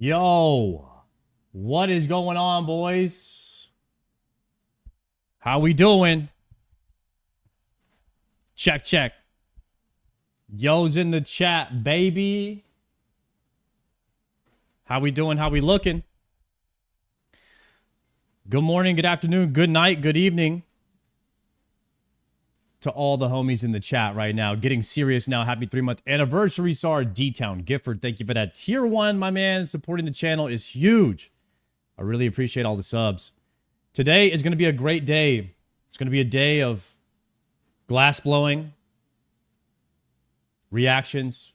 Yo, what is going on, boys? How we doing? Check, check. Yo's in the chat, baby. How we doing? How we looking? Good morning, good afternoon, good night, good evening to all the homies in the chat right now. Getting serious now. Happy 3-month anniversary, Sar D-Town Gifford. Thank you for that. Tier 1, my man. Supporting the channel is huge. I really appreciate all the subs. Today is going to be a great day. It's going to be a day of glass blowing, reactions,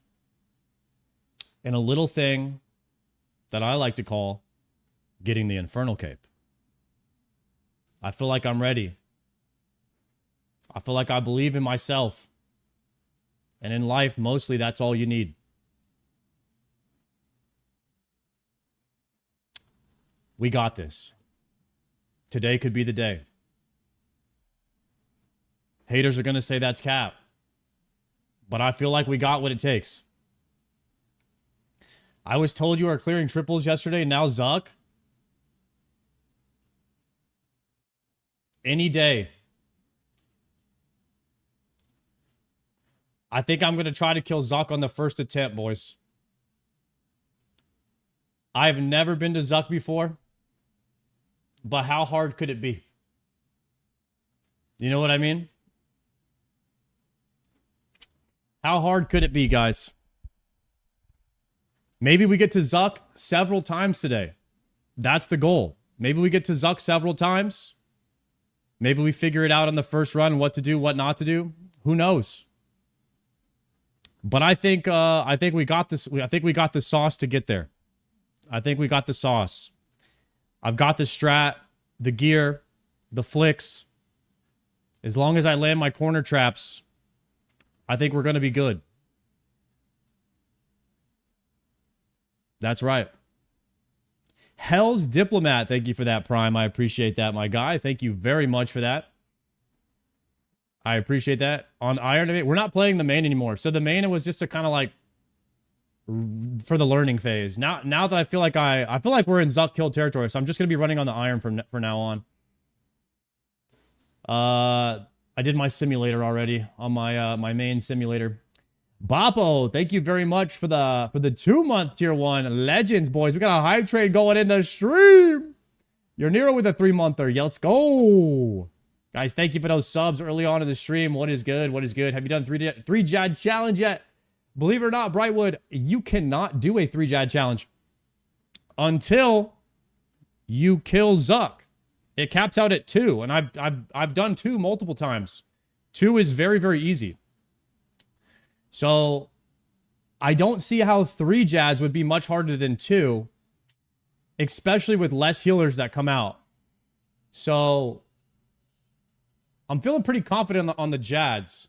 and a little thing that I like to call getting the Infernal Cape. I feel like I'm ready. I feel like I believe in myself. And in life, mostly that's all you need. We got this. Today could be the day. Haters are going to say that's cap. But I feel like we got what it takes. I was told you are clearing triples yesterday. Now Zuk. Any day. I think I'm going to try to kill Zuk on the first attempt, boys. I've never been to Zuk before. But how hard could it be? You know what I mean? How hard could it be, guys? Maybe we get to Zuk several times today. That's the goal. Maybe we get to Zuk several times. Maybe we figure it out on the first run, what to do, what not to do. Who knows? But I think we got this. I think we got the sauce to get there. I think we got the sauce. I've got the strat, the gear, the flicks. As long as I land my corner traps, I think we're going to be good. That's right. Hell's Diplomat, thank you for that, Prime. I appreciate that, my guy. Thank you very much for that. I appreciate that. On Iron Debate, we're not playing the main anymore. So the main, it was just a kind of like for the learning phase. Now that I feel like we're in Zuk kill territory, so I'm just gonna be running on the Iron for now on. I did my simulator already on my my main simulator. Boppo, thank you very much for the 2-month tier 1 legends, boys. We got a hype trade going in the stream. You're Nero with a 3-monther. Yeah, let's go. Guys, thank you for those subs early on in the stream. What is good? What is good? Have you done 3 Jad challenge yet? Believe it or not, Brightwood, you cannot do a 3 Jad challenge until you kill Zuk. It caps out at 2, and I've done 2 multiple times. 2 is very, very easy. So I don't see how 3 Jads would be much harder than 2, especially with less healers that come out. So I'm feeling pretty confident on the Jads.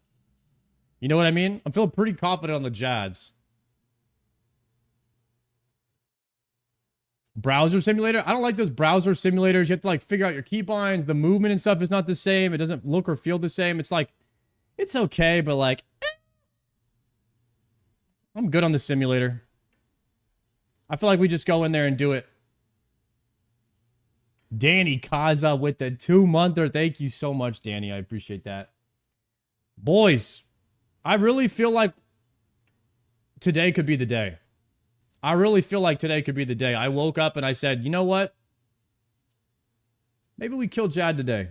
You know what I mean? I'm feeling pretty confident on the Jads. Browser simulator? I don't like those browser simulators. You have to like figure out your keybinds. The movement and stuff is not the same. It doesn't look or feel the same. It's like, it's okay, but like, I'm good on the simulator. I feel like we just go in there and do it. Danny Kaza with the 2-monther. Thank you so much, Danny. I appreciate that. Boys, I really feel like today could be the day. I really feel like today could be the day. I woke up and I said, you know what? Maybe we killed Jad today.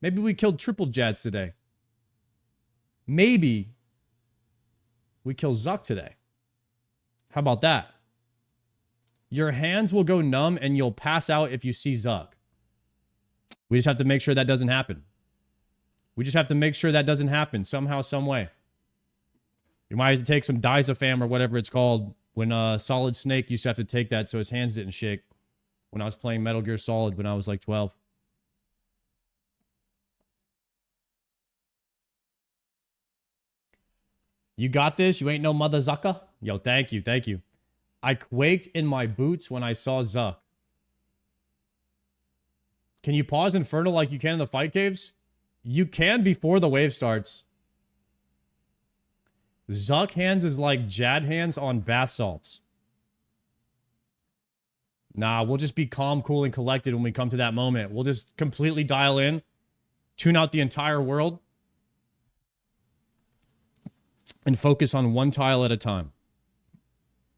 Maybe we killed triple Jads today. Maybe we kill Zuk today. How about that? Your hands will go numb and you'll pass out if you see Zuk. We just have to make sure that doesn't happen. We just have to make sure that doesn't happen somehow, some way. You might have to take some Diazepam or whatever it's called. When Solid Snake used to have to take that so his hands didn't shake. When I was playing Metal Gear Solid when I was like 12. You got this? You ain't no mother Zucka? Yo, thank you, thank you. I quaked in my boots when I saw Zuk. Can you pause Infernal like you can in the fight caves? You can before the wave starts. Zuk hands is like Jad hands on bath salts. Nah, we'll just be calm, cool, and collected when we come to that moment. We'll just completely dial in, tune out the entire world, and focus on one tile at a time.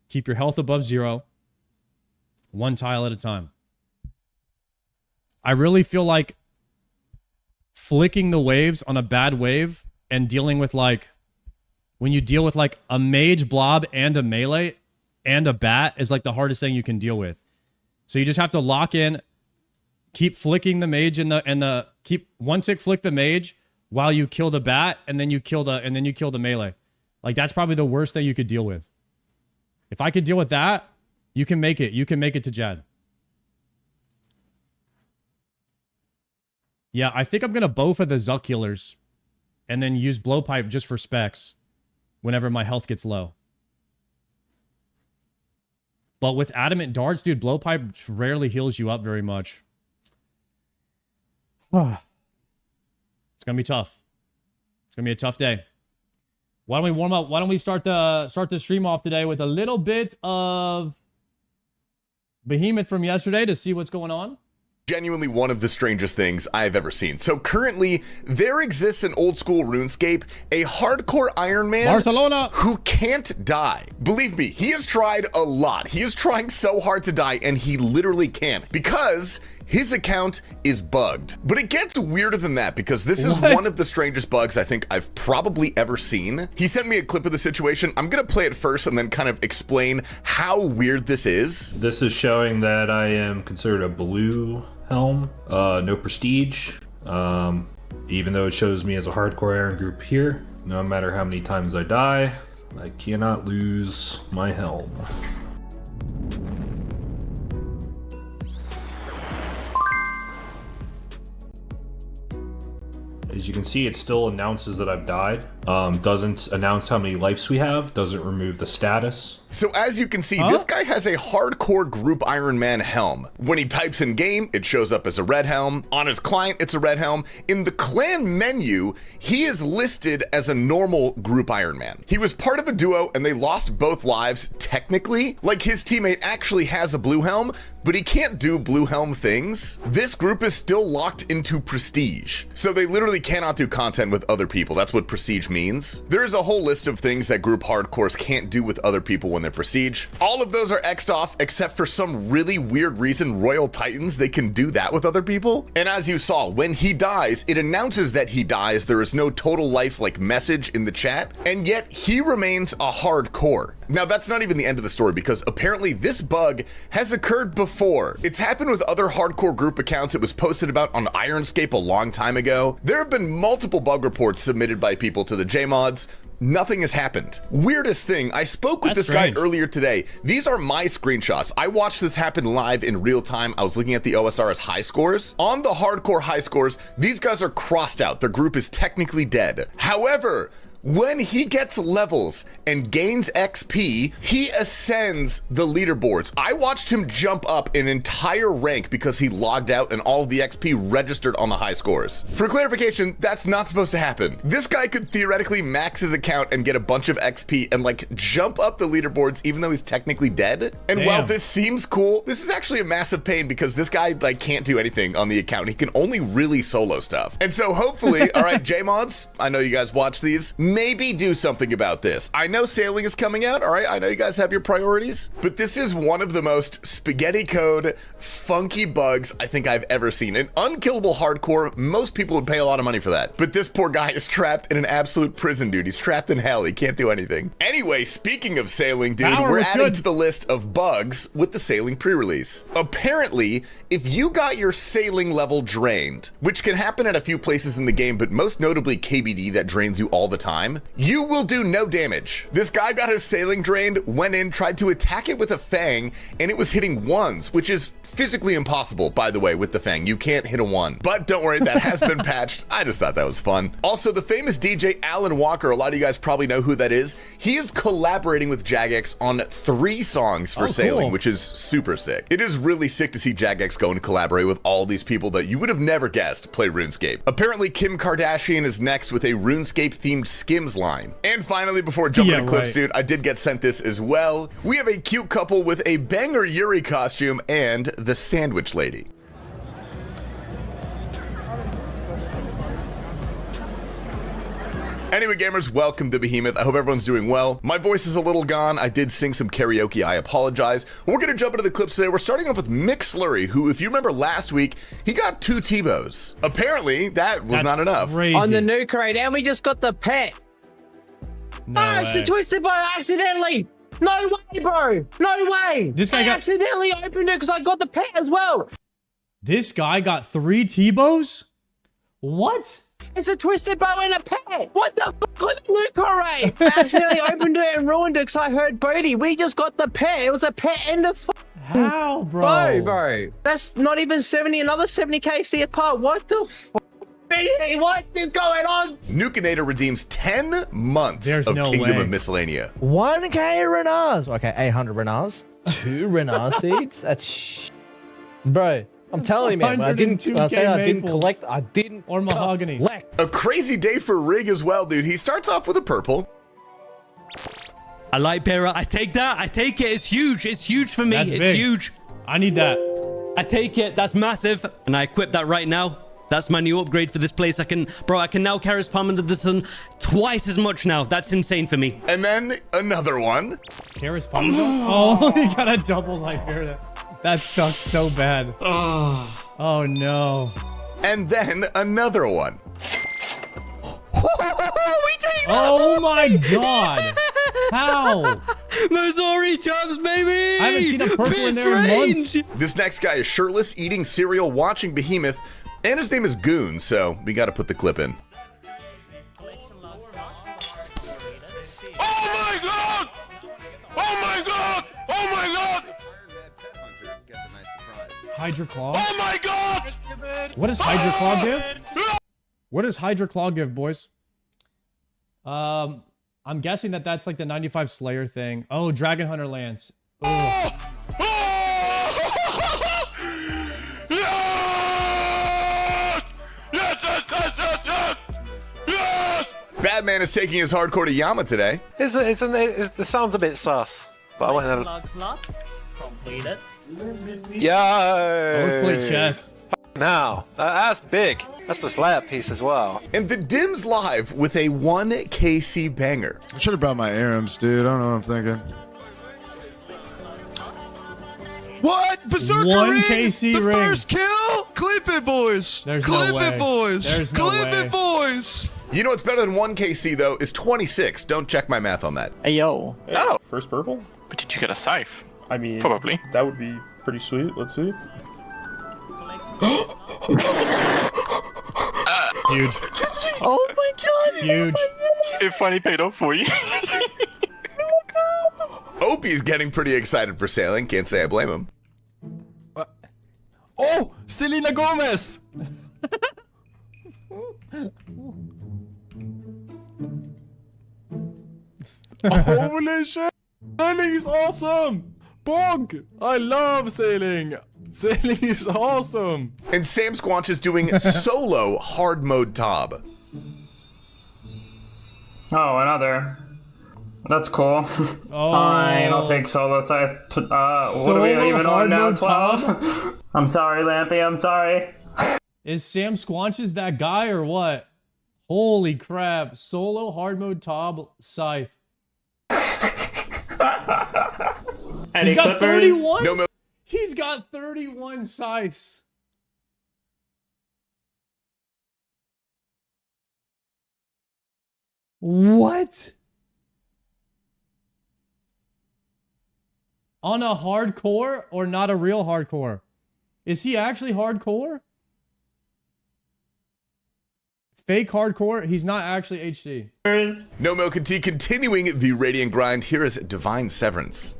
Keep your health above 0, one tile at a time. I really feel like flicking the waves on a bad wave and dealing with, like, when you deal with like a mage blob and a melee and a bat is like the hardest thing you can deal with. So you just have to lock in, keep flicking the mage keep one tick flick the mage while you kill the bat, and then you kill the melee. Like, that's probably the worst thing you could deal with. If I could deal with that, you can make it. You can make it to Jad. Yeah, I think I'm gonna bow for the Zuk healers and then use blowpipe just for specs whenever my health gets low. But with adamant darts, dude, blowpipe rarely heals you up very much. It's gonna be tough. It's gonna be a tough day. Why don't we warm up? Why don't we start the stream off today with a little bit of Behemoth from yesterday to see what's going on? Genuinely one of the strangest things I've ever seen. So currently, there exists in old school RuneScape a hardcore Iron Man Barcelona who can't die. Believe me, he has tried a lot. He is trying so hard to die, and he literally can't because his account is bugged. But it gets weirder than that, because this is one of the strangest bugs I think I've probably ever seen. He sent me a clip of the situation. I'm gonna play it first and then kind of explain how weird this is. This is showing that I am considered a blue helm, no prestige, even though it shows me as a hardcore iron group here. No matter how many times I die, I cannot lose my helm. As you can see, it still announces that I've died. Doesn't announce how many lives we have, doesn't remove the status. So as you can see, this guy has a hardcore group Iron Man helm. When he types in game, it shows up as a red helm. On his client, it's a red helm. In the clan menu, he is listed as a normal group Iron Man. He was part of a duo and they lost both lives technically. Like, his teammate actually has a blue helm, but he can't do blue helm things. This group is still locked into prestige. So they literally cannot do content with other people. That's what prestige means. There is a whole list of things that group hardcores can't do with other people when they're prestige. All of those are X'd off, except for some really weird reason, Royal Titans, they can do that with other people. And as you saw, when he dies, it announces that he dies. There is no total life like message in the chat, and yet he remains a hardcore. Now that's not even the end of the story, because apparently this bug has occurred before. It's happened with other hardcore group accounts. It was posted about on Ironscape a long time ago. There have been multiple bug reports submitted by people to the JMods. Nothing has happened. Weirdest thing, I spoke with this guy earlier today. These are my screenshots. I watched this happen live in real time. I was looking at the osrs high scores. On the hardcore high scores, these guys are crossed out. Their group is technically dead. However, when he gets levels and gains XP, he ascends the leaderboards. I watched him jump up an entire rank because he logged out and all of the XP registered on the high scores. For clarification, that's not supposed to happen. This guy could theoretically max his account and get a bunch of XP and like jump up the leaderboards even though he's technically dead. And while this seems cool, this is actually a massive pain because this guy like can't do anything on the account. He can only really solo stuff. And so hopefully, all right, JMods, I know you guys watch these, maybe do something about this. I know sailing is coming out, all right? I know you guys have your priorities, but this is one of the most spaghetti code, funky bugs I think I've ever seen. An unkillable hardcore, most people would pay a lot of money for that. But this poor guy is trapped in an absolute prison, dude. He's trapped in hell. He can't do anything. Anyway, speaking of sailing, dude, we're adding to the list of bugs with the sailing pre-release. Apparently, if you got your sailing level drained, which can happen at a few places in the game, but most notably KBD that drains you all the time, you will do no damage. This guy got his sailing drained, went in, tried to attack it with a fang, and it was hitting ones, which is physically impossible, by the way, with the fang. You can't hit a one. But don't worry, that has been patched. I just thought that was fun. Also, the famous DJ Alan Walker, a lot of you guys probably know who that is. He is collaborating with Jagex on 3 songs for sailing, which is super sick. It is really sick to see Jagex go and collaborate with all these people that you would have never guessed play RuneScape. Apparently, Kim Kardashian is next with a RuneScape-themed Skims line. And finally, before jumping to clips, dude, I did get sent this as well. We have a cute couple with a banger Yuri costume and the sandwich lady. Anyway, gamers, welcome to Behemoth. I hope everyone's doing well. My voice is a little gone. I did sing some karaoke. I apologize. We're going to jump into the clips today. We're starting off with Mick Slurry, who, if you remember last week, he got 2 Tebows. Apparently, that was not enough. Crazy. On the new crate, and we just got the pet. No Oh, it's a twisted bow accidentally. No way, bro. No way. This guy I got- accidentally opened it because I got the pet as well. This guy got 3 Tebows? What? It's a twisted bow and a pet. What the fuck with the new crate? I accidentally opened it and ruined it because I heard Bodie. We just got the pet. It was a pet and a How, bro? bro. That's not even 70, another 70 KC apart. What the fuck? What is going on? Nukenator redeems 10 months There's of no Kingdom way. of Miscellanea. 1k renars. Okay, 800 renars. 2 renar seeds. That's bro. I'm telling you, man. When I didn't 102K maples. collect. I didn't. Or mahogany. Collect. A crazy day for Rig as well, dude. He starts off with a purple. I like bearer. I take that. I take it. It's huge. It's huge for me. That's It's big. huge. I need that. I take it. That's massive. And I equip that right now. That's my new upgrade for this place. I can now Karis Palm under the sun twice as much now. That's insane for me. And then another one. Karis Palmer? Oh, he got a double life here. That sucks so bad. Oh no. And then another one. We take that. Oh my god. How? Missouri jumps, baby. I haven't seen a purple in there in months. This next guy is shirtless, eating cereal, watching Behemoth, and his name is Goon, so we got to put the clip in. Oh my god! Oh my god! Oh my god! Hydra Claw? Oh my god! What does Hydra Claw give? What does Hydra Claw give, boys? I'm guessing that's like the 95 Slayer thing. Oh, Dragon Hunter Lance. Ugh. Yes! Yes, yes, yes, yes, yes! Yes! Badman is taking his hardcore to Yama today. It sounds a bit sus, but I went and Completed. yo. Both play chess. Now that's big. That's the slab piece as well. And the Dims live with a 1KC banger. I should have brought my Arams, dude. I don't know what I'm thinking. What? Berserker 1 ring? KC the ring. first kill? Clip it, boys. There's no Clip way. it, boys. There's no Clip way. it, boys. You know what's better than 1KC, though, is 26. Don't check my math on that. Hey yo. Oh! First purple? But did you get a safe? I mean, Probably. that would be pretty sweet. Let's see. Huge. Oh my god. Huge. It finally paid off for you. Opie's getting pretty excited for sailing. Can't say I blame him. Oh, Selena Gomez. Holy shit! Sailing is awesome! Bonk! I love sailing! Sailing is awesome! And Sam Squanch is doing solo hard mode Tob. Oh, another. That's cool. Fine, I'll take solo scythe. What are we Solo even on hard now? mode 12? I'm sorry, Lampy, I'm sorry. Is Sam Squanches that guy or what? Holy crap. Solo hard mode Tob Scythe. Any He's got clippers? 31? No milk. He's got 31 scythes. What? On a hardcore or not a real hardcore? Is he actually hardcore? Fake hardcore? He's not actually HC. No Milk and Tea continuing the Radiant grind. Here is Divine Severance.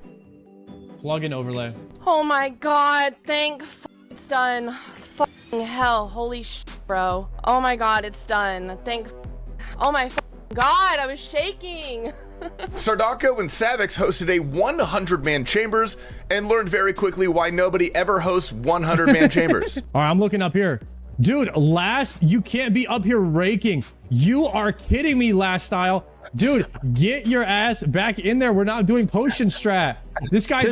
Plug-in overlay. Oh my god, thank it's done. Fucking hell, holy bro. Oh my god, it's done. Thank oh my god, I was shaking. Sardako and Savix hosted a 100-man chambers and learned very quickly why nobody ever hosts 100-man chambers. All right, I'm looking up here. Dude, you can't be up here raking. You are kidding me, last style. Dude, get your ass back in there. We're not doing potion strat. This guy's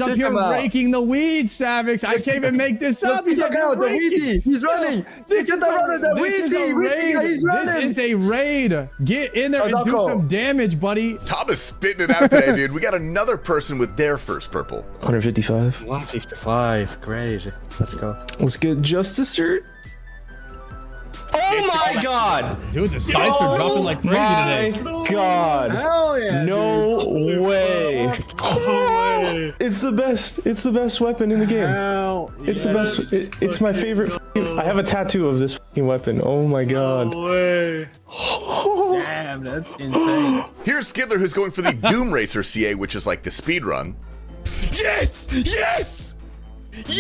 up here raking the weeds, Savix. I can't even make this up. He's up here raking. He's running. This is a raid. Get in there and do some damage, buddy. Tom is spitting it out today, dude. We got another person with their first purple. 155. 155. Crazy. Let's go. Let's get Justice shirt. Oh my god! Dude, the sights are dropping like crazy today. Oh my god. Hell yeah. No way. way. It's the best. It's the best weapon in the game. It's the best. It's my favorite. I have a tattoo of this weapon. Oh my god. No way. Damn, that's insane. Here's Skidler, who's going for the Doom Racer CA, which is like the speed run. Yes! Yes!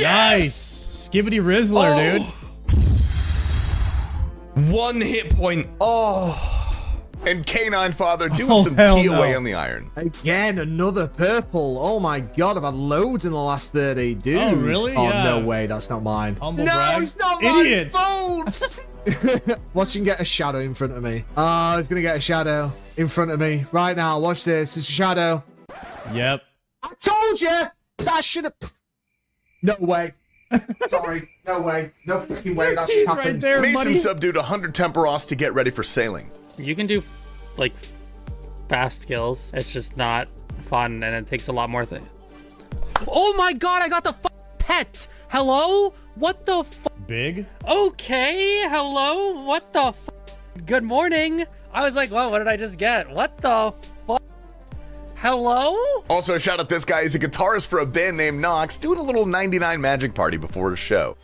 Nice. Skibbity Rizzler, dude. 1 hit point. Oh. And Canine Father doing some tea away on the iron. Again, another purple. Oh my god, I've had loads in the last 30, dude. Oh, really? Oh, Yeah. no way, that's not mine. Humble brag. It's not Idiot. mine, it's Bolt's! Watch him get a shadow in front of me. Oh, he's gonna get a shadow in front of me. Right now, watch this. It's a shadow. Yep. I told you! That should have... No way. Sorry. No way. No freaking way. That's just happened. Right there, Mason buddy. subdued 100 Temperos to get ready for sailing. You can do like fast kills. It's just not fun, and it takes a lot more things. Oh my god! I got the pet. Hello? What the? Big. Okay. Hello. What the? Good morning. I was like, well, what did I just get? What the? Hello? Also, shout out this guy. He's a guitarist for a band named Nox, doing a little 99 magic party before his show.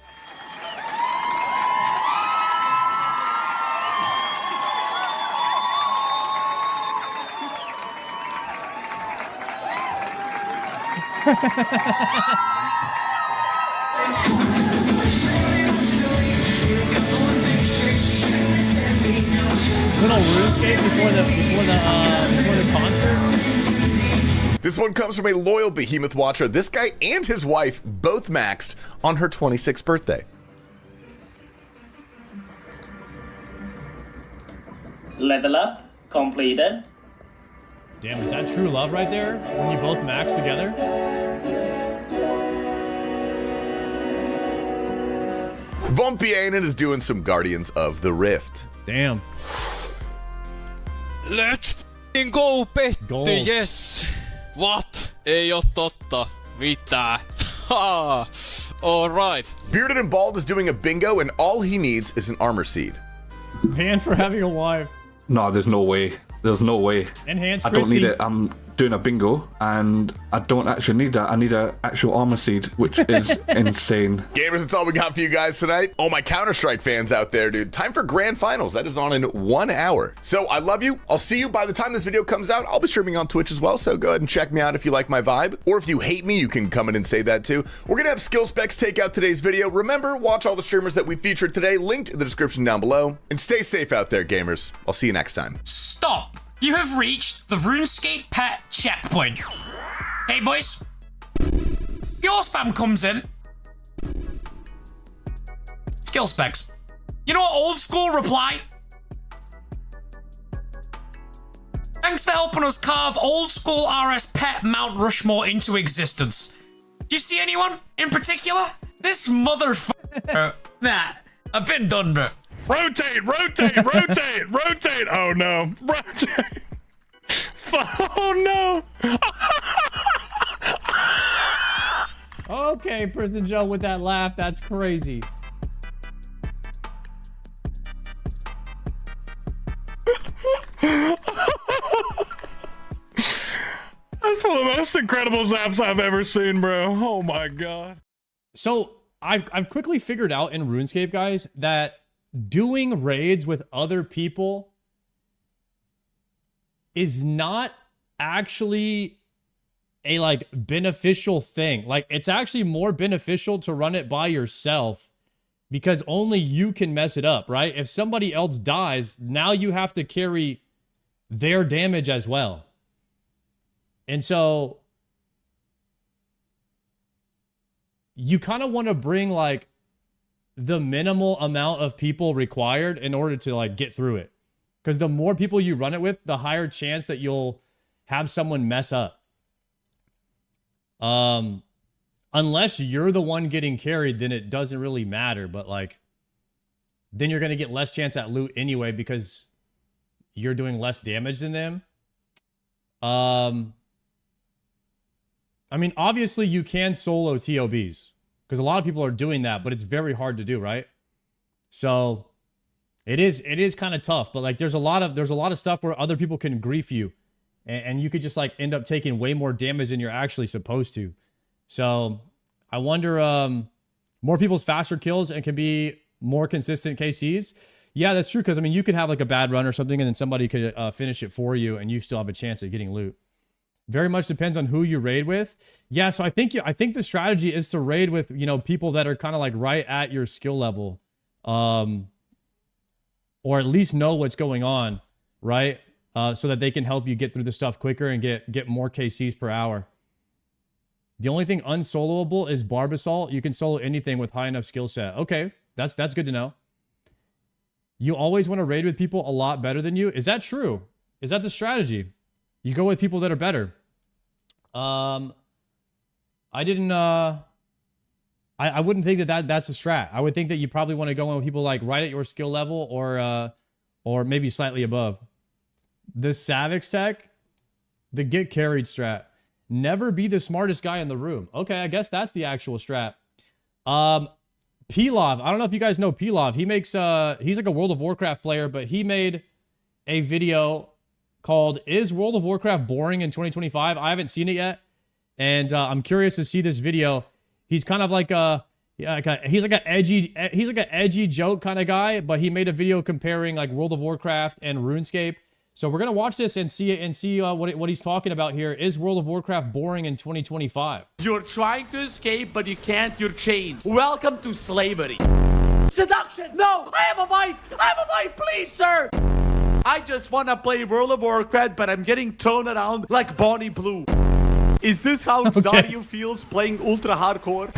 Little RuneScape before the concert. This one comes from a loyal behemoth watcher. This guy and his wife both maxed on her 26th birthday. Level up completed. Damn, is that true love right there? When you both max together? Vompianen is doing some Guardians of the Rift. Damn. Let's f***ing go, Petti, Go. yes! What? Ei oo totta. Mitä? Ha! Alright. Bearded and Bald is doing a bingo, and all he needs is an armor seed. Banned for having a wife. No, there's no way. There's no way. Enhance I don't Christy. need it. I'm doing a bingo, and I don't actually need that. I need an actual armor seed, which is insane. Gamers, that's all we got for you guys tonight. Oh, my Counter-Strike fans out there, dude. Time for Grand Finals. That is on in 1 hour. So I love you. I'll see you by the time this video comes out. I'll be streaming on Twitch as well, so go ahead and check me out if you like my vibe. Or if you hate me, you can come in and say that too. We're going to have Skill Specs take out today's video. Remember, watch all the streamers that we featured today, linked in the description down below. And stay safe out there, gamers. I'll see you next time. Stop! You have reached the RuneScape pet checkpoint. Hey boys, your spam comes in. Skill specs. You know what old school reply? Thanks for helping us carve old school RS pet Mount Rushmore into existence. Do you see anyone in particular? This motherfucker. Nah, I've been done, bro. Rotate, rotate, rotate, rotate. Oh no. Rotate. Oh no. Okay, Prison Joe with that laugh. That's crazy. That's one of the most incredible zaps I've ever seen, bro. Oh my god. So I've quickly figured out in RuneScape, guys, that doing raids with other people is not actually a like beneficial thing. Like, it's actually more beneficial to run it by yourself because only you can mess it up, right? If somebody else dies, now you have to carry their damage as well. And so you kind of want to bring like the minimal amount of people required in order to like get through it. Because the more people you run it with, the higher chance that you'll have someone mess up. Unless you're the one getting carried, then it doesn't really matter. But like, then you're going to get less chance at loot anyway because you're doing less damage than them. I mean, obviously you can solo TOBs because a lot of people are doing that, but it's very hard to do, right? So it is kind of tough, but like there's a lot of stuff where other people can grief you and you could just like end up taking way more damage than you're actually supposed to. So I wonder, more people's faster kills and can be more consistent KCs. Yeah, that's true. Cause I mean, you could have like a bad run or something and then somebody could finish it for you and you still have a chance at getting loot. Very much depends on who you raid with. Yeah, so I think the strategy is to raid with, you know, people that are kind of like right at your skill level. Or at least know what's going on, right? So that they can help you get through the stuff quicker and get more KCs per hour. The only thing unsoloable is Barbasol. You can solo anything with high enough skill set. Okay, that's good to know. You always want to raid with people a lot better than you. Is that true? Is that the strategy? You go with people that are better. I wouldn't think that's a strat. I would think that you probably want to go in with people like right at your skill level or maybe slightly above. The Savix tech, the get carried strat. Never be the smartest guy in the room. Okay, I guess that's the actual strat. Pilov, I don't know if you guys know Pilov. He makes he's like a World of Warcraft player, but he made a video called "Is World of Warcraft Boring in 2025?" I haven't seen it yet, and I'm curious to see this video. He's kind of like he's like an edgy joke kind of guy, but he made a video comparing like World of Warcraft and RuneScape. So we're gonna watch this and see what he's talking about here. Is World of Warcraft boring in 2025? You're trying to escape, but you can't. You're chained. Welcome to slavery. Seduction. No, I have a wife. I have a wife. Please, sir. I just wanna play World of Warcraft, but I'm getting thrown around like Bonnie Blue. Is this how Xario feels playing ultra hardcore?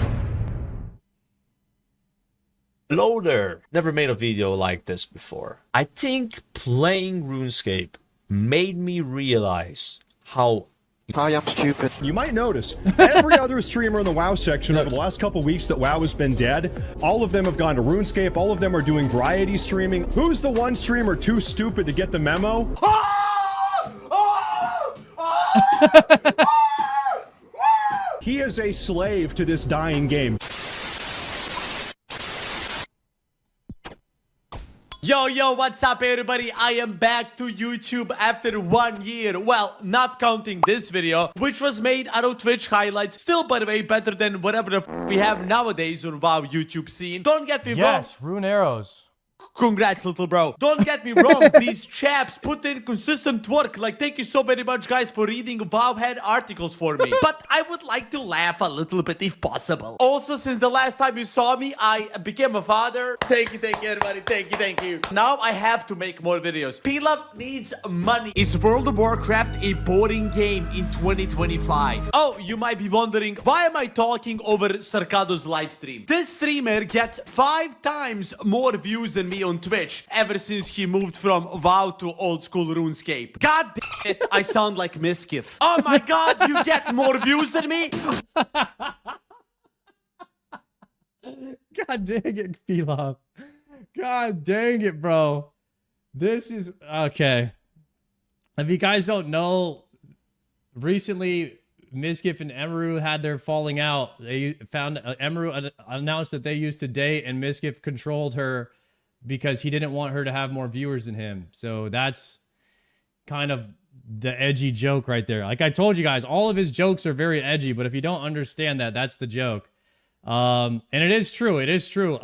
Hello there. Never made a video like this before. I think playing RuneScape made me realize how I am stupid. You might notice every other streamer in the WoW section over the last couple weeks that WoW has been dead, all of them have gone to RuneScape, all of them are doing variety streaming. Who's the one streamer too stupid to get the memo? He is a slave to this dying game. Yo, what's up everybody? I am back to YouTube after 1 year. Well, not counting this video, which was made out of Twitch highlights. Still, by the way, better than whatever the we have nowadays on WoW YouTube scene. Don't get me wrong. Yes, rune arrows. Congrats, little bro. Don't get me wrong. These chaps put in consistent work. Like, thank you so very much, guys, for reading WoWhead articles for me. But I would like to laugh a little bit if possible. Also, since the last time you saw me, I became a father. Thank you, everybody. Thank you. Now I have to make more videos. Pilaf needs money. Is World of Warcraft a boring game in 2025? Oh, you might be wondering, why am I talking over Sarkado's live stream? This streamer gets 5 times more views than me on Twitch ever since he moved from WoW to old school RuneScape. God damn it, I sound like Miskiff. Oh my god, you get more views than me? God dang it, Pilaf. God dang it, bro. This is okay. If you guys don't know, recently Miskiff and Emeru had their falling out. They found Emeru announced that they used to date, and Miskiff controlled her because he didn't want her to have more viewers than him. So that's kind of the edgy joke right there. Like I told you guys, all of his jokes are very edgy, but if you don't understand that, that's the joke. And it is true. It is true.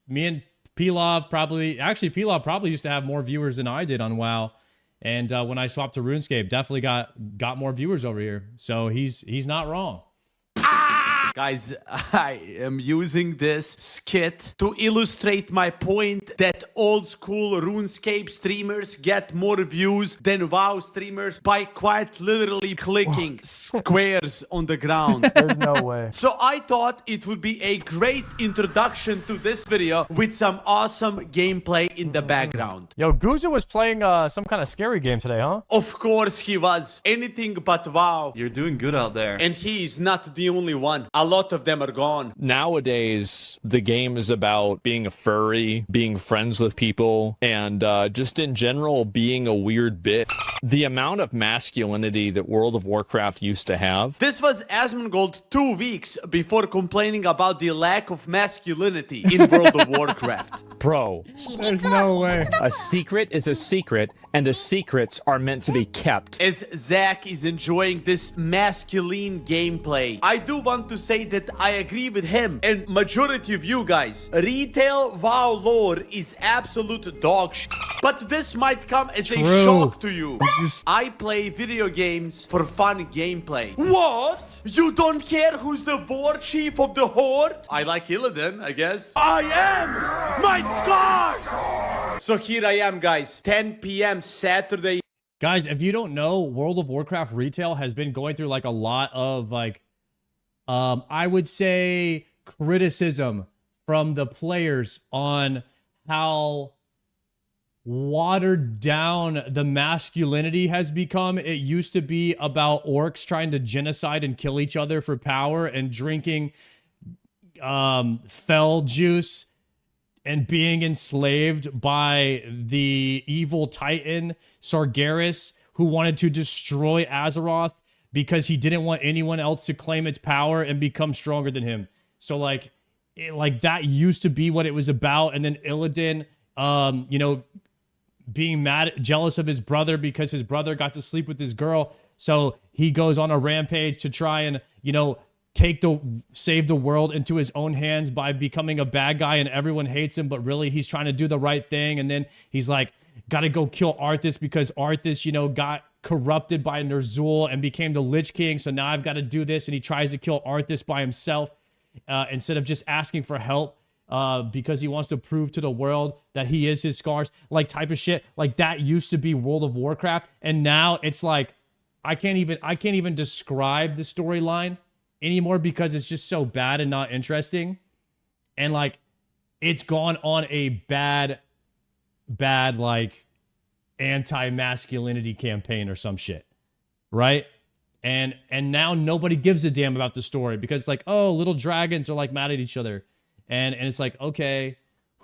Me and Pilaf Pilaf probably used to have more viewers than I did on WoW. And when I swapped to RuneScape, definitely got more viewers over here. So he's not wrong. Guys, I am using this skit to illustrate my point that old school RuneScape streamers get more views than WoW streamers by quite literally clicking squares on the ground. There's no way. So I thought it would be a great introduction to this video with some awesome gameplay in the background. Yo, Guja was playing some kind of scary game today, huh? Of course he was. Anything but WoW. You're doing good out there. And he is not the only one. A lot of them are gone. Nowadays, the game is about being a furry, being friends with people, and just in general being a weird bitch. The amount of masculinity that World of Warcraft used to have. This was Asmongold 2 weeks before complaining about the lack of masculinity in World of Warcraft. Bro, there's no way. A secret is a secret, and the secrets are meant to be kept. As Zach is enjoying this masculine gameplay, I do want to say that I agree with him and majority of you guys. Retail WoW lore is absolute dog shit. But this might come as a shock to you. I play video games for fun gameplay. What? You don't care who's the war chief of the Horde? I like Illidan, I guess. I am my scar! So here I am, guys. 10 p.m. Saturday. Guys, if you don't know, World of Warcraft retail has been going through like a lot of like, I would say criticism from the players on how watered down the masculinity has become. It used to be about orcs trying to genocide and kill each other for power and drinking fel juice and being enslaved by the evil titan Sargeras, who wanted to destroy Azeroth because he didn't want anyone else to claim its power and become stronger than him. So like that used to be what it was about. And then Illidan, you know, being jealous of his brother because his brother got to sleep with his girl. So he goes on a rampage to try and, you know, save the world into his own hands by becoming a bad guy, and everyone hates him, but really he's trying to do the right thing. And then he's like, gotta go kill Arthas because Arthas, you know, got corrupted by Ner'zhul and became the Lich King. So now I've got to do this. And he tries to kill Arthas by himself instead of just asking for help because he wants to prove to the world that he is his scars, like type of shit. Like that used to be World of Warcraft. And now it's like, I can't even describe the storyline anymore because it's just so bad and not interesting. And like, it's gone on a bad like anti-masculinity campaign or some shit, right? And now nobody gives a damn about the story because it's like, oh, little dragons are like mad at each other, and it's like, okay,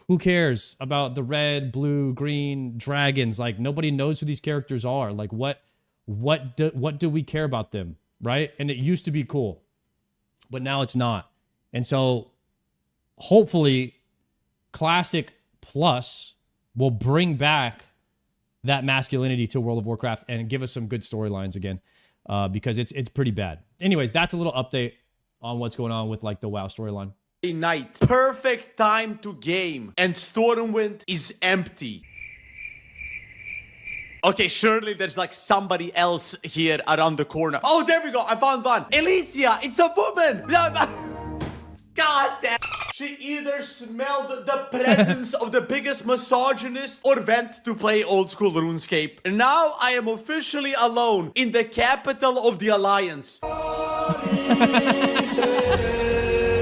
who cares about the red, blue, green dragons? Like nobody knows who these characters are. Like what do we care about them, right? And it used to be cool, but now it's not. And so hopefully Classic Plus will bring back that masculinity to World of Warcraft and give us some good storylines again, because it's pretty bad. Anyways, that's a little update on what's going on with like the WoW storyline. Night. Perfect time to game. And Stormwind is empty. Okay, surely there's like somebody else here around the corner. Oh, there we go. I found one. Elysia, it's a woman. God damn. She either smelled the presence of the biggest misogynist or went to play old school RuneScape. And now I am officially alone in the capital of the Alliance.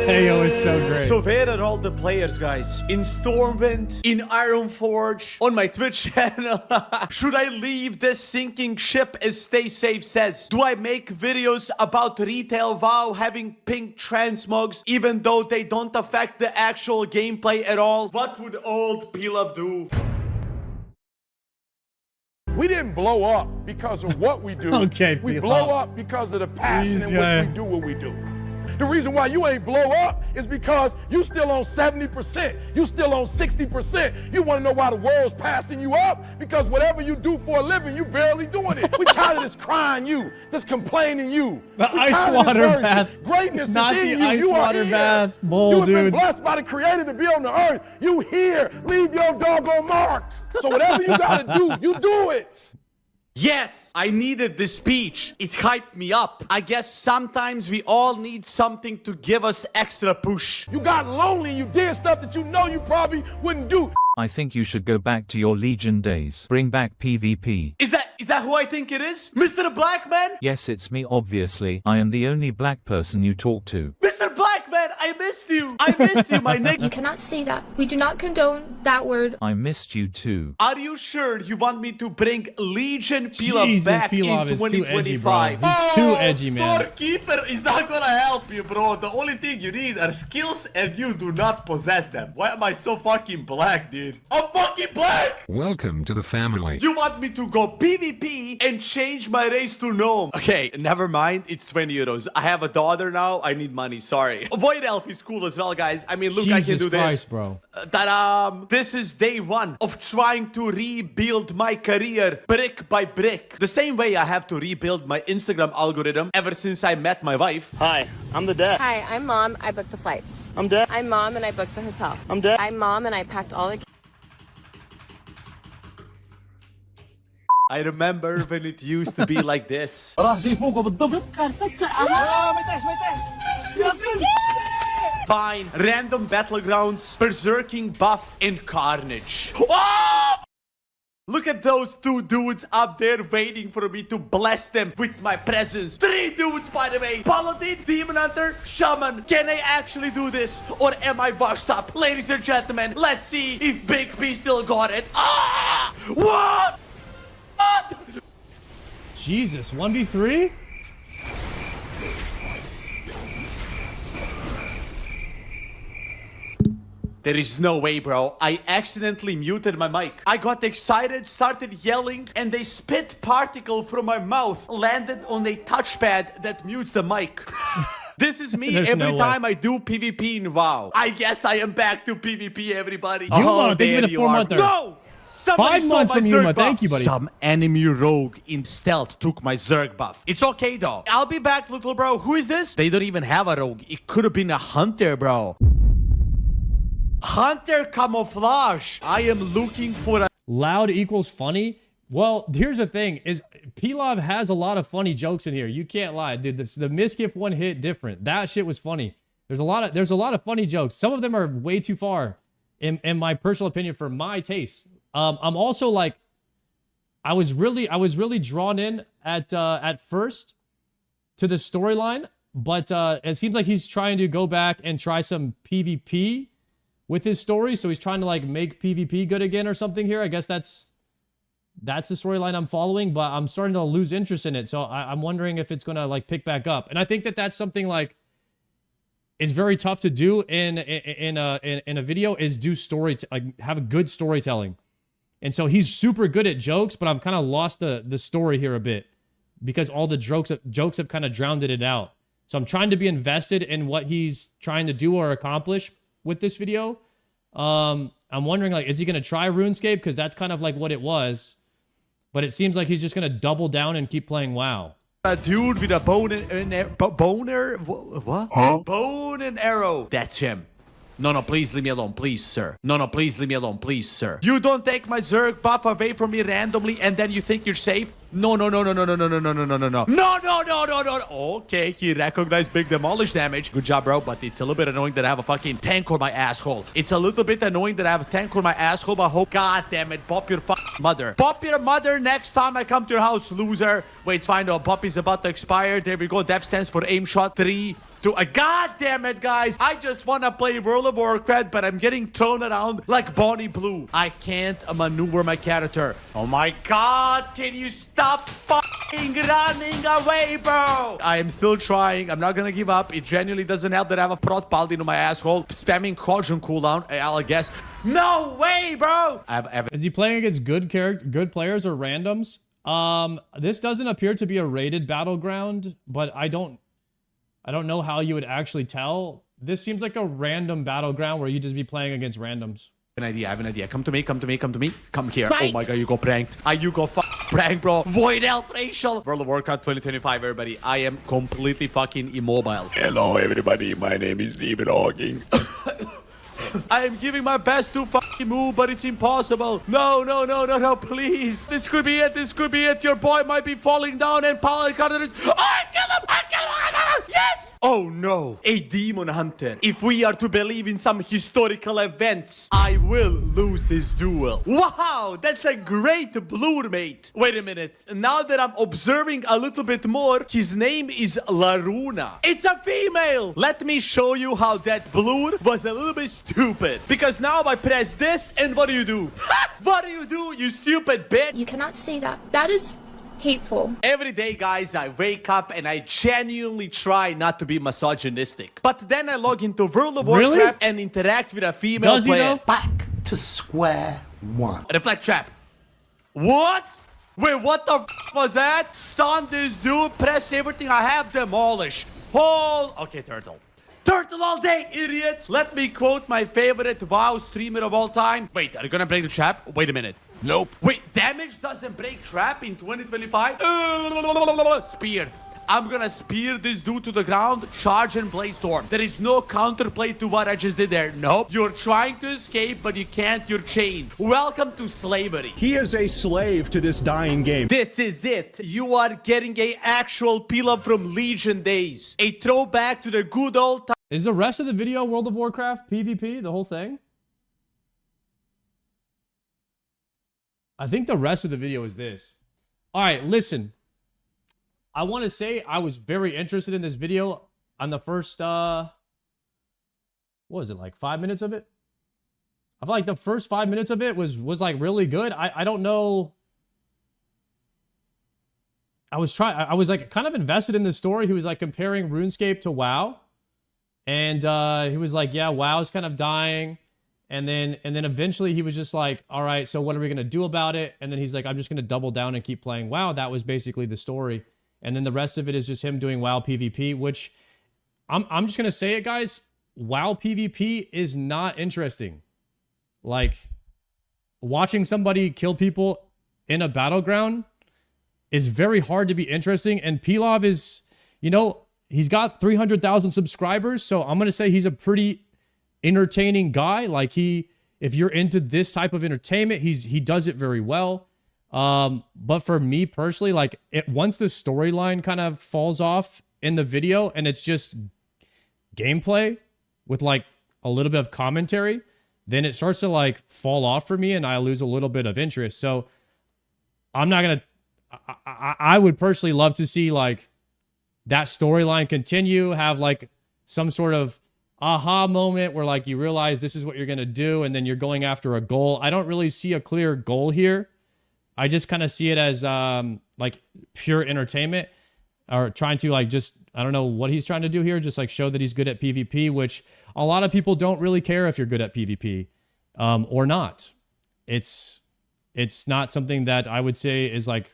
Hey, yo, it's so great. So where are all the players, guys? In Stormwind, in Ironforge, on my Twitch channel. Should I leave this sinking ship, as Stay Safe says? Do I make videos about retail WoW having pink transmogs, even though they don't affect the actual gameplay at all? What would old Pilaf do? We didn't blow up because of what we do. Okay, we Pilaf. blow up because of the passion in which we do what we do. The reason why you ain't blow up is because you still on 70%. You still on 60%. You want to know why the world's passing you up? Because whatever you do for a living, you barely doing it. We tired of this crying you, this complaining you. The ice water bath. Greatness Not is in the you. ice You are water here. bath bowl, You have been dude. blessed by the Creator to be on the earth. You here. Leave your doggone mark. So whatever you gotta do, you do it. Yes, I needed this speech. It hyped me up. I guess sometimes we all need something to give us extra push. You got lonely and you did stuff that you know you probably wouldn't do. I think you should go back to your Legion days. Bring back PvP. Is that who I think it is? Mr. Blackman? Yes, it's me, obviously. I am the only black person you talk to. Mr. Blackman, I missed you. I missed you, my nigga. You cannot say that. We do not condone that word. I missed you too. Are you sure you want me to bring Legion Pilaf Jesus, back Pilaf in is too edgy, bro. 2025? He's too edgy, man. Storekeeper is not gonna help you, bro. The only thing you need are skills and you do not possess them. Why am I so fucking black, dude? I'm fucking black! Welcome to the family. You want me to go PvP and change my race to gnome? Okay, never mind. It's 20 euros. I have a daughter now. I need money. Sorry. Void Elf is cool as well, guys. I mean, look, I can do Christ, this. bro. This is day one of trying to rebuild my career brick by brick. The same way I have to rebuild my Instagram algorithm ever since I met my wife. Hi, I'm the dad. Hi, I'm mom. I booked the flights. I'm dad. I'm mom and I booked the hotel. I'm dad. I'm mom and I packed all the. I remember when it used to be like this. Fine. Random battlegrounds, berserking buff, and carnage. Oh! Look at those two dudes up there waiting for me to bless them with my presence. 3 dudes, by the way. Paladin, Demon Hunter, Shaman. Can I actually do this? Or am I washed up? Ladies and gentlemen, let's see if Big B still got it. Ah! What? What? Jesus, 1v3? There is no way, bro. I accidentally muted my mic. I got excited, started yelling, and a spit particle from my mouth landed on a touchpad that mutes the mic. This is me every time I do PvP in WoW. I guess I am back to PvP, everybody. Yuma, thank you for the 4-monther. No! Somebody 5 months stole from my Yuma, Zerg buff. thank you, buddy. Some enemy rogue in stealth took my Zerg buff. It's okay, though. I'll be back, little bro. Who is this? They don't even have a rogue. It could have been a hunter, bro. Hunter camouflage. I am looking for a... Loud equals funny? Well, here's the thing, is Pilaf has a lot of funny jokes in here. You can't lie. Dude, the misgift one hit different. That shit was funny. There's a lot of funny jokes. Some of them are way too far, in my personal opinion, for my taste. I'm also like, I was really drawn in at first to the storyline, but it seems like he's trying to go back and try some PvP with his story. So he's trying to like make PvP good again or something here. I guess that's the storyline I'm following, but I'm starting to lose interest in it. So I'm wondering if it's gonna like pick back up. And I think that that's something like is very tough to do in a video, is do like have a good storytelling. And so he's super good at jokes, but I've kind of lost the story here a bit because all the jokes have kind of drowned it out. So I'm trying to be invested in what he's trying to do or accomplish with this video. I'm wondering, like, is he going to try RuneScape? Because that's kind of like what it was. But it seems like he's just going to double down and keep playing WoW. A dude with a bone and arrow. That's him. No, please leave me alone, please, sir. No, please leave me alone, please, sir. You don't take my Zerg buff away from me randomly and then you think you're safe? No. Okay, he recognized big demolish damage. Good job, bro, but it's a little bit annoying that I have a fucking tank on my asshole. It's a little bit annoying that I have a tank on my asshole, but hope, god damn it, pop your fucking mother. Pop your mother next time I come to your house, loser. Wait, it's fine, though. Pop is about to expire. There we go. Def stands for aim shot. 3, 2, god damn it, guys. I just want to play World of Warcraft, but I'm getting thrown around like Bonnie Blue. I can't maneuver my character. Oh my god, can you stop fucking running away, bro? I am still trying. I'm not gonna give up. It genuinely doesn't help that I have a prot paladin in my asshole. Spamming quadrant cooldown, I'll guess. No way, bro! Is he playing against good players or randoms? This doesn't appear to be a rated battleground, but I don't know how you would actually tell. This seems like a random battleground where you just be playing against randoms. I have an idea. Come to me. Come here. Fight. Oh my god, you got pranked. You got pranked, bro. Void Elf racial. World of Warcraft 2025, everybody. I am completely fucking immobile. Hello, everybody. My name is Stephen Hawking. I am giving my best to fucking move, but it's impossible. No, no, no, no, no, please. This could be it. This could be it. Your boy might be falling down and Paul Carter. Oh, I kill him! I kill him! Yes! Oh no, a demon hunter. If we are to believe in some historical events, I will lose this duel. Wow, that's a great blur, mate. Wait a minute. Now that I'm observing a little bit more, his name is Laruna. It's a female. Let me show you how that blur was a little bit stupid. Because now I press this and what do you do? What do, you stupid bitch? You cannot say that. That is hateful. Every day, guys, I wake up and I genuinely try not to be misogynistic. But then I log into World of Warcraft and interact with a female player. Back to square one. Reflect trap. What? Wait, what the f was that? Stun this dude, press everything I have, demolish. Okay, turtle. Turtle all day, idiot! Let me quote my favorite WoW streamer of all time. Wait, are you gonna break the trap? Wait a minute. Nope. Wait, damage doesn't break trap in 2025? Spear. I'm gonna spear this dude to the ground, charge and blade storm. There is no counterplay to what I just did there. Nope. You're trying to escape, but you can't. You're chained. Welcome to slavery. He is a slave to this dying game. This is it. You are getting a actual peel-up from Legion days. A throwback to the good old time. Is the rest of the video World of Warcraft PvP, the whole thing? I think the rest of the video is this. All right, listen. I want to say I was very interested in this video on the first, what was it, like 5 minutes of it? I feel like the first 5 minutes of it was like really good. I don't know. I was like kind of invested in the story. He was like comparing RuneScape to WoW. And he was like, yeah, WoW's kind of dying. And then eventually he was just like, all right, so what are we going to do about it? And then he's like, I'm just going to double down and keep playing WoW. That was basically the story. And then the rest of it is just him doing WoW PvP, which I'm just going to say it, guys. WoW PvP is not interesting. Like, watching somebody kill people in a battleground is very hard to be interesting. And Pilov is, you know, he's got 300,000 subscribers. So I'm going to say he's a pretty entertaining guy. Like, if you're into this type of entertainment, he does it very well. But for me personally, like, once the storyline kind of falls off in the video and it's just gameplay with like a little bit of commentary, then it starts to like fall off for me and I lose a little bit of interest. So I'm not going to, I would personally love to see like that storyline continue, have like some sort of aha moment where like you realize this is what you're going to do and then you're going after a goal. I don't really see a clear goal here. I just kind of see it as like pure entertainment, or trying to like just, I don't know what he's trying to do here, just like show that he's good at PvP, which a lot of people don't really care if you're good at PvP or not. It's not something that I would say is like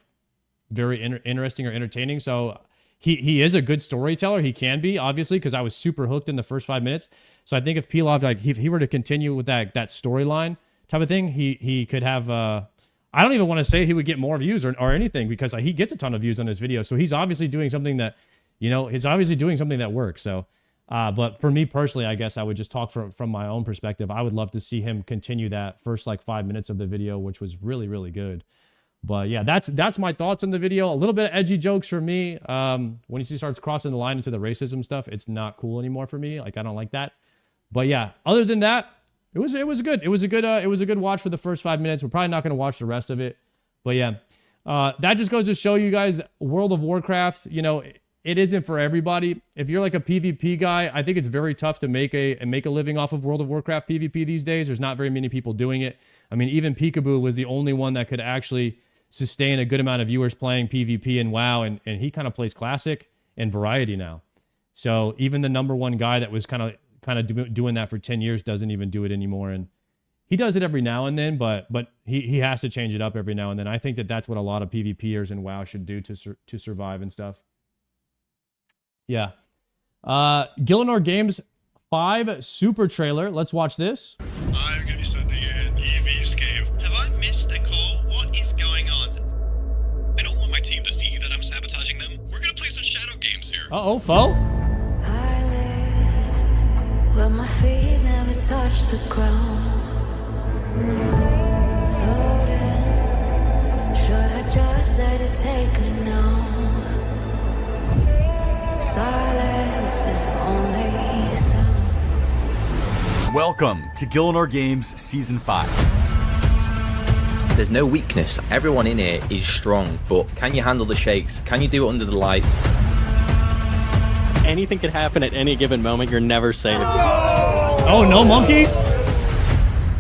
very interesting or entertaining. So he is a good storyteller. He can be, obviously, because I was super hooked in the first 5 minutes. So I think if Pilov, like if he were to continue with that storyline type of thing, he could have I don't even want to say he would get more views or anything, because he gets a ton of views on his video. So he's obviously doing something that, you know, he's obviously doing something that works. So, but for me personally, I guess I would just talk from my own perspective. I would love to see him continue that first like 5 minutes of the video, which was really, really good. But yeah, that's my thoughts on the video. A little bit of edgy jokes for me. When he starts crossing the line into the racism stuff, it's not cool anymore for me. Like, I don't like that. But yeah, other than that, It was good. It was a good watch for the first 5 minutes. We're probably not going to watch the rest of it. But yeah, that just goes to show you guys, World of Warcraft, you know, it isn't for everybody. If you're like a PvP guy, I think it's very tough to make a living off of World of Warcraft PvP these days. There's not very many people doing it. I mean, even Peekaboo was the only one that could actually sustain a good amount of viewers playing PvP in WoW, and he kind of plays Classic and Variety now. So even the #1 guy that was kind of doing that for 10 years doesn't even do it anymore. And he does it every now and then, but he has to change it up every now and then. I think that's what a lot of PvPers in WoW should do to survive and stuff. Yeah. Gillinor Games 5 super trailer. Let's watch this. I'm going to be sending in EVscape. Have I missed a call? What is going on? I don't want my team to see that I'm sabotaging them. We're going to play some shadow games here. Uh-oh, foe. Where my feet never touch the ground. Floating, should I just let it take me now? Silence is the only sound. Welcome to Gillinor Games Season 5. There's no weakness. Everyone in here is strong, but can you handle the shakes? Can you do it under the lights? Anything could happen at any given moment. You're never safe. Oh, no monkey?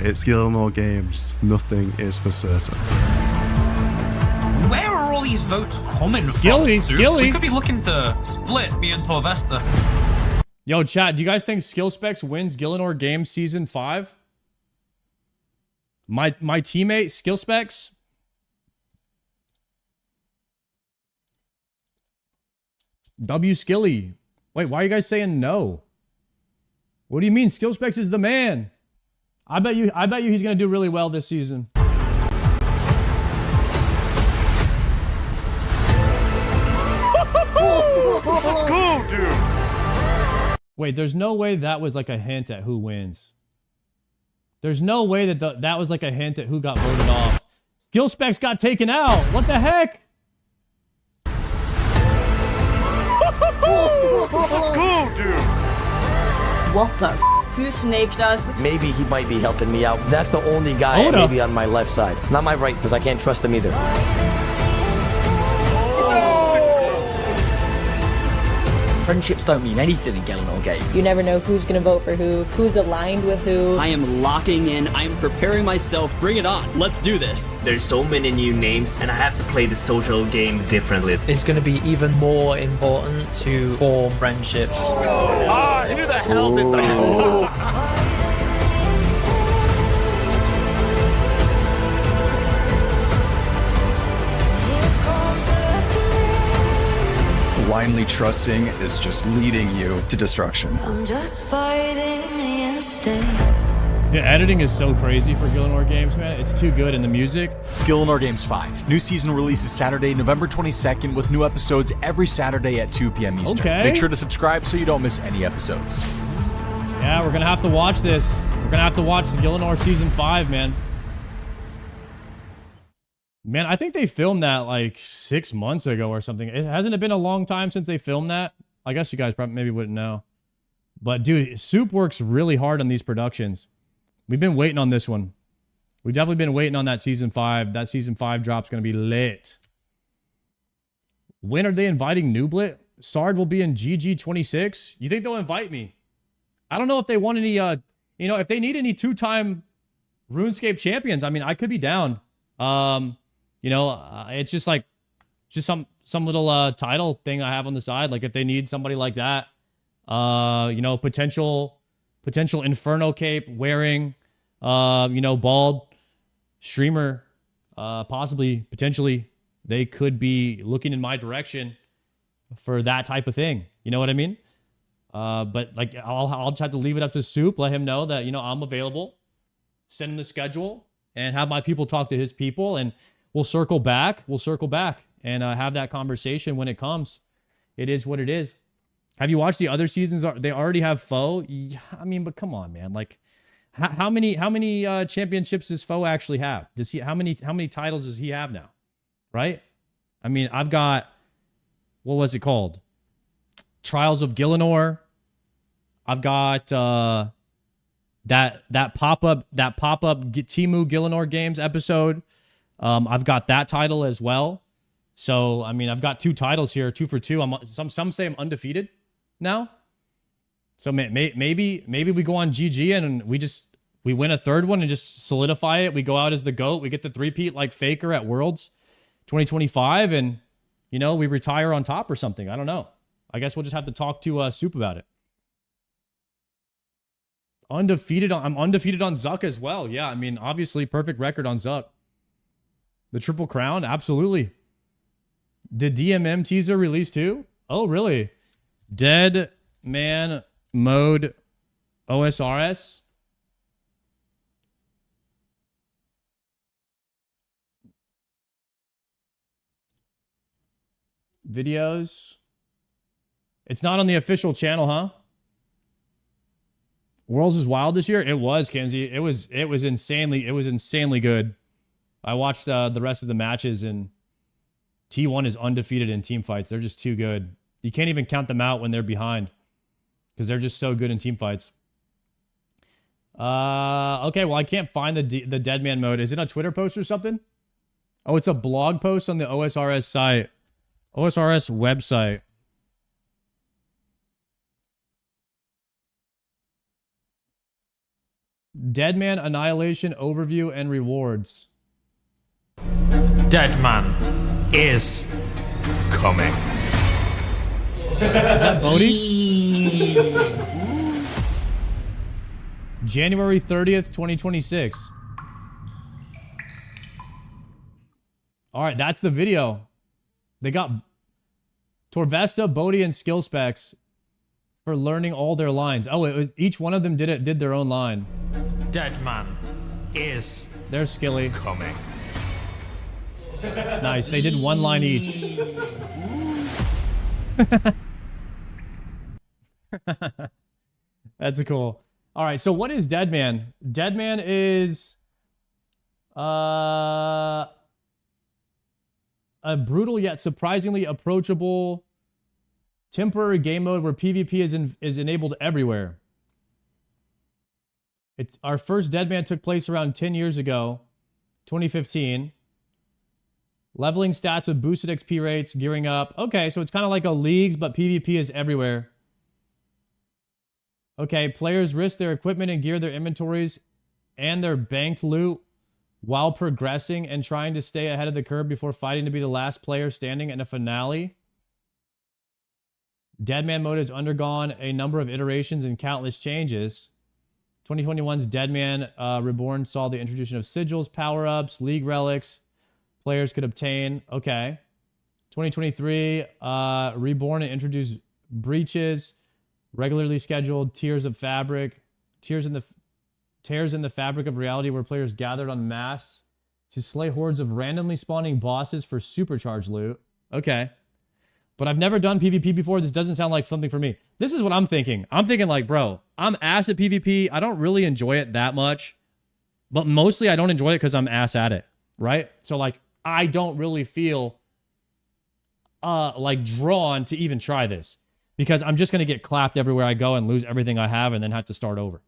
It's Gillinor Games. Nothing is for certain. Where are all these votes coming Skilly, from? Skilly. We could be looking to split me and Torvesta. Yo, chat, do you guys think Skill Specs wins Gillinor Games Season 5? My teammate, Skill Specs. W Skilly. Wait, why are you guys saying no? What do you mean? Skill Specs is the man. I bet you he's gonna do really well this season. Let's go, dude. Wait, there's no way that was like a hint at who wins. There's no way that that was like a hint at who got voted off. Skill Specs got taken out. What the heck? Let's go, dude. What the f? Who snaked us? Maybe he might be helping me out. That's the only guy maybe on my left side. Not my right, because I can't trust him either. Friendships don't mean anything in Gillinor Game. You never know who's gonna vote for who, who's aligned with who. I am locking in. I'm preparing myself. Bring it on. Let's do this. There's so many new names, and I have to play the social game differently. It's going to be even more important to form friendships. Ah, who the hell did that? Blindly trusting is just leading you to destruction. I'm just fighting the instinct. The editing is so crazy for Gillinor Games, man. It's too good, and the music. Gillinor Games 5. New season releases Saturday, November 22nd, with new episodes every Saturday at 2 p.m. Eastern. Okay. Make sure to subscribe so you don't miss any episodes. Yeah, we're gonna have to watch this. We're gonna have to watch the Gillinor Season 5, man. Man, I think they filmed that like 6 months ago or something. Hasn't it been a long time since they filmed that? I guess you guys probably maybe wouldn't know. But dude, Soup works really hard on these productions. We've been waiting on this one. We've definitely been waiting on that Season 5. That Season 5 drop's going to be lit. When are they inviting Nublet? Sard will be in GG26. You think they'll invite me? I don't know if they want any, if they need any two-time RuneScape champions. I mean, I could be down. It's just like, some little title thing I have on the side. Like if they need somebody like that, potential Inferno cape wearing, bald streamer, potentially they could be looking in my direction for that type of thing. You know what I mean? But like I'll try to leave it up to Soup, let him know that, I'm available, send him the schedule and have my people talk to his people, and we'll circle back and have that conversation when it comes. It is what it is. Have you watched the other seasons? They already have Foe. Yeah, I mean, but come on, man. Like, how many championships does Foe actually have? How many titles does he have now? Right? I mean, I've got, what was it called? Trials of Gillinor. I've got that pop-up Timu Gillinor Games episode. I've got that title as well. So, I mean, I've got 2 titles here, 2 for 2. Some say I'm undefeated now. So maybe we go on GG and we win a third one and just solidify it. We go out as the GOAT. We get the 3-peat like Faker at Worlds 2025, and we retire on top or something. I don't know. I guess we'll just have to talk to Soup about it. I'm undefeated on Zuk as well. Yeah, I mean, obviously perfect record on Zuk. The Triple Crown, absolutely. Did DMM teaser release too? Oh, really? Dead Man Mode OSRS? Videos? It's not on the official channel, huh? Worlds was wild this year. It was, Kenzie. It was insanely good. I watched the rest of the matches, and T1 is undefeated in team fights. They're just too good. You can't even count them out when they're behind because they're just so good in team fights. Okay, well, I can't find the dead man mode. Is it a Twitter post or something? Oh, it's a blog post on the OSRS site. OSRS website. Deadman Annihilation Overview and Rewards. Deadman is coming. Is that Bodhi? January 30th, 2026. All right, that's the video. They got Torvesta, Bodhi, and skill specs for learning all their lines. Oh, it was, each one of them did their own line. Deadman is They're skilly. coming. Nice. They did one line each. That's a cool. All right, so what is Deadman? Deadman is a brutal yet surprisingly approachable temporary game mode where PvP is enabled everywhere. Our first Deadman took place around 10 years ago, 2015. Leveling stats with boosted XP rates, gearing up. Okay, so it's kind of like a Leagues, but PvP is everywhere. Okay, players risk their equipment and gear, their inventories, and their banked loot while progressing and trying to stay ahead of the curve before fighting to be the last player standing in a finale. Deadman mode has undergone a number of iterations and countless changes. 2021's Deadman Reborn saw the introduction of sigils, power-ups, league relics players could obtain. Okay. 2023 Reborn introduced breaches, regularly scheduled tears in the fabric of reality where players gathered en masse to slay hordes of randomly spawning bosses for supercharged loot. Okay. But I've never done PvP before. This doesn't sound like something for me. This is what I'm thinking. I'm thinking like, bro, I'm ass at PvP. I don't really enjoy it that much. But mostly I don't enjoy it because I'm ass at it. Right? So like, I don't really feel like drawn to even try this. Because I'm just going to get clapped everywhere I go and lose everything I have and then have to start over.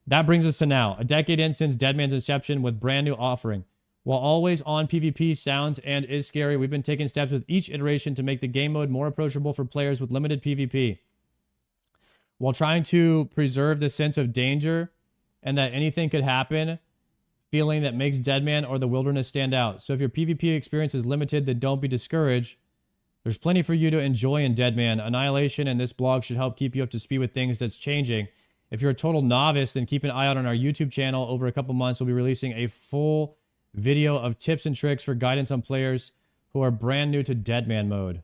That brings us to now. A decade in since Deadman's inception with brand new offering. While always on PvP sounds and is scary, we've been taking steps with each iteration to make the game mode more approachable for players with limited PvP. While trying to preserve the sense of danger and that anything could happen, feeling that makes Deadman or the Wilderness stand out. So if your PvP experience is limited, then don't be discouraged. There's plenty for you to enjoy in Deadman. Annihilation and this blog should help keep you up to speed with things that's changing. If you're a total novice, then keep an eye out on our YouTube channel. Over a couple months, we'll be releasing a full video of tips and tricks for guidance on players who are brand new to Deadman mode.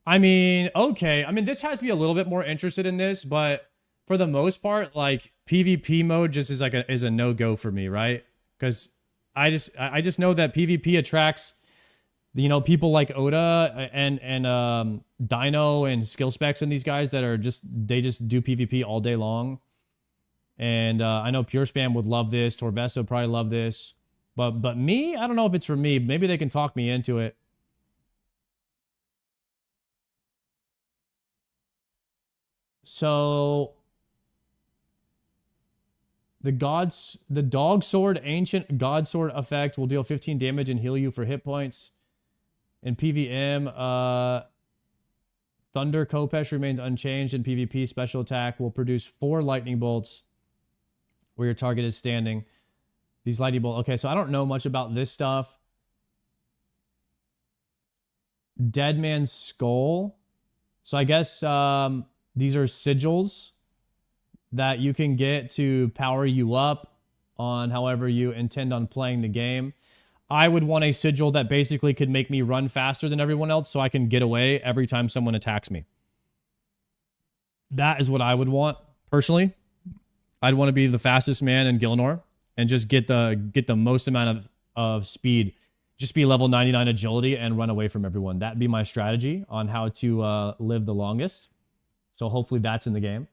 I mean, okay. I mean, this has me a little bit more interested in this, but for the most part, like PvP mode just is like a no-go for me, right? Because I just know that PvP attracts, you know, people like Oda and Dino and Skill Specs and these guys that are they just do PvP all day long. And I know Pure Spam would love this. Torvesta would probably love this. But me, I don't know if it's for me. Maybe they can talk me into it. So the Dog Sword Ancient God Sword effect will deal 15 damage and heal you for hit points. In PvM, Thunder Kopesh remains unchanged. In PvP, special attack will produce 4 lightning bolts where your target is standing. These lightning bolts. Okay, so I don't know much about this stuff. Deadman's Skull. So I guess these are sigils that you can get to power you up on however you intend on playing the game. I would want a sigil that basically could make me run faster than everyone else so I can get away every time someone attacks me. That is what I would want, personally. I'd want to be the fastest man in Gilnor and just get the most amount of speed. Just be level 99 agility and run away from everyone. That'd be my strategy on how to live the longest. So hopefully that's in the game.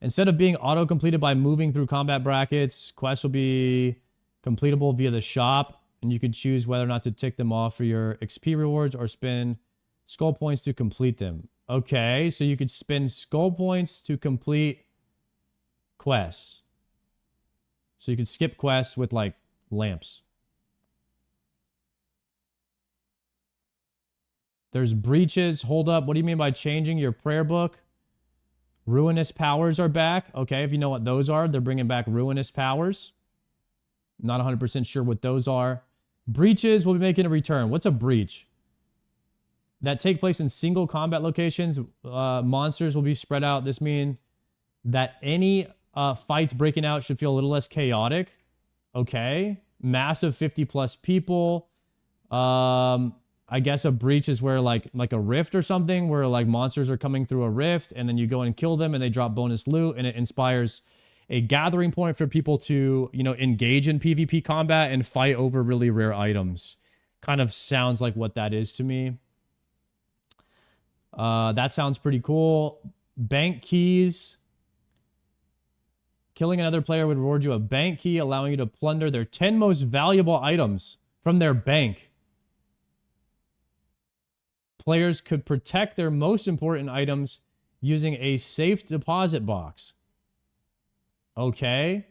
Instead of being auto-completed by moving through combat brackets, quests will be completable via the shop, and you can choose whether or not to tick them off for your XP rewards or spend skull points to complete them. Okay, so you could spend skull points to complete quests. So you could skip quests with, like, lamps. There's breaches. Hold up. What do you mean by changing your prayer book? Ruinous powers are back. Okay, if you know what those are, they're bringing back ruinous powers. Not 100% sure what those are. Breaches will be making a return. What's a breach? That take place in single combat locations. Monsters will be spread out. This means that any fights breaking out should feel a little less chaotic. Okay. Massive 50 plus people. I guess a breach is where like a rift or something, where like monsters are coming through a rift and then you go and kill them and they drop bonus loot, and it inspires a gathering point for people to, you know, engage in PvP combat and fight over really rare items. Kind of sounds like what that is to me. That sounds pretty cool. Bank keys. Killing another player would reward you a bank key, allowing you to plunder their 10 most valuable items from their bank. Players could protect their most important items using a safe deposit box. Okay.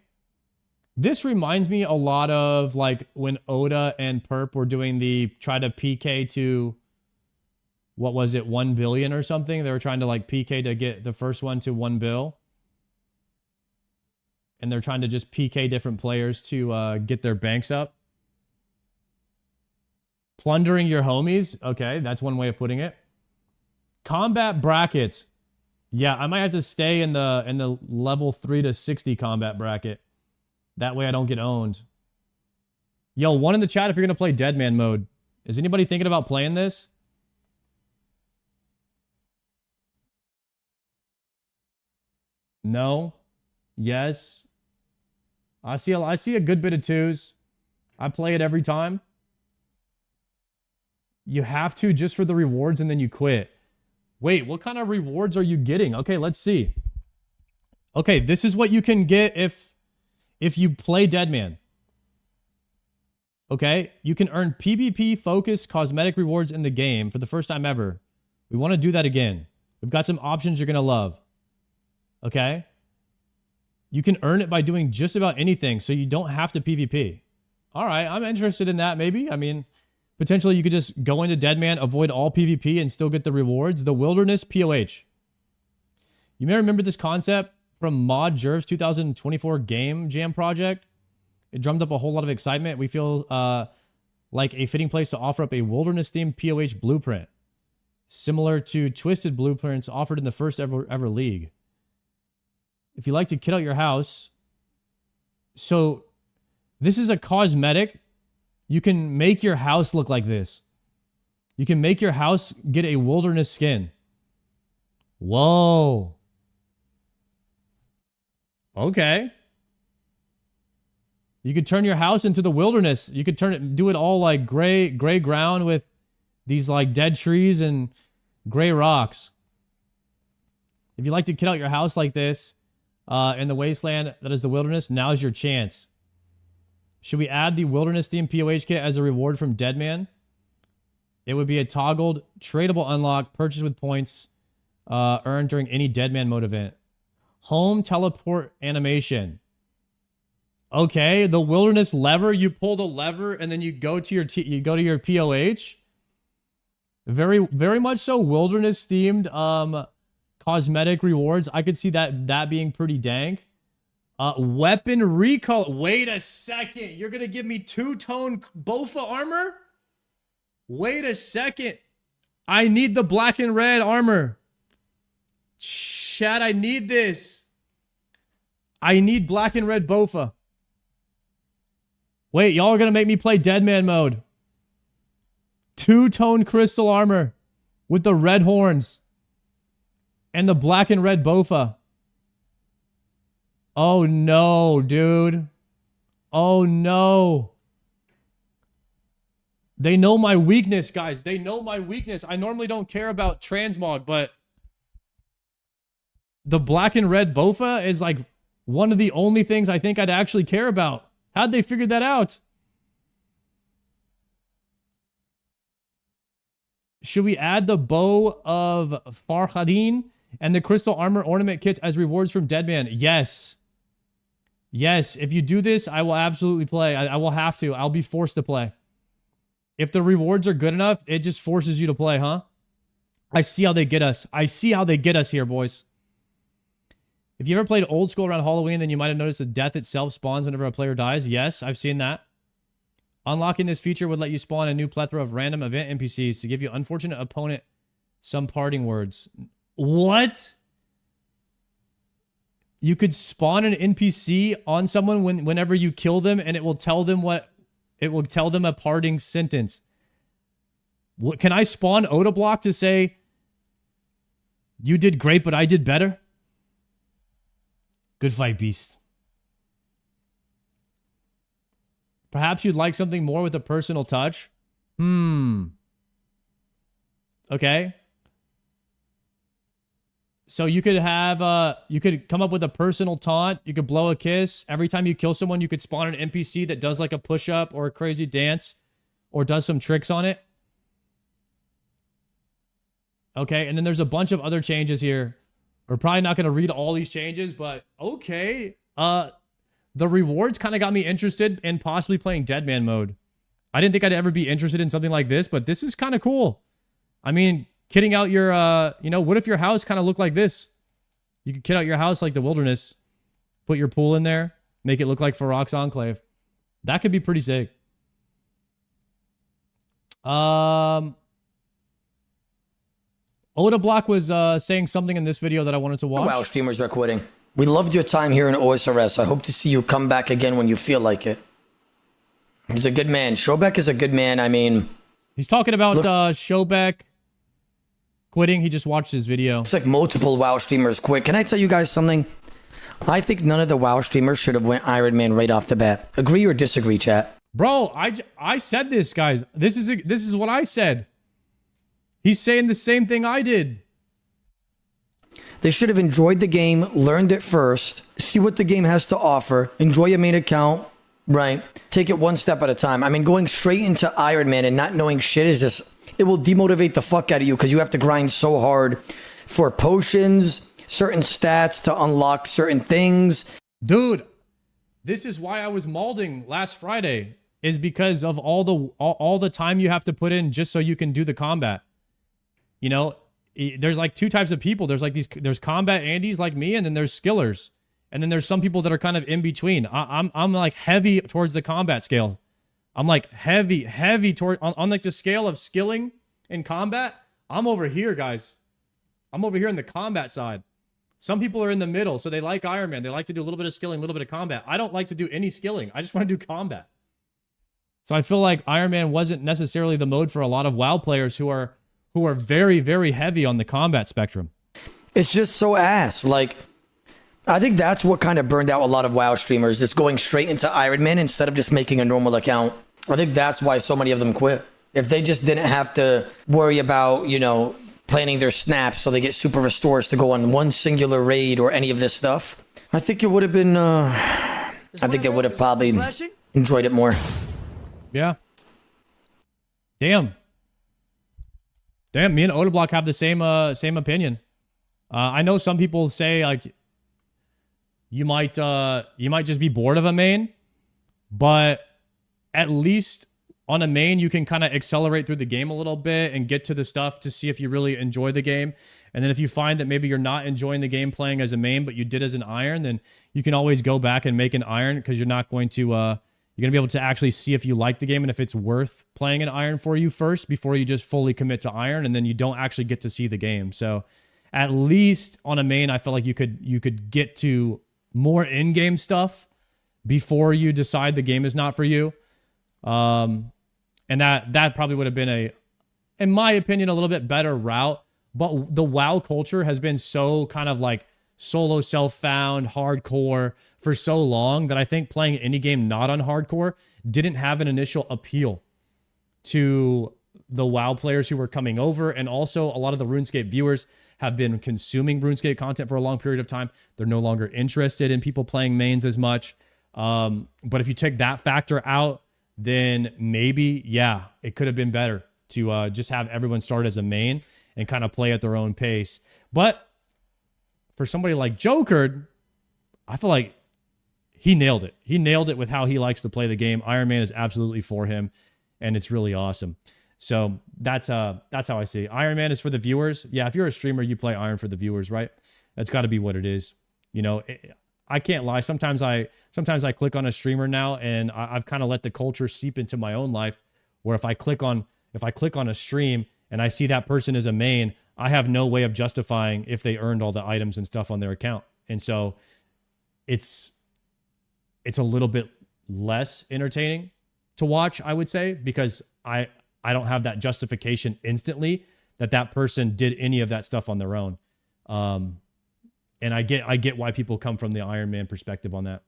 This reminds me a lot of like when Oda and Perp were doing the try to PK to, what was it, 1 billion or something? They were trying to like PK to get the first one to 1 bill. And they're trying to just PK different players to get their banks up. Plundering your homies. Okay, that's one way of putting it. Combat brackets. Yeah, I might have to stay in the level 3 to 60 combat bracket. That way I don't get owned. Yo, one in the chat if you're going to play Deadman mode. Is anybody thinking about playing this? No. Yes. I see a good bit of 2s. I play it every time. You have to just for the rewards and then you quit. Wait, what kind of rewards are you getting? Okay, let's see. Okay, this is what you can get if you play Deadman. Okay, you can earn PvP focused cosmetic rewards in the game for the first time ever. We want to do that again. We've got some options you're going to love. Okay? You can earn it by doing just about anything, so you don't have to PvP. All right, I'm interested in that maybe. I mean, potentially you could just go into Deadman, avoid all PvP, and still get the rewards. The Wilderness POH. You may remember this concept from Mod Jerv's 2024 Game Jam project. It drummed up a whole lot of excitement. We feel like a fitting place to offer up a Wilderness-themed POH blueprint, similar to Twisted blueprints offered in the first ever league. If you like to kit out your house, so this is a cosmetic. You can make your house look like this. You can make your house get a wilderness skin. Whoa. Okay. You could turn your house into the wilderness. You could do it all like gray ground with these like dead trees and gray rocks. If you like to kit out your house like this, in the wasteland that is the wilderness, now's your chance. Should we add the wilderness themed POH kit as a reward from Deadman? It would be a toggled, tradable unlock purchased with points earned during any Deadman mode event. Home teleport animation. Okay, the wilderness lever. You pull the lever and then you go to your POH. Very much so wilderness themed cosmetic rewards. I could see that being pretty dank. Weapon recall. Wait a second. You're going to give me two-tone Bofa armor? Wait a second. I need the black and red armor. Chat, I need this. I need black and red Bofa. Wait, y'all are going to make me play Deadman mode. Two-tone crystal armor with the red horns and the black and red Bofa. Oh no, dude. Oh no. They know my weakness, guys. They know my weakness. I normally don't care about transmog, but the black and red Bofa is like one of the only things I think I'd actually care about. How'd they figure that out? Should we add the bow of Farhadin and the crystal armor ornament kits as rewards from Deadman? Yes. Yes, if you do this, I will absolutely play. I will have to. I'll be forced to play. If the rewards are good enough, it just forces you to play, huh? I see how they get us. I see how they get us here, boys. If you ever played old school around Halloween, then you might have noticed that death itself spawns whenever a player dies. Yes, I've seen that. Unlocking this feature would let you spawn a new plethora of random event NPCs to give your unfortunate opponent some parting words. What? You could spawn an NPC on someone whenever you kill them, and it will tell them a parting sentence. What, can I spawn Oda Block to say, you did great, but I did better? Good fight, Beast. Perhaps you'd like something more with a personal touch? Okay. So you could have, you could come up with a personal taunt. You could blow a kiss. Every time you kill someone, you could spawn an NPC that does like a push-up or a crazy dance or does some tricks on it. Okay, and then there's a bunch of other changes here. We're probably not going to read all these changes, but okay. The rewards kind of got me interested in possibly playing Deadman mode. I didn't think I'd ever be interested in something like this, but this is kind of cool. I mean, kitting out your, you know, what if your house kind of looked like this? You could kit out your house like the wilderness, put your pool in there, make it look like Farok's Enclave. That could be pretty sick. Oda Block was saying something in this video that I wanted to watch. WoW streamers are quitting. We loved your time here in OSRS. I hope to see you come back again when you feel like it. He's a good man. Shobek is a good man. I mean... He's talking about Shobek quitting. He just watched his video. It's like multiple WoW streamers quit. Can I tell you guys something? I think none of the WoW streamers should have went Iron Man right off the bat. Agree or disagree, chat? Bro, I said this, guys. This is what I said. He's saying the same thing I did. They should have enjoyed the game, learned it first, see what the game has to offer, enjoy a main account, right? Take it one step at a time. I mean, going straight into Iron Man and not knowing shit is just, it will demotivate the fuck out of you because you have to grind so hard for potions, certain stats to unlock certain things. Dude, this is why I was malding last Friday, is because of all the time you have to put in just so you can do the combat. You know, there's like two types of people. There's like there's combat Andes like me, and then there's skillers. And then there's some people that are kind of in between. I'm like heavy towards the combat scale. I'm like heavy toward on like the scale of skilling in combat. I'm over here, guys. I'm over here in the combat side. Some people are in the middle, so they like Iron Man. They like to do a little bit of skilling, a little bit of combat. I don't like to do any skilling. I just want to do combat. So I feel like Iron Man wasn't necessarily the mode for a lot of WoW players who are very, very heavy on the combat spectrum. It's just so ass. Like, I think that's what kind of burned out a lot of WoW streamers, just going straight into Iron Man instead of just making a normal account. I think that's why so many of them quit. If they just didn't have to worry about, you know, planning their snaps so they get super restores to go on one singular raid or any of this stuff, I think it would have been, I think they would have probably enjoyed it more. Yeah. Damn, me and Oda Block have the same opinion. I know some people say like you might just be bored of a main, but at least on a main you can kind of accelerate through the game a little bit and get to the stuff to see if you really enjoy the game. And then if you find that maybe you're not enjoying the game playing as a main, but you did as an iron, then you can always go back and make an iron, because you're not going to you're going to be able to actually see if you like the game and if it's worth playing an iron for you first before you just fully commit to iron, and then you don't actually get to see the game. So at least on a main, I feel like you could get to more in-game stuff before you decide the game is not for you. And that probably would have been in my opinion, a little bit better route. But the WoW culture has been so kind of like solo self-found, hardcore for so long that I think playing any game not on hardcore didn't have an initial appeal to the WoW players who were coming over, and also a lot of the RuneScape viewers have been consuming RuneScape content for a long period of time. They're no longer interested in people playing mains as much. But if you take that factor out, then maybe, yeah, it could have been better to just have everyone start as a main and kind of play at their own pace. But for somebody like Joker, I feel like he nailed it. He nailed it with how he likes to play the game. Iron Man is absolutely for him, and it's really awesome. So that's how I see it. Iron Man is for the viewers. Yeah, if you're a streamer, you play Iron for the viewers, right? That's got to be what it is. You know, I can't lie. Sometimes I click on a streamer now, and I've kind of let the culture seep into my own life, where if I click on a stream and I see that person as a main, I have no way of justifying if they earned all the items and stuff on their account. And so it's a little bit less entertaining to watch, I would say, because I don't have that justification instantly that person did any of that stuff on their own. And I get why people come from the Iron Man perspective on that.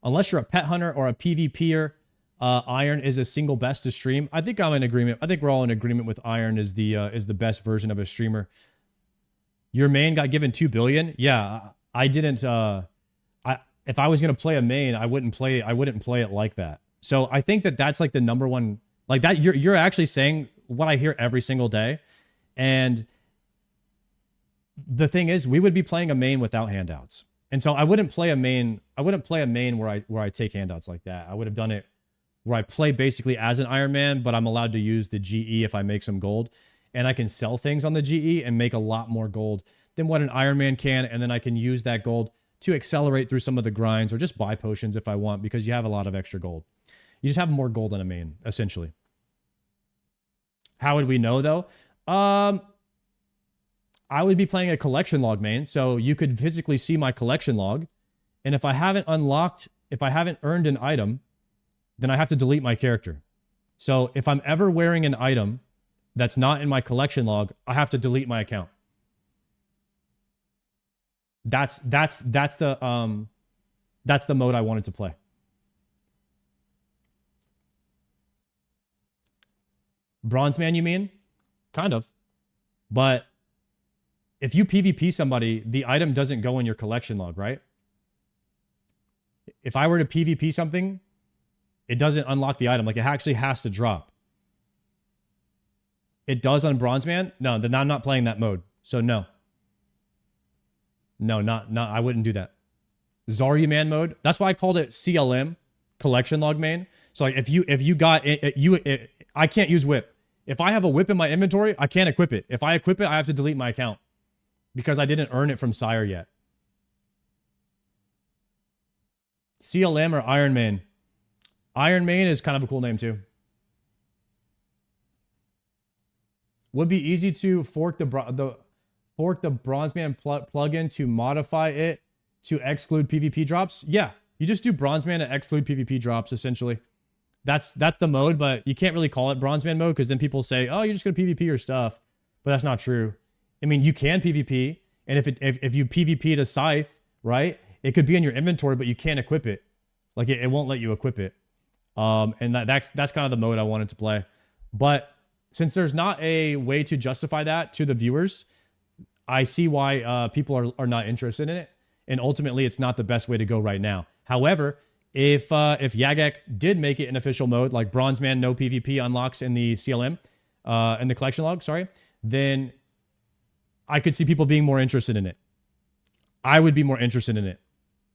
Unless you're a pet hunter or a PvPer, Iron is a single best to stream. I think I'm in agreement. I think we're all in agreement with Iron is the best version of a streamer. Your main got given 2 billion. Yeah, I didn't. If I was gonna play a main, I wouldn't play it like that. So I think that's like the number one, like that. You're actually saying what I hear every single day, and the thing is, we would be playing a main without handouts, and so I wouldn't play a main. I wouldn't play a main where I take handouts like that. I would have done it where I play basically as an Iron Man, but I'm allowed to use the GE if I make some gold, and I can sell things on the GE and make a lot more gold than what an Iron Man can, and then I can use that gold to accelerate through some of the grinds or just buy potions if I want, because you have a lot of extra gold. You just have more gold in a main, essentially. How would we know, though? I would be playing a collection log main, so you could physically see my collection log, and if I haven't earned an item, then I have to delete my character. So if I'm ever wearing an item that's not in my collection log, I have to delete my account. That's the mode I wanted to play. Bronze man, you mean? Kind of. But if you PvP somebody, the item doesn't go in your collection log, right? If I were to PvP something, it doesn't unlock the item. Like, it actually has to drop. It does on Bronze Man? No, then I'm not playing that mode. So no. No, I wouldn't do that. Zarya Man mode. That's why I called it CLM, collection log main. So like if you got it, I can't use whip. If I have a whip in my inventory, I can't equip it. If I equip it, I have to delete my account because I didn't earn it from Sire yet. CLM or Iron Man? Iron Man is kind of a cool name too. Would be easy to fork the Bronze Man plugin to modify it to exclude PvP drops. Yeah, you just do Bronze Man to exclude PvP drops, essentially. That's the mode, but you can't really call it Bronze Man mode because then people say, oh, you're just going to PvP your stuff. But that's not true. I mean, you can PvP, and if you PvP to Scythe, right, it could be in your inventory, but you can't equip it. Like, it won't let you equip it. And that's kind of the mode I wanted to play. But since there's not a way to justify that to the viewers, I see why people are not interested in it. And ultimately, it's not the best way to go right now. However, if Yagek did make it an official mode, like Bronze Man no PvP unlocks in the CLM, in the collection log, sorry, then I could see people being more interested in it. I would be more interested in it.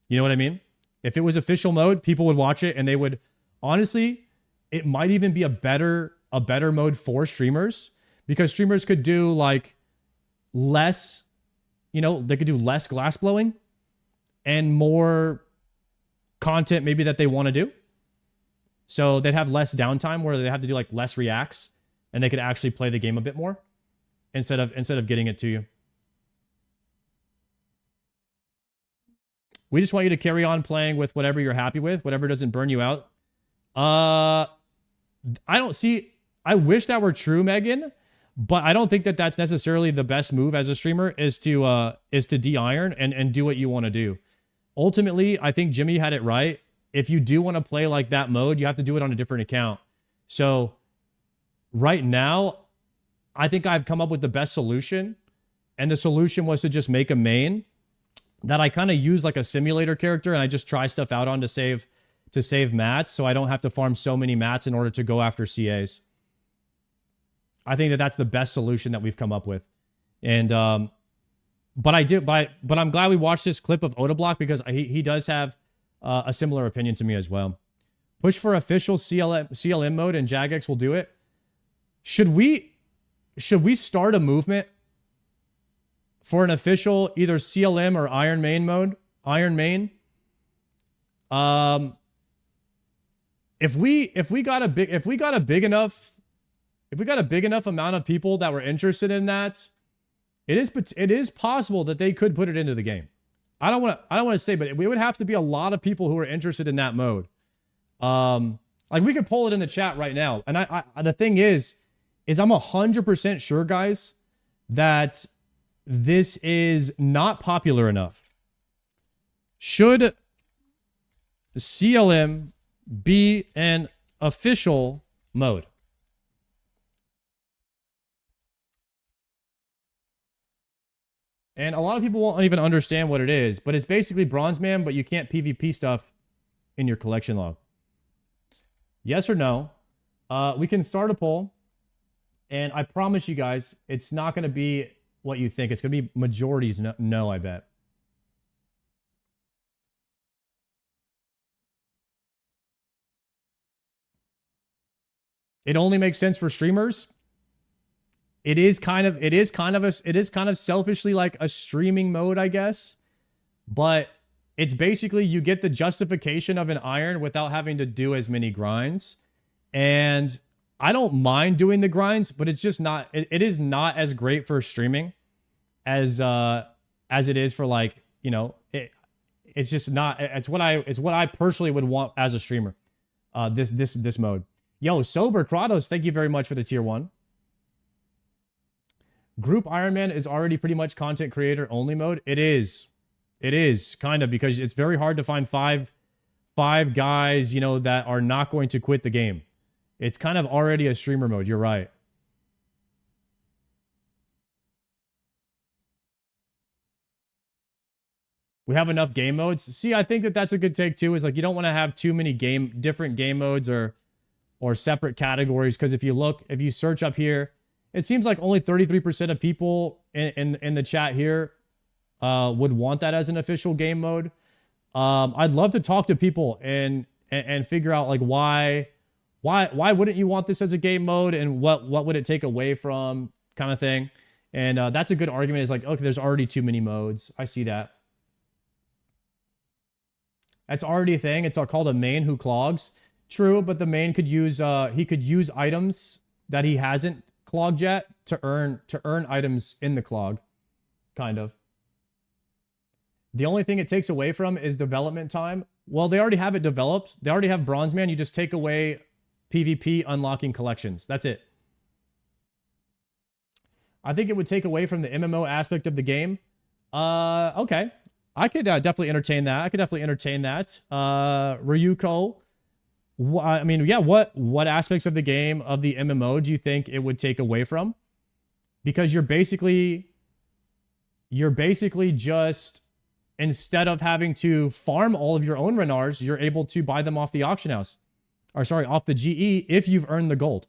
You know what I mean? If it was official mode, people would watch it and they would, honestly, it might even be a better mode for streamers, because streamers could do like less, you know, they could do less glass blowing and more content maybe that they want to do. So they'd have less downtime where they have to do like less reacts, and they could actually play the game a bit more instead of getting it to you. We just want you to carry on playing with whatever you're happy with, whatever doesn't burn you out. I wish that were true, Megan, but I don't think that that's necessarily the best move as a streamer is to de-iron and do what you want to do. Ultimately, I think Jimmy had it right. If you do want to play like that mode, you have to do it on a different account. So right now, I think I've come up with the best solution. And the solution was to just make a main that I kind of use like a simulator character, and I just try stuff out on to save mats, so I don't have to farm so many mats in order to go after CAs. I think that that's the best solution that we've come up with. And but I'm glad we watched this clip of Odablock, because he does have a similar opinion to me as well. Push for official CLM mode, and Jagex will do it. Should we start a movement for an official either CLM or Iron Main mode? Iron Main. If we got a big enough amount of people that were interested in that, it is possible that they could put it into the game. I don't want to say, but we would have to be a lot of people who are interested in that mode. Like we could pull it in the chat right now. And I the thing is I'm 100% sure, guys, that this is not popular enough. Should CLM be an official mode? And a lot of people won't even understand what it is, but it's basically Bronze Man, but you can't PvP stuff in your collection log. Yes or no? We can start a poll, and I promise you guys, it's not going to be what you think. It's going to be majorities no, I bet. It only makes sense for streamers. It is kind of selfishly like a streaming mode, I guess. But it's basically you get the justification of an iron without having to do as many grinds. And I don't mind doing the grinds, but it's just not, it is not as great for streaming as it is for, like, you know, it's just not, it's what I personally would want as a streamer. This mode. Yo, Sober Kratos, thank you very much for the tier 1. Group Ironman is already pretty much content creator only mode. It is kind of, because it's very hard to find five guys, you know, that are not going to quit the game. It's kind of already a streamer mode. You're right. We have enough game modes. See, I think that that's a good take too, is like, you don't want to have too many different game modes or separate categories. Because if you search up here, it seems like only 33% of people in the chat here would want that as an official game mode. I'd love to talk to people and figure out, like, why wouldn't you want this as a game mode, and what would it take away from, kind of thing. And that's a good argument. Is like, okay, there's already too many modes. I see that. That's already a thing. It's called a main who clogs. True, but the main could use he could use items that he hasn't clogged yet to earn items in the clog, kind of. The only thing it takes away from is development time. Well, they already have it developed. They already have Bronze Man. You just take away PvP unlocking collections. That's it. I think it would take away from the MMO aspect of the game. Okay. I could definitely entertain that. Ryuko, I mean, yeah, what aspects of the game, of the MMO, do you think it would take away from? Because you're basically just, instead of having to farm all of your own Renars, you're able to buy them off the auction house. Or sorry, off the GE, if you've earned the gold.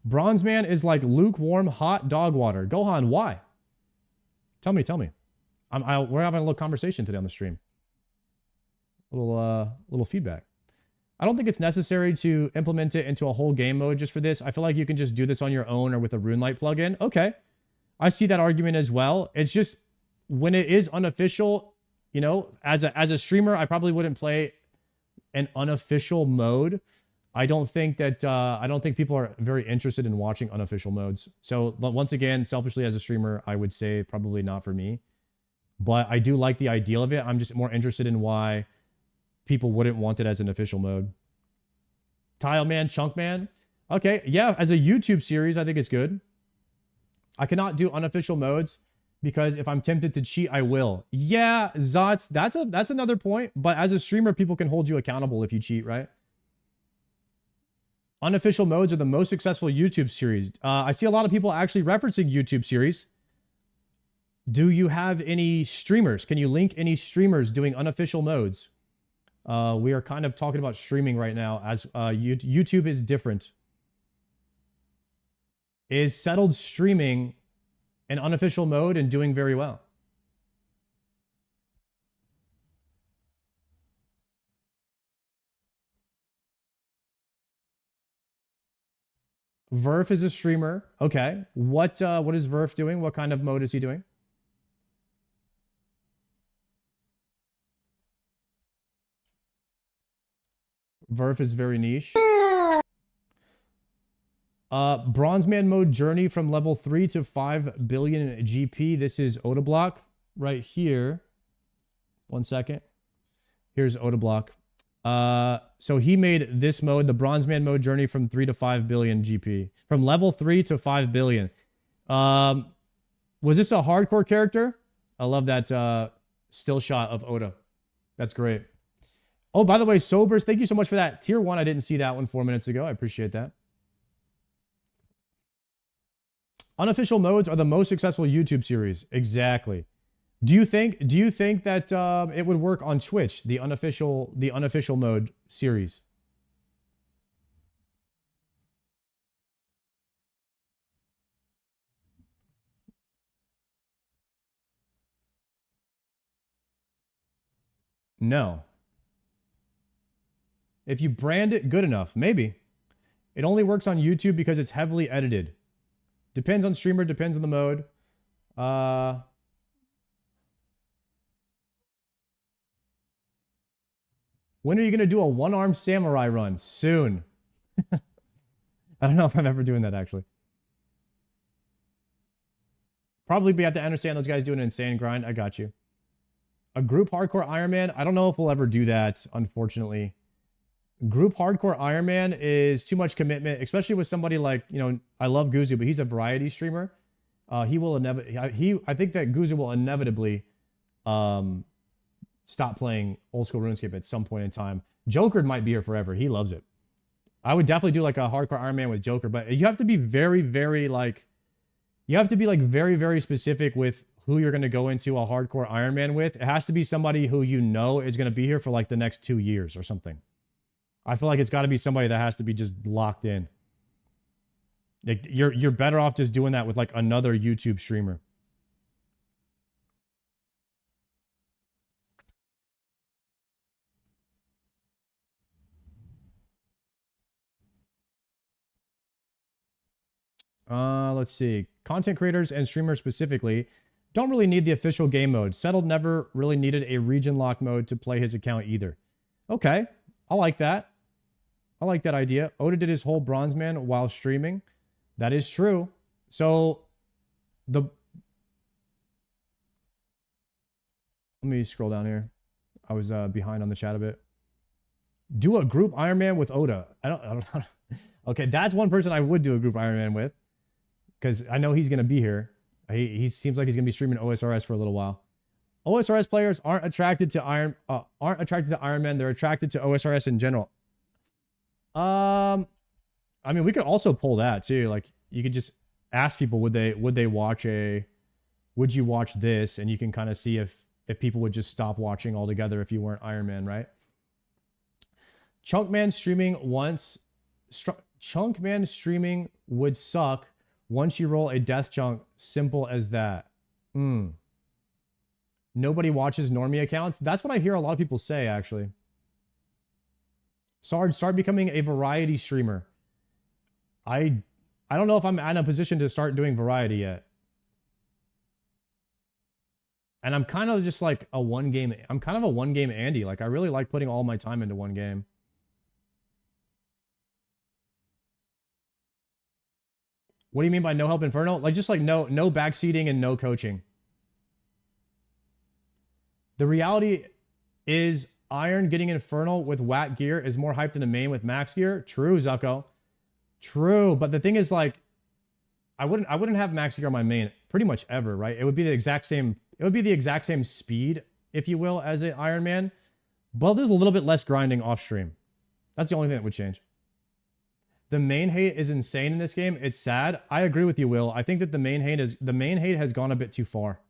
Bronze Man is like lukewarm hot dog water. Gohan, why? Tell me. We're having a little conversation today on the stream. Little feedback. I don't think it's necessary to implement it into a whole game mode just for this. I feel like you can just do this on your own or with a RuneLite plugin. Okay. I see that argument as well. It's just, when it is unofficial, you know, as a streamer, I probably wouldn't play an unofficial mode. I don't think people are very interested in watching unofficial modes. So once again, selfishly as a streamer, I would say probably not for me. But I do like the ideal of it. I'm just more interested in why people wouldn't want it as an official mode. Tile Man, Chunk Man. Okay, yeah, as a YouTube series, I think it's good. I cannot do unofficial modes because if I'm tempted to cheat, I will. Yeah, Zots, that's another point. But as a streamer, people can hold you accountable if you cheat, right? Unofficial modes are the most successful YouTube series. I see a lot of people actually referencing YouTube series. Do you have any streamers? Can you link any streamers doing unofficial modes? We are kind of talking about streaming right now, as YouTube is different. Is Settled streaming an unofficial mode and doing very well? Verf is a streamer. Okay. What is Verf doing? What kind of mode is he doing? Verf is very niche. Bronze Man mode journey from level 3 to 5 billion GP. This is Odablock right here. 1 second. Here's Odablock. So he made this mode, the Bronze Man mode journey from 3 to 5 billion GP. From level 3 to 5 billion. Was this a hardcore character? I love that still shot of Oda. That's great. Oh, by the way, Sobers, thank you so much for that. Tier 1, I didn't see that one 4 minutes ago. I appreciate that. Unofficial modes are the most successful YouTube series. Exactly. Do you think that it would work on Twitch, the unofficial mode series? No. If you brand it good enough, maybe. It only works on YouTube because it's heavily edited. Depends on streamer, depends on the mode. When are you going to do a one-armed samurai run? Soon. I don't know if I'm ever doing that, actually. Probably we have to understand those guys doing an insane grind. I got you. A group hardcore Iron Man? I don't know if we'll ever do that, unfortunately. Group hardcore Iron Man is too much commitment, especially with somebody like, you know, I love Guzu, but he's a variety streamer. I think that Guzu will inevitably stop playing old school RuneScape at some point in time. Joker might be here forever. He loves it. I would definitely do like a hardcore Iron Man with Joker, but you have to be very, very very, very specific with who you're going to go into a hardcore Iron Man with. It has to be somebody who you know is going to be here for like the next 2 years or something. I feel like it's got to be somebody that has to be just locked in. Like you're better off just doing that with like another YouTube streamer. Let's see. Content creators and streamers specifically don't really need the official game mode. Settled never really needed a region lock mode to play his account either. Okay. I like that. I like that idea. Oda did his whole Bronze Man while streaming. That is true. So, let me scroll down here. I was behind on the chat a bit. Do a group Iron Man with Oda. I don't Okay, that's one person I would do a group Iron Man with. Because I know he's going to be here. He seems like he's going to be streaming OSRS for a little while. OSRS players aren't attracted to Iron Man. They're attracted to OSRS in general. I mean, we could also pull that too. Like, you could just ask people, would you watch this? And you can kind of see if people would just stop watching altogether if you weren't Iron Man, right? Chunkman streaming would suck once you roll a death chunk. Simple as that. Nobody watches normie accounts. That's what I hear a lot of people say, actually. Sarge, start becoming a variety streamer. I don't know if I'm in a position to start doing variety yet. And I'm kind of just like I'm kind of a one game Andy. Like, I really like putting all my time into one game. What do you mean by no help Inferno? Like, just like no backseating and no coaching. The reality is Iron getting Infernal with whack gear is more hyped than a main with max gear. True, Zucko. True, but the thing is, like, I wouldn't have max gear on my main pretty much ever, right? It would be the exact same. It would be the exact same speed, if you will, as an Iron Man. But there's a little bit less grinding off stream. That's the only thing that would change. The main hate is insane in this game. It's sad. I agree with you, Will. I think that the main hate has gone a bit too far.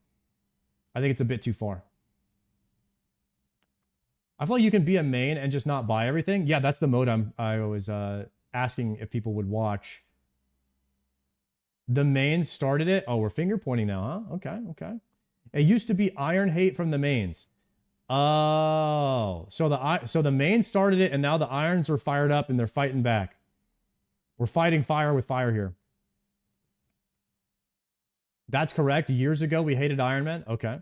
I think it's a bit too far. I feel like you can be a main and just not buy everything. Yeah, that's the mode I was asking if people would watch. The mains started it. Oh, we're finger pointing now, huh? Okay, okay. It used to be iron hate from the mains. Oh, so the mains started it, and now the irons are fired up and they're fighting back. We're fighting fire with fire here. That's correct. Years ago, we hated Iron Man. Okay.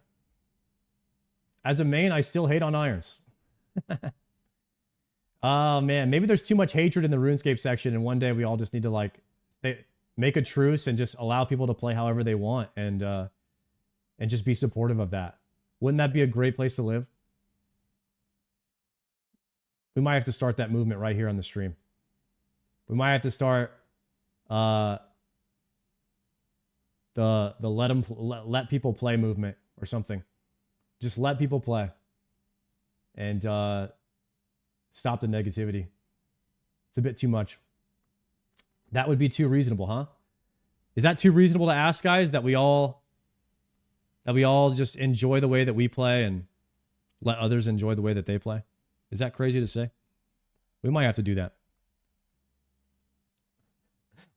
As a main, I still hate on irons. Oh, man. Maybe there's too much hatred in the RuneScape section, and one day we all just need to, like, make a truce and just allow people to play however they want and just be supportive of that. Wouldn't that be a great place to live? We might have to start that movement right here on the stream. We might have to start the let people play movement or something. Just let people play and stop the negativity. It's a bit too much. That would be too reasonable, huh? Is that too reasonable to ask, guys, that we all just enjoy the way that we play and let others enjoy the way that they play? Is that crazy to say? We might have to do that.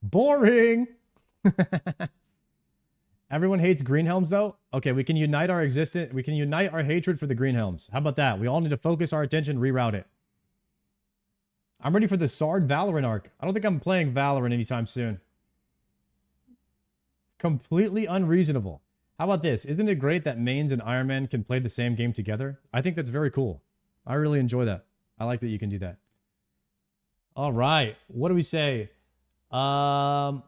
Boring. Everyone hates green helms though. Okay, we can unite our hatred for the green helms. How about that? We all need to focus our attention, reroute it. I'm ready for the Sard Valorant arc. I don't think I'm playing Valorant anytime soon. Completely unreasonable. How about this? Isn't it great that mains and Iron Man can play the same game together? I think that's very cool. I really enjoy that. I like that you can do that. All right. What do we say? Solo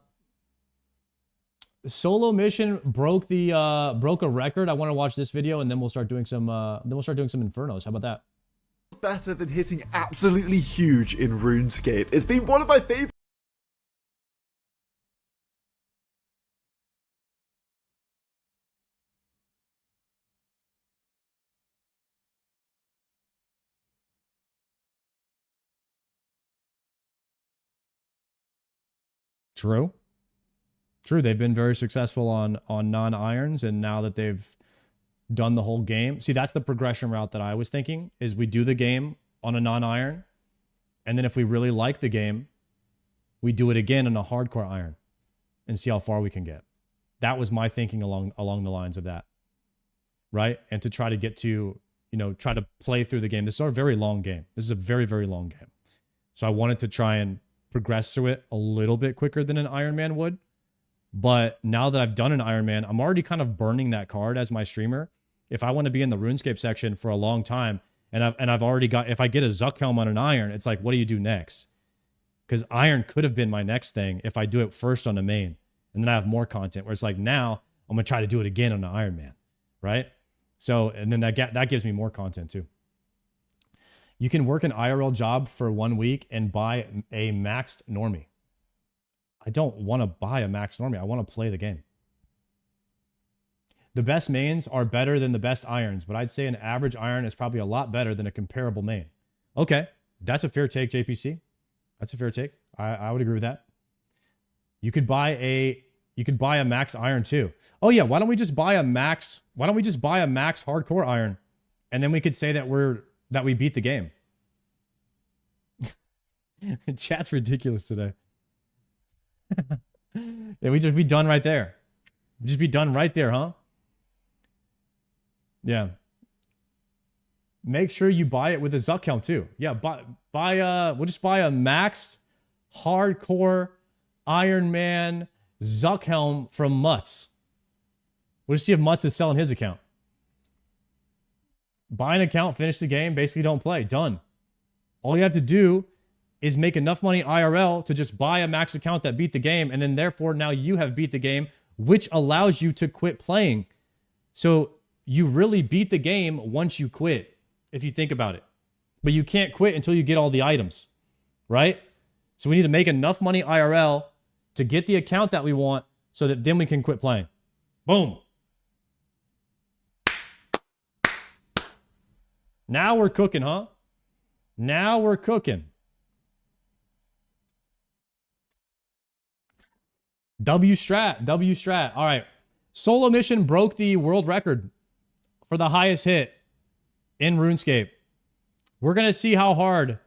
mission broke a record. I want to watch this video and then we'll start doing some infernos. How about that? Better than hitting absolutely huge in RuneScape. It's been one of my favorite. True. True. They've been very successful on non-irons, and now that they've done the whole game. See, that's the progression route that I was thinking, is we do the game on a non-iron, and then if we really like the game, we do it again on a hardcore iron and see how far we can get. That was my thinking along the lines of that. Right? And to try to get to, try to play through the game. This is a very long game. This is a very, very long game. So I wanted to try and progress through it a little bit quicker than an Iron Man would. But now that I've done an Iron Man, I'm already kind of burning that card as my streamer. If I want to be in the RuneScape section for a long time, and I've already got, if I get a Zuk helm on an iron, it's like, what do you do next? Because iron could have been my next thing if I do it first on the main, and then I have more content. Where it's like, now I'm gonna try to do it again on the Iron Man, right? So, and then that gives me more content too. You can work an IRL job for 1 week and buy a maxed normie. I don't want to buy a maxed normie. I want to play the game. The best mains are better than the best irons, but I'd say an average iron is probably a lot better than a comparable main. Okay, that's a fair take, JPC. That's a fair take. I would agree with that. You could buy a max iron too. Oh yeah, why don't we just buy a max hardcore iron, and then we could say that we beat the game. Chat's ridiculous today. Yeah, we just be done right there. Just be done right there, huh? Yeah. Make sure you buy it with a Zuk helm too. Yeah, we'll just buy a maxed hardcore Iron Man Zuk helm from Mutz. We'll just see if Mutz is selling his account. Buy an account, finish the game, basically don't play. Done. All you have to do is make enough money IRL to just buy a max account that beat the game, and then therefore now you have beat the game, which allows you to quit playing. So you really beat the game once you quit, if you think about it. But you can't quit until you get all the items, right? So we need to make enough money IRL to get the account that we want so that then we can quit playing. Boom. Now we're cooking, huh? Now we're cooking. W strat. W strat. All right. Solo mission broke the world record for the highest hit in RuneScape. We're going to see how hard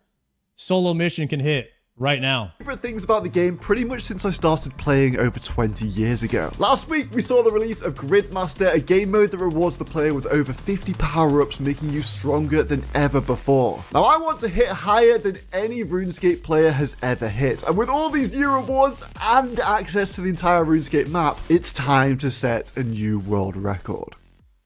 solo mission can hit right now. Favorite things about the game pretty much since I started playing over 20 years ago. Last week we saw the release of Gridmaster, a game mode that rewards the player with over 50 power-ups, making you stronger than ever before. Now I want to hit higher than any RuneScape player has ever hit, and with all these new rewards and access to the entire RuneScape map, it's time to set a new world record.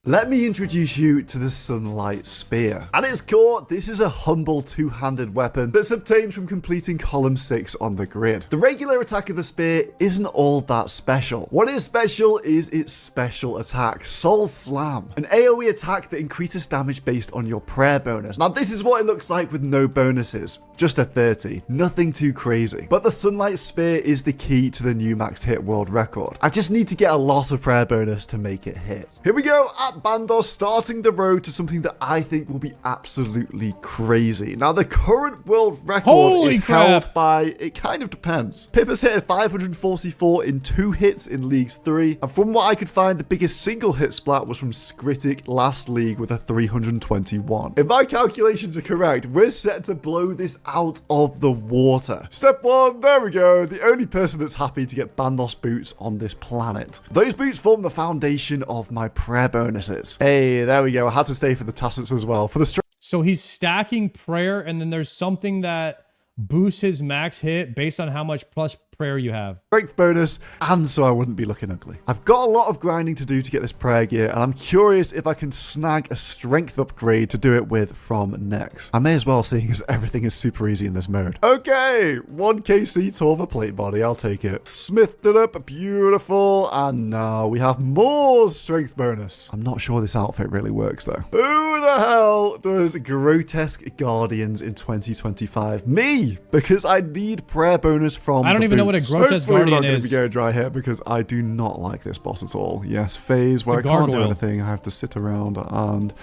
Let me introduce you to the Sunlight Spear. At its core, this is a humble two-handed weapon that's obtained from completing column 6 on the grid. The regular attack of the spear isn't all that special. What is special is its special attack, Soul Slam, an AoE attack that increases damage based on your prayer bonus. Now this is what it looks like with no bonuses, just a 30, nothing too crazy. But the Sunlight Spear is the key to the new max hit world record. I just need to get a lot of prayer bonus to make it hit. Here we go at Bandos, starting the road to something that I think will be absolutely crazy. Now, the current world record is held by, it kind of depends. Pip has hit 544 in 2 hits in Leagues 3, and from what I could find, the biggest single hit splat was from Skritic last league with a 321. If my calculations are correct, we're set to blow this out of the water. Step 1, there we go, the only person that's happy to get Bandos boots on this planet. Those boots form the foundation of my prayer bonuses. Hey, there we go. I had to stay for the tacits as well. For the so he's stacking prayer, and then there's something that boosts his max hit based on how much plus prayer you have. Strength bonus, and so I wouldn't be looking ugly. I've got a lot of grinding to do to get this prayer gear, and I'm curious if I can snag a strength upgrade to do it with from next. I may as well, seeing as everything is super easy in this mode. Okay, 1kc Torva plate body, I'll take it. Smithed it up, beautiful, and now we have more strength bonus. I'm not sure this outfit really works though. Who the hell does Grotesque Guardians in 2025? Me, because I need prayer bonus from I don't even know what a Grotesque Guardian I'm not going is. to be going dry here because I do not like this boss at all. Yes, phase where I can't do anything. I have to sit around and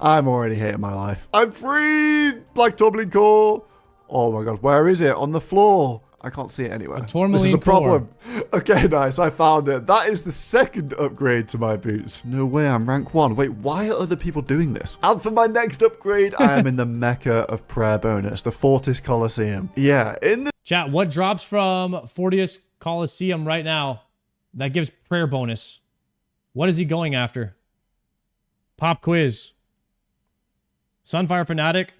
I'm already hating my life. I'm free! Black Tourmaline Core. Oh my god, where is it? On the floor. I can't see it anywhere. This is a problem. Okay, nice. I found it. That is the second upgrade to my boots. No way, I'm rank 1. Wait, why are other people doing this? And for my next upgrade, I am in the mecca of prayer bonus, the Fortis Coliseum. Yeah, in the... Chat, what drops from Fortis Coliseum right now that gives prayer bonus? What is he going after? Pop quiz. Sunfire Fanatic.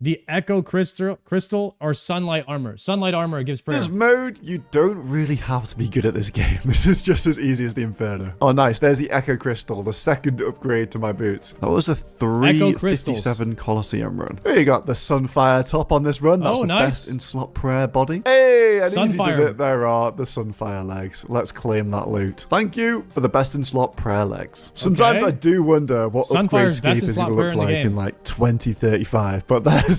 The Echo Crystal or Sunlight Armor. Sunlight Armor gives prayer. This mode, you don't really have to be good at this game. This is just as easy as the Inferno. Oh, nice. There's the Echo Crystal, the second upgrade to my boots. That was a 357 Coliseum run. Here you got the Sunfire top on this run. That's the best in slot prayer body. Hey, and easy does it. There are the Sunfire legs. Let's claim that loot. Thank you for the best in slot prayer legs. Sometimes I do wonder what upgrade scape is going to look like in like 2035, but there's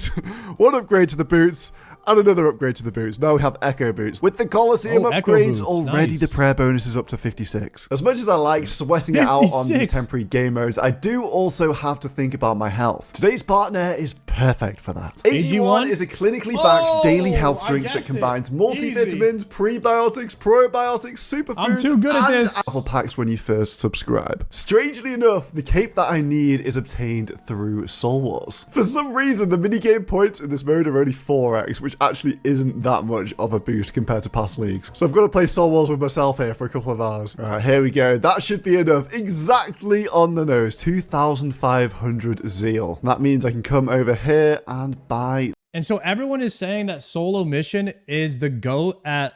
one upgrade to the boots and another upgrade to the boots. Now we have Echo Boots. With the Coliseum upgrades, already the prayer bonus is up to 56. As much as I like sweating it out on these temporary game modes, I do also have to think about my health. Today's partner is perfect for that. AG1 is a clinically backed daily health drink that combines multivitamins, prebiotics, probiotics, superfoods, I'm too good at this. Travel packs when you first subscribe. Strangely enough, the cape that I need is obtained through Soul Wars. For some reason, the minigame points in this mode are only 4x, which actually isn't that much of a boost compared to past leagues. So I've got to play Soul Wars with myself here for a couple of hours. All right, here we go. That should be enough. Exactly on the nose. 2,500 zeal. That means I can come over here and buy. And so everyone is saying that solo mission is the GOAT at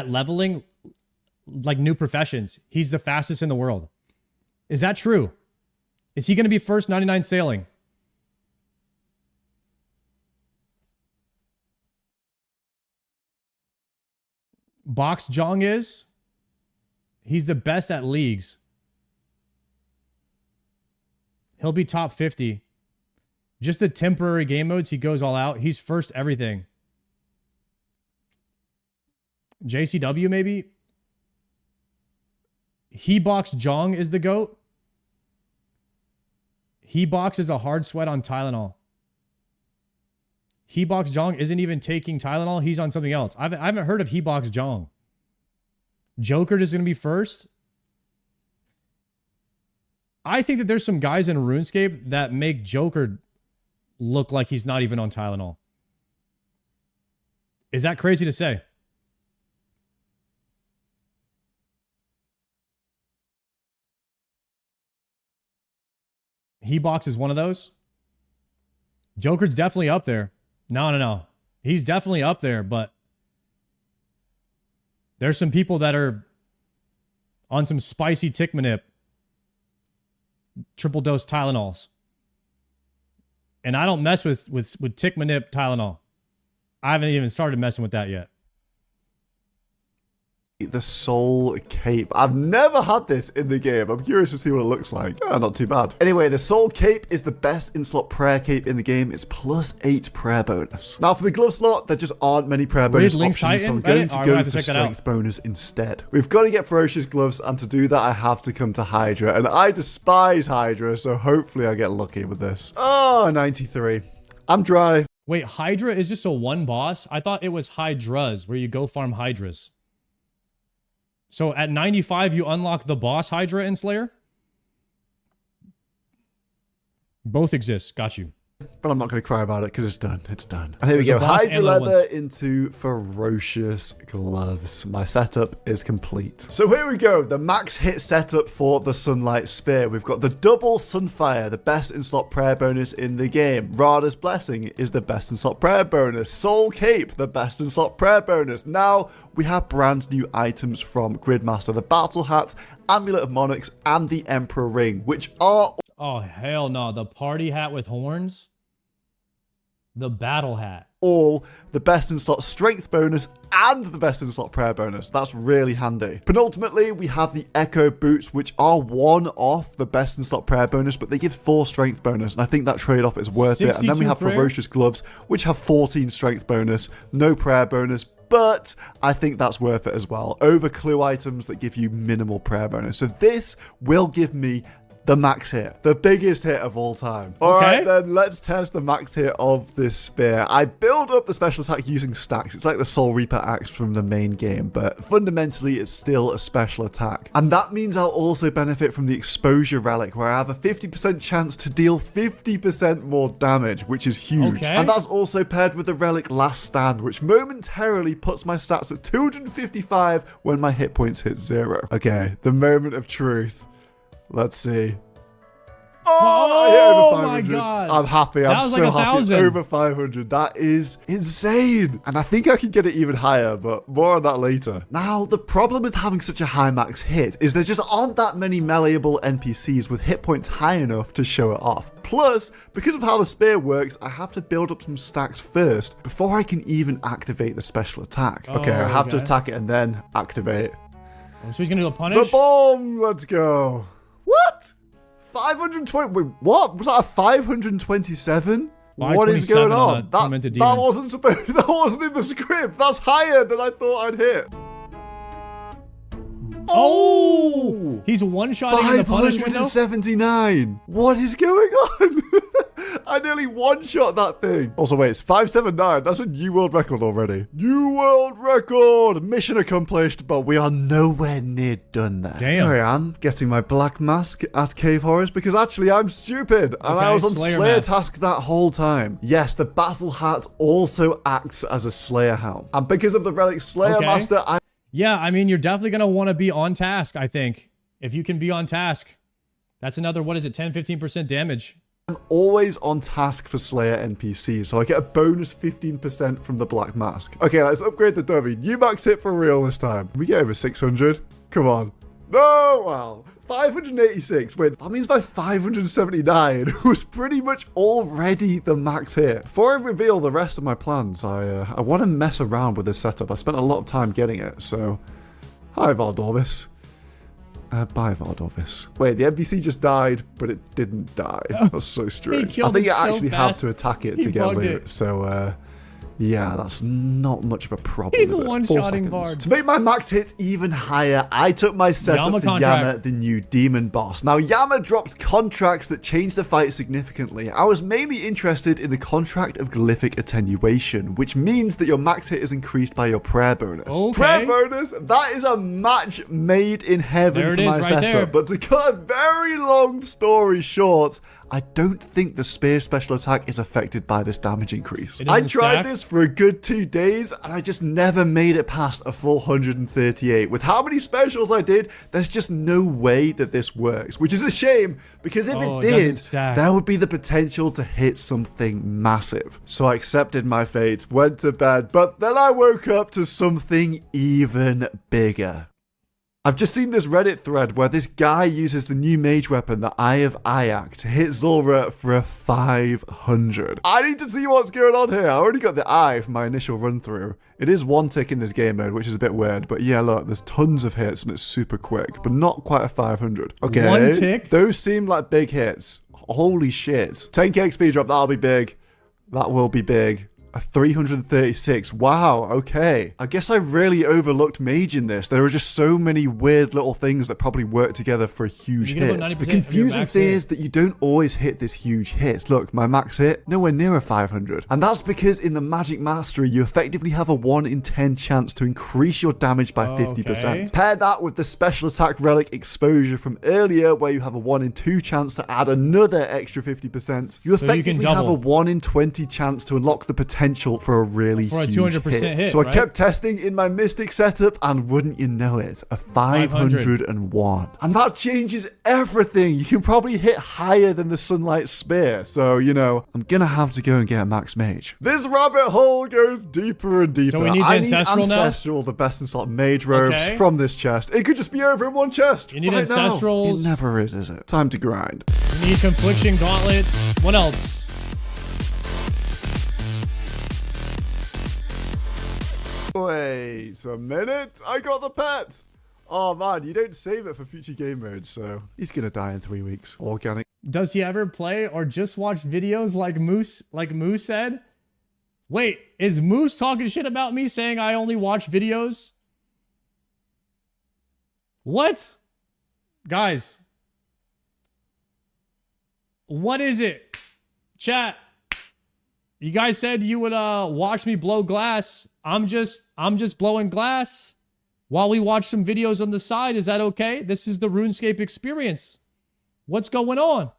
leveling like new professions. He's the fastest in the world. Is that true? Is he going to be first 99 sailing? Box Jong is. He's the best at leagues. He'll be top 50. Just the temporary game modes, he goes all out. He's first everything. JCW maybe? He Box Jong is the GOAT. He Box is a hard sweat on Tylenol. He Box Jong isn't even taking Tylenol. He's on something else. I haven't heard of He Box Jong. Joker is going to be first. I think that there's some guys in RuneScape that make Joker look like he's not even on Tylenol. Is that crazy to say? He-Box is one of those. Joker's definitely up there. No. He's definitely up there, but there's some people that are on some spicy tick manip, triple dose Tylenols. And I don't mess with tick manip Tylenol. I haven't even started messing with that yet. The Soul Cape. I've never had this in the game. I'm curious to see what it looks like. Oh, not too bad. Anyway, the Soul Cape is the best in-slot prayer cape in the game. It's +8 prayer bonus. Now, for the glove slot, there just aren't many prayer bonus options, so I'm going to go for strength bonus instead. We've got to get ferocious gloves, and to do that, I have to come to Hydra, and I despise Hydra, so hopefully I get lucky with this. Oh, 93. I'm dry. Wait, Hydra is just a one boss? I thought it was Hydras, where you go farm Hydras. So at 95, you unlock the boss Hydra and Slayer? Both exist. Got you. But I'm not going to cry about it because it's done. It's done. And here we go. Hydra leather into ferocious gloves. My setup is complete. So here we go. The max hit setup for the Sunlight Spear. We've got the double Sunfire, the best in-slot prayer bonus in the game. Rada's Blessing is the best in-slot prayer bonus. Soul Cape, the best in-slot prayer bonus. Now we have brand new items from Gridmaster. The Battle Hat, Amulet of Monarchs, and the Emperor Ring, which are... Oh, hell no. The party hat with horns? The battle hat. All the best in slot strength bonus and the best in slot prayer bonus. That's really handy. Penultimately, we have the Echo Boots, which are one off the best in slot prayer bonus, but they give 4 strength bonus, and I think that trade-off is worth it. And then we have Ferocious Gloves, which have 14 strength bonus, no prayer bonus, but I think that's worth it as well. Over clue items that give you minimal prayer bonus. So this will give me the max hit, the biggest hit of all time. All right, then let's test the max hit of this spear. I build up the special attack using stacks. It's like the Soul Reaper axe from the main game, but fundamentally it's still a special attack. And that means I'll also benefit from the exposure relic, where I have a 50% chance to deal 50% more damage, which is huge. And that's also paired with the relic Last Stand, which momentarily puts my stats at 255 when my hit points hit 0. Okay, the moment of truth. Let's see. Oh, I hit over 500. My God. I'm happy. I'm so like happy. It's over 500. That is insane. And I think I can get it even higher, but more on that later. Now, the problem with having such a high max hit is there just aren't that many meleeable NPCs with hit points high enough to show it off. Plus, because of how the spear works, I have to build up some stacks first before I can even activate the special attack. Okay, I have to attack it and then activate. So he's going to do a punish? The bomb! Let's go. What? 520? Wait, what? Was that a 527? What is going on? That wasn't supposed. That wasn't in the script. That's higher than I thought I'd hit. Oh! He's one-shotting in the punish window? 579. What is going on? I nearly one-shot that thing. Also, wait, it's 579. That's a new world record already. New world record. Mission accomplished, but we are nowhere near done there. Damn. Here I am, getting my black mask at Cave Horrors because actually I'm stupid. And I was on Slayer task that whole time. Yes, the Battle Hat also acts as a Slayer helm. And because of the relic Slayer Master, Yeah, I mean, you're definitely going to want to be on task, I think. If you can be on task. That's another, what is it, 10-15% damage. I'm always on task for Slayer NPCs, so I get a bonus 15% from the Black Mask. Okay, let's upgrade the dummy. New max hit for real this time. Can we get over 600? Come on. No! Wow. 586. Wait, that means by 579 it was pretty much already the max hit. Before I reveal the rest of my plans, I want to mess around with this setup. I spent a lot of time getting it, so... Hi, Valdorvis. Bye, Valdorvis. Wait, the NPC just died, but it didn't die. That's so strange. I think you actually have to attack it to get loot. So, Yeah, that's not much of a problem. He's is a it? one-shotting 4 seconds. bard. To make my max hit even higher, I took my setup Yama to contract. Yama, the new demon boss. Now, Yama dropped contracts that changed the fight significantly. I was mainly interested in the contract of glyphic attenuation, which means that your max hit is increased by your prayer bonus. Okay. Prayer bonus? That is a match made in heaven There for it my is, right setup. there. But to cut a very long story short, I don't think the spear special attack is affected by this damage increase. It I doesn't tried stack? this for a good 2 days and I just never made it past a 438. With how many specials I did, there's just no way that this works, which is a shame because if Oh, it it did, doesn't stack. there would be the potential to hit something massive. So I accepted my fate, went to bed, but then I woke up to something even bigger. I've just seen this Reddit thread where this guy uses the new mage weapon, the Eye of Ayak, to hit Zulra for a 500. I need to see what's going on here. I already got the eye from my initial run through. It is 1 tick in this game mode, which is a bit weird, but yeah, look, there's tons of hits and it's super quick, but not quite a 500. Okay, 1 tick? Those seem like big hits. Holy shit. 10k XP drop, that'll be big. That will be big. A 336. Wow, okay. I guess I really overlooked mage in this. There are just so many weird little things that probably work together for a huge You get about hit. 90% The of your confusing max thing hit. is that you don't always hit this huge hit. Look, my max hit, nowhere near a 500. And that's because in the Magic Mastery, you effectively have a 1 in 10 chance to increase your damage by 50%. Okay. Pair that with the special attack relic exposure from earlier, where you have a 1 in 2 chance to add another extra 50%. You So you can effectively have a double. 1 in 20 chance to unlock the potential for a really For a huge 200% hit, So I right? kept testing in my Mystic setup, and wouldn't you know it, a 501. And that changes everything. You can probably hit higher than the Sunlight Spear. So, you know, I'm gonna have to go and get a Max Mage. This rabbit hole goes deeper and deeper. So we need I Ancestral now? Ancestral, the best in slot mage robes Okay. from this chest. It could just be over in 1 chest. You need right now. Ancestrals. It never is it? Time to grind. You need Confliction Gauntlets. What else? Wait a minute, I got the pet! Oh man, you don't save it for future game modes, so he's gonna die in 3 weeks. Organic. Does he ever play or just watch videos like Moose said? Wait, is Moose talking shit about me saying I only watch videos? What? Guys. What is it? Chat. You guys said you would watch me blow glass. I'm just blowing glass while we watch some videos on the side. Is that okay? This is the RuneScape experience. What's going on?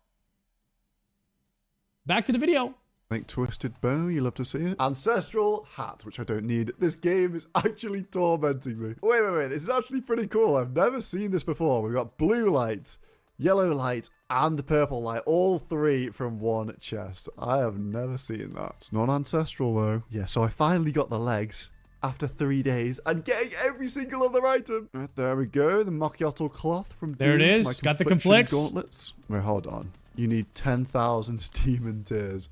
Back to the video. Like twisted bow, you love to see it. Ancestral hat, which I don't need. This game is actually tormenting me. Wait. This is actually pretty cool. I've never seen this before. We've got blue light, yellow light, and purple light. All 3 from 1 chest. I have never seen that. It's not ancestral though. Yeah, so I finally got the legs after 3 days and getting every single other item. Right, there we go. The Mokyotl cloth from There it Doom, is. my Got the confliction conflicts. gauntlets. Wait, hold on. You need 10,000 demon tears.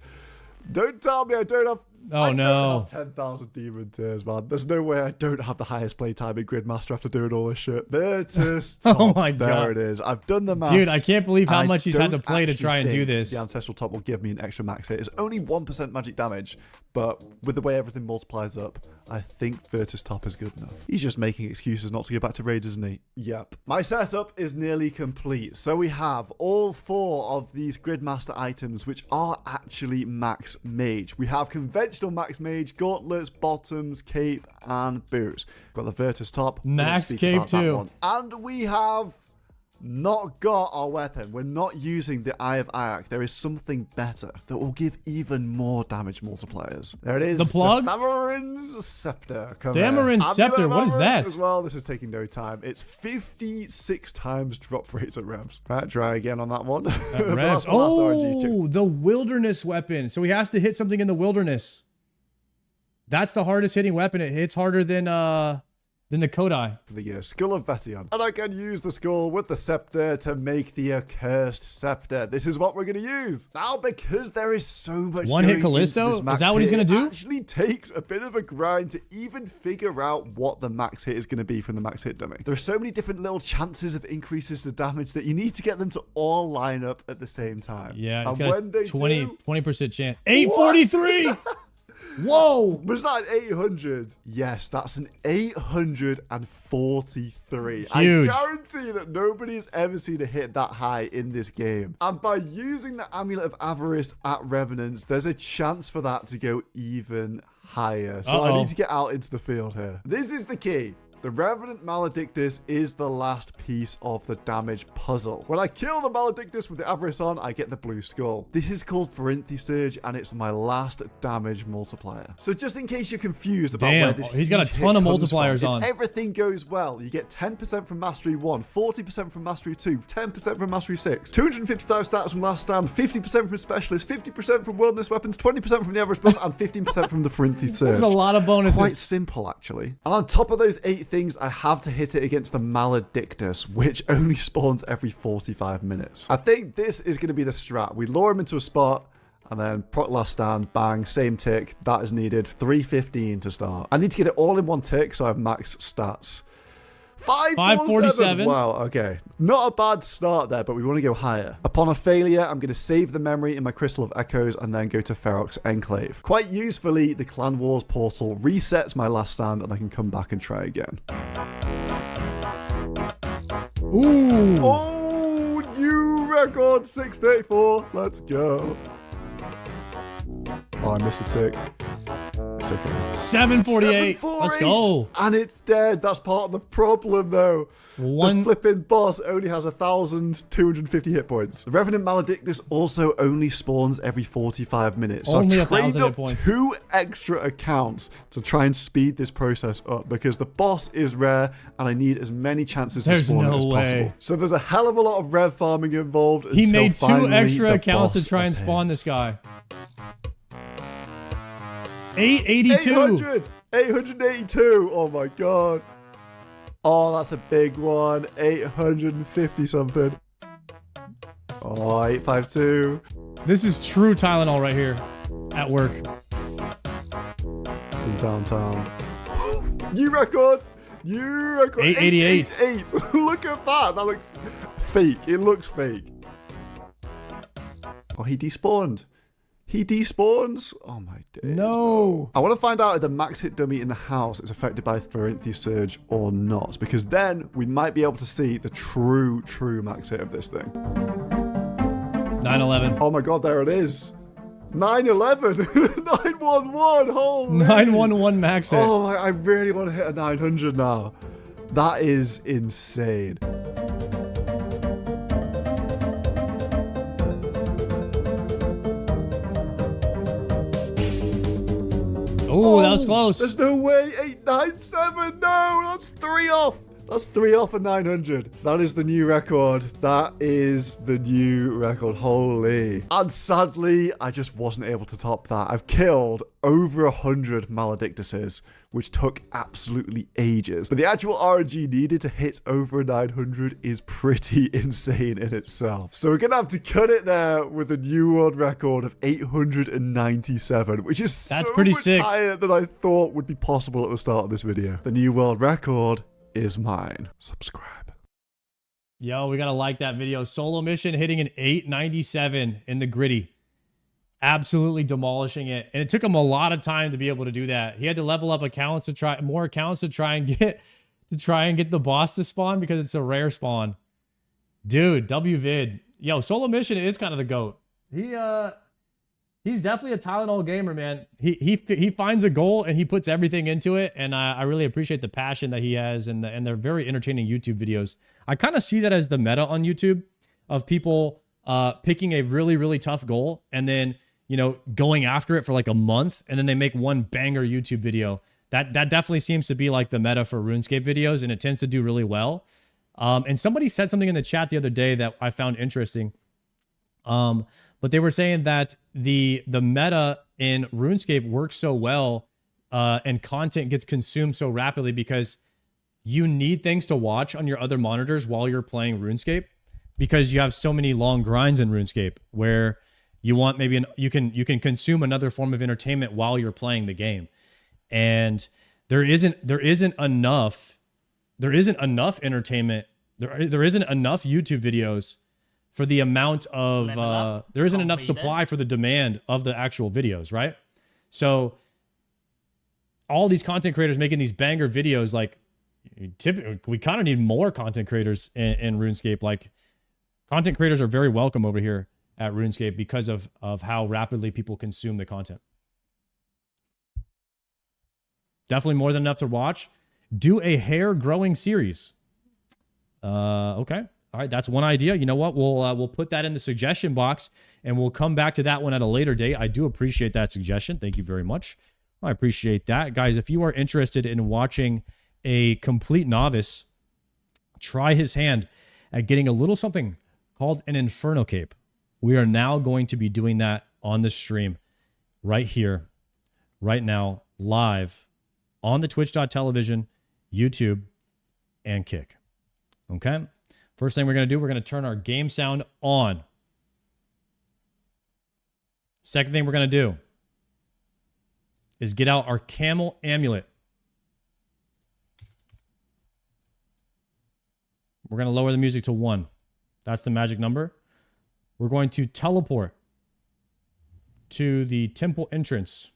Don't tell me I don't have. Oh, I no. don't have 10,000 demon tears, man. There's no way I don't have the highest playtime in Gridmaster after doing all this shit. Virtus top. Oh my God. There it is. I've done the maths. Dude, I can't believe how and I much he's had to don't play to actually try and do think this. The ancestral top will give me an extra max hit. It's only 1% magic damage, but with the way everything multiplies up, I think Virtus top is good enough. He's just making excuses not to go back to raids, isn't he? Yep. My setup is nearly complete. So we have all 4 of these Gridmaster items, which are actually max mage. We have conventional max mage, gauntlets, bottoms, cape, and boots. Got the Virtus top. We don't Max speak cape about that too. one. And we have not got our weapon. We're not using the Eye of Ayak. There is something better that will give even more damage multipliers. There it is. The plug? Thamarin's Scepter. Come Thamarin's here. Scepter, what is Thamarin's that? As well, this is taking no time. It's 56 times drop rate at revs. Right, try again on that one. But Revs. that's my last RNG check. Oh, the wilderness weapon. So he has to hit something in the wilderness. That's the hardest hitting weapon. It hits harder than the Kodai. For the Skull of Vetion. And I can use the skull with the scepter to make the accursed scepter. This is what we're going to use. Now, because there is so much One hit going Callisto? into this max Is that what he's hit, gonna do? It actually takes a bit of a grind to even figure out what the max hit is going to be from the max hit dummy. There are so many different little chances of increases to damage that you need to get them to all line up at the same time. Yeah, it's and got when a they 20% chance. What? 843! Whoa! Was that an 800? Yes, that's an 843. Huge. I guarantee that nobody's ever seen a hit that high in this game. And by using the Amulet of Avarice at Revenants, there's a chance for that to go even higher. So I need to get out into the field here. This is the key. The Revenant Maledictus is the last piece of the damage puzzle. When I kill the Maledictus with the Avarice on, I get the blue skull. This is called Ferinthy Surge, and it's my last damage multiplier. So just in case you're confused about where this he's got a ton of multipliers on. If everything goes well, you get 10% from Mastery 1, 40% from Mastery 2, 10% from Mastery 6, 255 stats from Last Stand, 50% from Specialist, 50% from Wilderness Weapons, 20% from the Avarice buff, and 15% from the Ferinthy Surge. That's a lot of bonuses. Quite simple, actually. And on top of those 8 things, I have to hit it against the Maledictus, which only spawns every 45 minutes. I think this is going to be the strat. We lure him into a spot, and then proc Last Stand, bang, same tick. That is needed. 315 to start. I need to get it all in one tick, so I have max stats. 547. Wow, okay. Not a bad start there, but we want to go higher. Upon a failure, I'm going to save the memory in my Crystal of Echoes and then go to Ferox Enclave. Quite usefully, the Clan Wars portal resets my Last Stand and I can come back and try again. Ooh. Oh, new record, 634. Let's go. Oh, I missed a tick. It's okay. 748. Let's go. And it's dead. That's part of the problem, though. The flipping boss only has 1,250 hit points. The Revenant Maledictus also only spawns every 45 minutes. So Only I've trained 1,000 up hit points. 2 extra accounts to try and speed this process up because the boss is rare and I need as many chances to spawn as possible. So there's a hell of a lot of rev farming involved. He until made 2 finally extra the accounts to boss try and appears. spawn this guy. 882. 882. Oh my god. Oh, that's a big one. 850 something. Oh, 852. This is true Tylenol right here at work. In downtown. New record. New record. 888. 888. Look at that. That looks fake. It looks fake. Oh, he despawned. He despawns? Oh my days. No. I want to find out if the max hit dummy in the house is affected by Ferinthy Surge or not, because then we might be able to see the true max hit of this thing. 911. Oh my god, there it is. 911. 911. Holy. 911 max hit. Oh, I really want to hit a 900 now. That is insane. Oh, that was close. There's no way. 897. No, that's 3 off. That's 3 off of 900. That is the new record. That is the new record. Holy. And sadly, I just wasn't able to top that. I've killed over 100 Maledictuses, which took absolutely ages. But the actual RNG needed to hit over 900 is pretty insane in itself. So we're going to have to cut it there with a new world record of 897, which is so pretty much sick. higher than I thought would be possible at the start of this video. The new world record is mine. Subscribe. Yo, we gotta like that video. Solo mission hitting an 897 in the gritty. Absolutely demolishing it. And it took him a lot of time to be able to do that. He had to level up accounts to try and get the boss to spawn because it's a rare spawn. Dude, WVid. Yo, solo mission is kind of the GOAT. He's definitely a Tylenol gamer, man. He finds a goal and he puts everything into it, and I really appreciate the passion that he has, and they're very entertaining YouTube videos. I kind of see that as the meta on YouTube of people picking a really tough goal and then going after it for like a month, and then they make one banger YouTube video. That definitely seems to be like the meta for RuneScape videos, and it tends to do really well. And somebody said something in the chat the other day that I found interesting. But they were saying that the meta in RuneScape works so well and content gets consumed so rapidly because you need things to watch on your other monitors while you're playing RuneScape, because you have so many long grinds in RuneScape where you want maybe you can consume another form of entertainment while you're playing the game. And there isn't enough entertainment. There isn't enough YouTube videos for the amount of there isn't enough supply for the demand of the actual videos, right? So all these content creators making these banger videos, like we kind of need more content creators in RuneScape. Like content creators are very welcome over here at RuneScape because of how rapidly people consume the content. Definitely more than enough to watch. Do a hair growing series. Okay. All right, that's one idea. You know what? We'll put that in the suggestion box, and we'll come back to that one at a later date. I do appreciate that suggestion. Thank you very much. I appreciate that. Guys, if you are interested in watching a complete novice try his hand at getting a little something called an Inferno Cape, we are now going to be doing that on the stream right here, right now, live on the twitch.tv, YouTube, and Kick. Okay? First thing we're going to do, we're going to turn our game sound on. Second thing we're going to do is get out our camel amulet. We're going to lower the music to 1. That's the magic number. We're going to teleport to the temple entrance.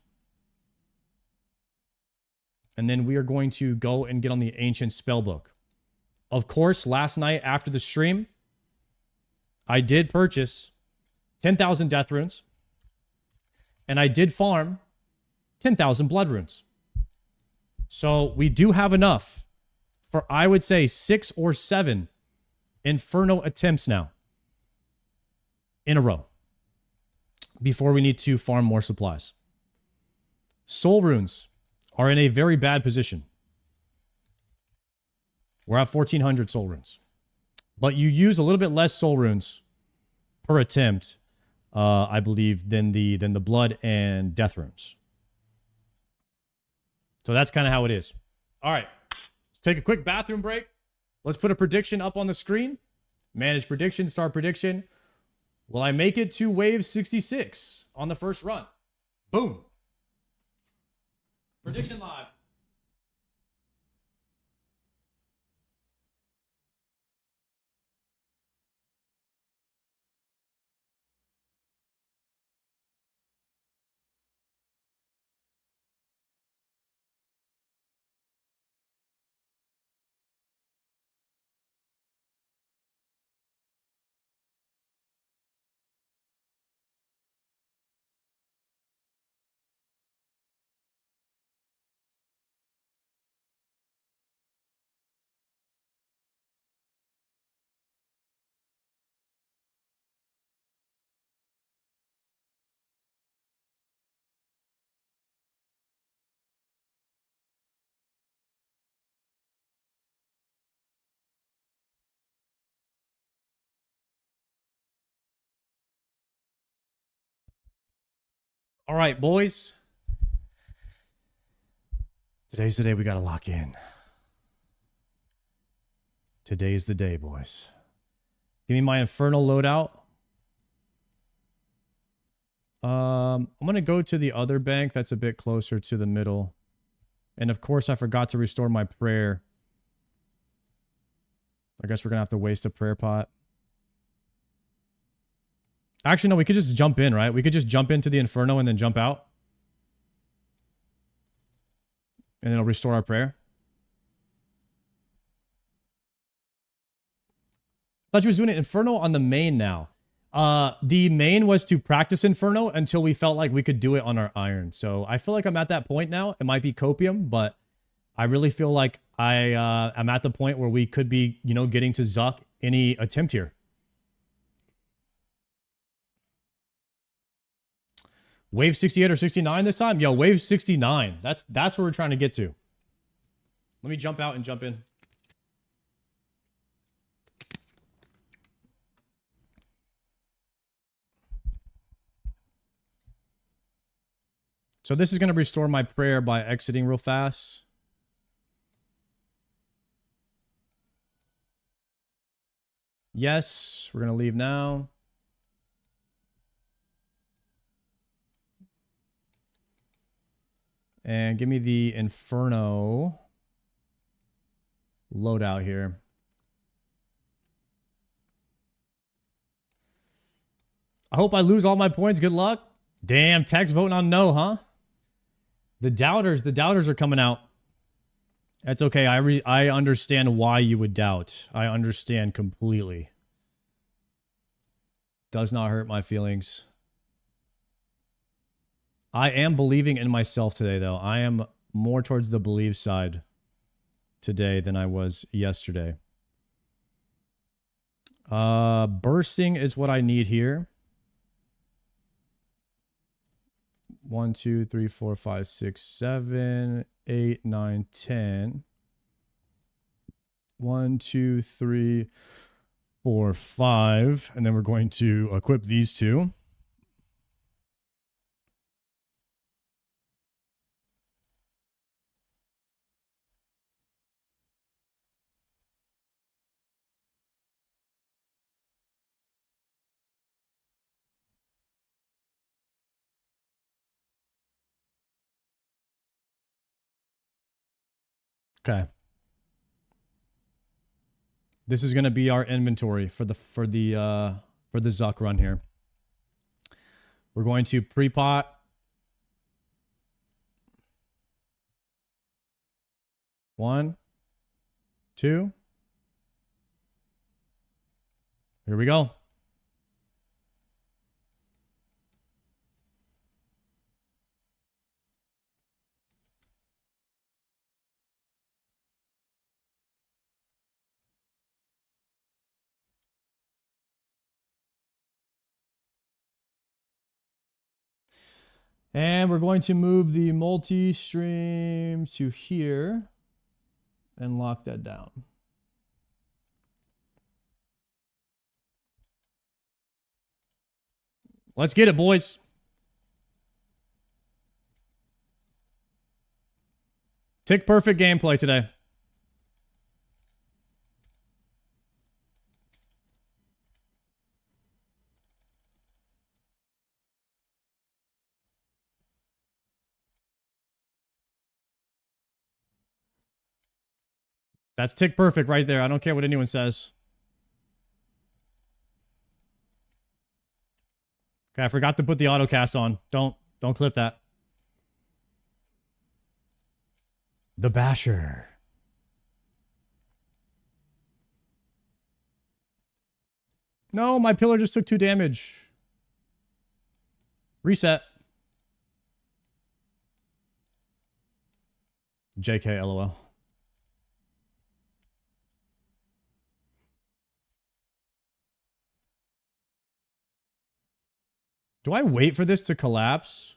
And then we are going to go and get on the ancient spellbook. Of course, last night after the stream, I did purchase 10,000 death runes. And I did farm 10,000 blood runes. So we do have enough for, I would say, 6 or 7 Inferno attempts now in a row before we need to farm more supplies. Soul runes are in a very bad position. We're at 1,400 soul runes. But you use a little bit less soul runes per attempt, I believe, than the blood and death runes. So that's kind of how it is. All right. Let's take a quick bathroom break. Let's put a prediction up on the screen. Manage prediction, start prediction. Will I make it to wave 66 on the first run? Boom. Prediction live. All right, boys. Today's the day we got to lock in. Today's the day, boys. Give me my Infernal loadout. I'm going to go to the other bank that's a bit closer to the middle. And of course, I forgot to restore my prayer. I guess we're going to have to waste a prayer pot. Actually, no, we could just jump in, right? We could just jump into the Inferno and then jump out. And then it'll restore our prayer. I thought you was doing it Inferno on the main now. The main was to practice Inferno until we felt like we could do it on our iron. So I feel like I'm at that point now. It might be copium, but I really feel like I'm at the point where we could be, you know, getting to Zuk any attempt here. Wave 68 or 69 this time? Yo, wave 69. That's where we're trying to get to. Let me jump out and jump in. So this is going to restore my prayer by exiting real fast. Yes, we're going to leave now. And give me the Inferno loadout here. I hope I lose all my points. Good luck. Damn, Tech's voting on no, huh? The doubters are coming out. That's okay. I understand why you would doubt. I understand completely. Does not hurt my feelings. I am believing in myself today, though. I am more towards the believe side today than I was yesterday. Bursting is what I need here. 1, 2, 3, 4, 5, 6, 7, 8, 9, 10. 1, 2, 3, 4, 5. And then we're going to equip these two. Okay. This is going to be our inventory for the Zuk run here. We're going to pre-pot. One, two. Here we go. And we're going to move the multi-stream to here and lock that down. Let's get it, boys. Tick perfect gameplay today. That's tick perfect right there. I don't care what anyone says. Okay, I forgot to put the autocast on. Don't clip that. The Basher. No, my pillar just took 2 damage. Reset. JK, LOL. Do I wait for this to collapse?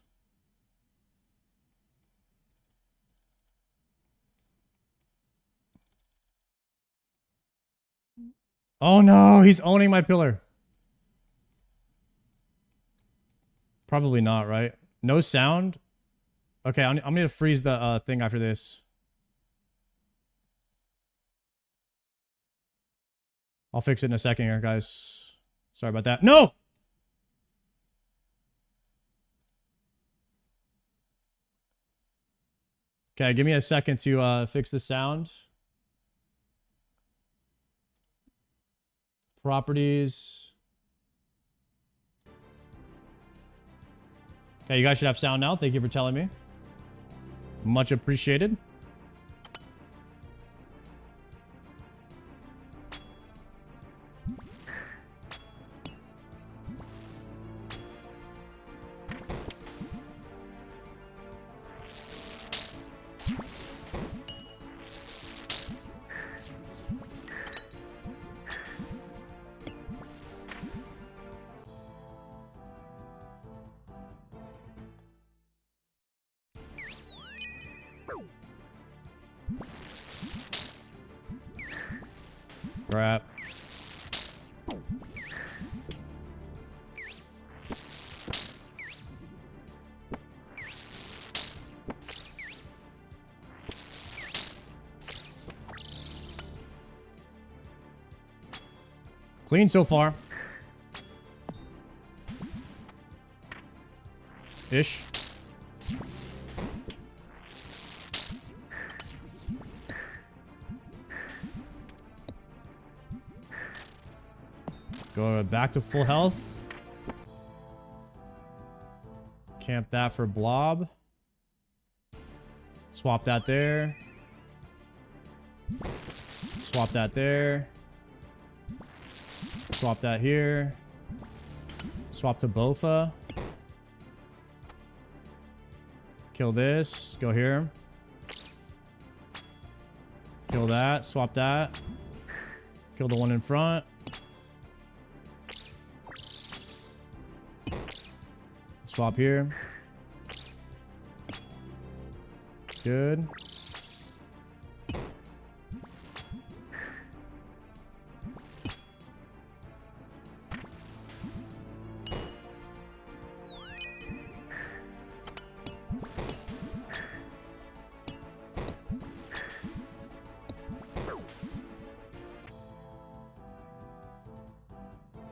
Oh no, he's owning my pillar. Probably not, right? No sound? Okay, I'm going to freeze the thing after this. I'll fix it in a second here, guys. Sorry about that. No! Okay, give me a second to fix the sound. Properties. Okay, you guys should have sound now. Thank you for telling me. Much appreciated. Crap. Clean so far. Ish. Go back to full health. Camp that for blob. Swap that there. Swap that there. Swap that here. Swap to Bofa. Kill this. Go here. Kill that. Swap that. Kill the one in front. Swap here. Good.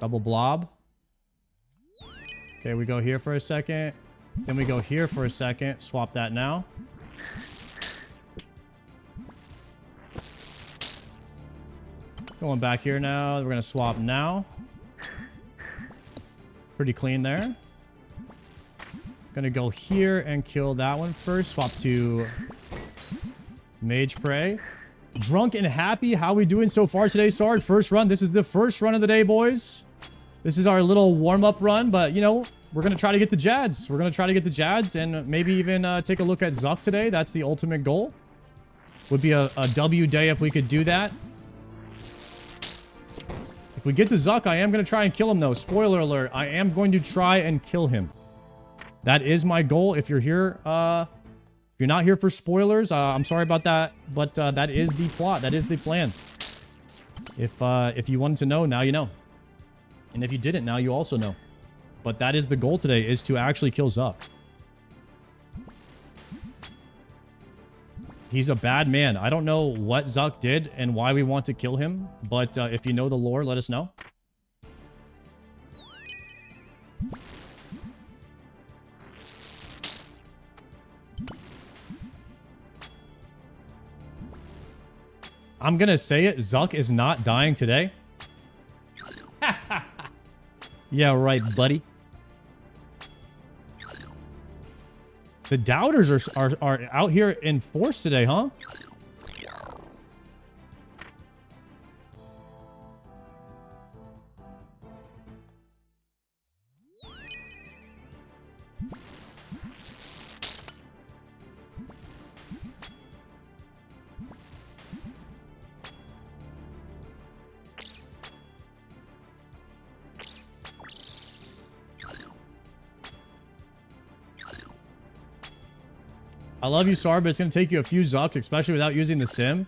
Double blob. Okay, we go here for a second. Then we go here for a second. Swap that now. Going back here now. We're going to swap now. Pretty clean there. Gonna go here and kill that one first. Swap to Mage Prey. Drunk and happy. How we doing so far today, Sarge? First run. This is the first run of the day, boys. This is our little warm-up run, but, you know, we're going to try to get the Jads. We're going to try to get the Jads and maybe even take a look at Zuk today. That's the ultimate goal. Would be a W day if we could do that. If we get to Zuk, I am going to try and kill him, though. Spoiler alert. I am going to try and kill him. That is my goal. If you're here, if you're not here for spoilers, I'm sorry about that, but that is the plot. That is the plan. If you wanted to know, now you know. And if you didn't, now you also know. But that is the goal today, is to actually kill Zuk. He's a bad man. I don't know what Zuk did and why we want to kill him, but if you know the lore, let us know. I'm gonna say it, Zuk is not dying today. Yeah, right, buddy. The doubters are out here in force today, huh? I love you, Sar, but it's going to take you a few Zuks, especially without using the sim.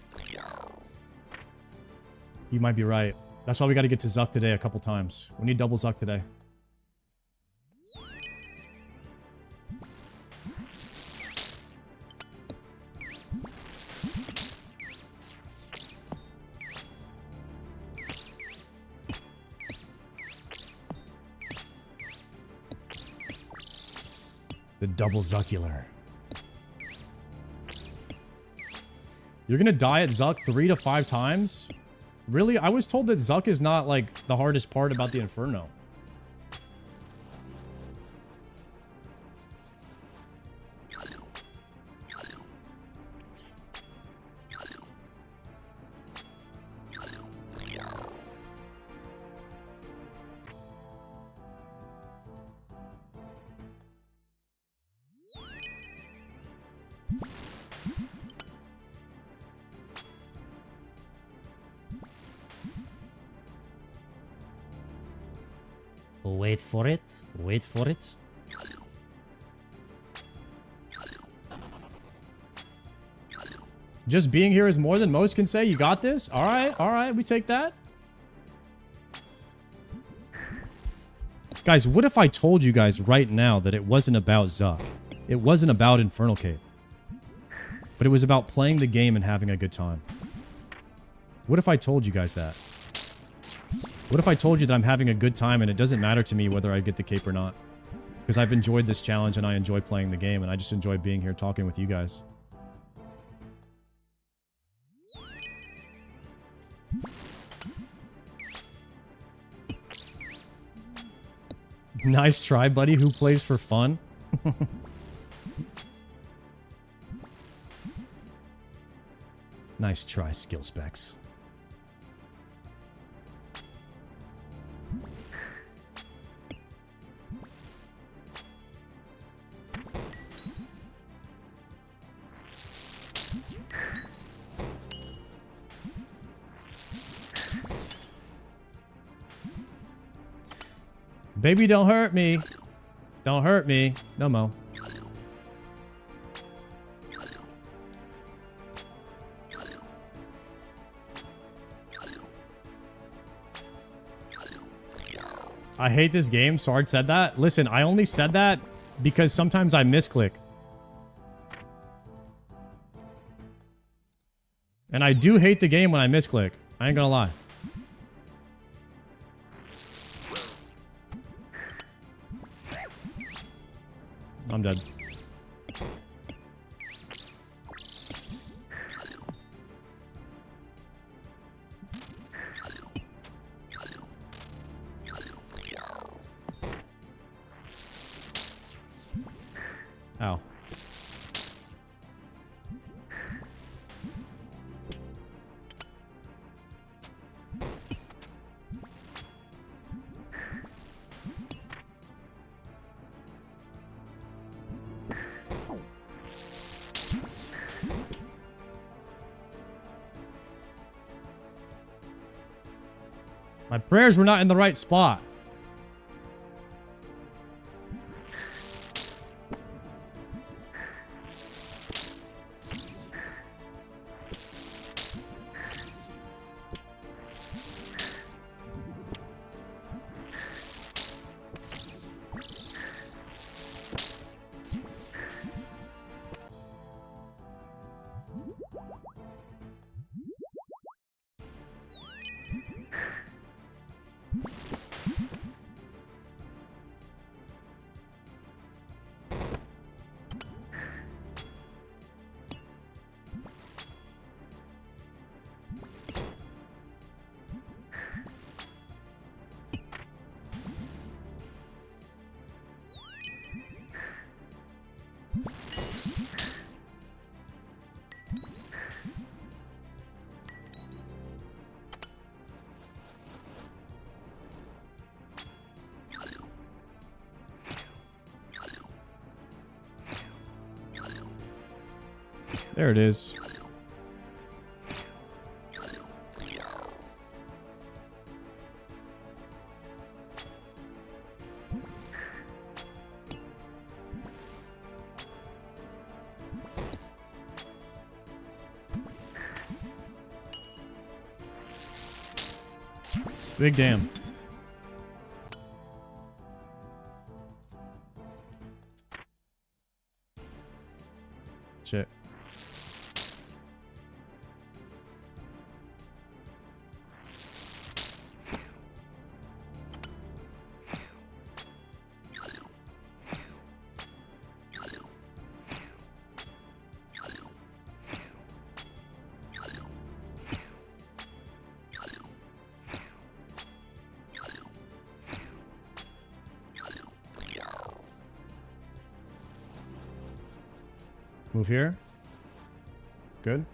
You might be right. That's why we got to get to Zuk today a couple times. We need double Zuk today. The double Zucular. You're gonna die at Zuk 3 to 5 times? Really? I was told that Zuk is not, like, the hardest part about the Inferno. Wait for it. Wait for it. Just being here is more than most can say. You got this? All right, we take that. Guys, what if I told you guys right now that it wasn't about Zuk? It wasn't about Infernal Cape. But it was about playing the game and having a good time. What if I told you guys that? What if I told you that I'm having a good time and it doesn't matter to me whether I get the cape or not? Because I've enjoyed this challenge and I enjoy playing the game and I just enjoy being here talking with you guys. Nice try, buddy. Who plays for fun? Nice try, skill specs. Baby, don't hurt me. Don't hurt me. No mo. I hate this game. Sword said that. Listen, I only said that because sometimes I misclick. And I do hate the game when I misclick. I ain't gonna lie. I'm dead. Ow. My prayers were not in the right spot. There it is. Big damn. Shit. Move here. Good.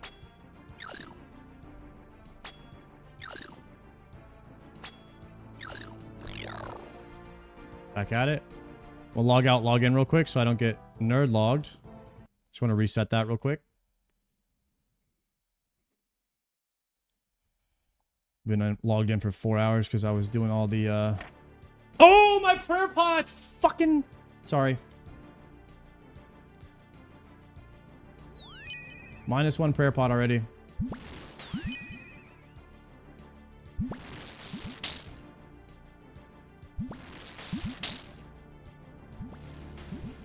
Back at it. We'll log out, log in real quick so I don't get nerd logged. Just want to reset that real quick. Been logged in for 4 hours because I was doing all the Oh, my prayer pot! Fucking sorry. -1 prayer pot already.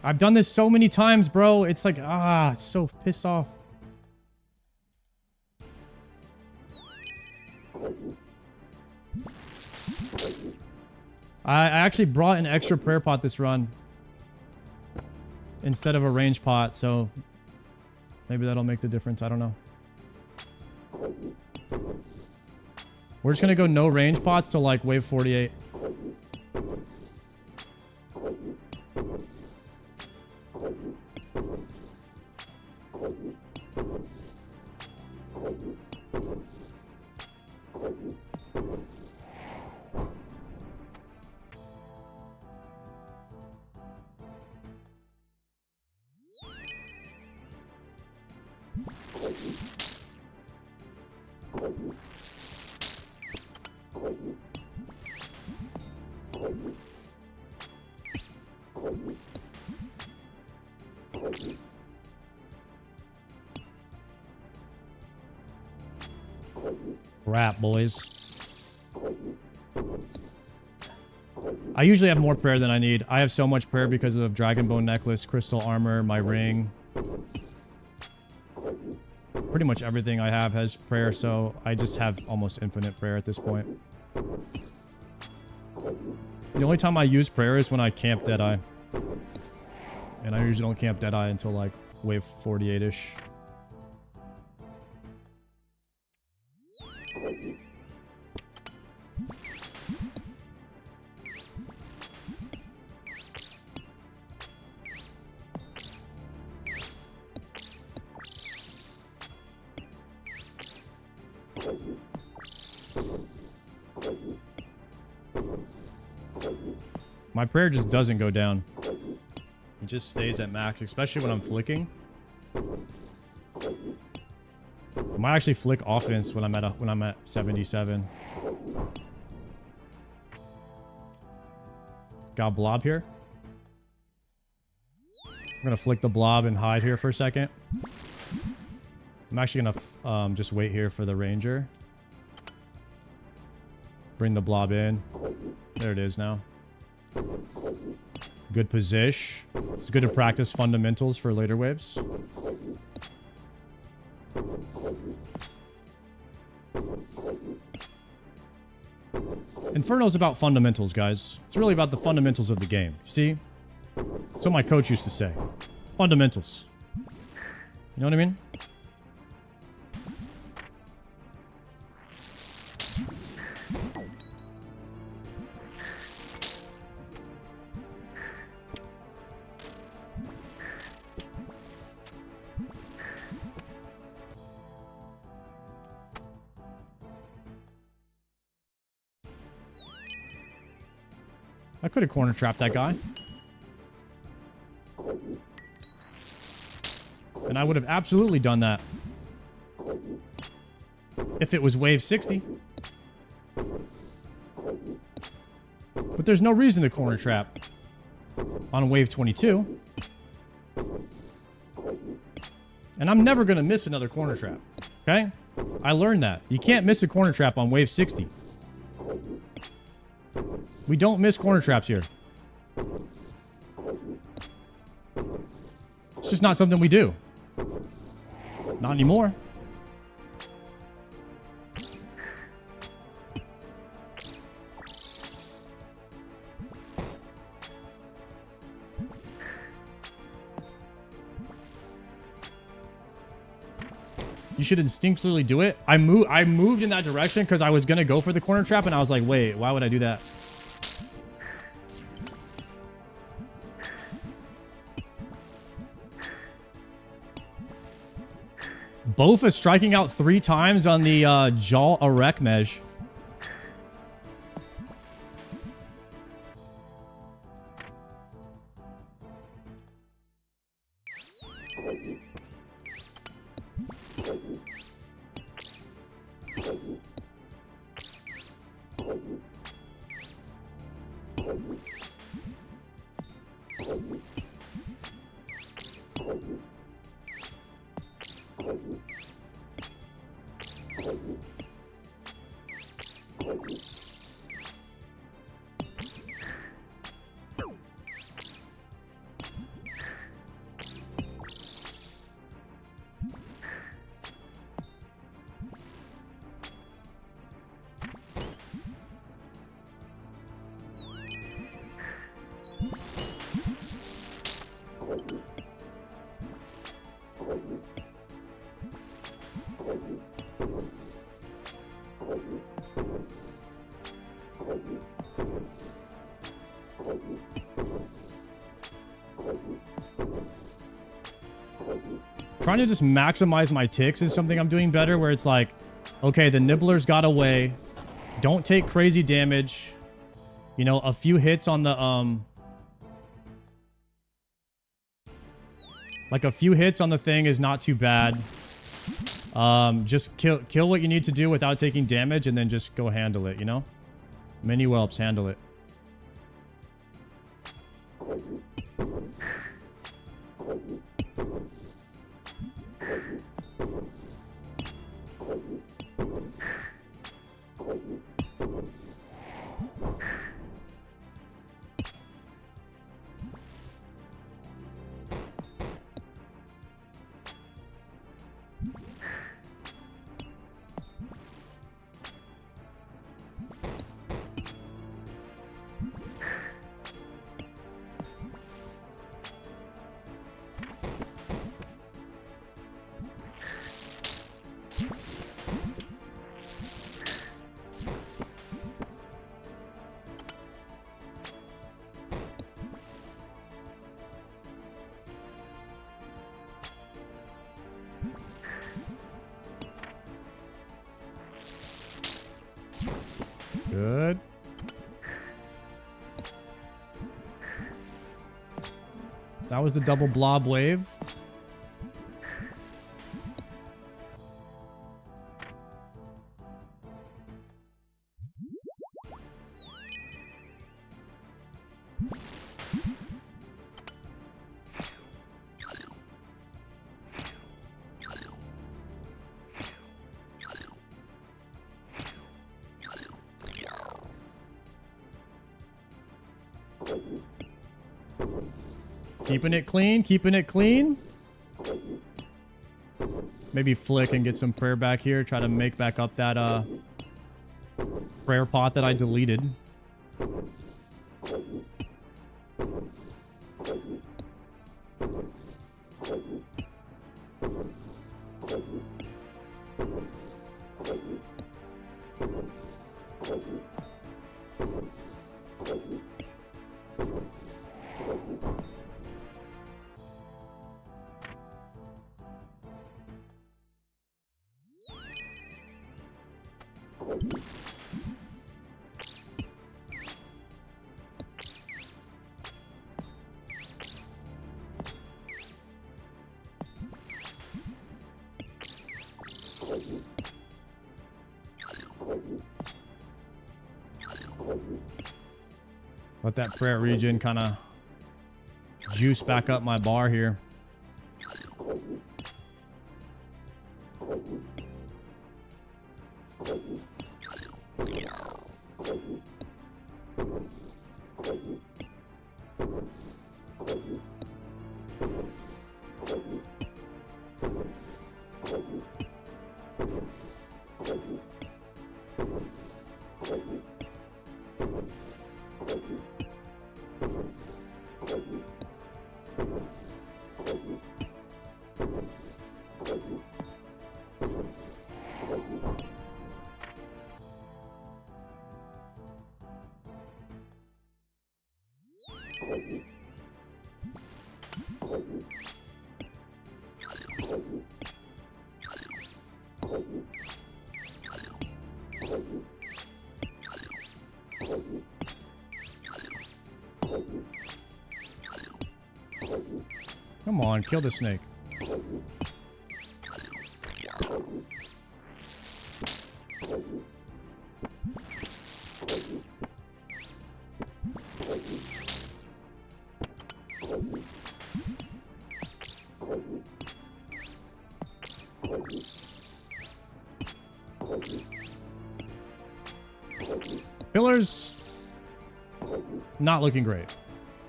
I've done this so many times, bro. It's like, it's so pissed off. I actually brought an extra prayer pot this run instead of a range pot, so maybe that'll make the difference. I don't know. We're just gonna go no range pots till like wave 48. Crap, boys. I usually have more prayer than I need. I have so much prayer because of Dragon Bone Necklace, Crystal Armor, my ring. Pretty much everything I have has prayer, so I just have almost infinite prayer at this point. The only time I use prayer is when I camp Deadeye. And I usually don't camp Deadeye until like wave 48-ish. My prayer just doesn't go down. It just stays at max, especially when I'm flicking. I might actually flick offense when I'm at 77. Got a blob here. I'm gonna flick the blob and hide here for a second. I'm actually gonna just wait here for the ranger. Bring the blob in. There it is now. Good position. It's good to practice fundamentals for later waves. Inferno's about fundamentals, guys. It's really about the fundamentals of the game. See? That's what my coach used to say. Fundamentals. You know what I mean? I could have corner trapped that guy. And I would have absolutely done that. If it was wave 60. But there's no reason to corner trap on wave 22. And I'm never going to miss another corner trap. Okay? I learned that. You can't miss a corner trap on wave 60. We don't miss corner traps here. It's just not something we do. Not anymore. You should instinctually do it. I moved in that direction because I was going to go for the corner trap, and I was like, wait, why would I do that? Bofa striking out 3 times on the Jal Arek Mej. Trying to just maximize my ticks is something I'm doing better, where it's like, okay, the Nibbler's got away. Don't take crazy damage. You know, a few hits on the, like a few hits on the thing is not too bad. Just kill what you need to do without taking damage, and then just go handle it, you know? Mini whelps, handle it. Good. That was the double blob wave. Keeping it clean, keeping it clean. Maybe flick and get some prayer back here. Try to make back up that prayer pot that I deleted. Let that prayer region kind of juice back up my bar here. Come on, kill the snake. Pillars, not looking great,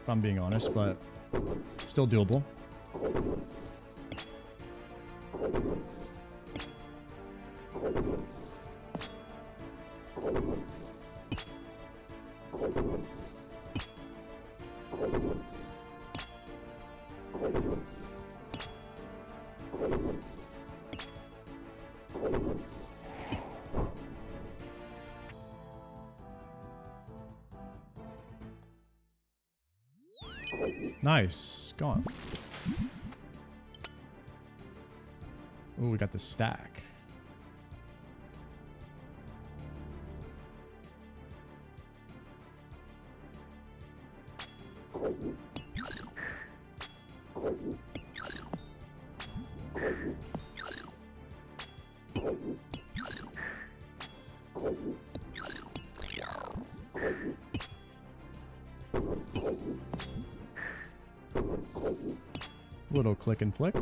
if I'm being honest, but still doable. Nice. Go on. Oh, we got the stack. Little click and flick.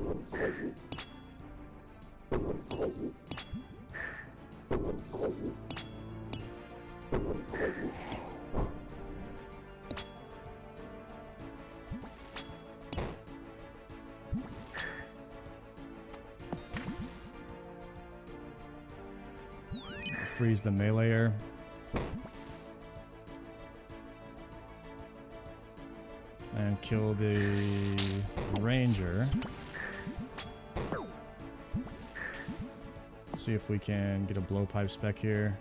Freeze the meleeer. And kill the ranger. See if we can get a blowpipe spec here.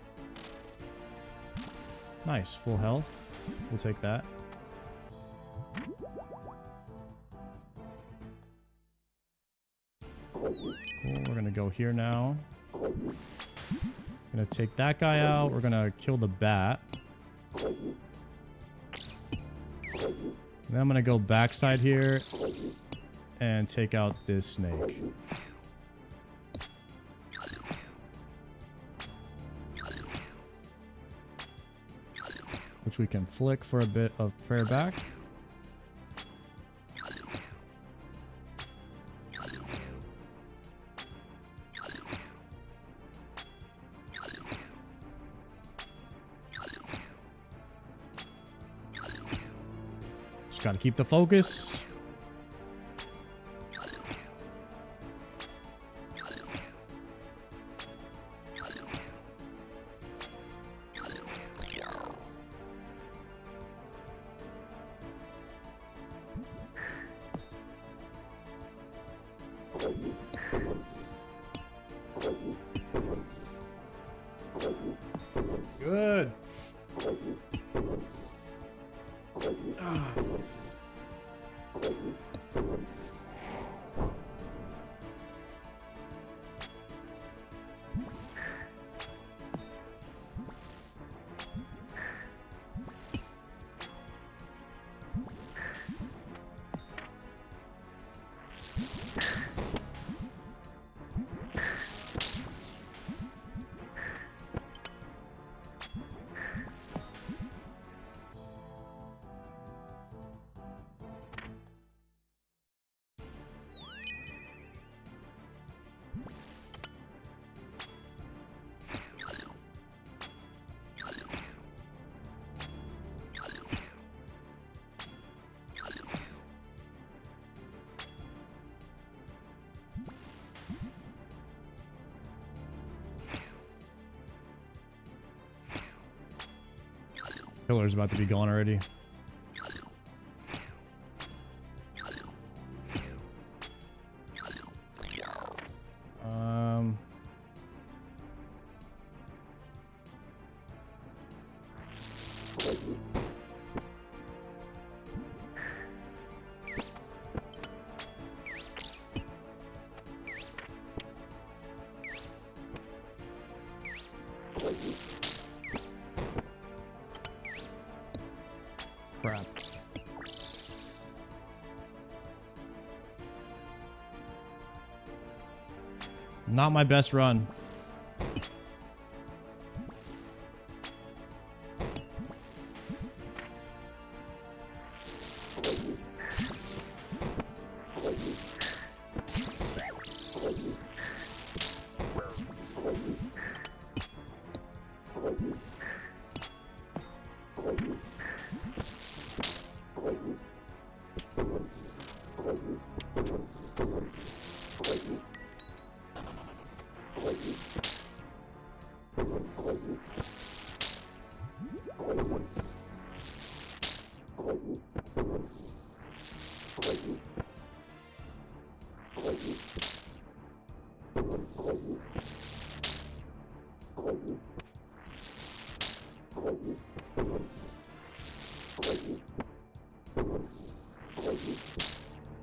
Nice, full health. We'll take that. Cool, we're gonna go here now. Gonna take that guy out. We're gonna kill the bat. Then I'm gonna go backside here and take out this snake. Which we can flick for a bit of prayer back. Just gotta keep the focus. Good. Killer's about to be gone already. Crap. Not my best run.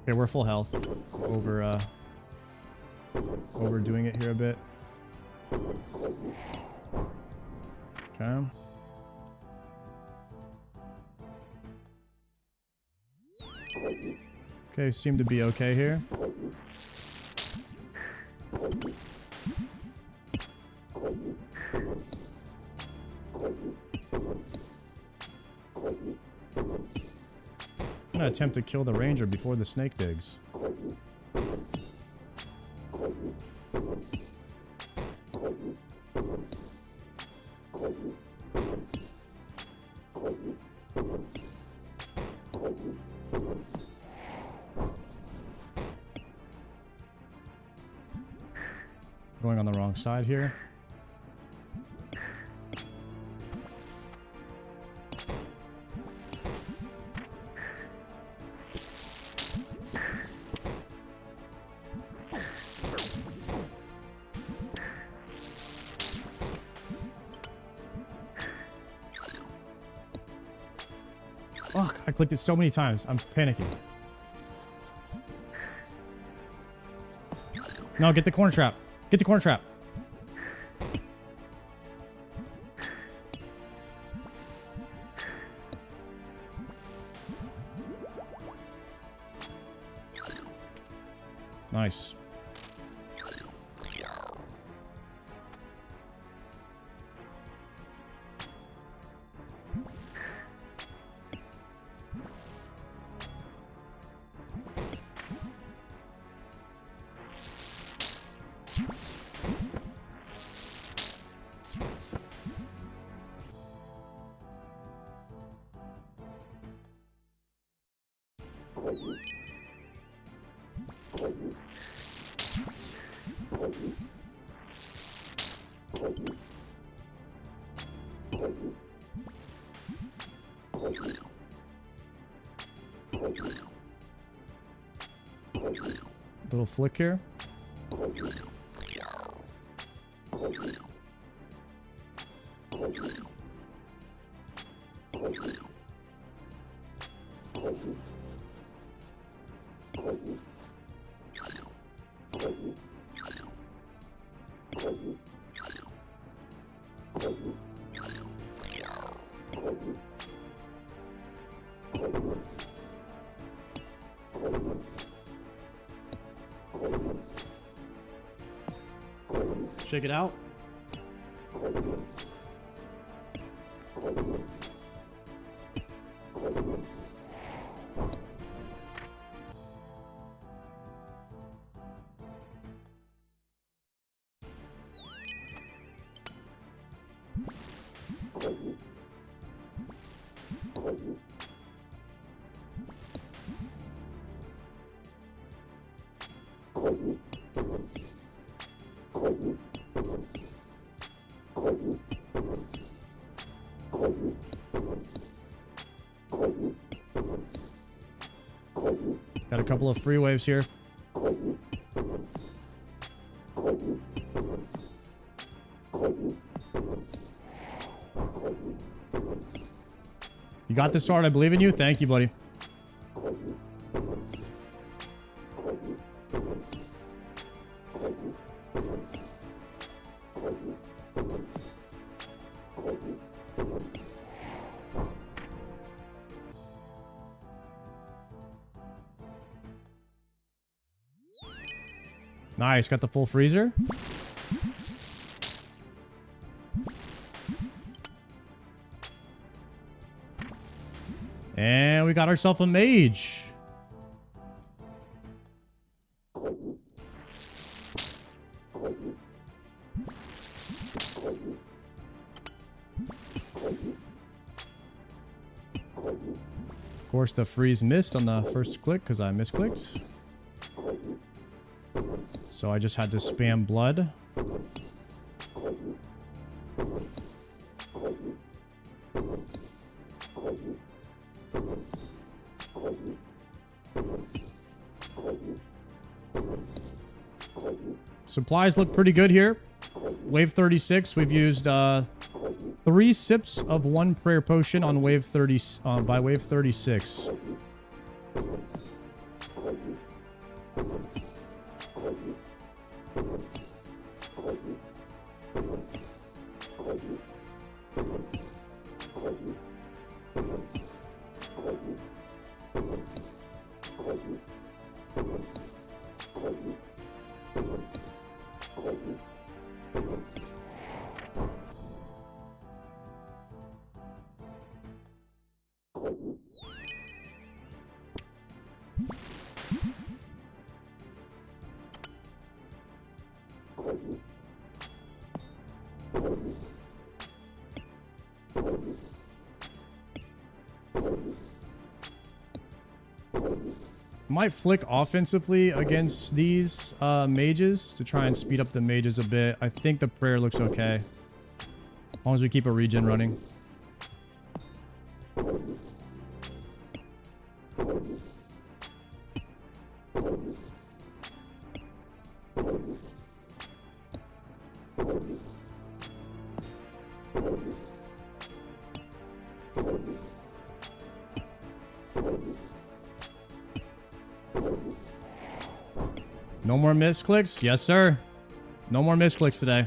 Okay, we're full health. Overdoing it here a bit. Okay. Okay, seem to be okay here. I'm gonna attempt to kill the ranger before the snake digs. Going on the wrong side here. Fuck, I clicked it so many times. I'm panicking. No, get the corner trap. Get the corner trap. Nice. Little flick here. Shake it out. Got a couple of free waves here. You got this, Sword. I believe in you. Thank you, buddy. Nice, got the full freezer. And we got ourselves a mage. Of course, the freeze missed on the first click because I misclicked. So I just had to spam blood. Supplies look pretty good here. Wave 36, we've used 3 sips of 1 prayer potion on wave 30 by wave 36. Might flick offensively against these mages to try and speed up the mages a bit. I think the prayer looks okay. As long as we keep a regen running. No more misclicks? Yes, sir. No more misclicks today.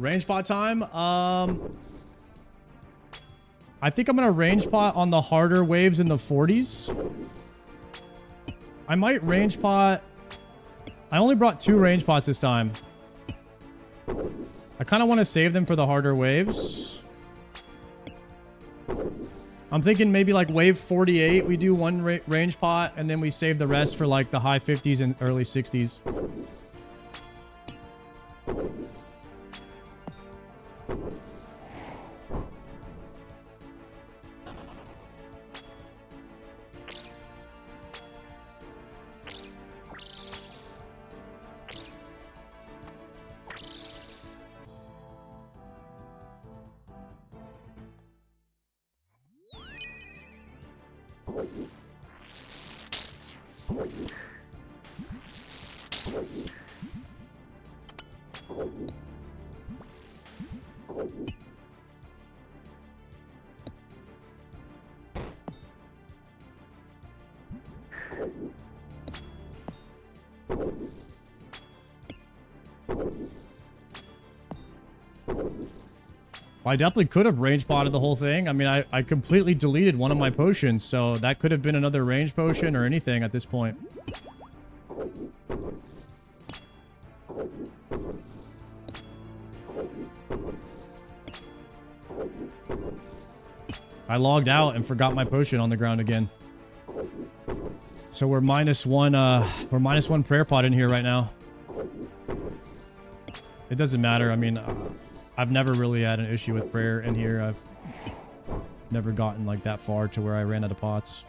Range pot time. I think I'm gonna range pot on the harder waves in the 40s. I might range pot. I only brought 2 range pots this time. I kind of want to save them for the harder waves. I'm thinking maybe like wave 48, we do 1 range pot, and then we save the rest for like the high 50s and early 60s. I definitely could have range potted the whole thing. I mean, I completely deleted one of my potions, so that could have been another range potion or anything at this point. I logged out and forgot my potion on the ground again. So we're -1 prayer pot in here right now. It doesn't matter. I mean, I've never really had an issue with prayer in here. I've never gotten like that far to where I ran out of pots.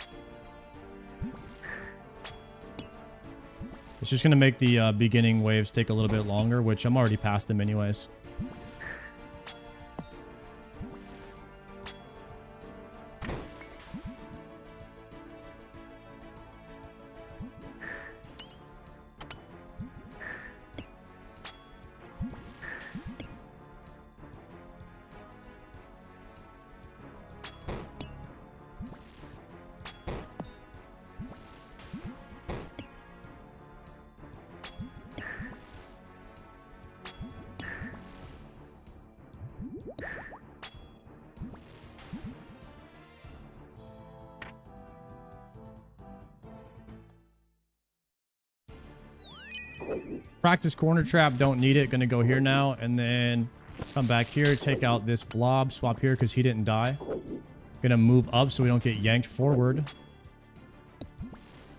It's just going to make the beginning waves take a little bit longer, which I'm already past them anyways. Practice corner trap, don't need it. Gonna go here now and then come back here, take out this blob, swap here because he didn't die. Gonna move up so we don't get yanked forward.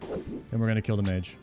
Then we're gonna kill the mage.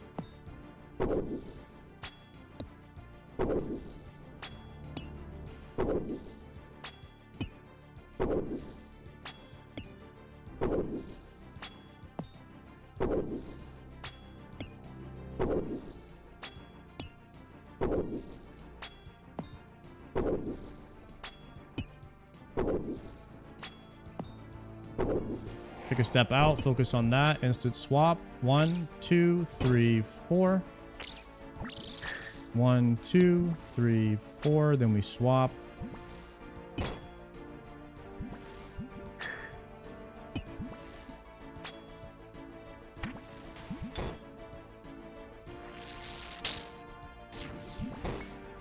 Take a step out, focus on that, instant swap. 1, 2, 3, 4. 1, 2, 3, 4. Then we swap.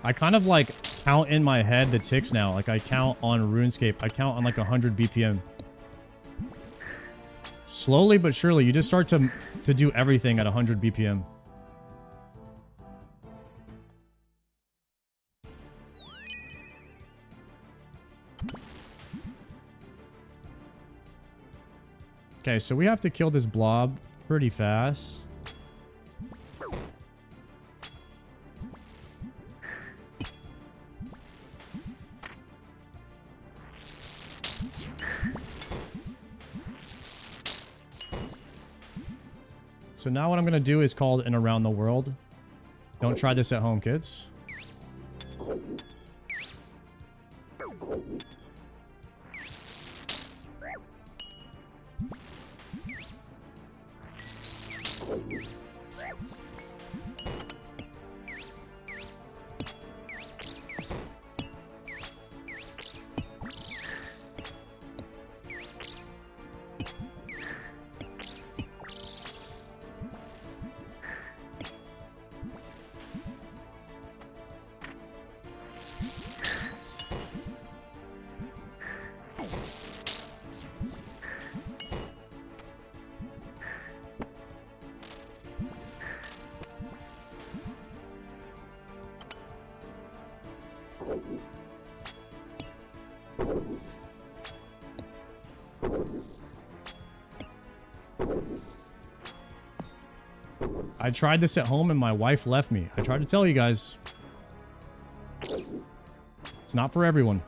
I kind of like count in my head the ticks now. Like I count on RuneScape. I count on like 100 BPM. Slowly but surely, you just start to do everything at 100 BPM. Okay, so we have to kill this blob pretty fast. So now what I'm going to do is called an around the world. Don't try this at home, kids. I tried this at home and my wife left me. I tried to tell you guys. It's not for everyone.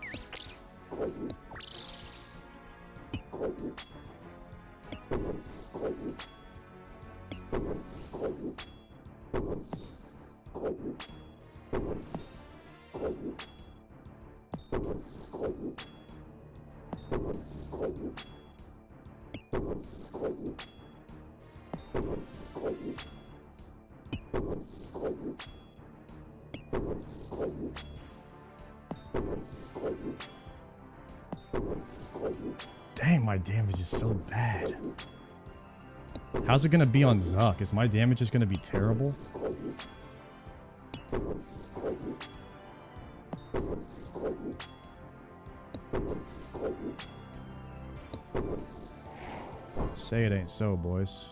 Dang, my damage is so bad. How's it gonna be on Zuk? Is my damage just gonna be terrible? Say it ain't so, boys.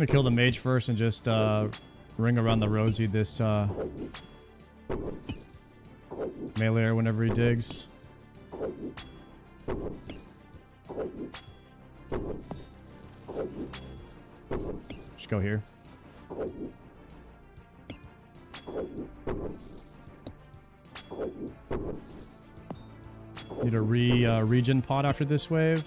I'm gonna kill the mage first and just ring around the rosy this melee whenever he digs. Just go here. Need a regen pod after this wave.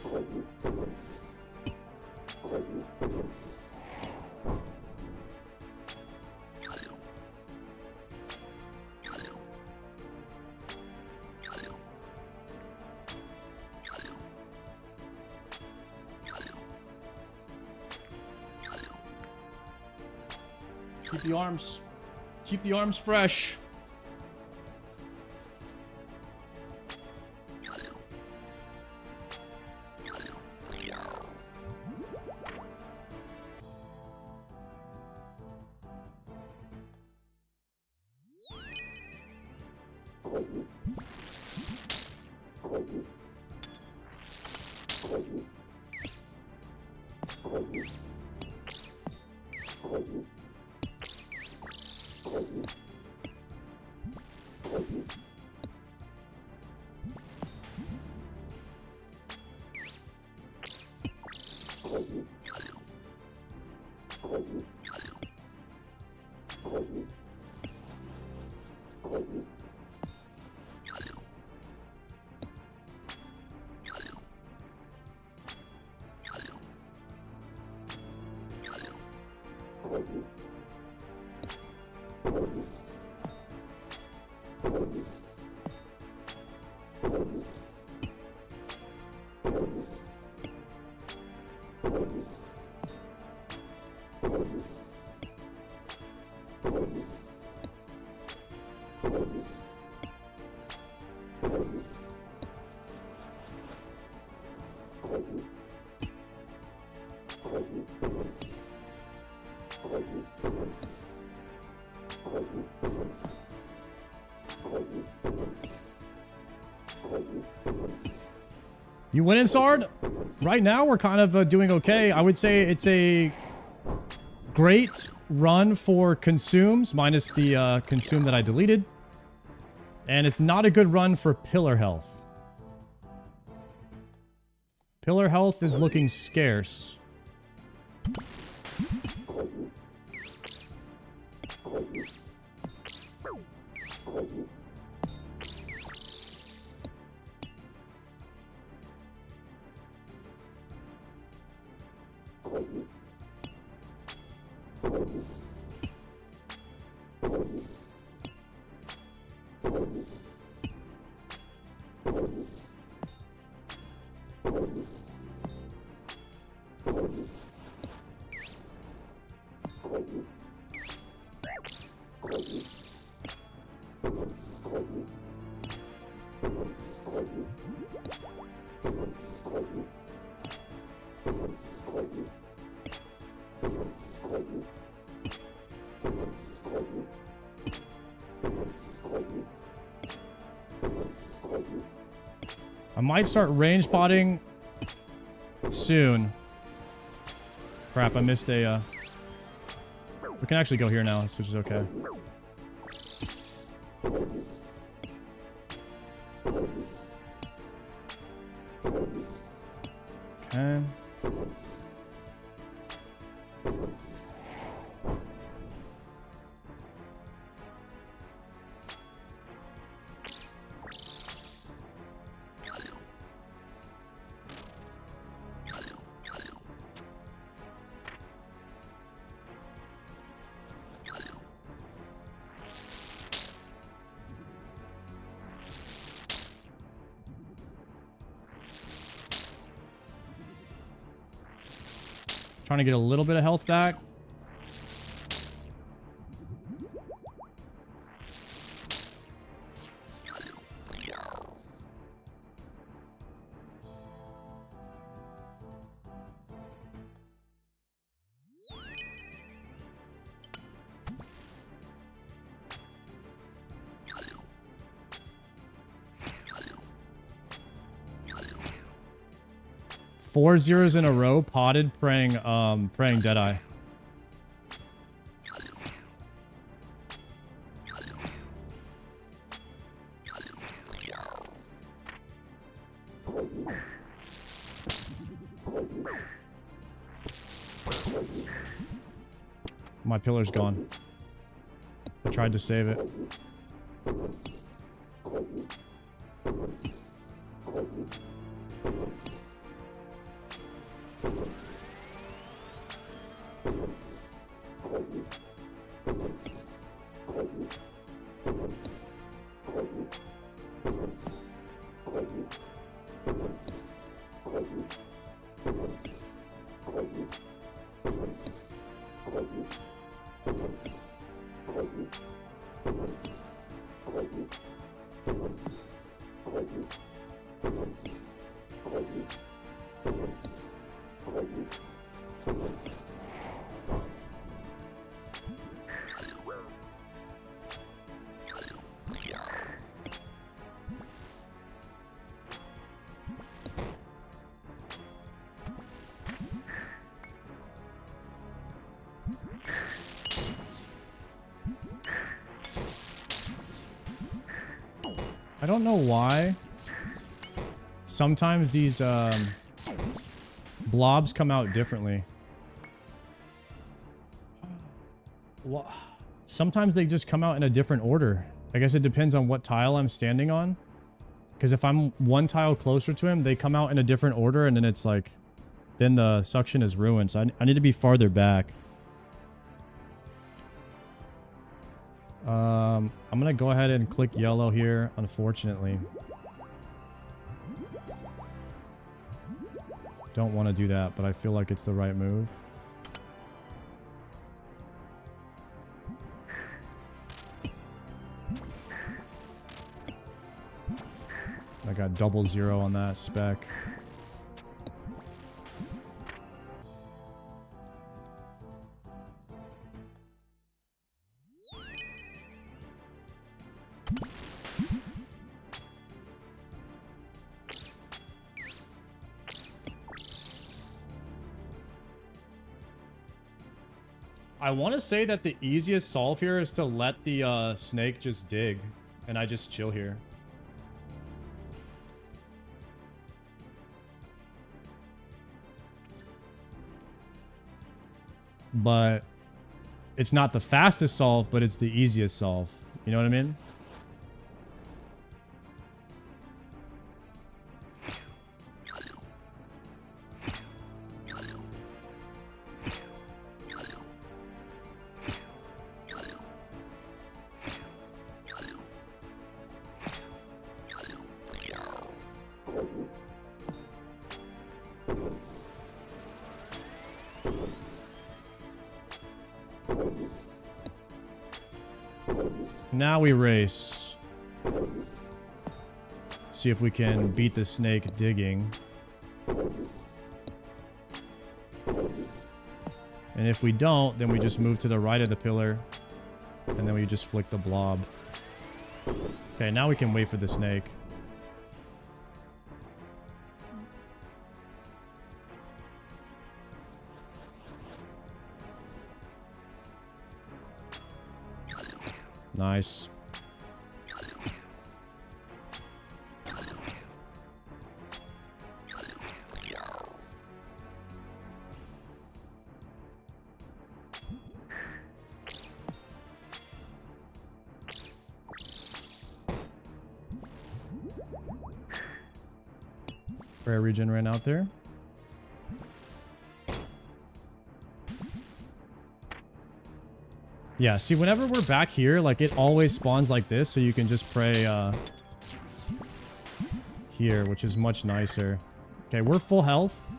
Keep the arms. Keep the arms fresh. You winning, Sard? Right now, we're kind of doing okay. I would say it's a great run for consumes, minus the consume that I deleted. And it's not a good run for pillar health. Pillar health is looking scarce. I might start range spotting soon. Crap, I missed a... We can actually go here now, which is okay. Okay. Trying to get a little bit of health back. Four zeros in a row, potted, praying Deadeye. My pillar's gone. I tried to save it. I don't know why. Sometimes these blobs come out differently. Sometimes they just come out in a different order. I guess it depends on what tile I'm standing on. Because if I'm one tile closer to him, they come out in a different order, and then it's like, then the suction is ruined. So I need to be farther back. I'm gonna go ahead and click yellow here, unfortunately. Don't want to do that, but I feel like it's the right move. I got 0-0 on that spec. I want to say that the easiest solve here is to let the snake just dig, and I just chill here. But it's not the fastest solve, but it's the easiest solve. You know what I mean? Now we race. See if we can beat the snake digging. And if we don't, then we just move to the right of the pillar. And then we just flick the blob. Okay, now we can wait for the snake. Nice. Rare regen ran out there. Yeah, see, whenever we're back here, like, it always spawns like this, so you can just pray here, which is much nicer. Okay, we're full health.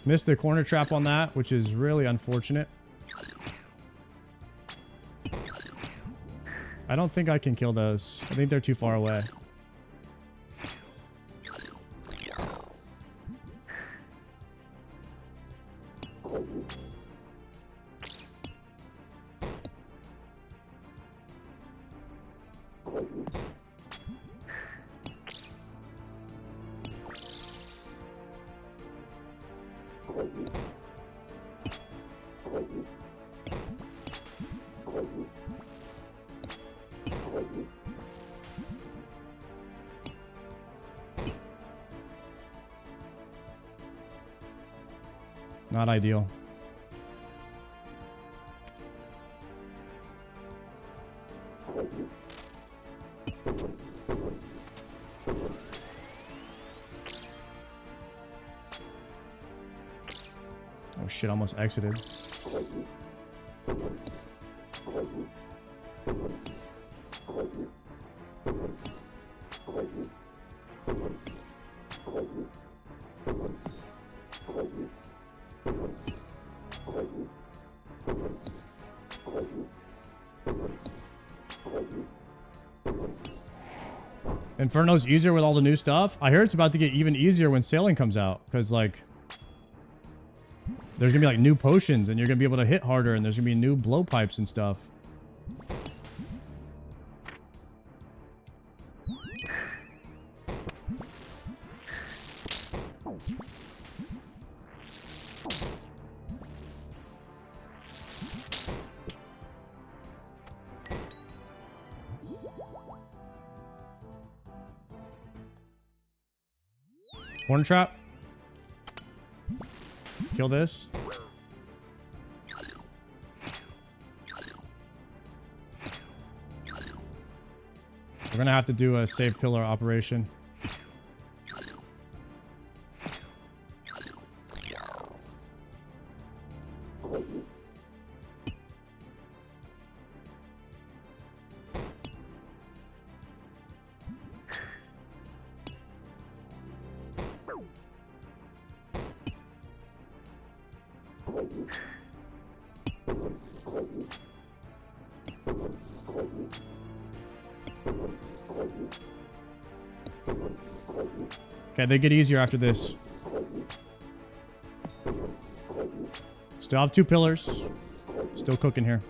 Missed the corner trap on that, which is really unfortunate. I don't think I can kill those. I think they're too far away. Not ideal. Oh shit, almost exited. Inferno's easier with all the new stuff. I hear it's about to get even easier when sailing comes out, because like there's gonna be like new potions and you're gonna be able to hit harder, and there's gonna be new blowpipes and stuff. Horn trap. Kill this. We're gonna have to do a save pillar operation. Okay, they get easier after this. Still have 2 pillars. Still cooking here.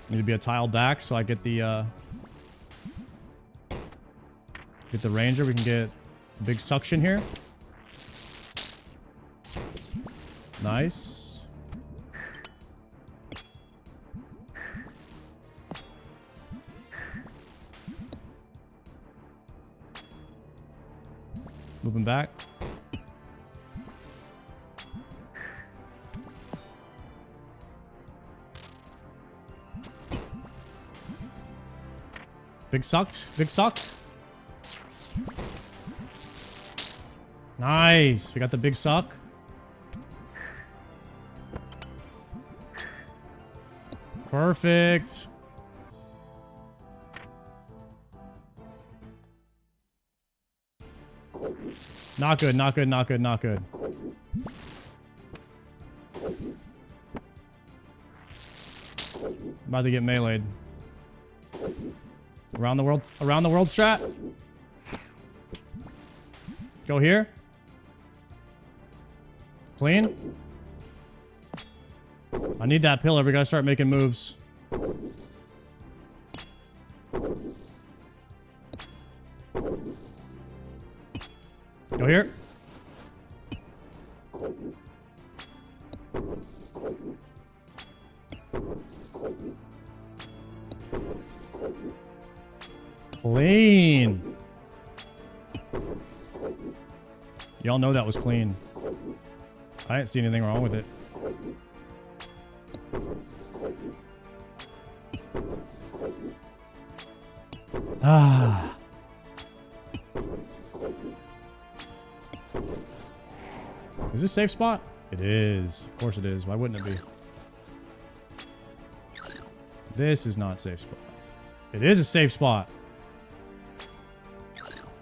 Need to be a tile back so I get the ranger. We can get big suction here. Nice. Moving back. Big suck. Big suck. Nice. We got the big suck. Perfect. Not good, not good, not good, not good. About to get meleeed. Around the world strat. Go here. Clean. I need that pillar. We gotta start making moves. Go here. Clean. Y'all know that was clean. I didn't see anything wrong with it. Ah. Is this a safe spot? It is. Of course it is. Why wouldn't it be? This is not a safe spot. It is a safe spot.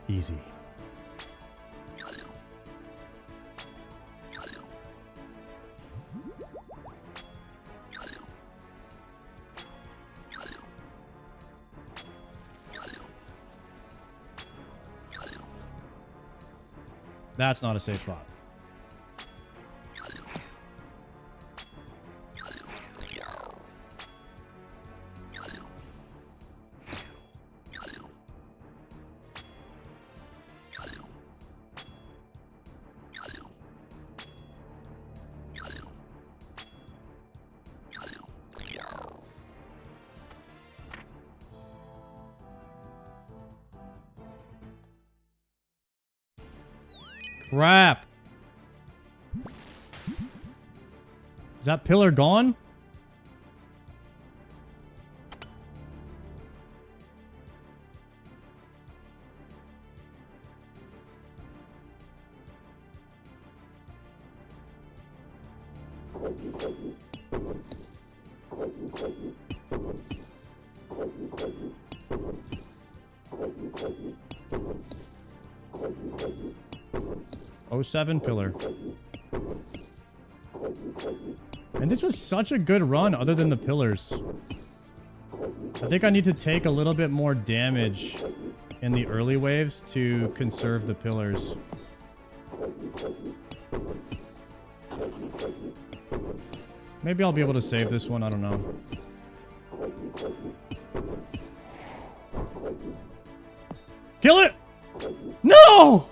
Easy. That's not a safe spot. Crap. Is that pillar gone? '07 pillar. And this was such a good run other than the pillars. I think I need to take a little bit more damage in the early waves to conserve the pillars. Maybe I'll be able to save this one, I don't know. Kill it! No!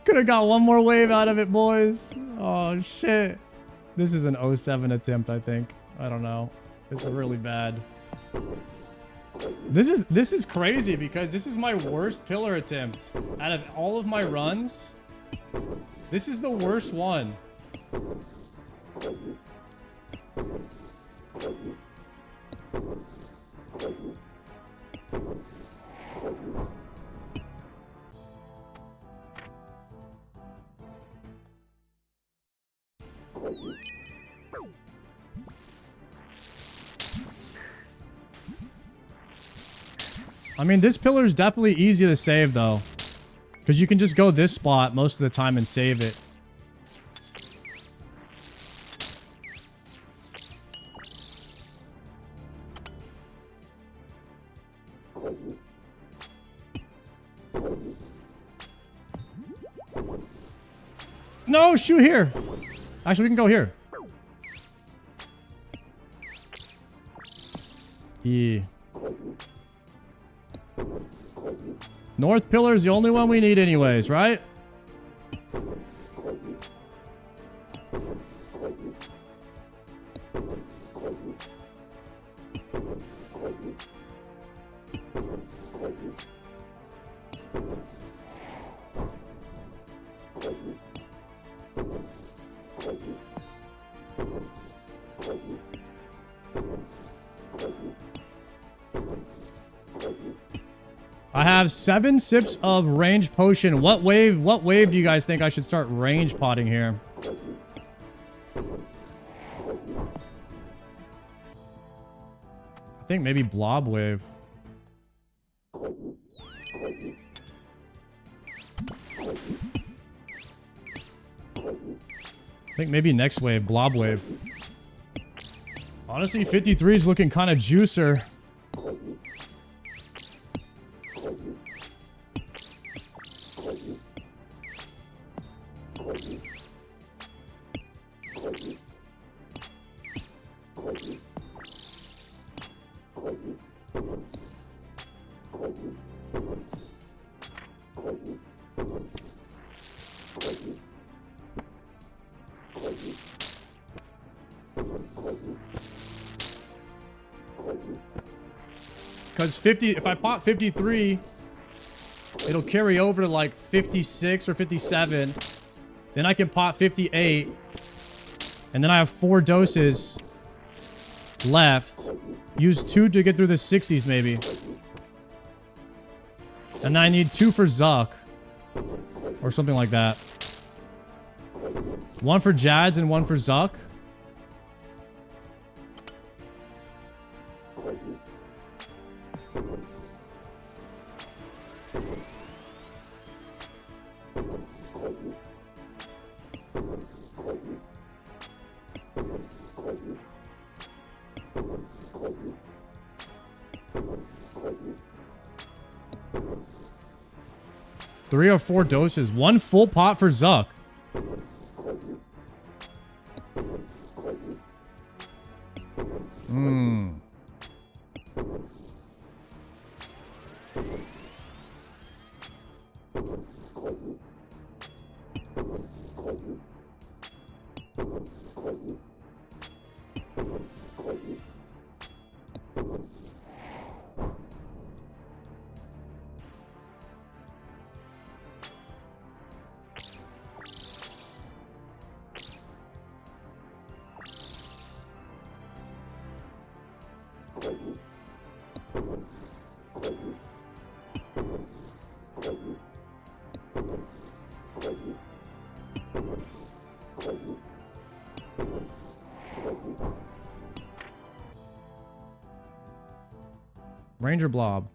Could have got one more wave out of it, boys. Oh, shit. This is an '07 attempt, I think. I don't know. It's really bad. This is crazy because this is my worst pillar attempt. Out of all of my runs, this is the worst one. I mean, this pillar is definitely easy to save, though. Because you can just go this spot most of the time and save it. No, shoot here. Actually, we can go here. Yeah. North pillar is the only one we need anyways, right? I have 7 sips of range potion. What wave do you guys think I should start range potting here? I think maybe blob wave. I think maybe next wave, blob wave. Honestly, 53 is looking kind of juicer. Because 50, if I pop 53, it'll carry over to like 56 or 57. Then I can pop 58. And then I have 4 doses left. Use 2 to get through the 60s maybe. And then I need 2 for Zuk. Or something like that. 1 for Jads and 1 for Zuk. 3 or 4 doses. 1 full pot for Zuk. Mmm. Ranger Blob.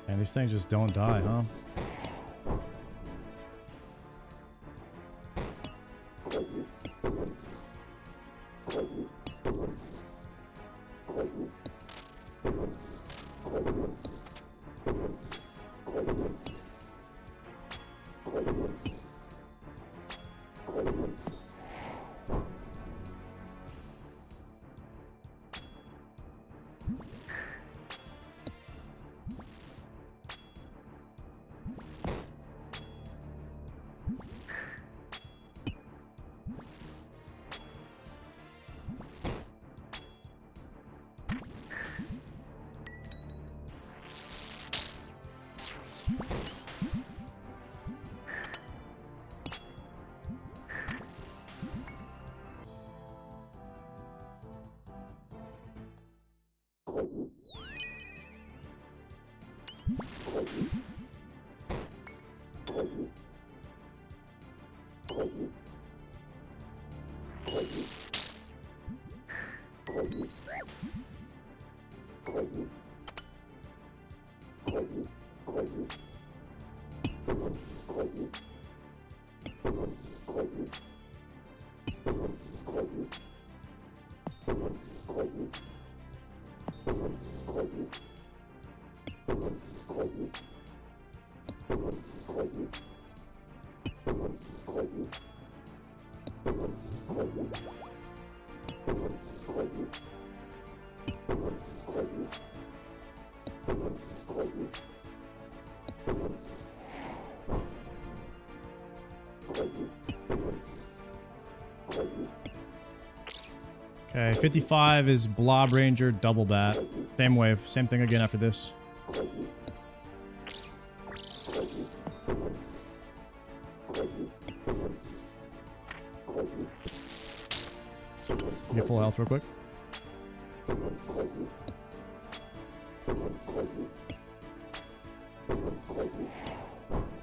Man, these things just don't die, huh? Okay, 55 is Blob Ranger, double bat. Same wave, same thing again after this. Get full health real quick.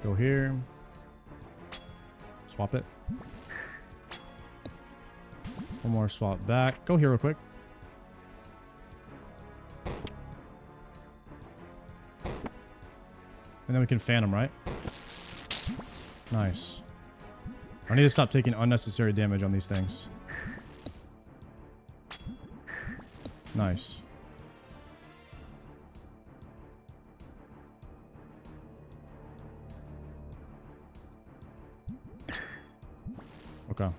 Go here. Swap it. One more swap back. Go here real quick. And then we can fan him, right? Nice. I need to stop taking unnecessary damage on these things. Nice. Okay.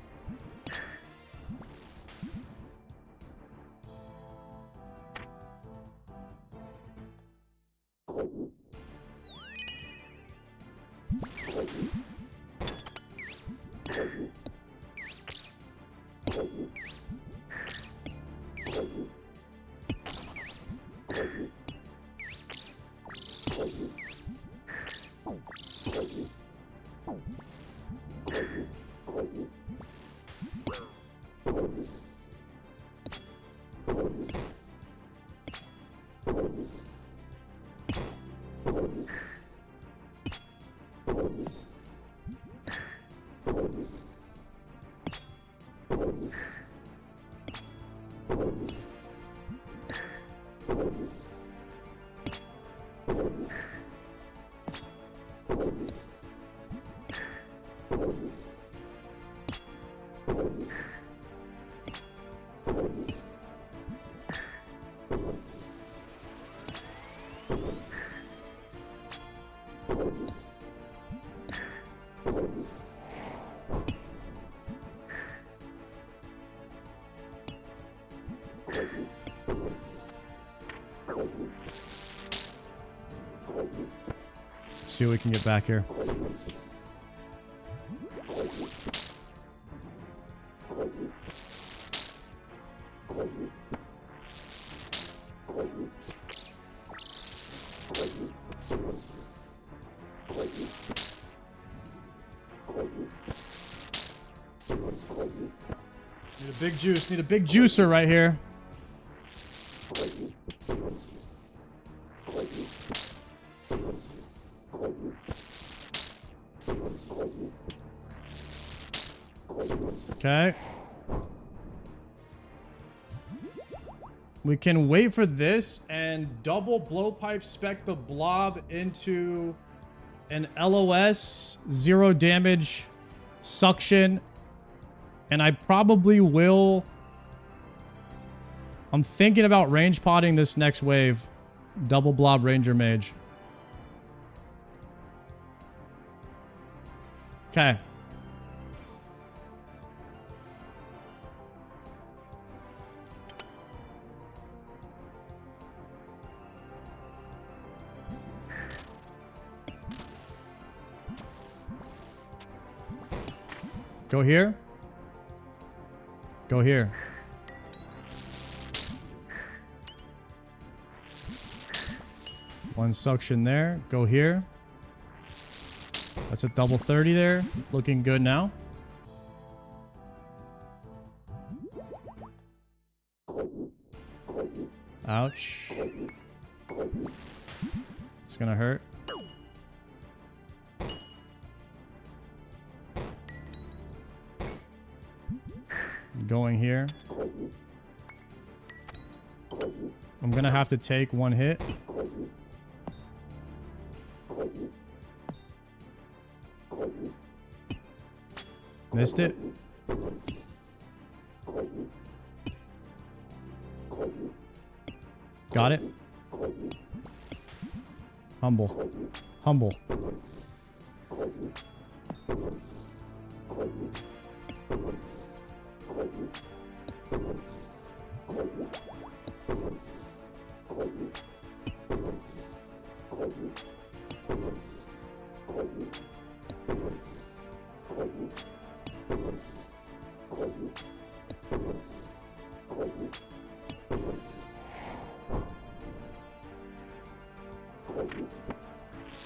See what we can get back here. Need a big juice. Need a big juicer right here. Okay. We can wait for this and double blowpipe spec the blob into an LOS, 0 damage, suction, and I probably will... I'm thinking about range potting this next wave. Double blob ranger mage. Okay. Go here. Go here. One suction there. Go here. That's a double 30 there. Looking good now. Ouch. It's gonna hurt. Going here. I'm gonna have to take one hit. Missed it. Got it. Humble. Humble.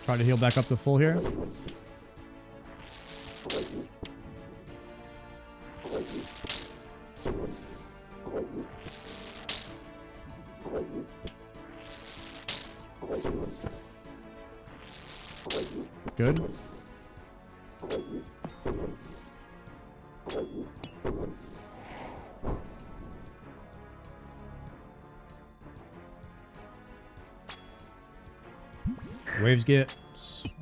Try to heal back up to full here. Good. Waves get...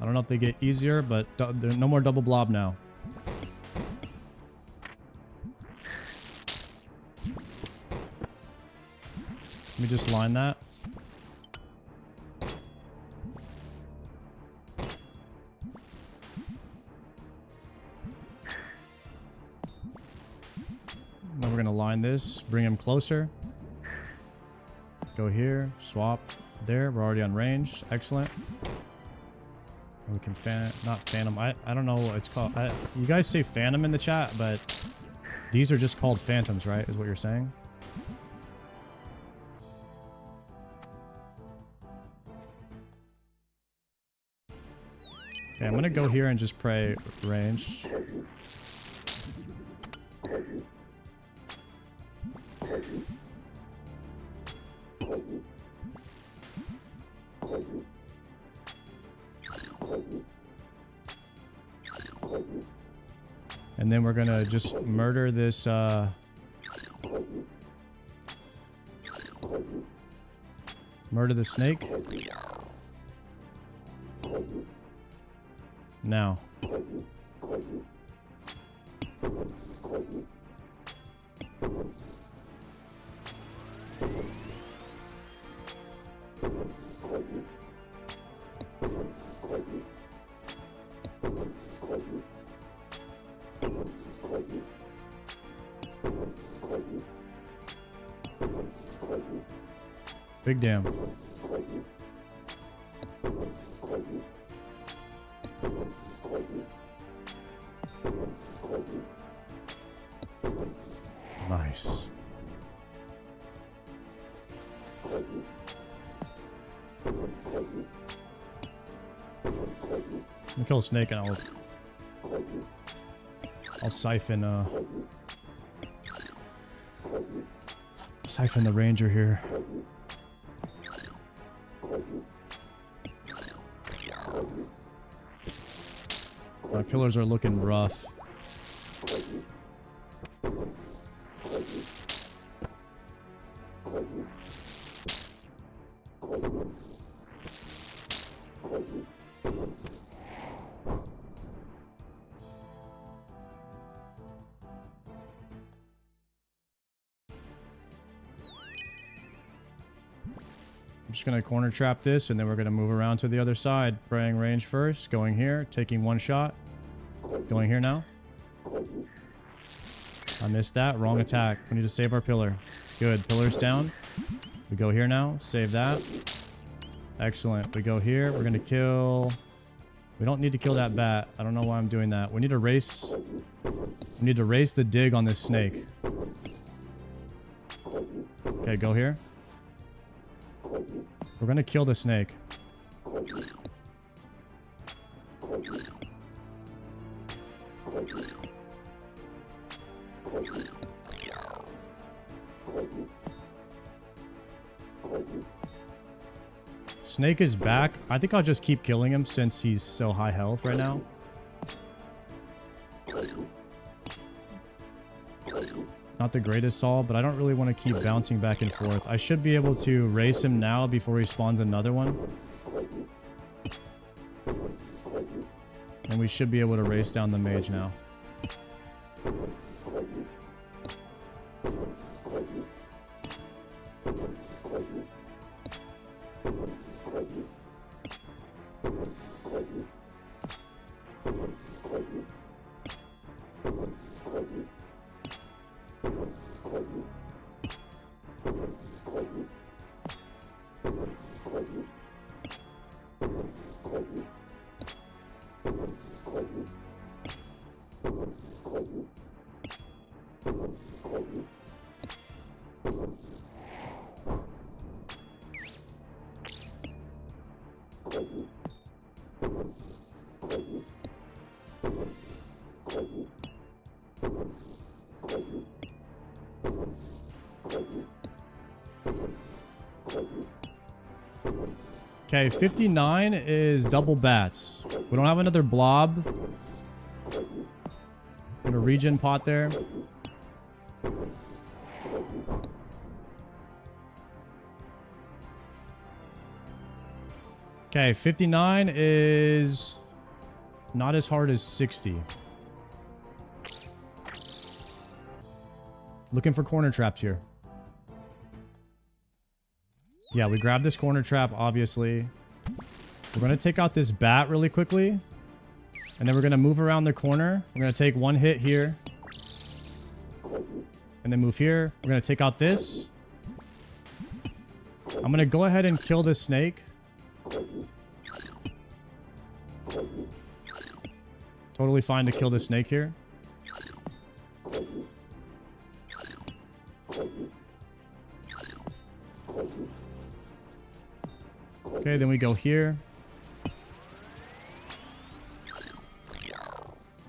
I don't know if they get easier, but there's no more double blob now. Let me just line that. we're going to line this, bring him closer. Go here, swap there. We're already on range. Excellent. And we can not phantom. I don't know what it's called. You guys say phantom in the chat, but these are just called phantoms, right? Is what you're saying? Okay, I'm going to go here and just pray range. And then we're gonna just murder this murder the snake. Now. Big damn. Nice. I'll kill a snake and I'll siphon siphon the ranger here. My pillars are looking rough. I'm just going to corner trap this, and then we're going to move around to the other side. Praying range first. Going here. Taking one shot. Going here now. I missed that. Wrong attack. We need to save our pillar. Good. Pillar's down. We go here now. Save that. Excellent. We go here. We're going to kill... We don't need to kill that bat. I don't know why I'm doing that. We need to race... We need to race the dig on this snake. Okay, go here. We're gonna kill the snake. Snake is back. I think I'll just keep killing him since he's so high health right now. Not the greatest solve, but I don't really want to keep bouncing back and forth. I should be able to race him now before he spawns another one. And we should be able to race down the mage now. Okay, 59 is double bats. We don't have another blob. Gonna regen pot there. Okay, 59 is not as hard as 60. Looking for corner traps here. Yeah, we grab this corner trap, obviously. We're going to take out this bat really quickly. And then we're going to move around the corner. We're going to take one hit here. and then move here. We're going to take out this. I'm going to go ahead and kill this snake. Totally fine to kill this snake here. Okay, then we go here.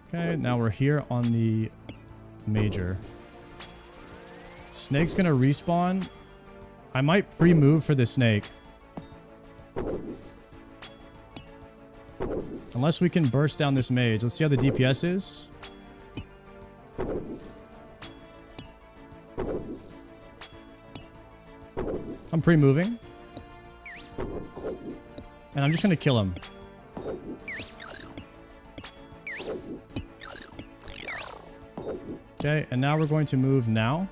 Okay, now we're here on the major. Snake's gonna respawn. I might pre-move for the snake. Unless we can burst down this mage. Let's see how the DPS is. I'm pre-moving. And I'm just gonna kill him. Okay, and now we're going to move now.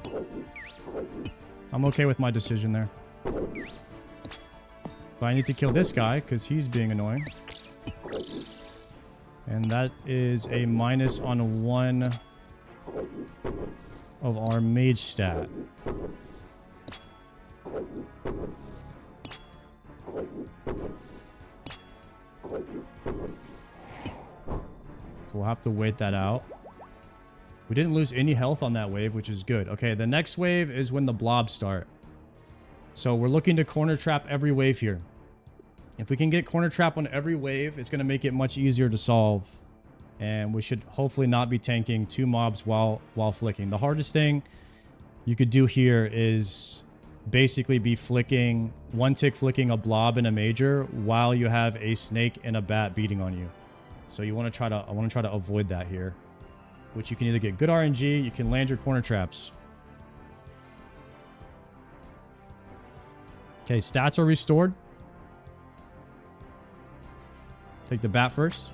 I'm okay with my decision there. But I need to kill this guy because he's being annoying. And that is a minus on 1 of our mage stat. So we'll have to wait that out. We didn't lose any health on that wave, which is good. Okay, the next wave is when the blobs start. So we're looking to corner trap every wave here. If we can get corner trap on every wave, it's going to make it much easier to solve. And we should hopefully not be tanking 2 mobs while flicking. The hardest thing you could do here is basically be flicking, 1-tick flicking a blob and a major while you have a snake and a bat beating on you. So you want to I want to try to avoid that here. Which you can either get good RNG, you can land your corner traps. Okay, stats are restored. Take the bat first.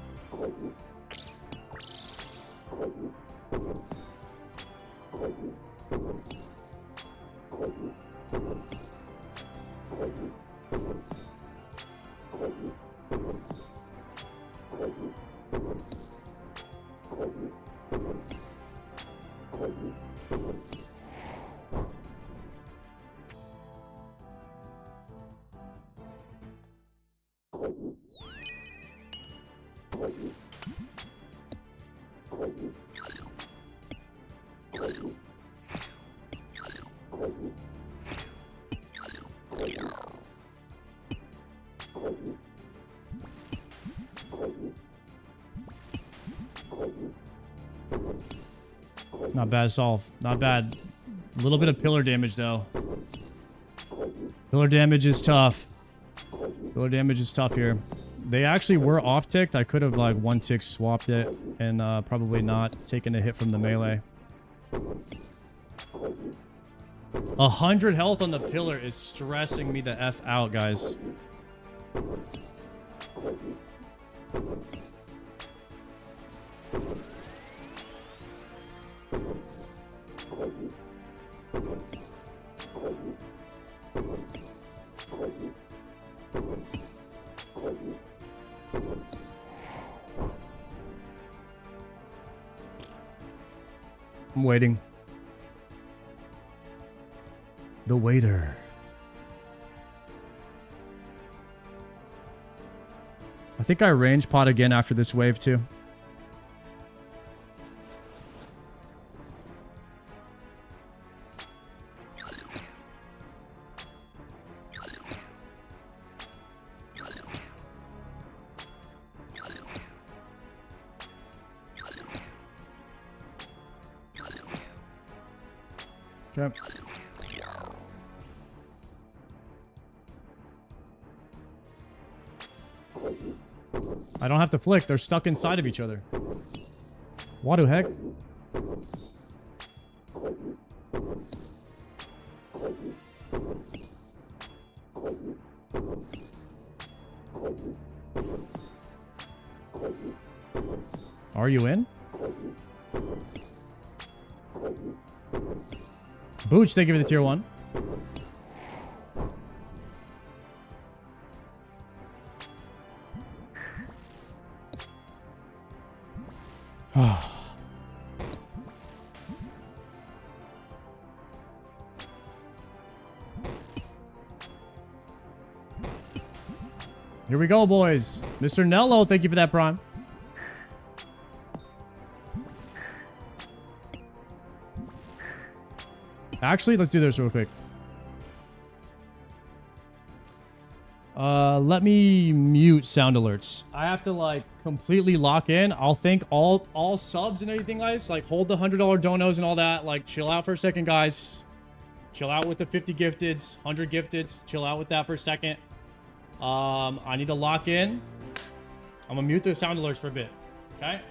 Not bad solve. Not bad. A little bit of pillar damage though. Pillar damage is tough. Pillar damage is tough here. They actually were off ticked. I could have like 1-tick swapped it and probably not taken a hit from the melee. 100 health on the pillar is stressing me the F out, guys. I'm waiting. The waiter. I think I range pot again after this wave too. Okay. I don't have to flick. They're stuck inside of each other. What the heck? Are you in? Booch, thank you for the tier 1. Here we go, boys. Mr. Nello, thank you for that prime. Actually, let's do this real quick. Let me mute sound alerts. I have to like completely lock in. I'll thank all subs and anything, guys. Like hold the $100 donos and all that. Like chill out for a second, guys. Chill out with the 50 gifteds, 100 gifteds. Chill out with that for a second. I need to lock in. I'm gonna mute the sound alerts for a bit. Okay.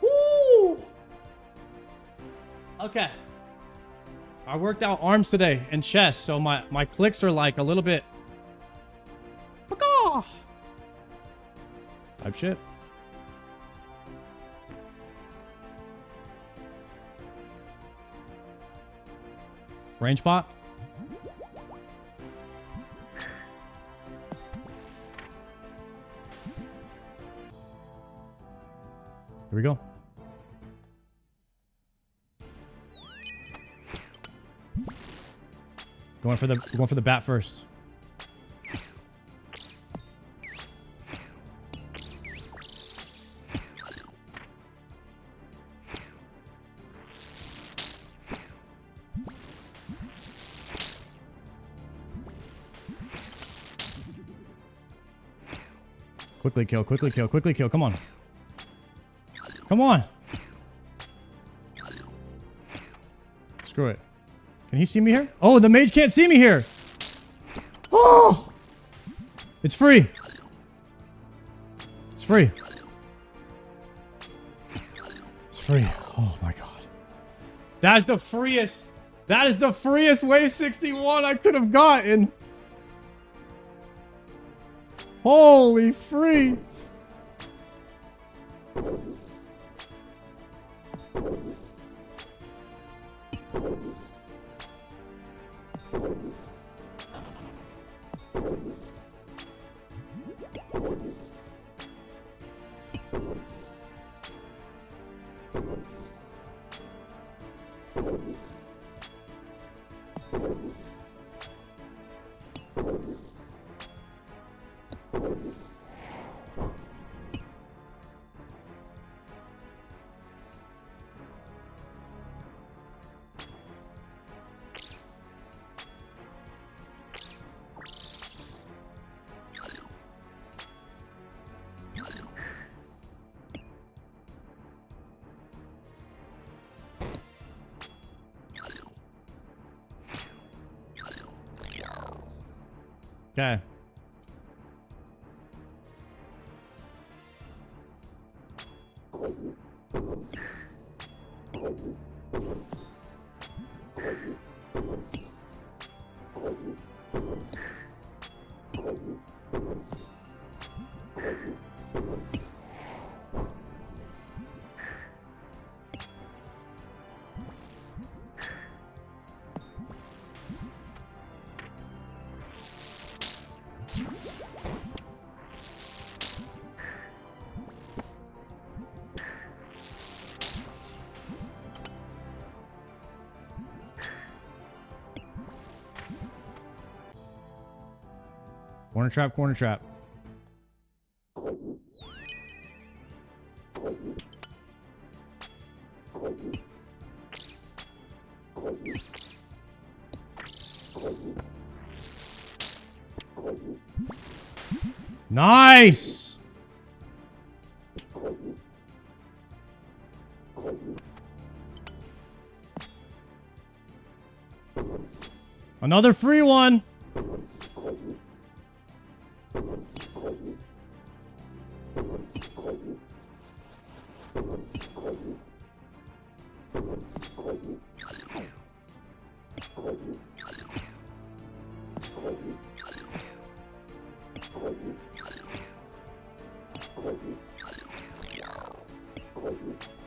Woo! Okay. I worked out arms today and chest, so my clicks are like a little bit type shit. Range bot. Here we go. Going for the bat first. Quickly kill, quickly kill, quickly kill. Come on. Come on. Screw it. Can he see me here? Oh, the mage can't see me here. Oh! It's free. It's free. It's free. Oh my god. That is the freest. That is the freest wave 61 I could have gotten. Holy free. Okay. Corner trap, corner trap. Nice. Another free one.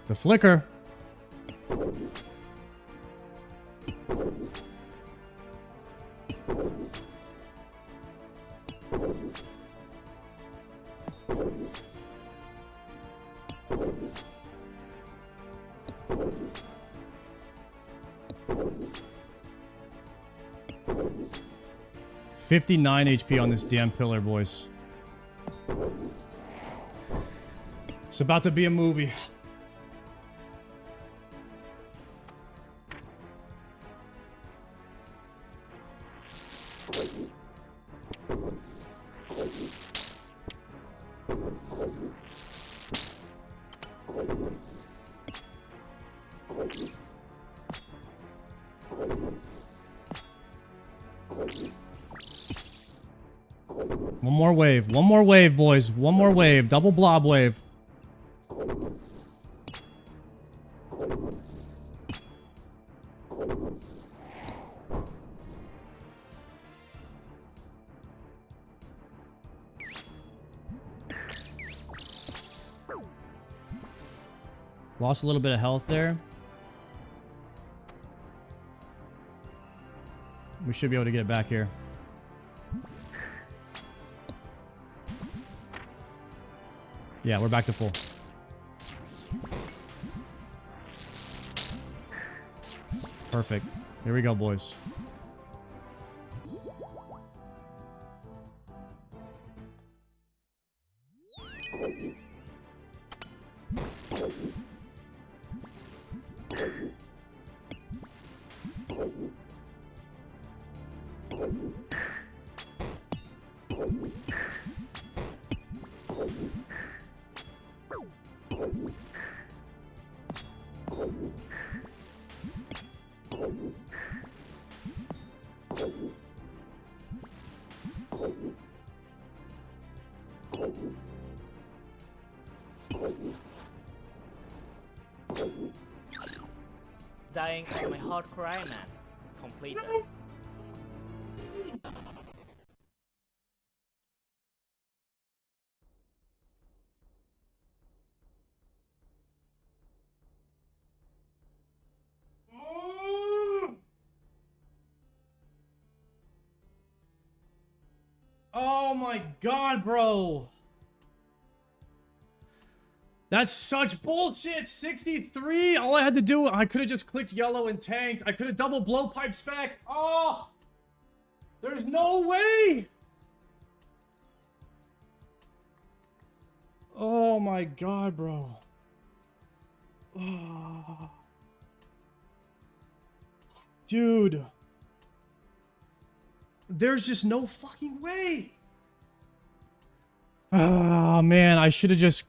The flicker. 59 HP on this damn pillar, boys. It's about to be a movie. One more wave. One more wave, boys. One more wave. Double blob wave. Lost a little bit of health there. We should be able to get it back here. Yeah, we're back to full. Perfect. Here we go, boys. Dying on my hardcore Iron Man. Completed. Oh my god, bro. That's such bullshit. 63. All I had to do, I could have just clicked yellow and tanked. I could have double blowpipe spec. Oh, there's no way. Oh my god, bro. Oh. Dude. There's just no fucking way. Oh man, I should have just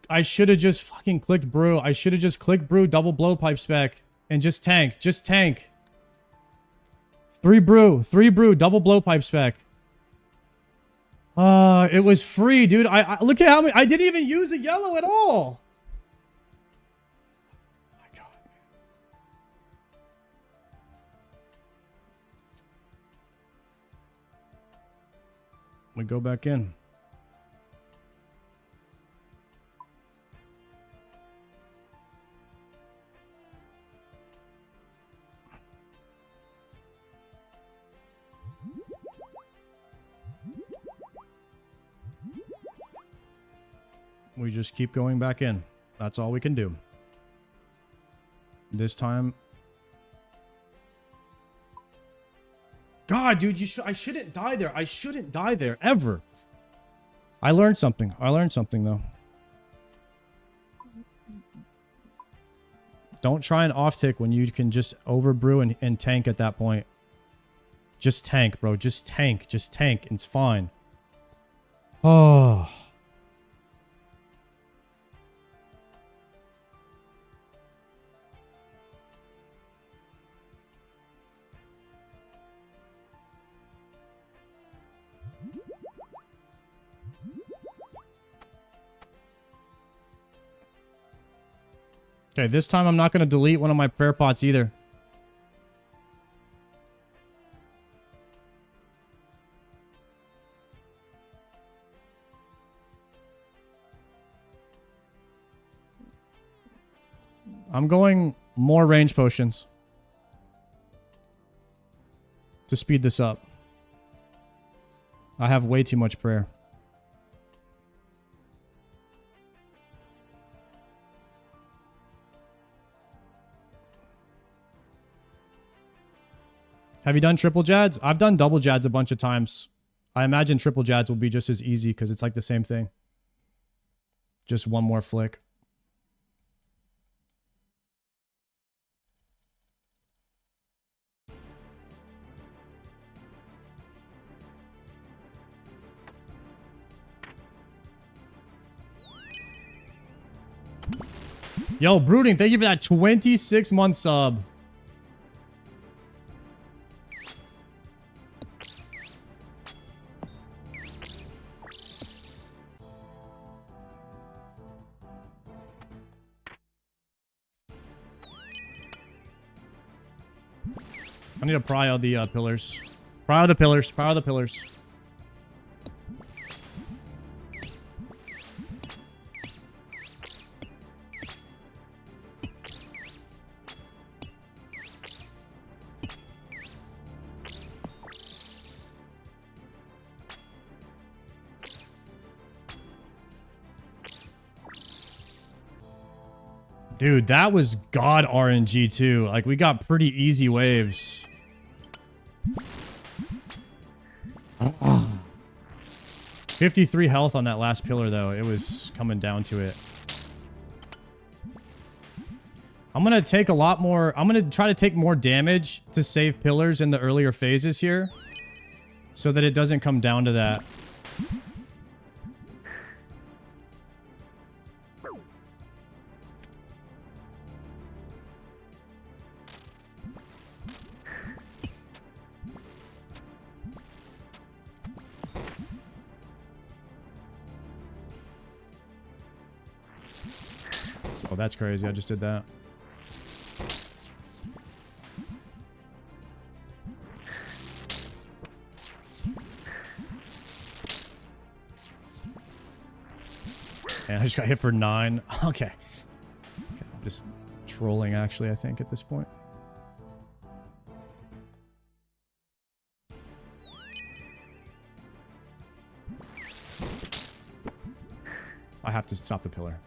fucking clicked brew. I should have just clicked brew, double blowpipe spec, and just tank. Just tank. 3 brew, double blowpipe spec. It was free, dude. I look at how many. I didn't even use a yellow at all. Oh my god, man. We go back in. We just keep going back in. That's all we can do. This time. God, dude, I shouldn't die there. I shouldn't die there, ever. I learned something. I learned something, though. Don't try and off-tick when you can just overbrew and tank at that point. Just tank, bro. Just tank. Just tank. It's fine. Oh... Okay, this time I'm not going to delete one of my prayer pots either. I'm going more range potions to speed this up. I have way too much prayer. Have you done triple jads? I've done double jads a bunch of times. I imagine triple jads will be just as easy because it's like the same thing. Just one more flick. Yo, Brooding, thank you for that 26-month sub. I need to pry out the pillars. Pry out the pillars. Pry out the pillars. Dude, that was god RNG too. Like, we got pretty easy waves. 53 health on that last pillar, though. It was coming down to it. I'm going to take a lot more... I'm going to try to take more damage to save pillars in the earlier phases here, so that it doesn't come down to that. Oh, that's crazy. I just did that. And I just got hit for 9. Okay. I'm just trolling, actually, I think, at this point. I have to stop the pillar.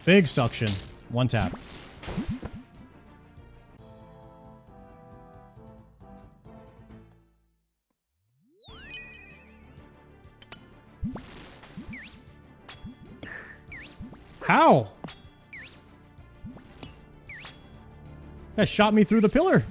Big suction. One tap. How? That shot me through the pillar.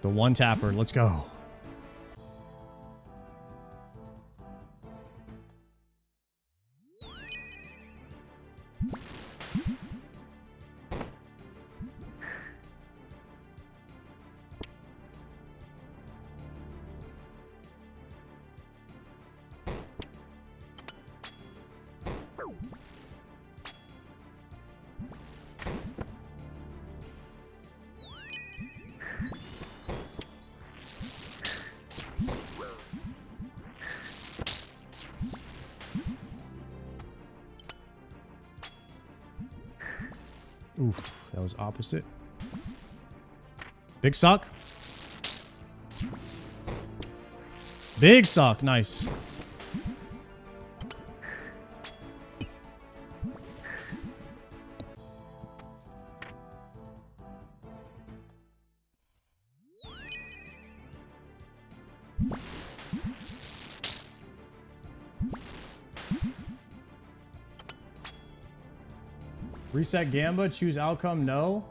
The one tapper. Let's go. Oof, that was opposite. Big suck. Big suck, nice. Reset Gamba, choose outcome, no.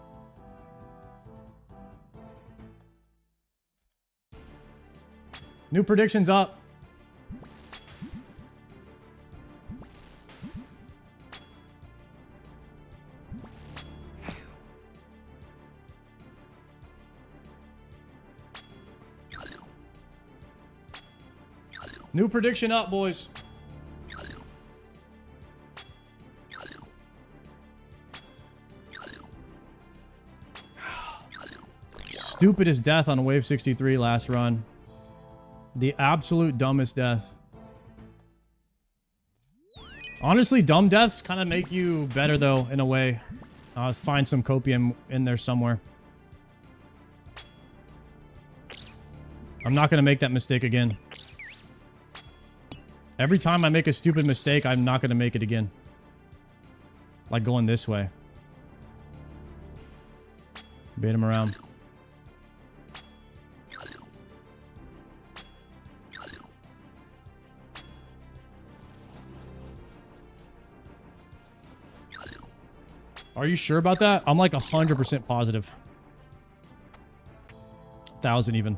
New predictions up. New prediction up, boys. Stupidest death on wave 63 last run. The absolute dumbest death. Honestly, dumb deaths kind of make you better, though, in a way. I'll find some copium in there somewhere. I'm not going to make that mistake again. Every time I make a stupid mistake, I'm not going to make it again. Like going this way. Bait him around. Are you sure about that? I'm like 100% positive. 1,000 even.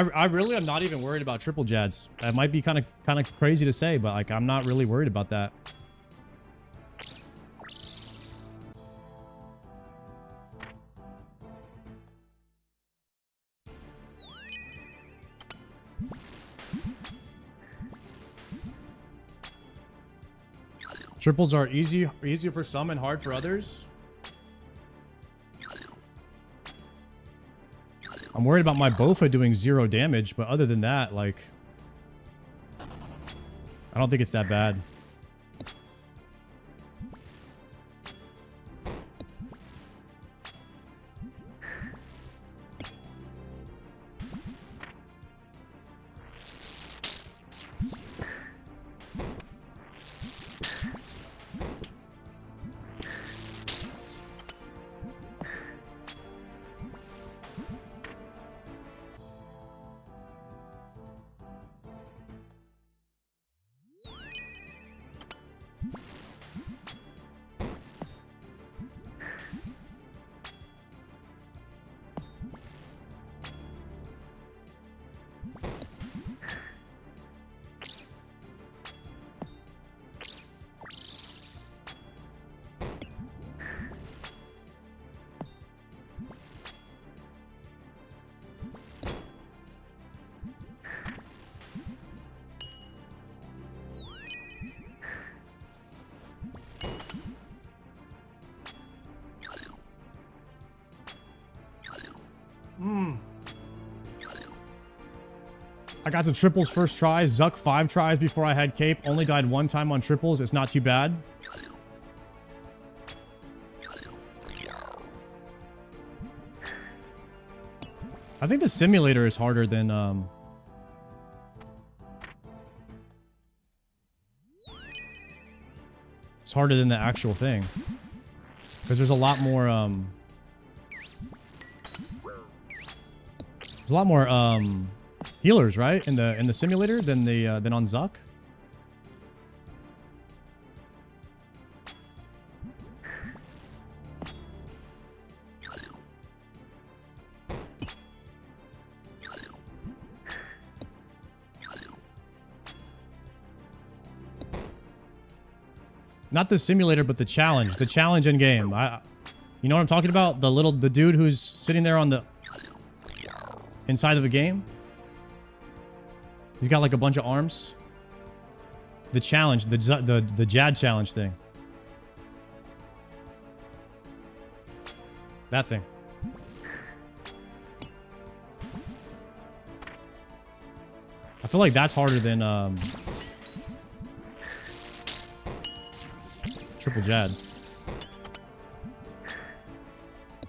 I really am not even worried about triple jads. That might be kind of crazy to say, but like I'm not really worried about that. Triples are easy for some and hard for others. I'm worried about my Bofa doing 0 damage, but other than that, like, I don't think it's that bad. I got to triples first try. Zuk 5 tries before I had cape. Only died 1 time on triples. It's not too bad. I think the simulator is harder than it's harder than the actual thing. Because there's a lot more healers, right? In the simulator than on Zuk. Not the simulator, but the challenge. The challenge in game. You know what I'm talking about? The dude who's sitting there on the inside of the game. He's got like a bunch of arms. The challenge, the Jad challenge thing. That thing. I feel like that's harder than triple Jad.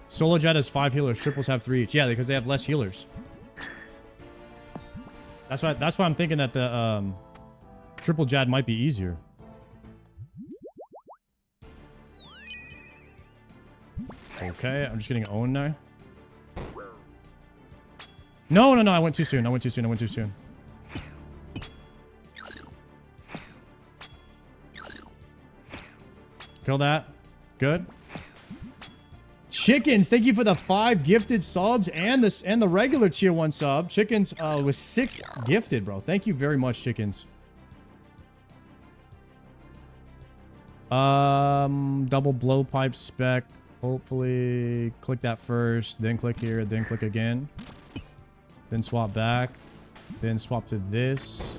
Solo Jad has 5 healers. Triples have 3 each. Yeah, because they have less healers. That's why I'm thinking that the triple Jad might be easier. Okay, I'm just getting owned now. No, no, no. I went too soon. I went too soon. I went too soon. Kill that. Good. Chickens, thank you for the 5 gifted subs and the regular tier 1 sub. Chickens was 6 gifted, bro. Thank you very much, Chickens. Double blowpipe spec. Hopefully click that first, then click here, then click again. Then swap back. Then swap to this.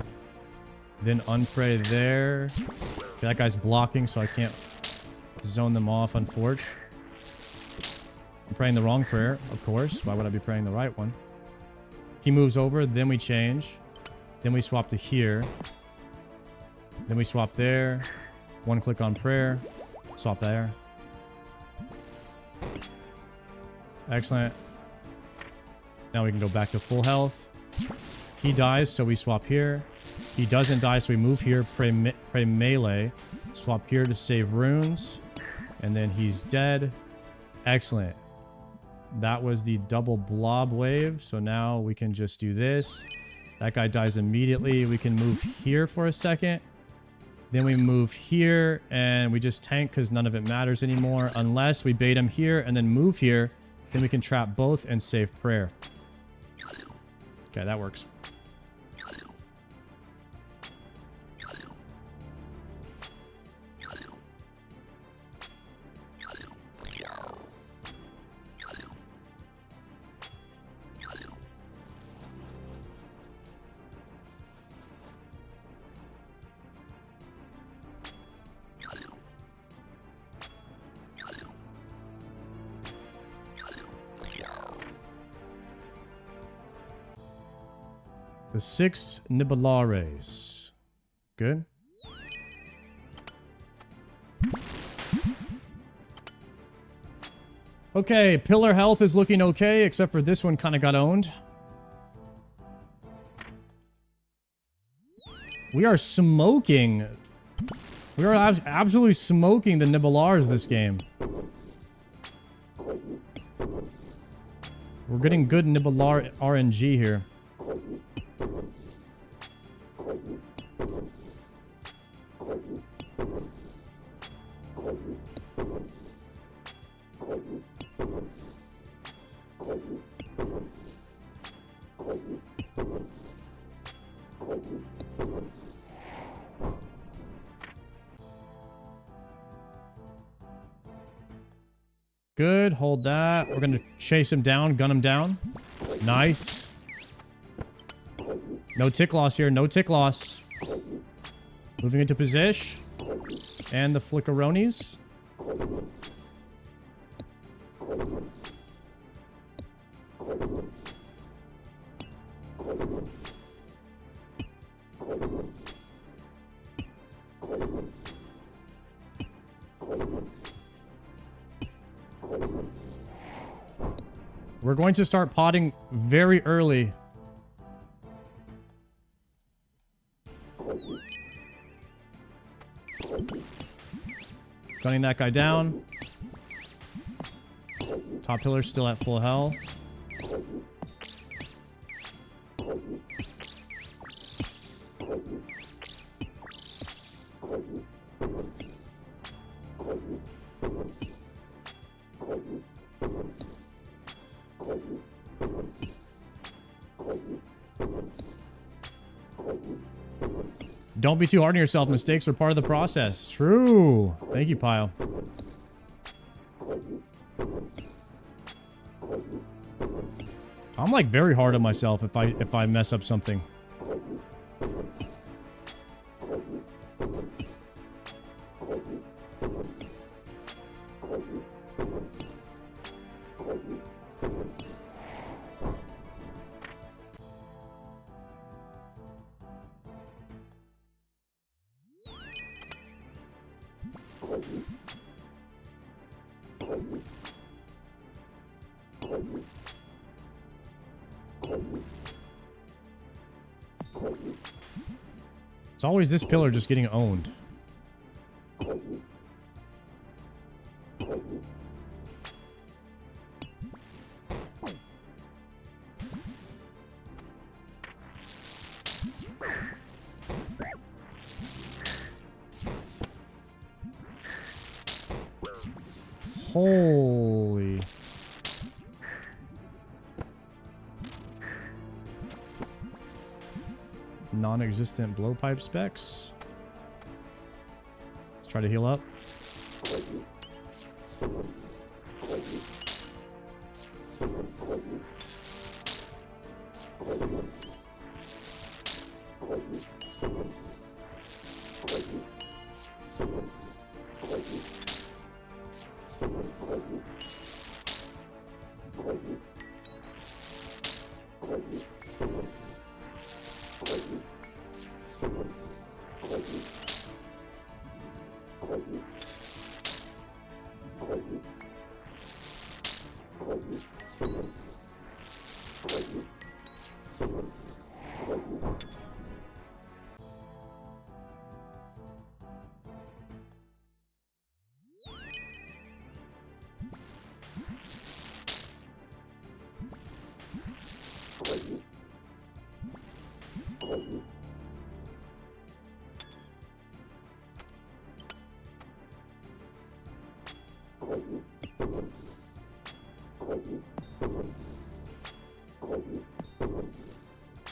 Then unpray there. Okay, that guy's blocking, so I can't zone them off, unfortunately. I'm praying the wrong prayer, of course. Why would I be praying the right one? He moves over, then we change. Then we swap to here. Then we swap there. 1 click on prayer. Swap there. Excellent. Now we can go back to full health. He dies, so we swap here. He doesn't die, so we move here, pray melee. Swap here to save runes. And then he's dead. Excellent. That was the double blob wave. So now we can just do this. That guy dies immediately. We can move here for a second. Then we move here and we just tank because none of it matters anymore. Unless we bait him here and then move here. Then we can trap both and save prayer. Okay, that works. The 6 Nibelares. Good. Okay, pillar health is looking okay, except for this one kind of got owned. We are smoking. We are absolutely smoking the Nibelars this game. We're getting good Nibelar RNG here. Good, hold that. We're gonna chase him down, gun him down. Nice. No tick loss here, no tick loss. Moving into position. And the flickeronis. We're going to start potting very early. Gunning that guy down. Top pillar still at full health. Don't be too hard on yourself. Mistakes are part of the process. True. Thank you, Pyle. I'm like very hard on myself if I mess up something. It's always this pillar just getting owned. Holy. Non-existent blowpipe specs. Let's try to heal up.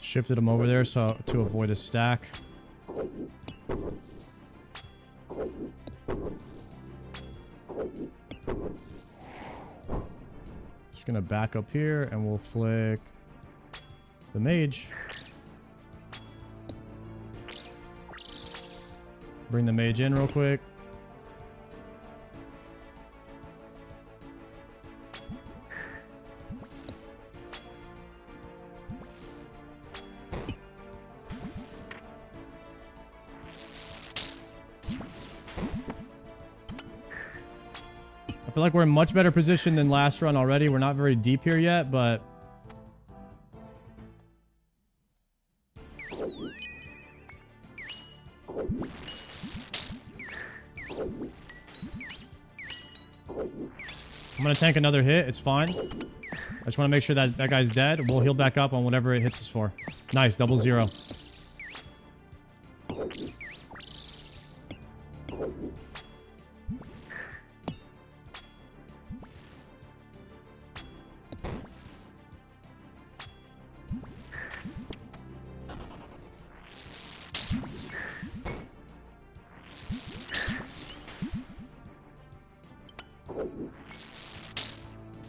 Shifted him over there so to avoid a stack. Just gonna back up here and we'll flick the mage. Bring the mage in real quick. I feel like we're in much better position than last run already. We're not very deep here yet, but I'm gonna tank another hit. It's fine. I just want to make sure that that guy's dead. We'll heal back up on whatever it hits us for. Nice, 0-0.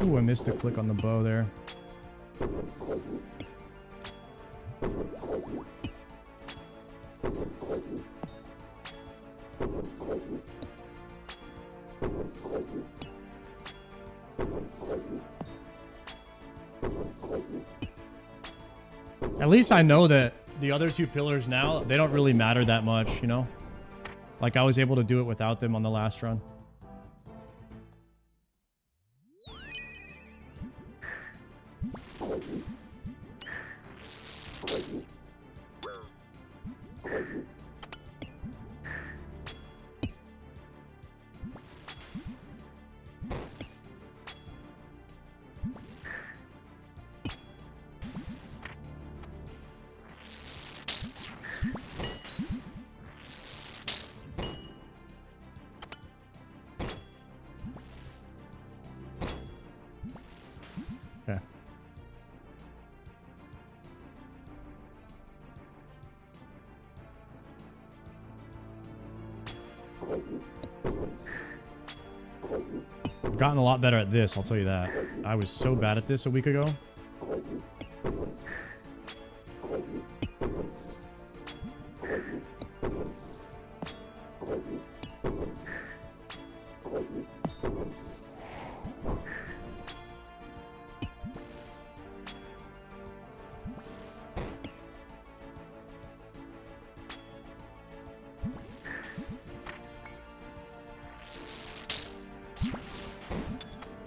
Ooh, I missed the click on the bow there. At least I know that the other two pillars now, they don't really matter that much, you know? Like I was able to do it without them on the last run. Okay. I've gotten a lot better at this, I'll tell you that. I was so bad at this a week ago.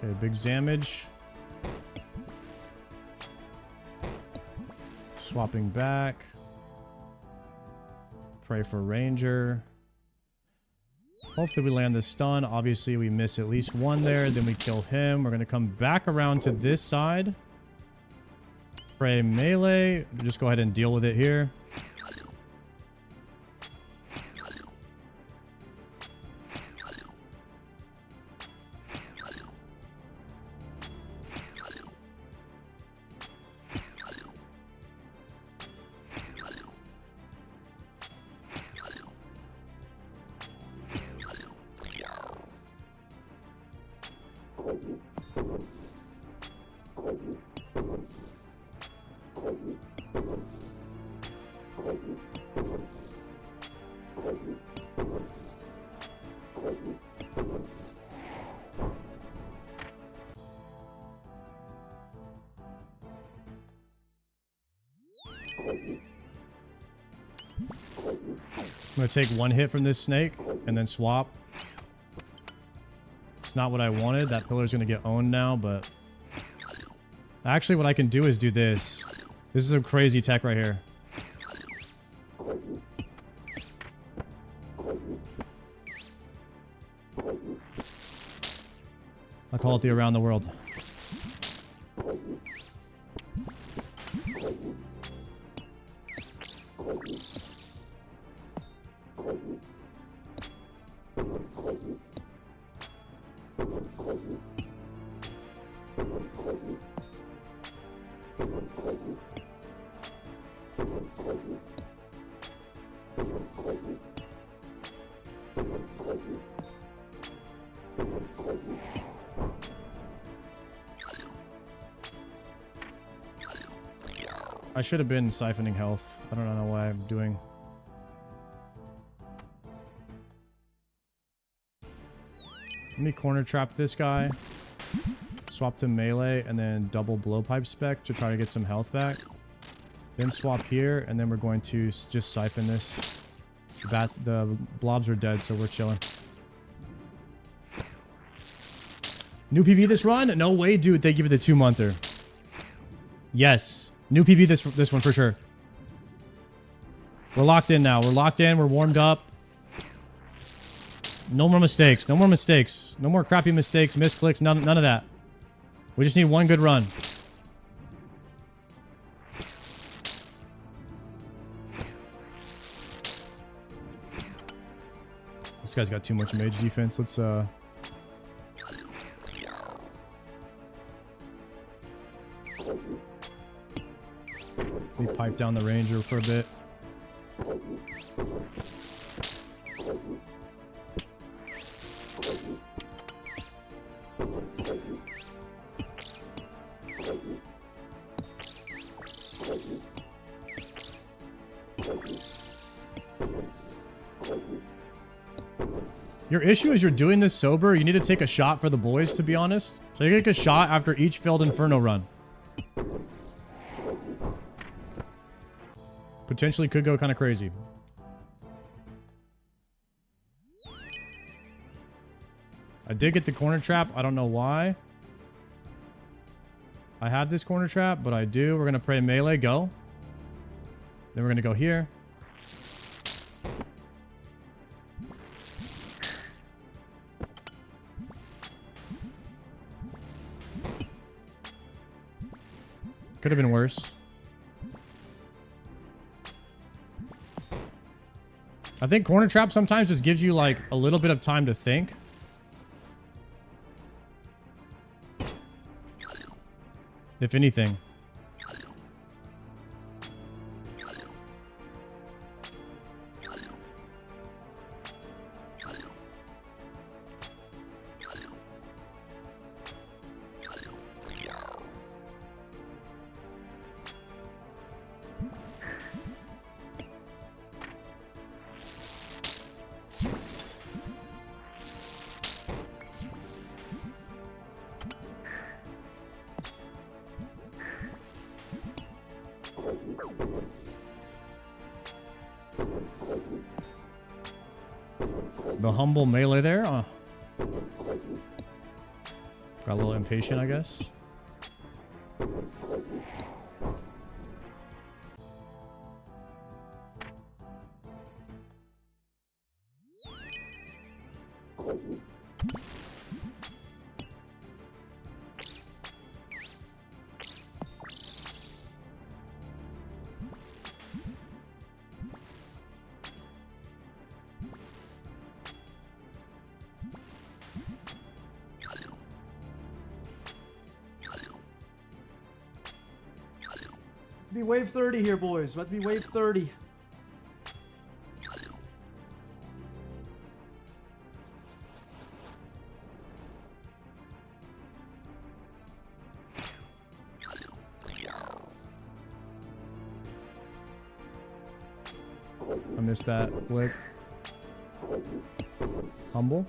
Okay, big damage. Swapping back. Pray for Ranger. Hopefully we land the stun. Obviously we miss at least one there. Then we kill him. We're going to come back around to this side. Pray melee. Just go ahead and deal with it here. I'm gonna take one hit from this snake and then swap. It's not what I wanted. That pillar's gonna get owned now, but actually what I can do is do this. This is some crazy tech right here. I call it the around the world. I should have been siphoning health. I don't know why I'm doing. Let me corner trap this guy. Swap to melee and then double blowpipe spec to try to get some health back. Then swap here and then we're going to just siphon this. The blobs are dead, so we're chilling. New PB this run? No way, dude. Thank you for the 2-monther. Yes. New PB this one for sure. We're locked in now. We're locked in. We're warmed up. No more mistakes. No more mistakes. No more crappy mistakes, misclicks, none of that. We just need one good run. This guy's got too much mage defense. Let's we pipe down the ranger for a bit. Your issue is you're doing this sober. You need to take a shot for the boys, to be honest. So you take a shot after each failed Inferno run. Potentially could go kind of crazy. I did get the corner trap. I don't know why. I had this corner trap, but I do. We're going to pray melee, go. Then we're going to go here. Could have been worse. I think corner trap sometimes just gives you like a little bit of time to think. If anything. The humble melee there. Got a little impatient, I guess. Be wave 30 here, boys. About to be wave 30. missed that quick. Humble.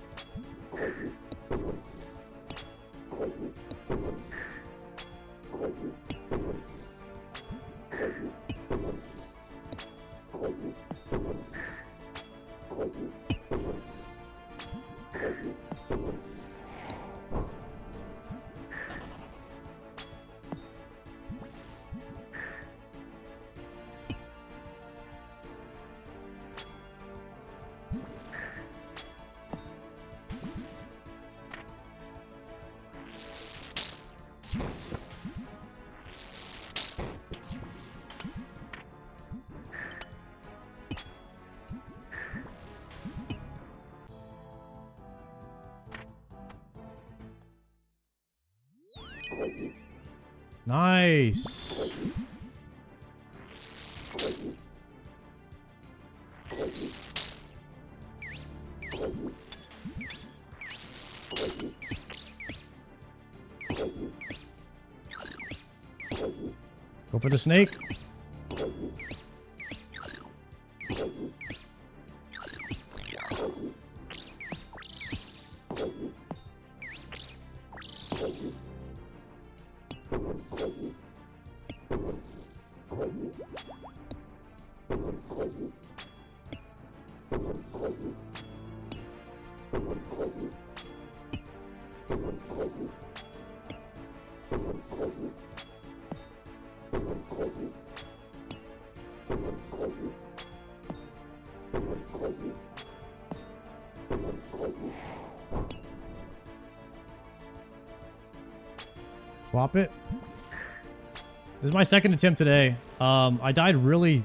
Nice. Go for the snake. Swap it. This is my second attempt today. I died really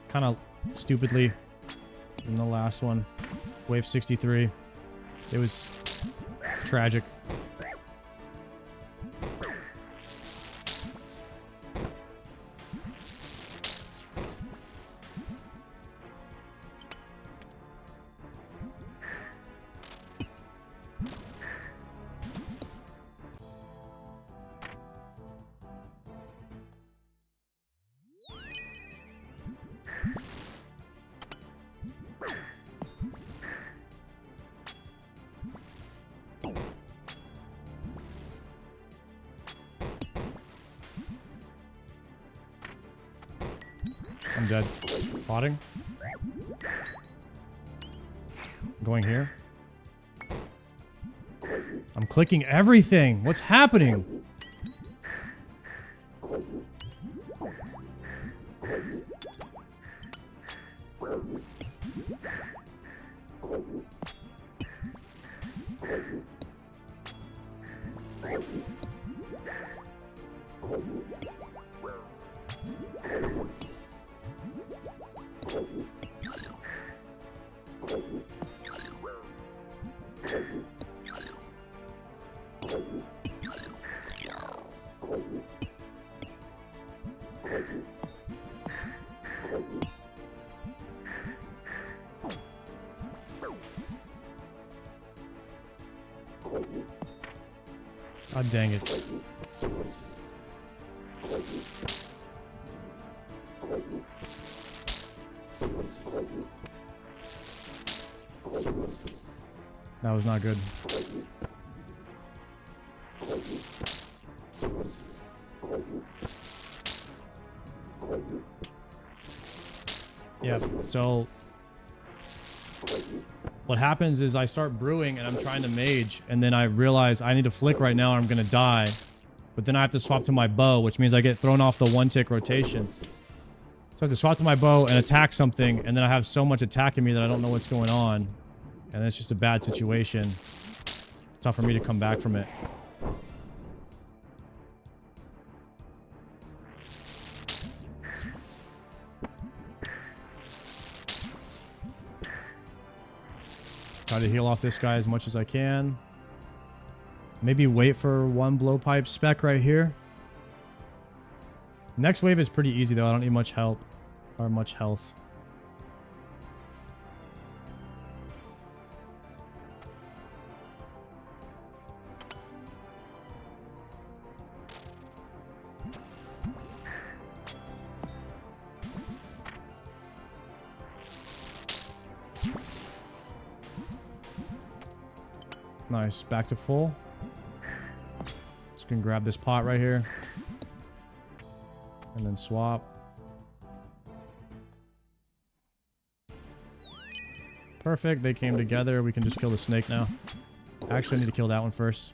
kind of stupidly in the last one. Wave 63. It was tragic. I'm dead. Plotting. Going here. I'm clicking everything. What's happening? God dang it. That was not good. Yeah, so what happens is I start brewing and I'm trying to mage, and then I realize I need to flick right now or I'm gonna die. But then I have to swap to my bow, which means I get thrown off the one-tick rotation. So I have to swap to my bow and attack something, and then I have so much attacking me that I don't know what's going on. And it's just a bad situation. It's tough for me to come back from it. Try to heal off this guy as much as I can. Maybe wait for one blowpipe spec right here. Next wave is pretty easy though. I don't need much help or much health. Nice. Back to full. Just gonna grab this pot right here. And then swap. Perfect. They came together. We can just kill the snake now. Actually, I need to kill that one first.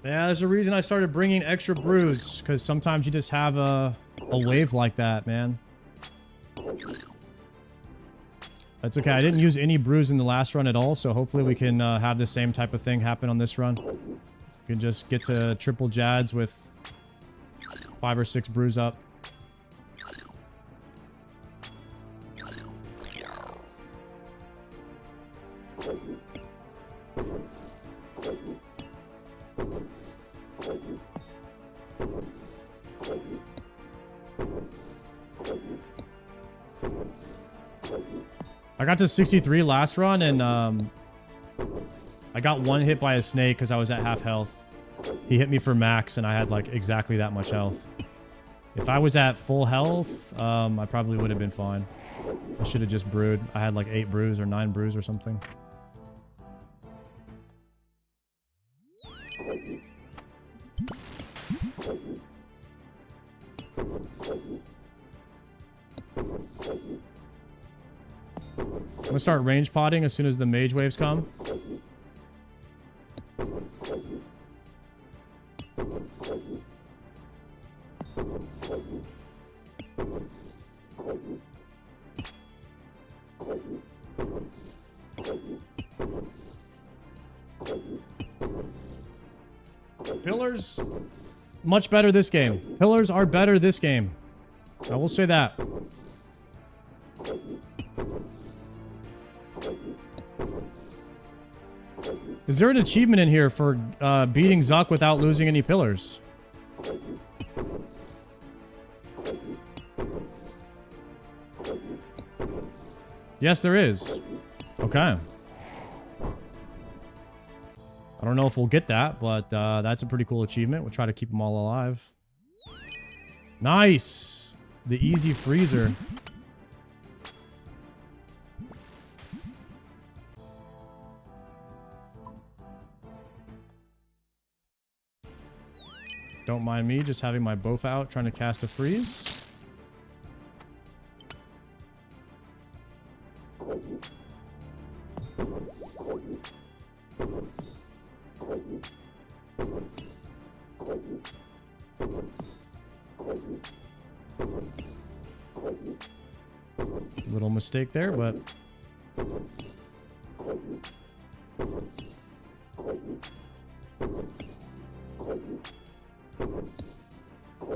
Yeah, there's a reason I started bringing extra brews, because sometimes you just have a wave like that, man. That's okay. I didn't use any brews in the last run at all, so hopefully we can have the same type of thing happen on this run. We can just get to triple Jads with 5 or 6 brews up. I got to 63 last run, and I got one hit by a snake because I was at half health. He hit me for max, and I had like exactly that much health. If I was at full health, I probably would have been fine. I should have just brewed. I had like 8 brews or 9 brews or something. I'm gonna start range potting as soon as the mage waves come. Pillars, much better this game. Pillars are better this game. I will say that. Is there an achievement in here for beating Zuk without losing any pillars? Yes, there is. Okay. I don't know if we'll get that, but that's a pretty cool achievement. We'll try to keep them all alive. Nice! The easy freezer. Don't mind me just having my bow out, trying to cast a freeze. Little mistake there, but...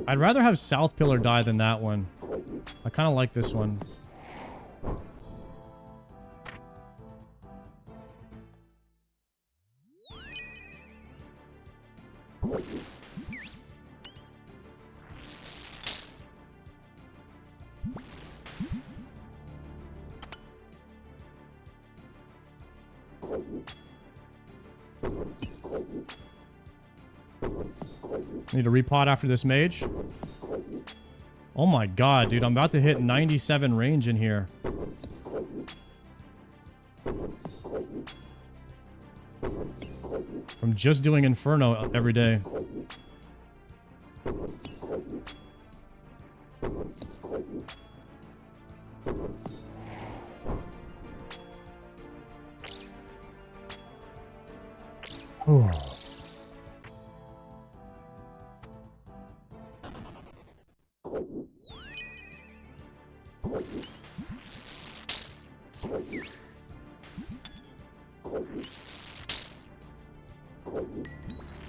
I'd rather have South Pillar die than that one. I kind of like this one. Need to repot after this mage. Oh my god, dude. I'm about to hit 97 range in here. From just doing Inferno every day. Ooh.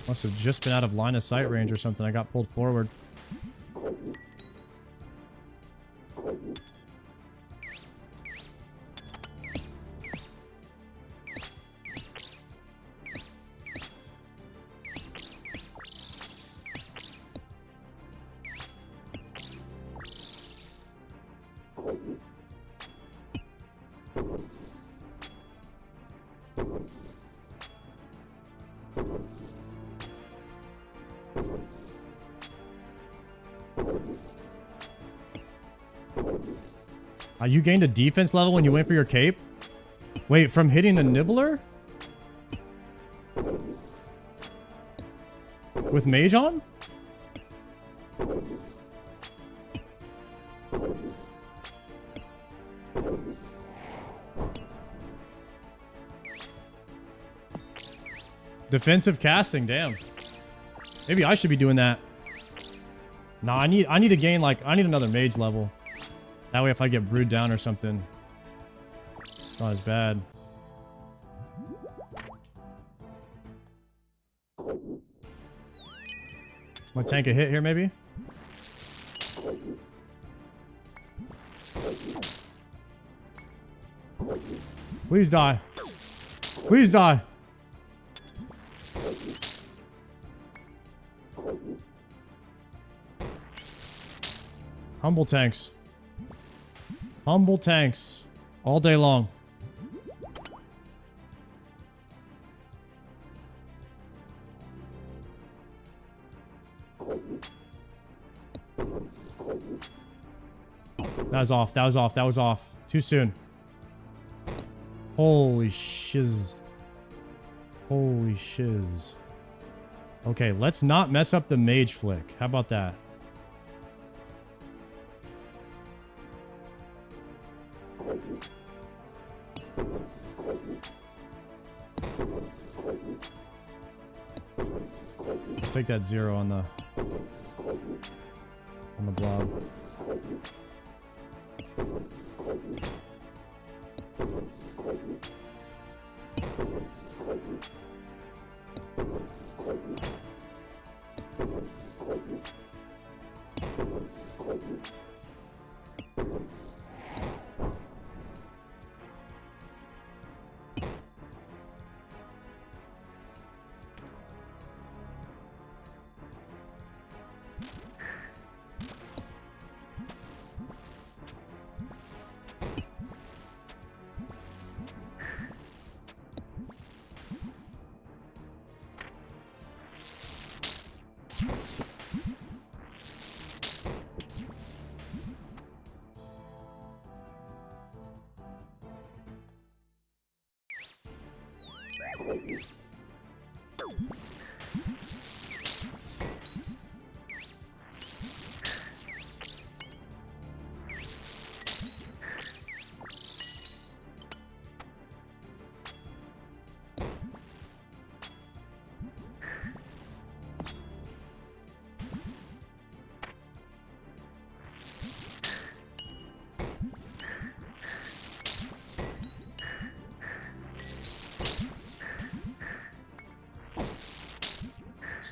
Must have just been out of line of sight range or something. I got pulled forward. You gained a defense level when you went for your cape? Wait, from hitting the nibbler? With mage on? Defensive casting, damn. Maybe I should be doing that. Nah, I need to gain like I need another mage level. That way if I get brewed down or something, it's not as bad. My tank a hit here maybe? Please die. Please die. Humble tanks. Humble tanks. All day long. That was off. That was off. That was off. Too soon. Holy shiz. Holy shiz. Okay, let's not mess up the mage flick. How about that? Let's take that 0 on the blob.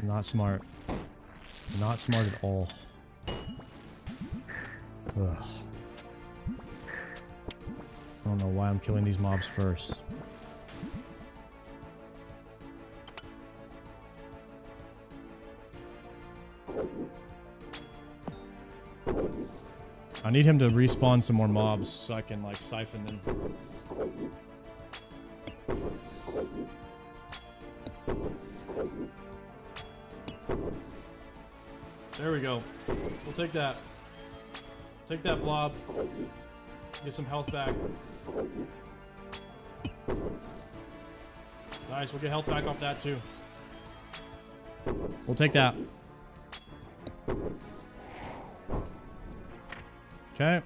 Not smart. Not smart at all. Ugh. I don't know why I'm killing these mobs first. I need him to respawn some more mobs so I can like siphon them. There we go. We'll take that. Take that blob. Get some health back. Nice, we'll get health back off that too. We'll take that. Okay.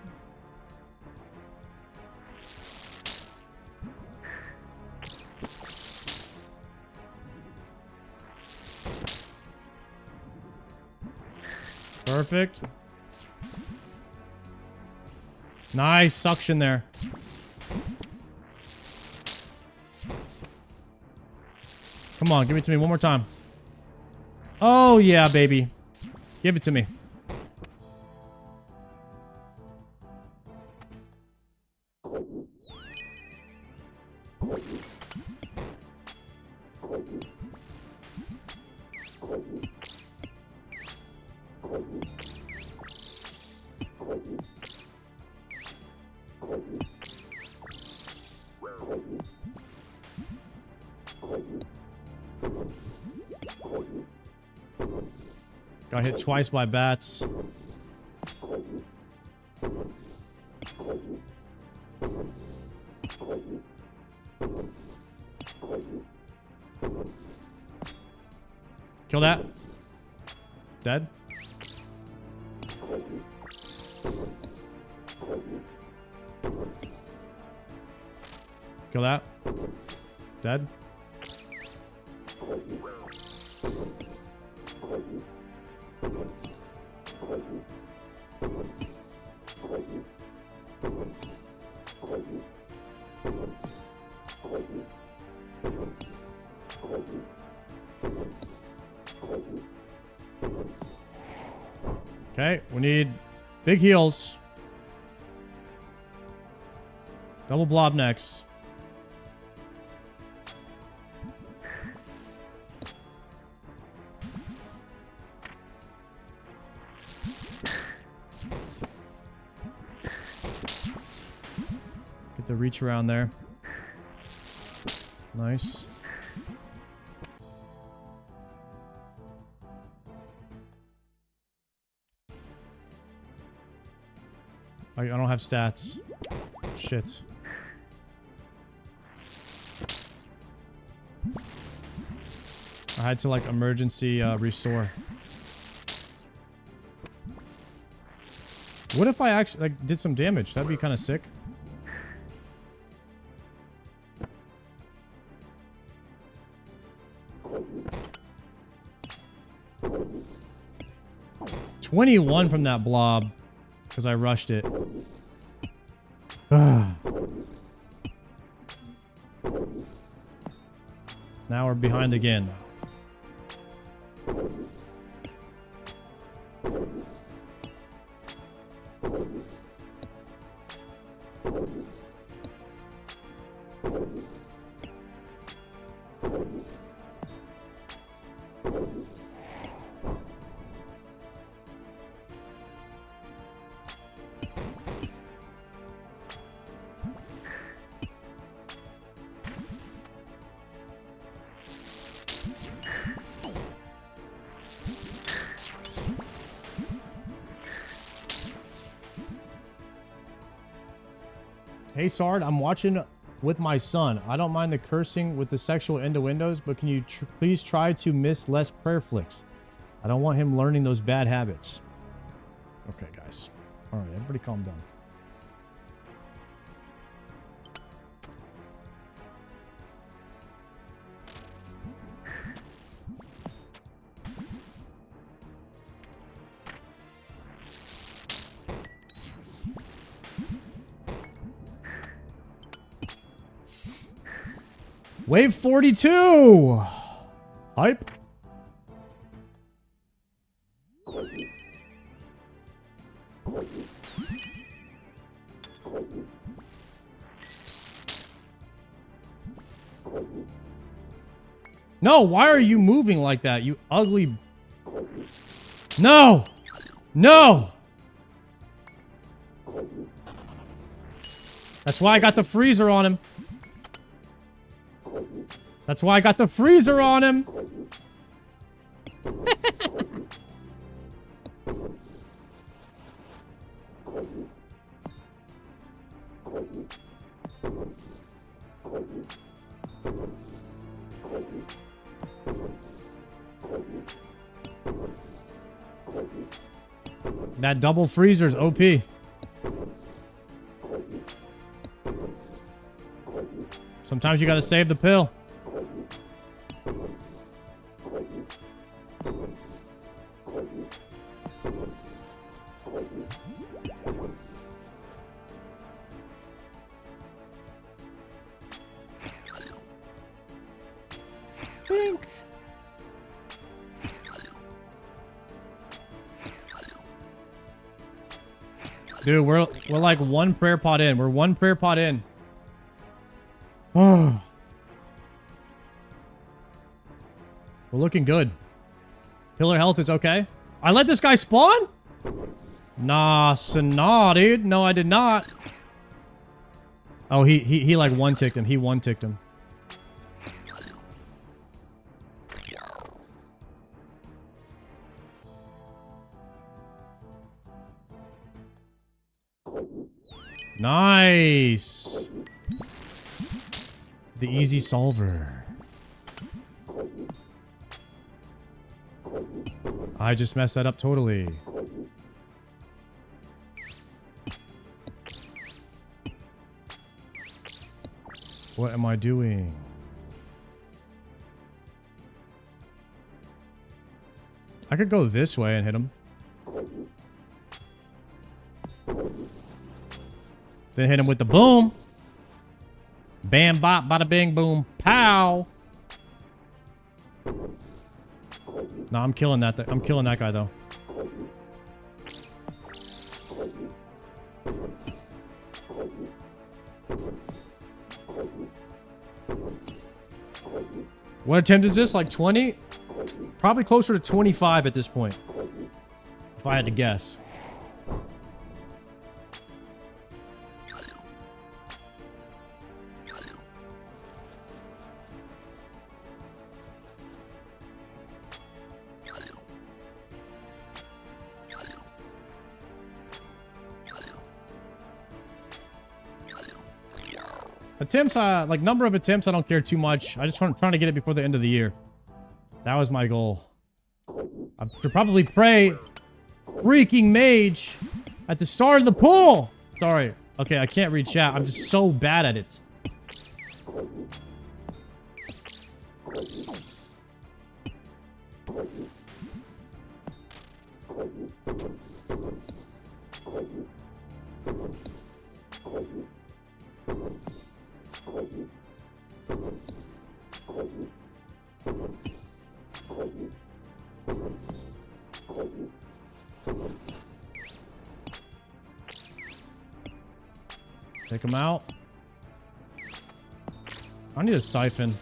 Perfect. Nice suction there. Come on, give it to me one more time. Oh yeah, baby. Give it to me. Got hit twice by bats. Kill that. Dead. Kill that. Dead. Okay, we need big heals. Double blob next. Get the reach around there. Nice. I don't have stats. Shit. I had to like emergency restore. What if I actually like did some damage? That'd be kind of sick. $21 from that blob because I rushed it. Now we're behind again. Hey Sard, I'm watching with my son. I don't mind the cursing with the sexual innuendos, but can you please try to miss less prayer flicks? I don't want him learning those bad habits. Okay, guys. All right, everybody calm down. Wave 42! Hype. No, why are you moving like that, you ugly... No! No! That's why I got the freezer on him. That's why I got the freezer on him. That double freezer's OP. Sometimes you gotta save the pill. Pink. Dude, we're like one prayer pot in. We're one prayer pot in. Oh. We're looking good. Pillar health is okay. I let this guy spawn? Nah, dude. No, I did not. Oh, he like one-ticked him. He one-ticked him. Nice. The easy solver. I just messed that up totally. What am I doing? I could go this way and hit him. Then hit him with the boom. Bam, bop, bada, bing, boom, pow. No, I'm killing that. I'm killing that guy though. What attempt is this? Like 20? Probably closer to 25 at this point. If I had to guess. Attempts, like number of attempts, I don't care too much. I just trying to get it before the end of the year. That was my goal. I should probably pray freaking mage at the start of the pool. Sorry. Okay, I can't read chat. I'm just so bad at it. Take him out. I need a siphon.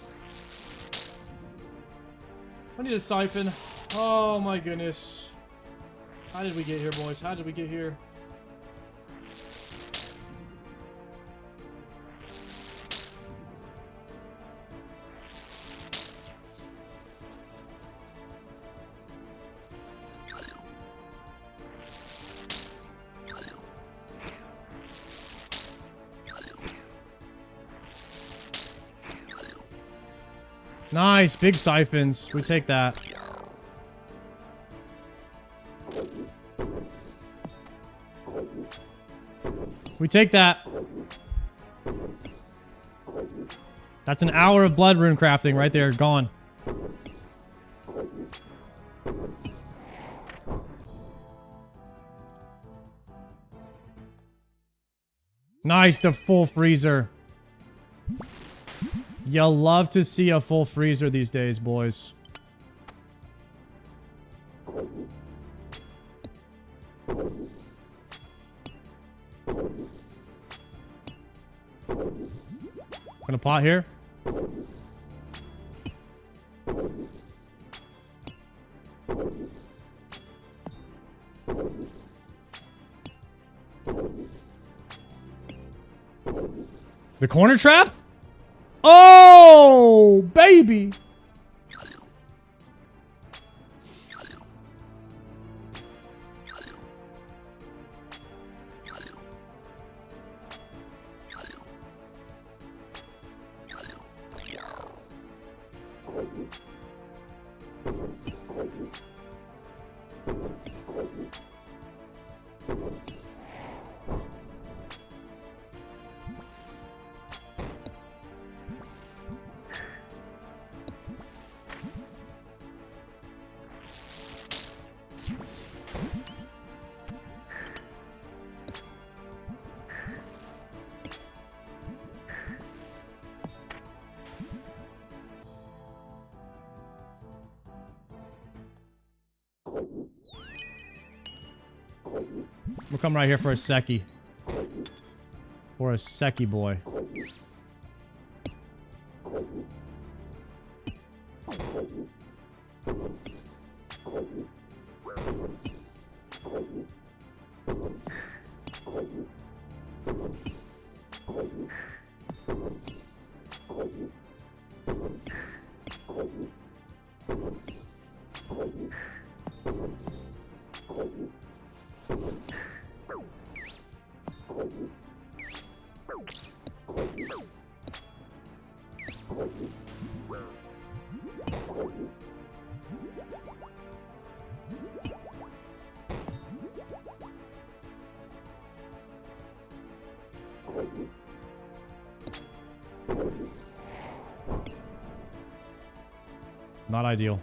I need a siphon. Oh my goodness. How did we get here, boys? How did we get here? Nice, big siphons. We take that. We take that. That's an hour of blood rune crafting right there. Gone. Nice, the full freezer. You'll love to see a full freezer these days, boys. Gonna pot here. The corner trap? Oh, baby. We'll come right here for a Seki. For a Seki boy. Not ideal.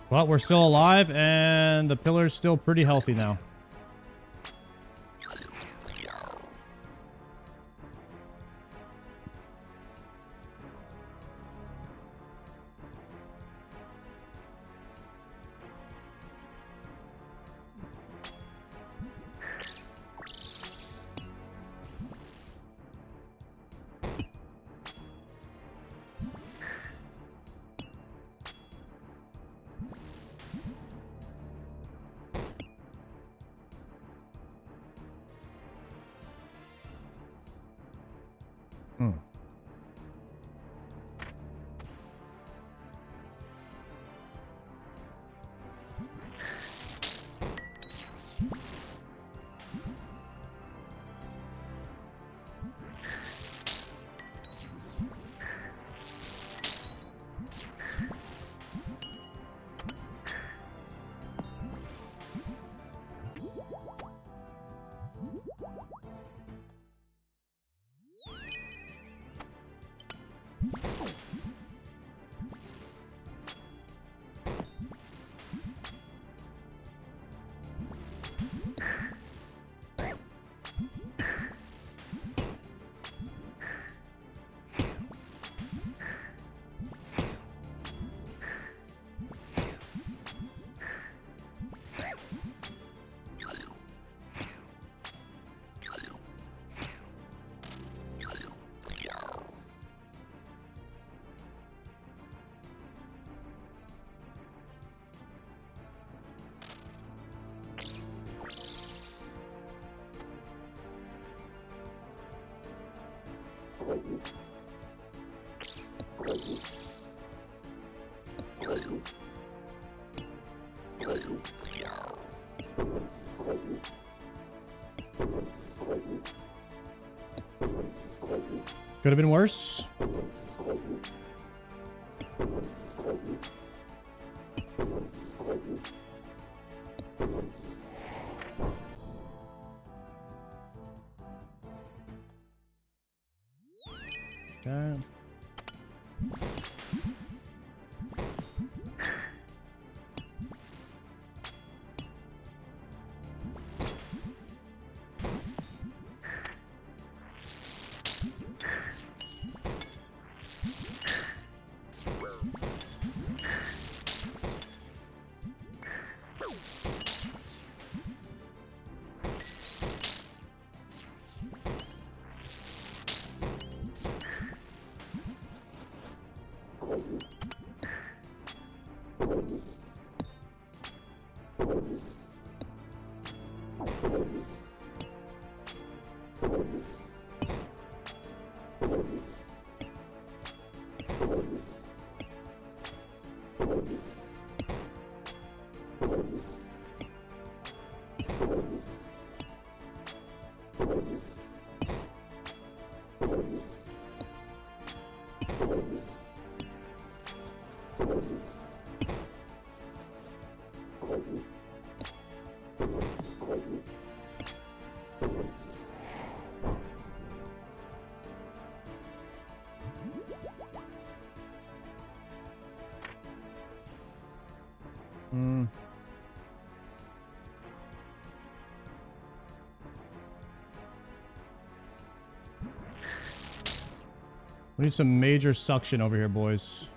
But we're still alive, and the pillar's still pretty healthy now. Could have been worse. Okay. We need some major suction over here, boys.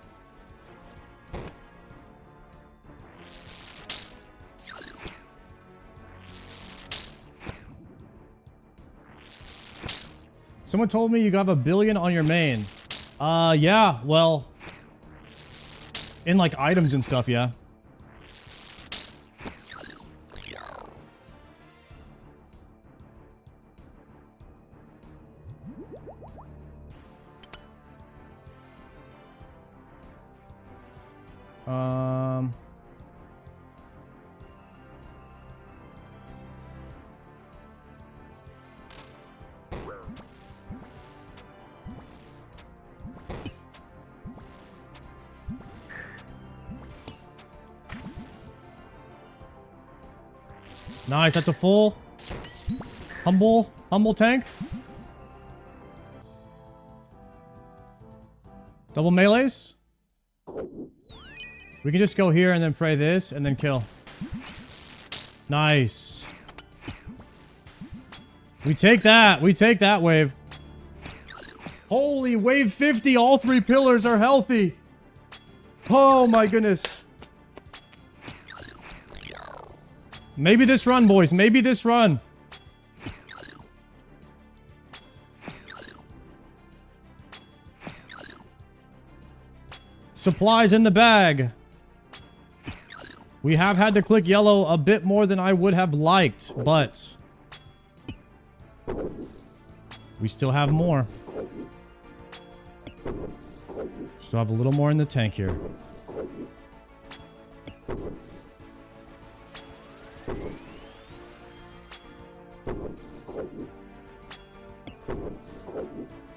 Someone told me you got 1 billion on your main. Yeah, well, in like items and stuff, yeah. Nice, that's a full. Humble tank. Double melees. We can just go here and then pray this and then kill. Nice. We take that. We take that wave. Holy, wave 50. All 3 pillars are healthy. Oh my goodness. Maybe this run, boys. Maybe this run. Supplies in the bag. We have had to click yellow a bit more than I would have liked, but we still have more. Still have a little more in the tank here.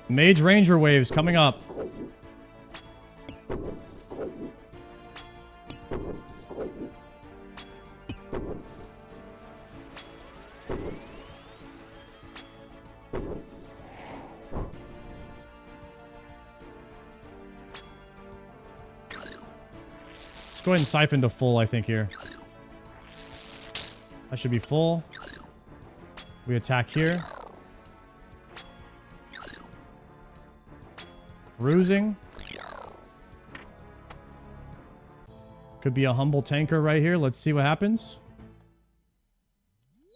Mage Ranger waves coming up. Let's go ahead and siphon to full, I think, here. That should be full. We attack here. Cruising. Could be a humble tanker right here. Let's see what happens.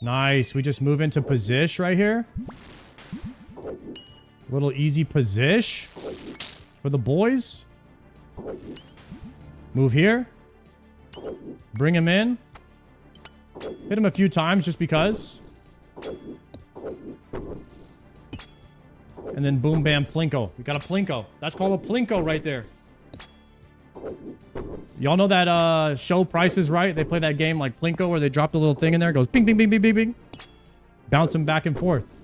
Nice. We just move into position right here. Little easy position for the boys. Move here. Bring him in. Hit him a few times just because. And then boom, bam, plinko. We got a plinko. That's called a plinko right there. Y'all know that show Price is Right? They play that game like plinko where they drop the little thing in there. It goes bing, bing, bing, bing, bing, bing. Bounce them back and forth.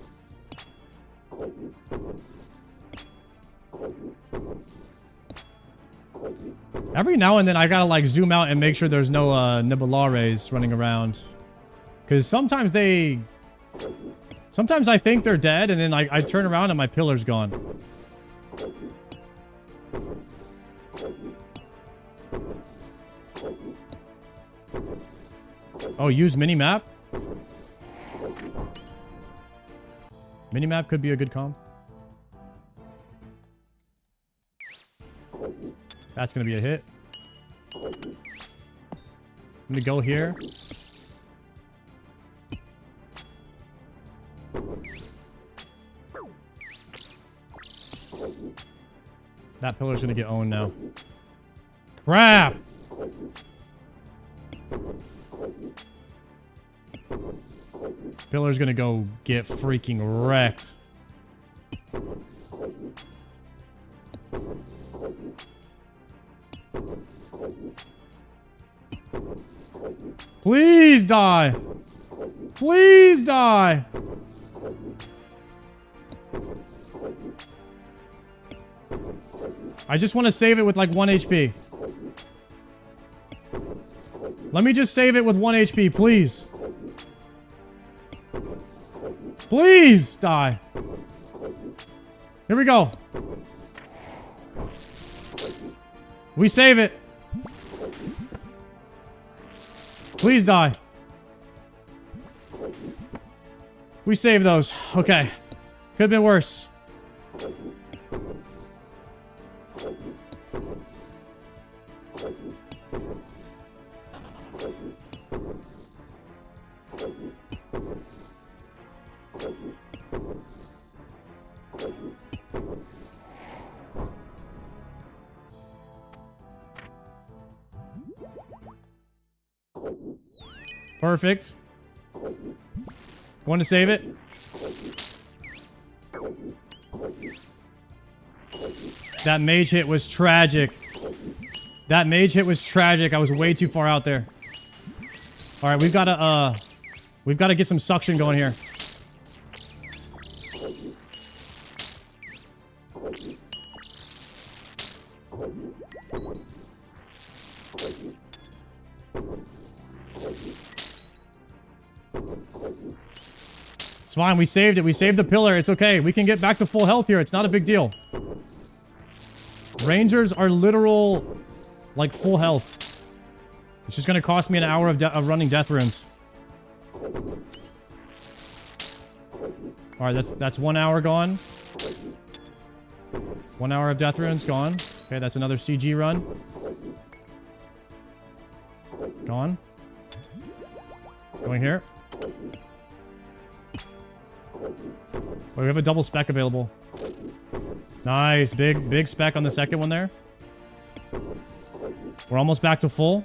Every now and then I gotta like zoom out and make sure there's no Nibelares running around. Because sometimes I think they're dead and then I turn around and my pillar's gone. Oh, use minimap? Minimap could be a good comp. That's gonna be a hit. Let me go here. That pillar's gonna get owned now. Crap! Pillar's gonna go get freaking wrecked. Please die! Please die! I just want to save it with like 1 HP. Let me just save it with 1 HP, please. Please die. Here we go. We save it. Please die. We save those. Okay. Could have been worse. Perfect. Going to save it. That mage hit was tragic. That mage hit was tragic. I was way too far out there. All right, we've got to get some suction going here. It's fine. We saved it. We saved the pillar. It's okay. We can get back to full health here. It's not a big deal. Rangers are literal, like, full health. It's just going to cost me an hour of running death runes. Alright, that's 1 hour gone. 1 hour of death runes gone. Okay, that's another CG run. Gone. Going here. Oh, we have a double spec available. Nice. Big spec on the second one there. We're almost back to full.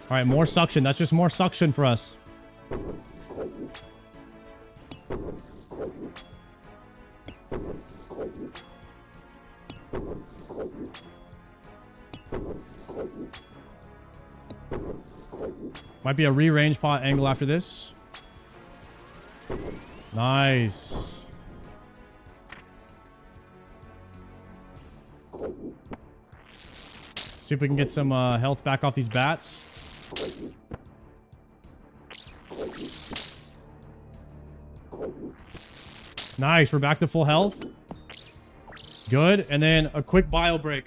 Alright, more suction. That's just more suction for us. Might be a re-range pot angle after this. Nice. See if we can get some health back off these bats. Nice, we're back to full health. Good, and then a quick bio break.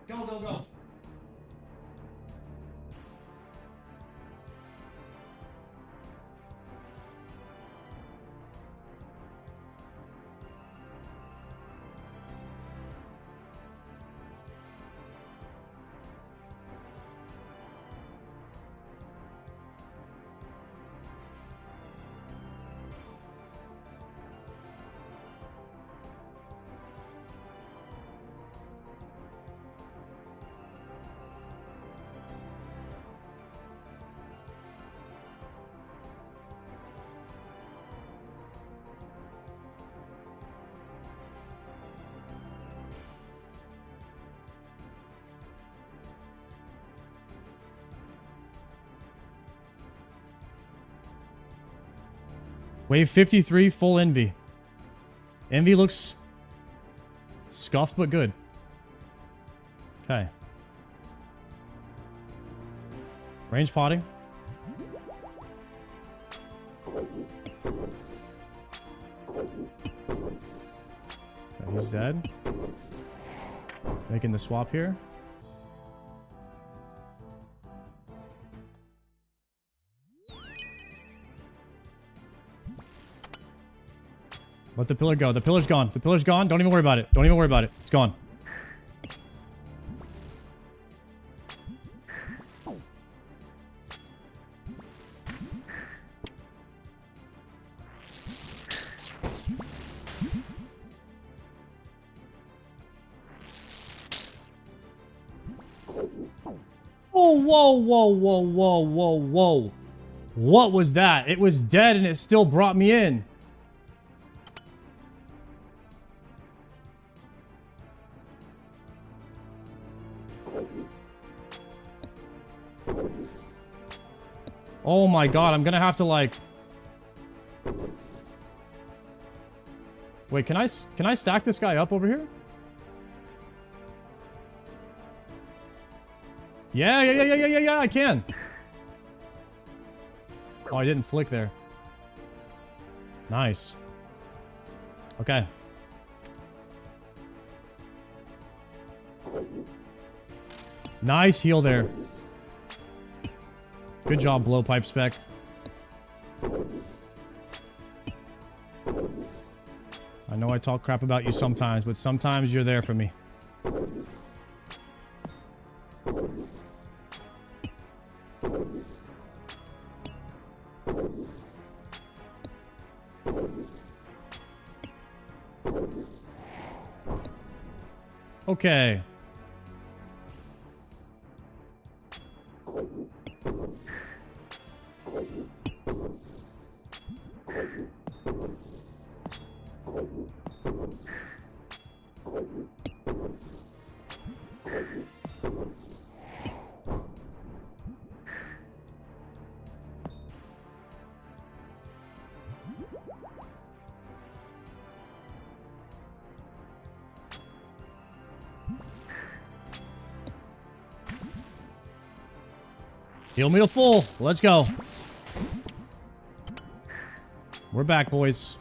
Go, go, go. Wave 53, full Envy. Envy looks scuffed but good. Okay. Range potting. Okay, he's dead. Making the swap here. Let the pillar go. The pillar's gone. The pillar's gone. Don't even worry about it. Don't even worry about it. It's gone. Oh, whoa, whoa, whoa, whoa, whoa, whoa. What was that? It was dead and it still brought me in. Oh my god, I'm gonna have to like... Wait, can I stack this guy up over here? Yeah, I can. Oh, I didn't flick there. Nice. Okay. Nice heal there. Good job, blowpipe spec. I know I talk crap about you sometimes, but sometimes you're there for me. Okay. Heal me to full. Let's go. We're back, boys.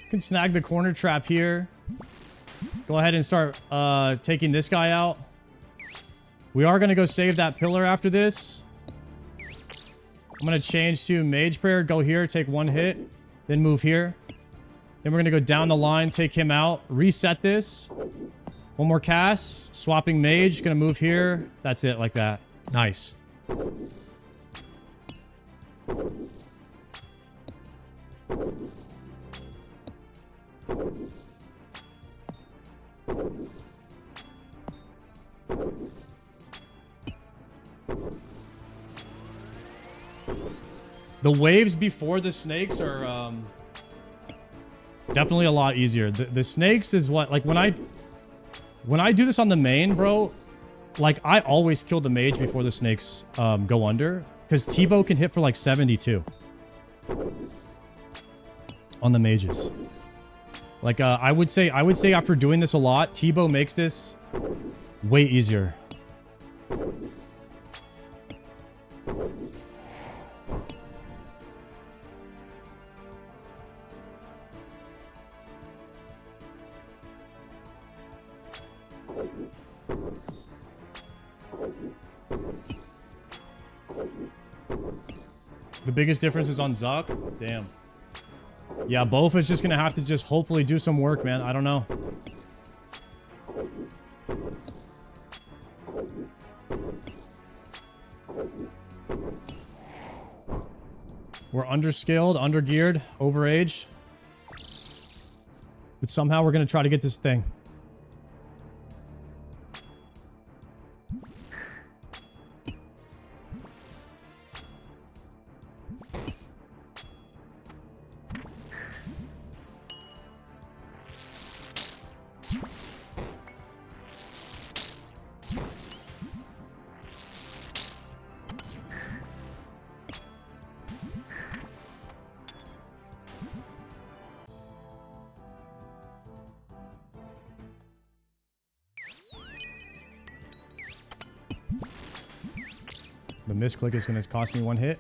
Can snag the corner trap here. Go ahead and start taking this guy out. We are going to go save that pillar after this. I'm going to change to Mage Prayer. Go here, take one hit. Then move here. Then we're going to go down the line, take him out. Reset this. One more cast. Swapping Mage. Going to move here. That's it, like that. Nice. The waves before the snakes are definitely a lot easier. The snakes is what, like, when I do this on the main, bro, like, I always kill the mage before the snakes go under, because T-Bow can hit for like 72 on the mages. Like, I would say after doing this a lot, T-Bow makes this way easier. The biggest difference is on Zuk. Damn. Yeah, Bofa is just gonna have to just hopefully do some work, man. I don't know. We're underskilled, undergeared, overaged. But somehow we're gonna try to get this thing. The misclick is going to cost me one hit.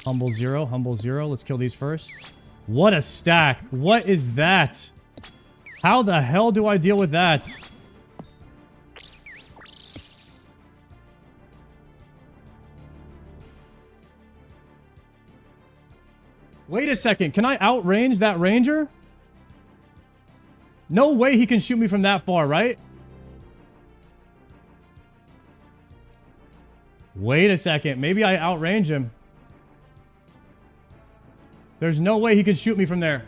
Humble zero, humble zero. Let's kill these first. What a stack. What is that? How the hell do I deal with that? Wait a second. Can I outrange that ranger? No way he can shoot me from that far, right? Wait a second. Maybe I outrange him. There's no way he can shoot me from there.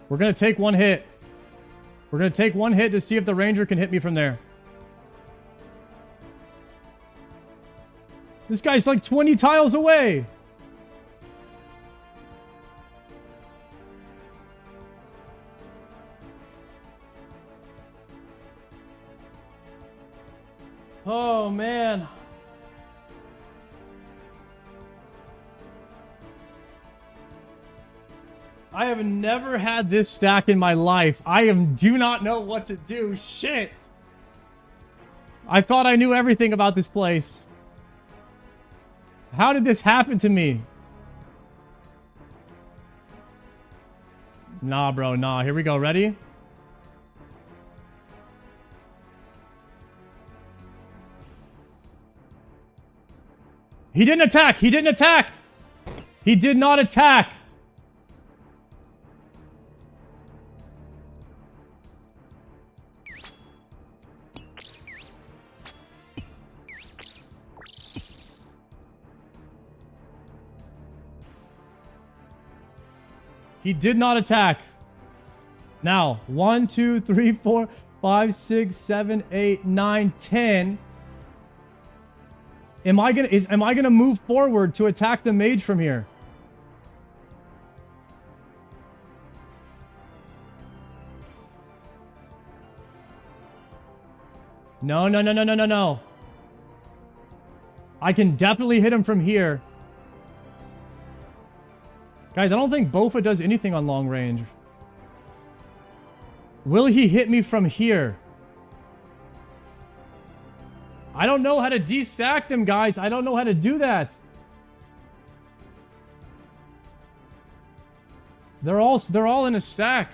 We're going to take one hit. We're going to take one hit to see if the ranger can hit me from there. This guy's like 20 tiles away. Oh, man. I have never had this stack in my life. I do not know what to do. Shit. I thought I knew everything about this place. How did this happen to me? Nah, bro. Nah. Here we go. Ready? He didn't attack. He didn't attack. He did not attack. He did not attack. Now, 1, 2, 3, 4, 5, 6, 7, 8, 9, 10. Am I gonna move forward to attack the mage from here? No. I can definitely hit him from here. Guys, I don't think Bofa does anything on long range. Will he hit me from here? I don't know how to destack them, guys. I don't know how to do that. They're all in a stack.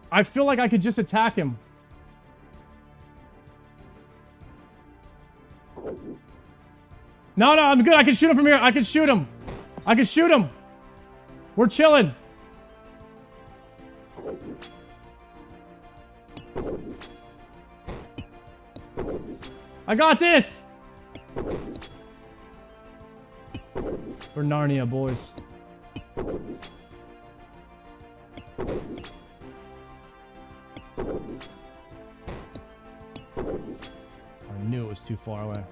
I feel like I could just attack him. No, I'm good. I can shoot him from here. I can shoot him. I can shoot him. We're chilling. I got this. For Narnia, boys. I knew it was too far away.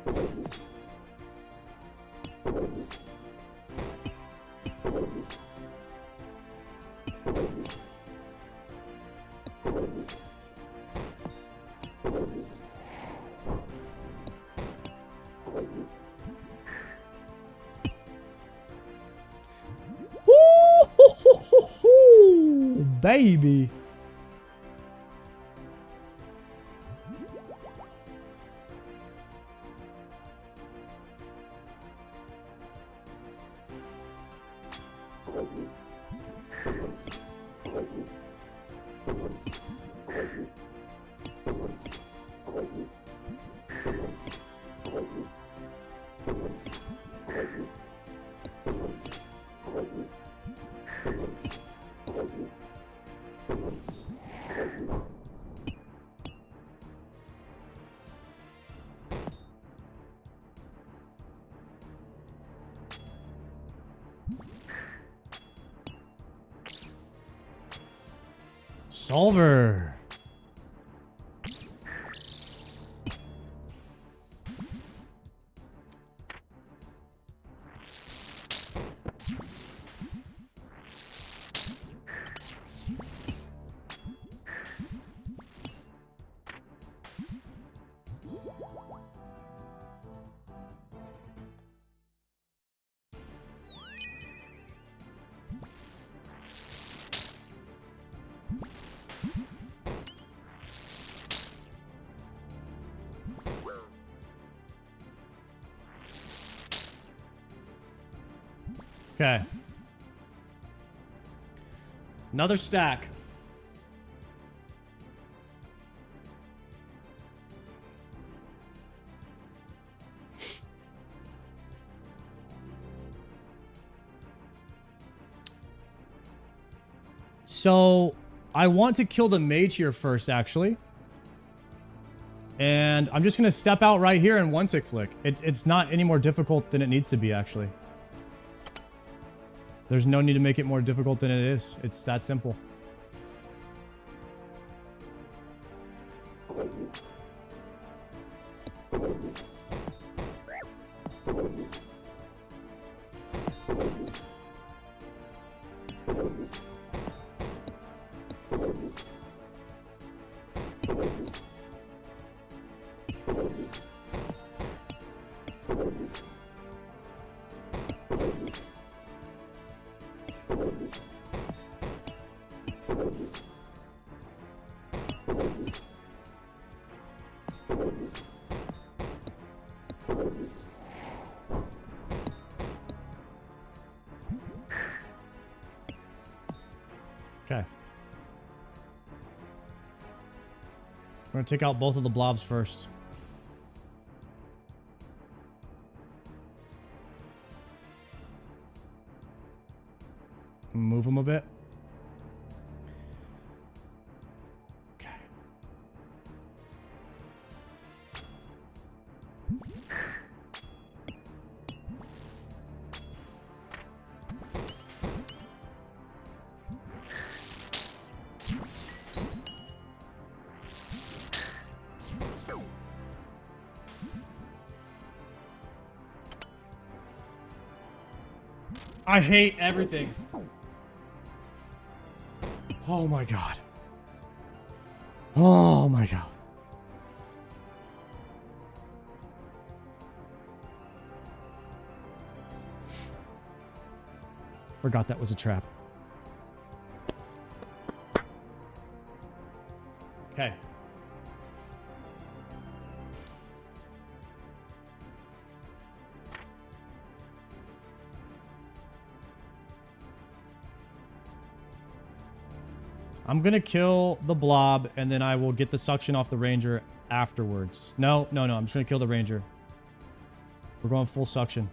Baby. Solver. Okay. Another stack. So, I want to kill the mage here first, actually. And I'm just going to step out right here and one-tick flick. It's not any more difficult than it needs to be, actually. There's no need to make it more difficult than it is. It's that simple. Okay. We're gonna take out both of the blobs first. Move them a bit. Okay. I hate everything. Oh my god. Oh my god. Forgot that was a trap. Okay. I'm gonna kill the blob, and then I will get the suction off the ranger afterwards. No. I'm just gonna kill the ranger. We're going full suction.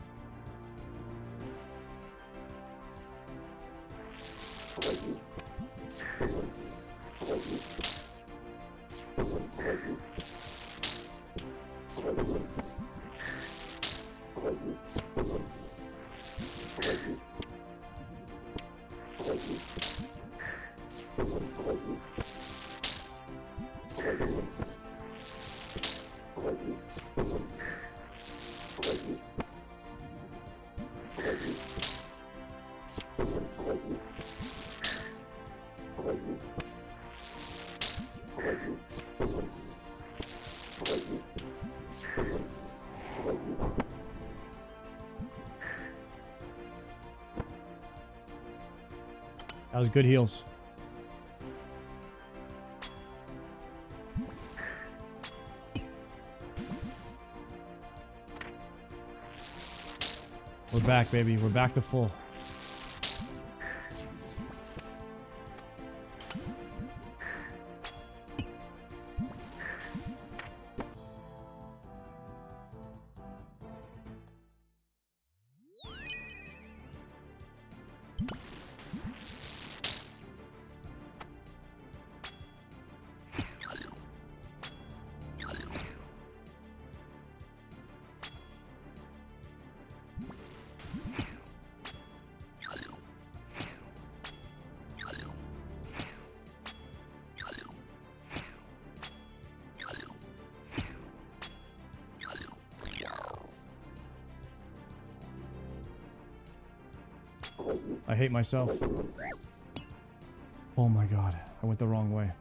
That was good heals. We're back, baby. We're back to full. I hate myself. Oh my god, I went the wrong way.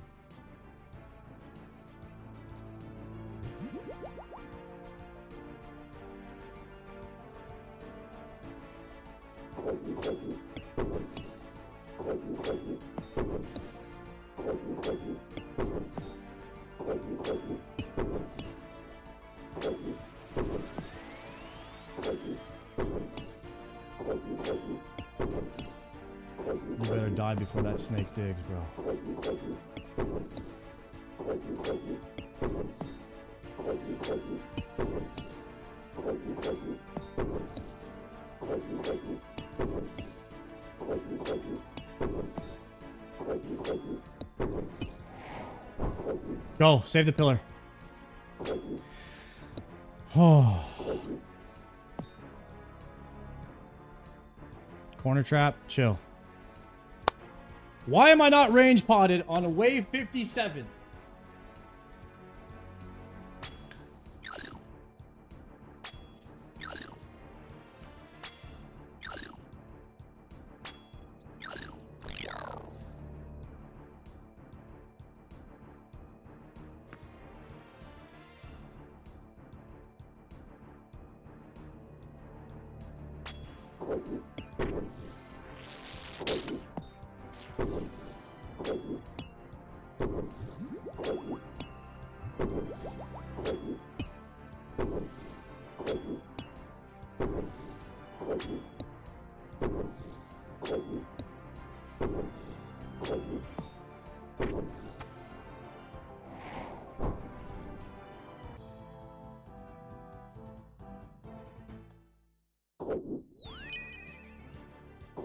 You better die before that snake digs, bro. Go, save the pillar. Oh. Corner trap, chill. Why am I not range potted on a wave 57?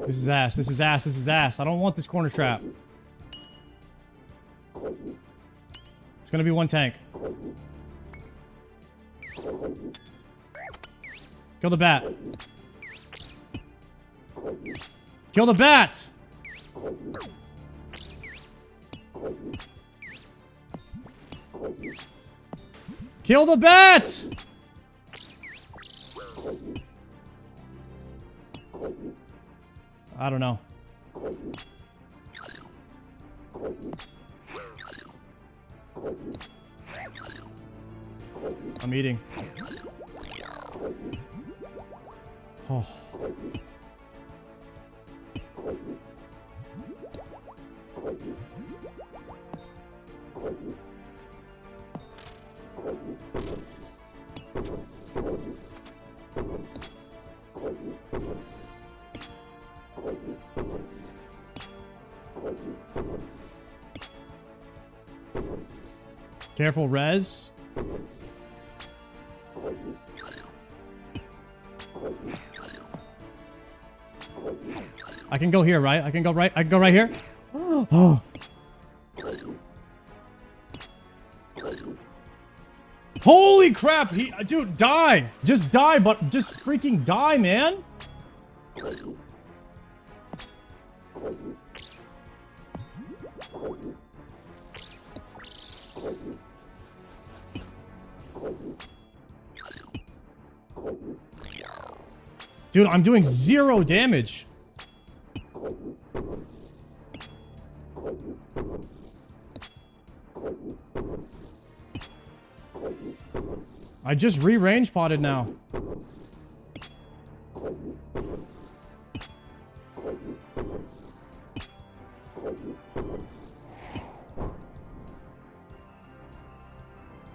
This is ass. This is ass. This is ass. I don't want this corner trap. It's gonna be one tank. Kill the bat. Kill the bat! Kill the bat! I don't know. I'm eating. Oh. Careful, Rez. I can go here, right? I can go right here. Oh. Holy crap! Dude, die! Just die, but just freaking die, man! Dude, I'm doing 0 damage. I just re-range potted now.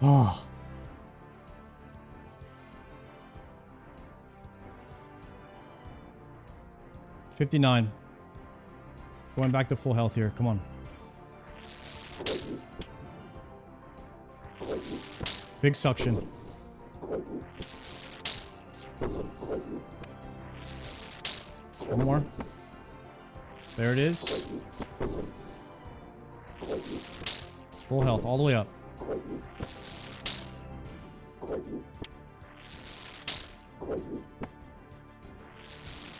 Oh. $59. Going back to full health here. Come on. Big suction. One more. There it is. Full health all the way up.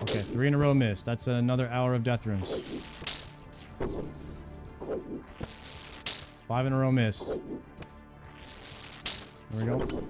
Okay, 3 in a row missed. That's another hour of death runes. 5 in a row missed. There we go.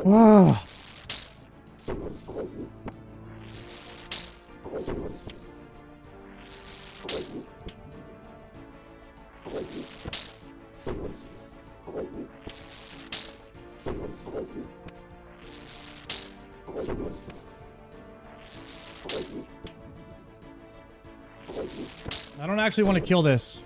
Ah. I don't actually want to kill this.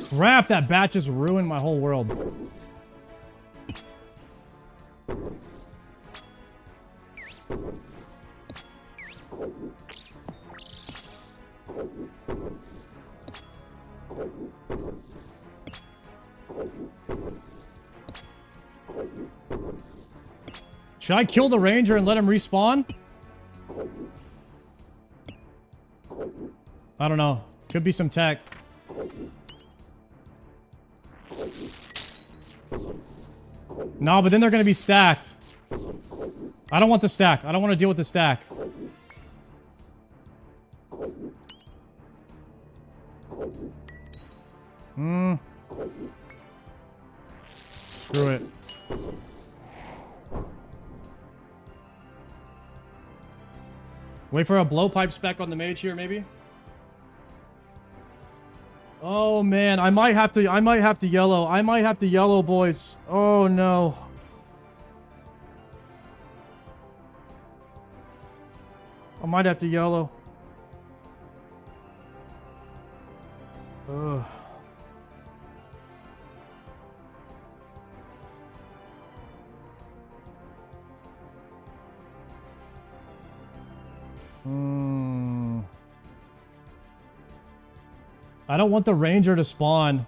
Crap, that bat just ruined my whole world. Should I kill the ranger and let him respawn? I don't know. Could be some tech. No, but then they're going to be stacked. I don't want the stack. I don't want to deal with the stack. Screw it. Wait for a blowpipe spec on the mage here, maybe? Oh man, I might have to yellow. I might have to yellow, boys. Oh no. I might have to yellow. Ugh. I don't want the ranger to spawn.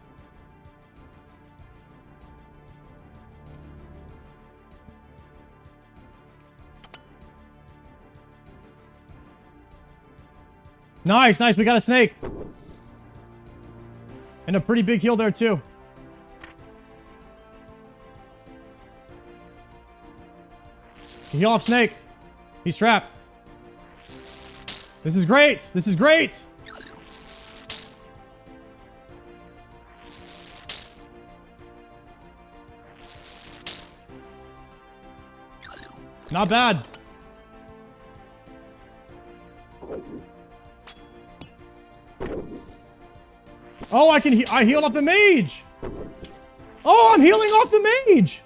Nice, nice. We got a snake. And a pretty big heal there, too. Heal off snake. He's trapped. This is great. This is great. Not bad. Oh, I healed off the mage. Oh, I'm healing off the mage.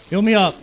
Heal me up.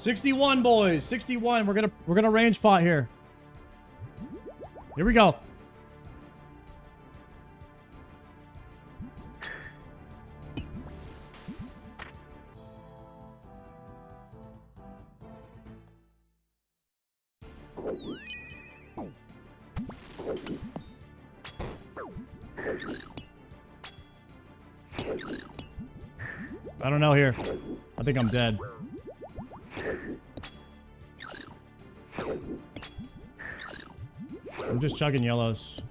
$61, boys. $61. We're gonna range pot here. Here we go. I don't know here. I think I'm dead. I'm just chugging yellows.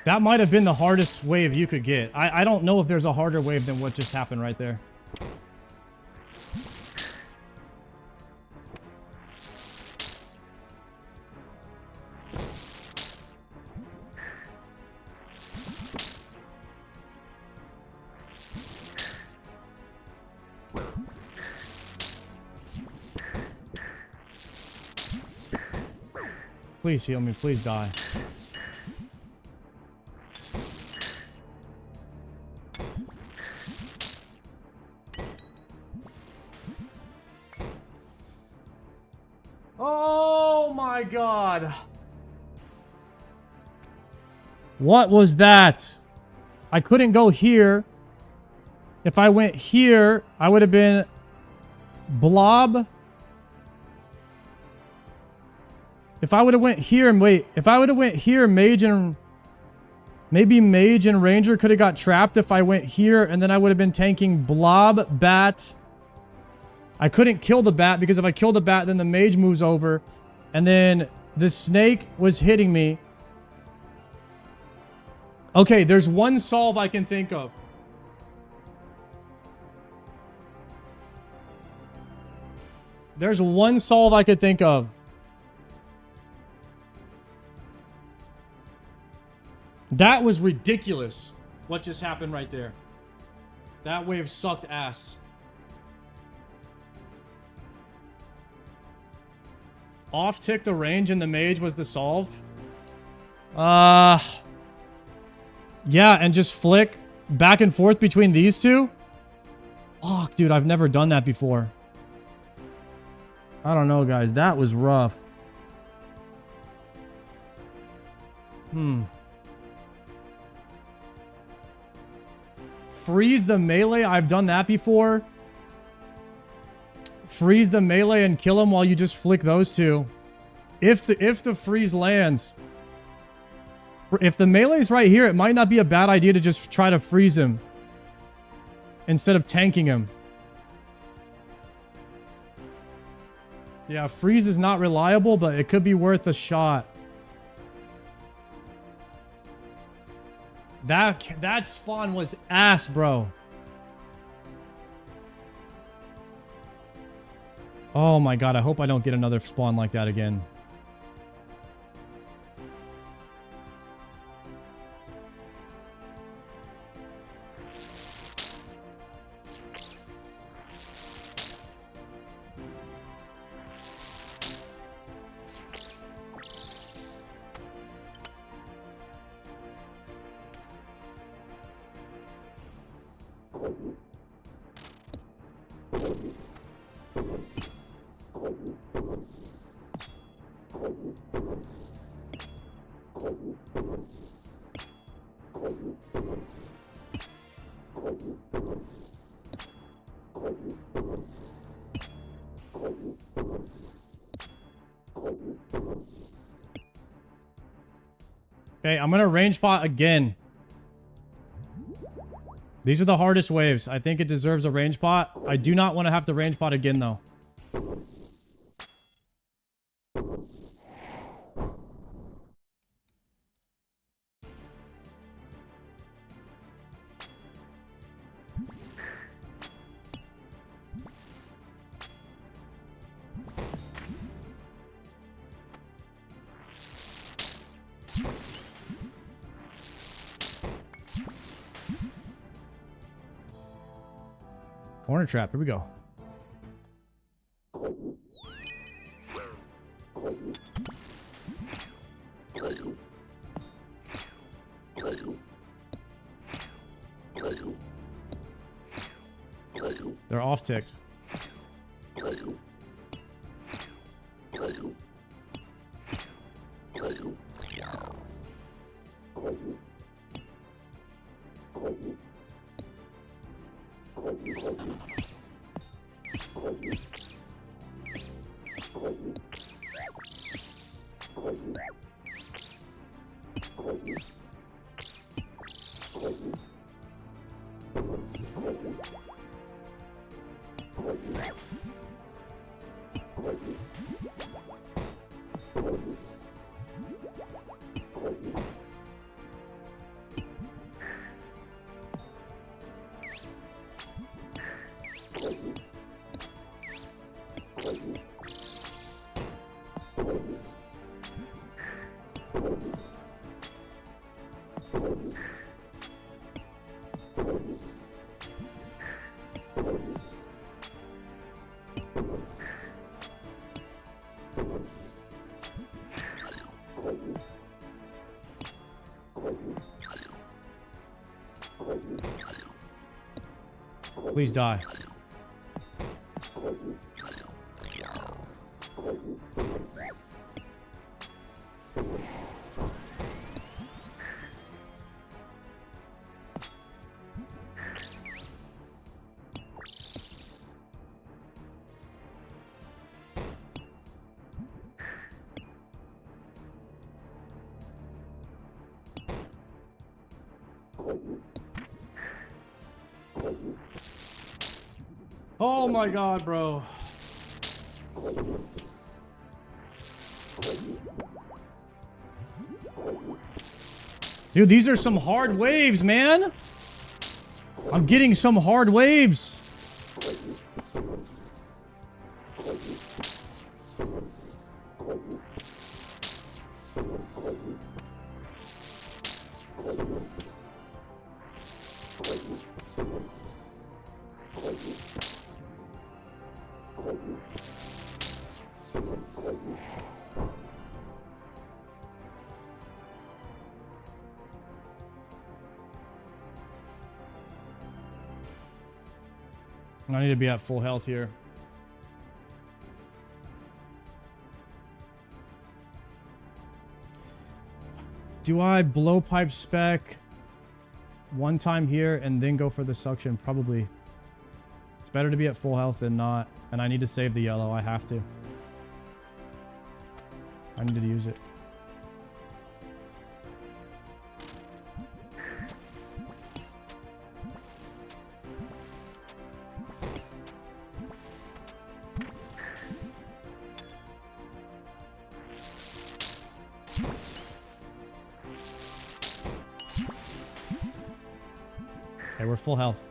That might have been the hardest wave you could get. I don't know if there's a harder wave than what just happened right there. Please heal me. Please die. Oh my god. What was that? I couldn't go here. If I went here, I would have been blob. If I would have went here and wait, if I would have went here, mage and maybe mage and ranger could have got trapped if I went here, and then I would have been tanking blob, bat. I couldn't kill the bat because if I kill the bat, then the mage moves over, and then the snake was hitting me. Okay, there's one solve I can think of. There's one solve I could think of. That was ridiculous. What just happened right there? That wave sucked ass. Off tick the range and the mage was the solve. Yeah, and just flick back and forth between these two. Fuck, dude, I've never done that before. I don't know, guys. That was rough. Freeze the melee. I've done that before. Freeze the melee and kill him while you just flick those two. If the freeze lands. If the melee's right here, it might not be a bad idea to just try to freeze him instead of tanking him. Yeah, freeze is not reliable, but it could be worth a shot. That spawn was ass, bro. Oh my god, I hope I don't get another spawn like that again. Okay, I'm gonna range pot again. These are the hardest waves. I think it deserves a range pot. I do not want to have to range pot again, though. Corner trap. Here we go. They're off ticked. Please die. Oh my god, bro. Dude, these are some hard waves, man. I'm getting some hard waves. I need to be at full health here. Do I blowpipe spec one time here and then go for the suction? Probably. It's better to be at full health than not. And I need to save the yellow. I have to. I need to use it. Okay, we're full health.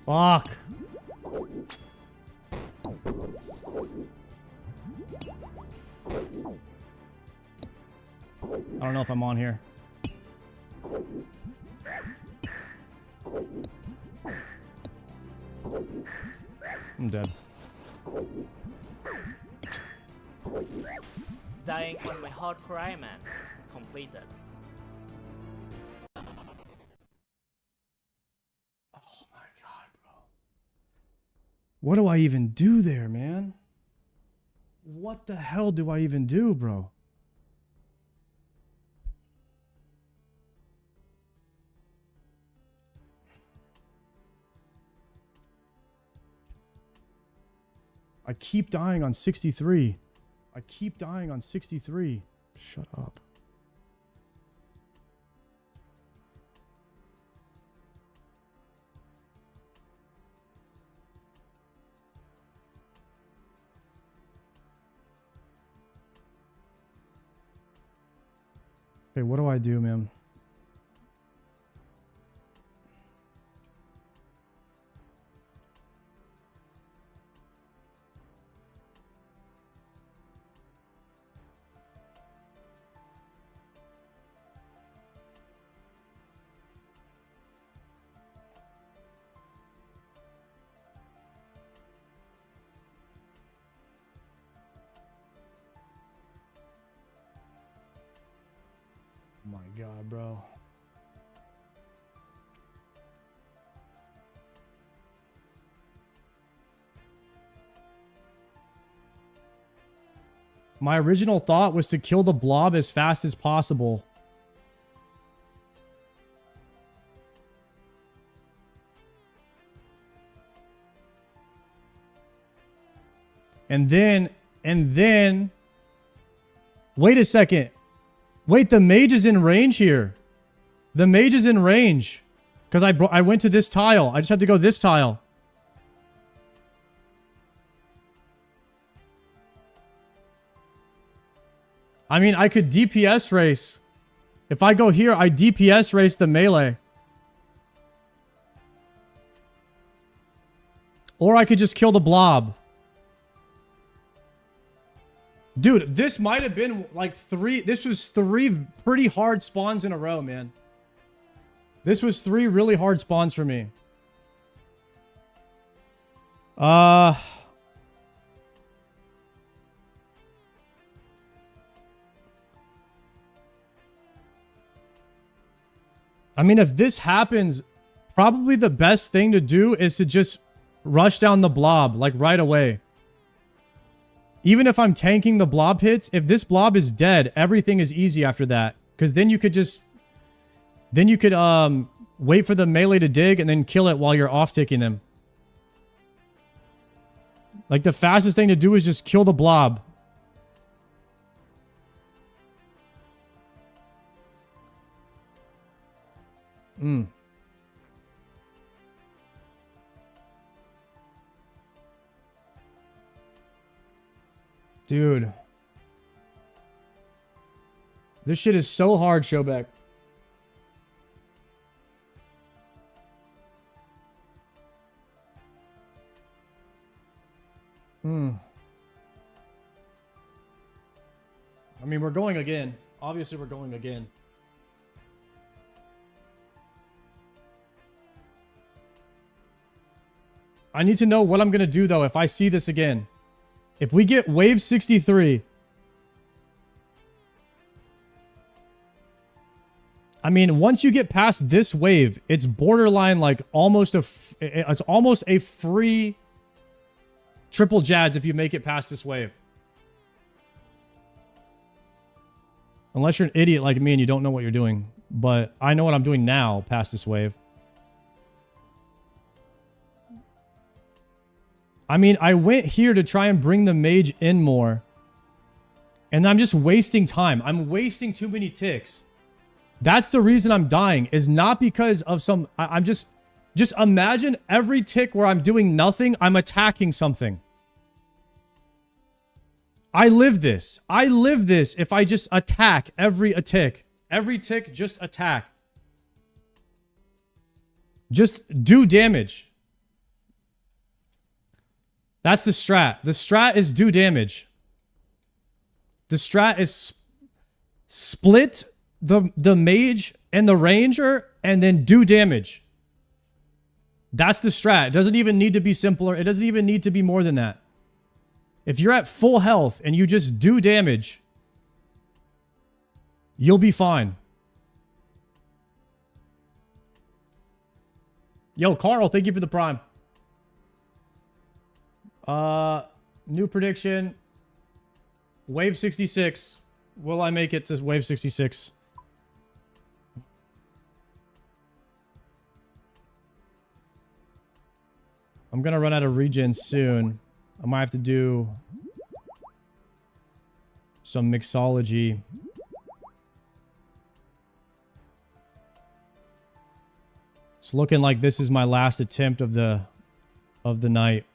Fuck. I don't know if I'm on here. I'm dead. Dying on my hardcore Iron Man. Completed. What do I even do there, man? What the hell do I even do, bro? I keep dying on 63. I keep dying on 63. Shut up. Okay, what do I do, man? Oh my god, bro. My original thought was to kill the blob as fast as possible. And then, wait a second. Wait, the mage is in range here. The mage is in range. Because I went to this tile. I just had to go this tile. I mean, I could DPS race. If I go here, I DPS race the melee. Or I could just kill the blob. Dude, this might have been like this was 3 pretty hard spawns in a row, man. This was 3 really hard spawns for me. I mean, if this happens, probably the best thing to do is to just rush down the blob, like, right away. Even if I'm tanking the blob hits, if this blob is dead, everything is easy after that. Because then you could just... Then you could, wait for the melee to dig and then kill it while you're off-ticking them. Like, the fastest thing to do is just kill the blob. Dude. This shit is so hard, Showback. I mean, we're going again. Obviously, we're going again. I need to know what I'm going to do, though, if I see this again. If we get wave 63... I mean, once you get past this wave, it's borderline, like, almost it's almost a free triple Jads if you make it past this wave. Unless you're an idiot like me and you don't know what you're doing. But I know what I'm doing now past this wave. I mean, I went here to try and bring the mage in more. And I'm just wasting time. I'm wasting too many ticks. That's the reason I'm dying. Is not because of some... I'm just imagine every tick where I'm doing nothing, I'm attacking something. I live this. I live this if I just attack every tick. Every tick, just attack. Just do damage. That's the strat. The strat is do damage. The strat is split the mage and the ranger and then do damage. That's the strat. It doesn't even need to be simpler. It doesn't even need to be more than that. If you're at full health and you just do damage, you'll be fine. Yo, Carl, thank you for the prime. New prediction. Wave 66. Will I make it to wave 66? I'm gonna run out of regen soon. I might have to do some mixology. It's looking like this is my last attempt of the night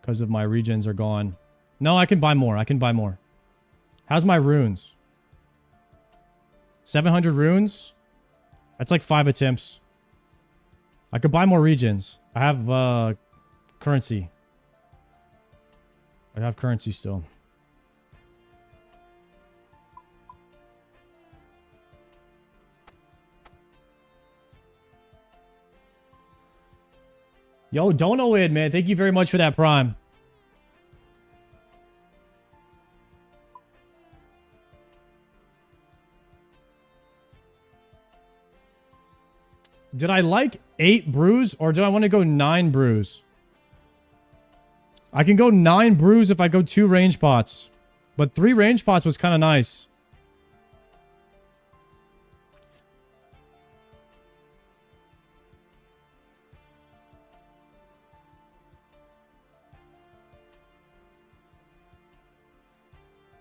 because of my regens are gone. No, I can buy more. I can buy more. How's my runes? 700 runes? That's like 5 attempts. I could buy more regens. I have currency. I have currency still. Yo, Donoid, man. Thank you very much for that prime. Did I like 8 brews or do I want to go 9 brews? I can go 9 brews if I go 2 range pots. But 3 range pots was kind of nice.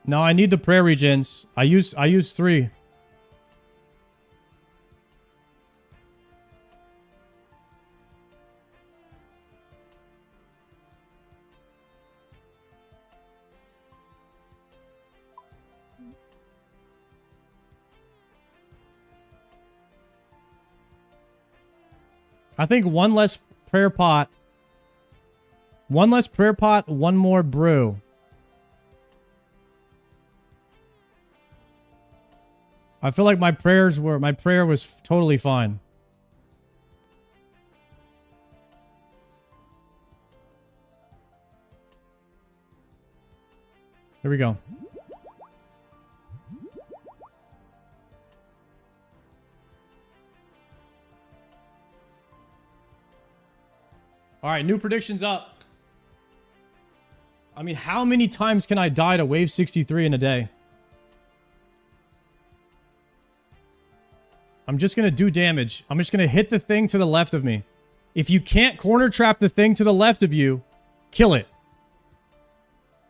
No, I need the prayer regens. I use 3. I think one less prayer pot. One less prayer pot, one more brew. I feel like my prayer was totally fine. Here we go. All right, new predictions up. I mean, how many times can I die to wave 63 in a day? I'm just going to do damage. I'm just going to hit the thing to the left of me. If you can't corner trap the thing to the left of you, kill it.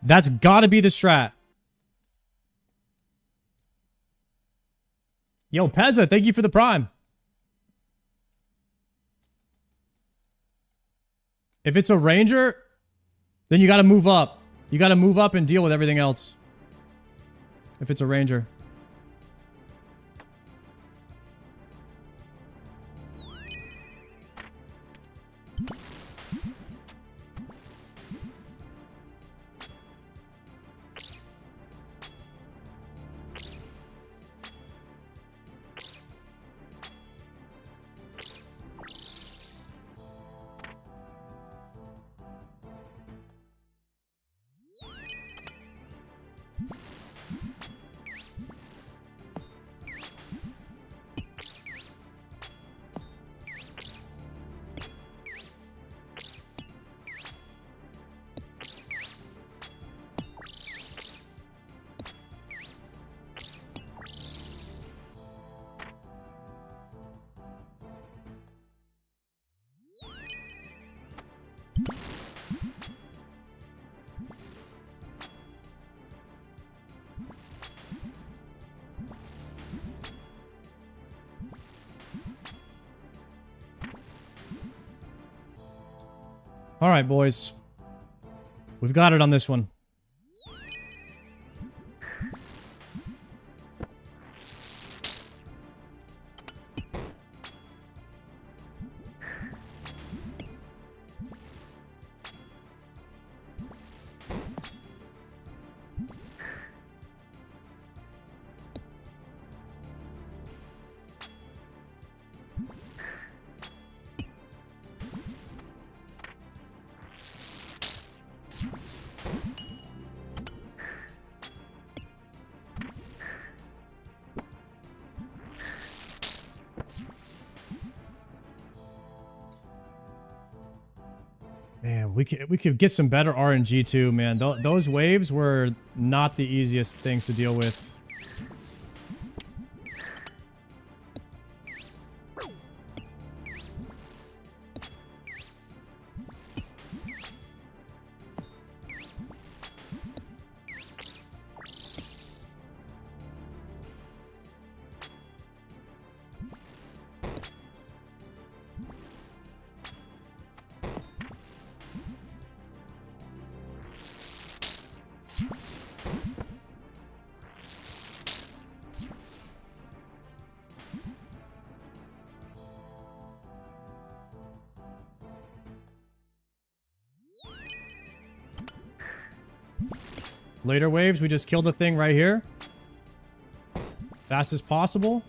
That's got to be the strat. Yo, Pezza, thank you for the prime. If it's a ranger, then you got to move up. You got to move up and deal with everything else. If it's a ranger. All right, boys. We've got it on this one. Man, we could get some better RNG too, man. Those waves were not the easiest things to deal with. Later waves, we just kill the thing right here. Fast as possible.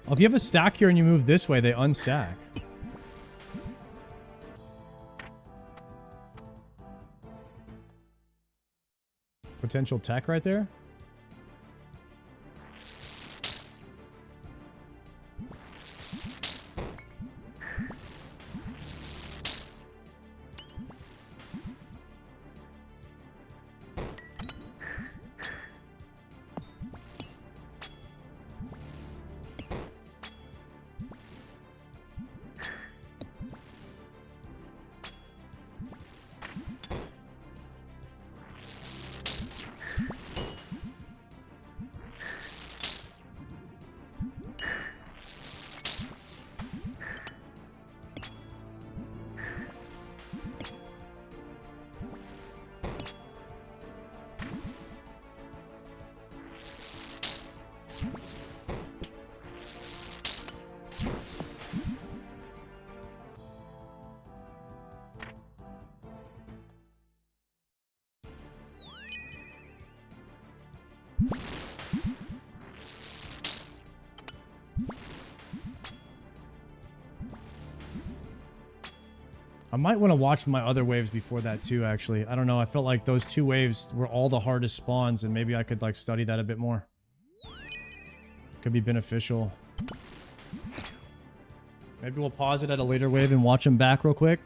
Oh, if you have a stack here and you move this way, they unstack. Potential tech right there. I might want to watch my other waves before that too, actually. I don't know. I felt like those 2 waves were all the hardest spawns, and maybe I could like study that a bit more. Could be beneficial. Maybe we'll pause it at a later wave and watch them back real quick.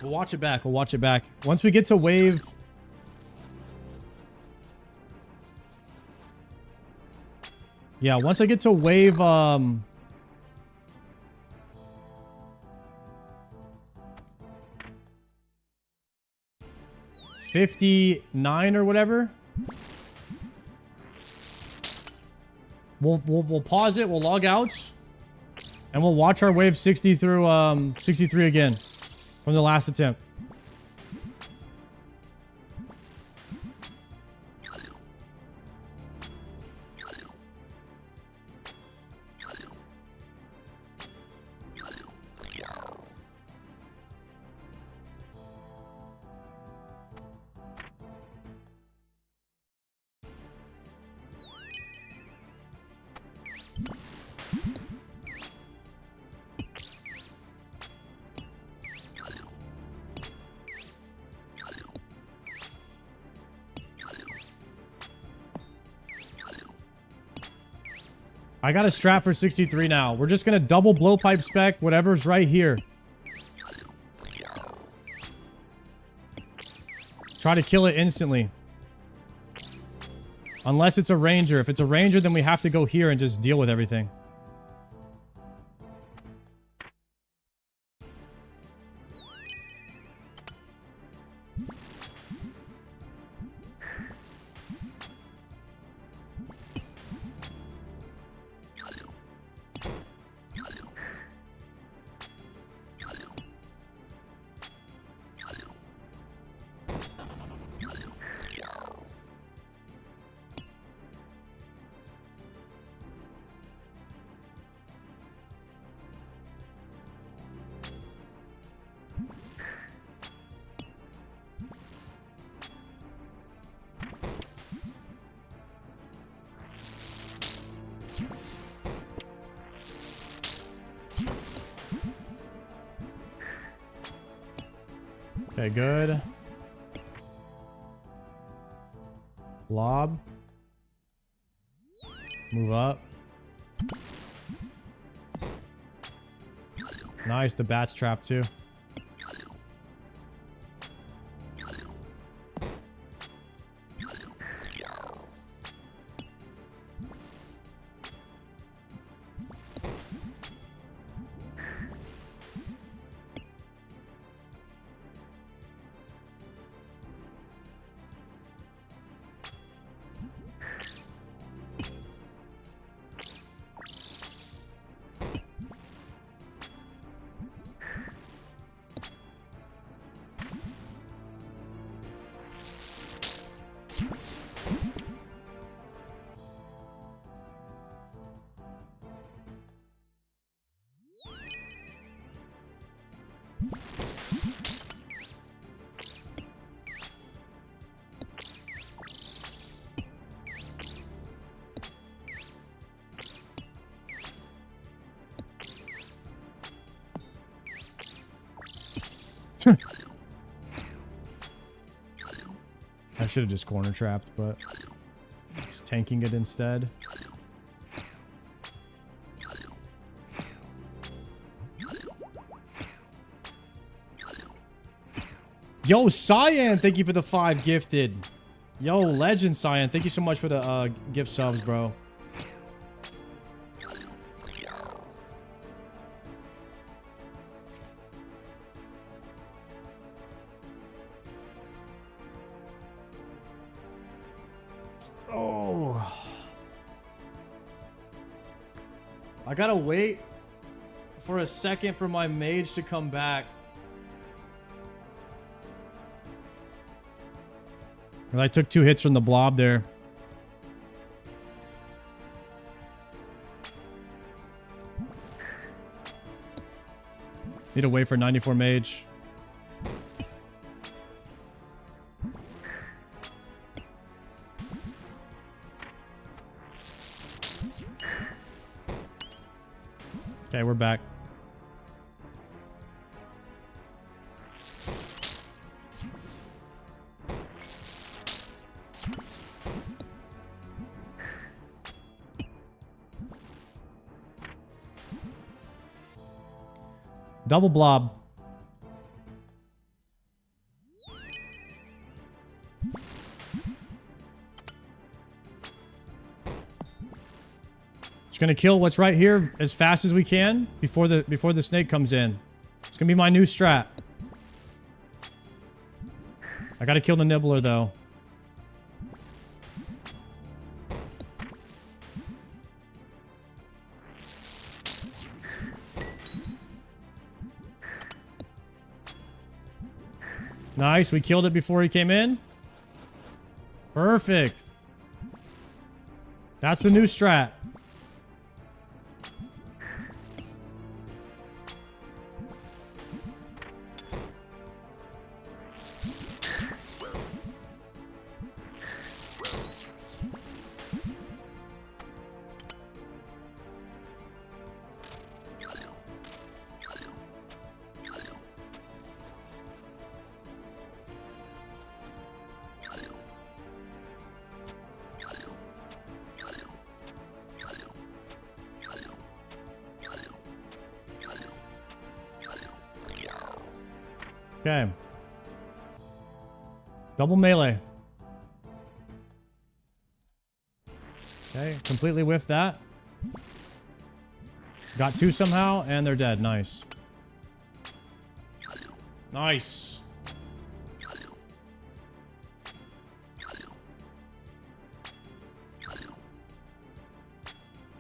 We'll watch it back. We'll watch it back. Once we get to wave... Yeah, once I get to wave, 59 or whatever. We'll pause it. We'll log out. And we'll watch our wave 60 through 63 again from the last attempt. I got a strat for 63 now. We're just going to double blowpipe spec whatever's right here. Try to kill it instantly. Unless it's a ranger. If it's a ranger, then we have to go here and just deal with everything. Okay, good. Blob. Move up. Nice, the bat's trap too. I should have just corner trapped, but just tanking it instead. Yo, Cyan, thank you for the 5 gifted. Yo, Legend Cyan, thank you so much for the gift subs, bro. I gotta wait for a second for my mage to come back. And I took 2 hits from the blob there. Need to wait for 94 mage. Okay, we're back. Double blob. Just gonna kill what's right here as fast as we can before the snake comes in. It's gonna be my new strat. I gotta kill the nibbler though. Nice, we killed it before he came in. Perfect. That's the new strat. Okay. Double melee. Okay, completely whiffed that. Got two somehow, and they're dead. Nice. Nice.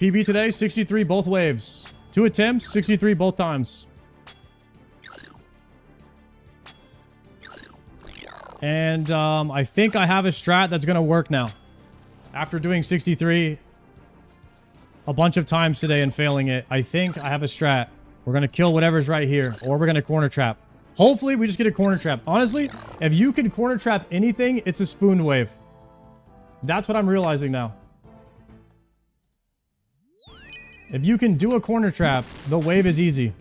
PB today, 63 both waves. 2 attempts, 63 both times. And I think I have a strat that's going to work now. After doing 63 a bunch of times today and failing it, I think I have a strat. We're going to kill whatever's right here, or we're going to corner trap. Hopefully, we just get a corner trap. Honestly, if you can corner trap anything, it's a spoon wave. That's what I'm realizing now. If you can do a corner trap, the wave is easy.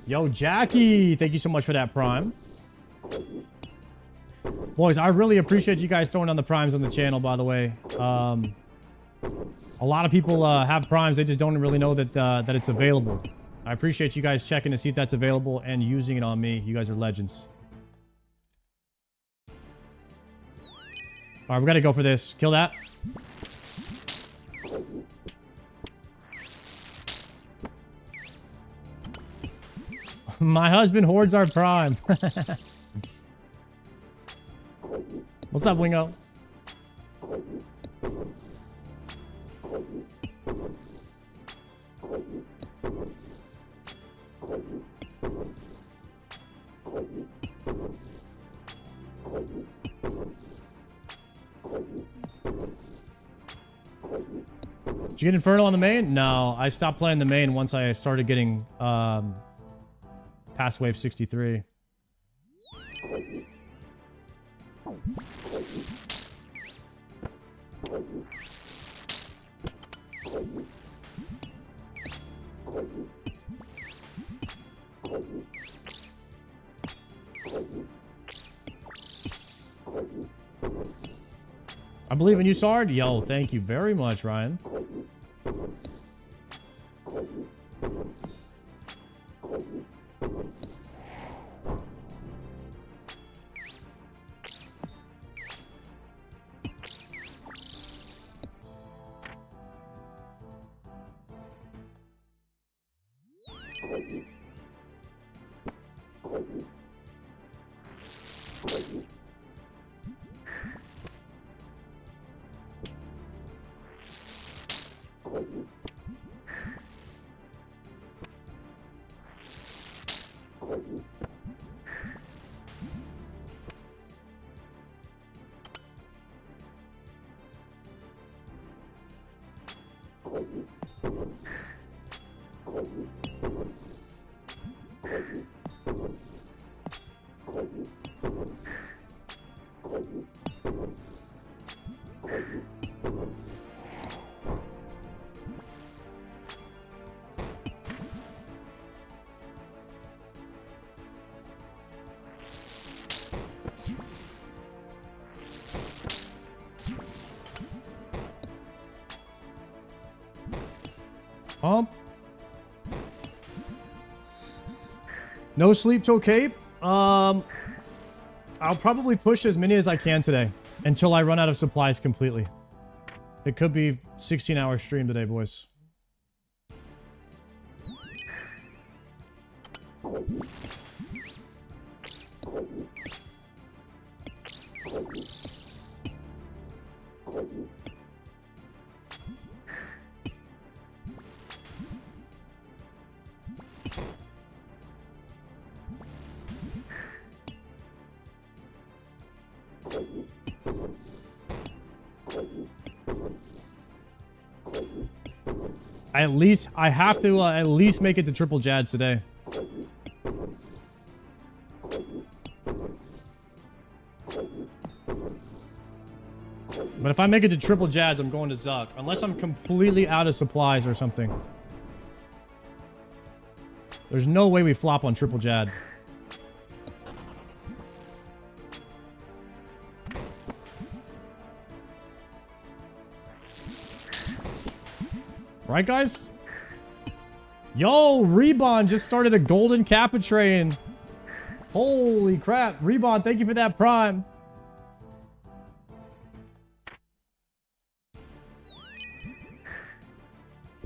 Yo, Jackie, thank you so much for that prime. Boys, I really appreciate you guys throwing down the primes on the channel, by the way. A lot of people have primes, they just don't really know that that it's available. I appreciate you guys checking to see if that's available and using it on me. You guys are legends. All right, we got to go for this. Kill that. My husband hoards our prime. What's up, Wingo? Did you get Inferno on the main? No, I stopped playing the main once I started getting past wave 63. I believe in you, Sard. Yo, thank you very much, Ryan. No sleep till Cape. I'll probably push as many as I can today until I run out of supplies completely. It could be 16-hour stream today, boys. I have to at least make it to triple Jads today. But if I make it to triple Jads, I'm going to Zuk. Unless I'm completely out of supplies or something. There's no way we flop on triple Jad. Right, guys? Yo, Rebond just started a golden Kappa train. Holy crap. Rebond, thank you for that prime.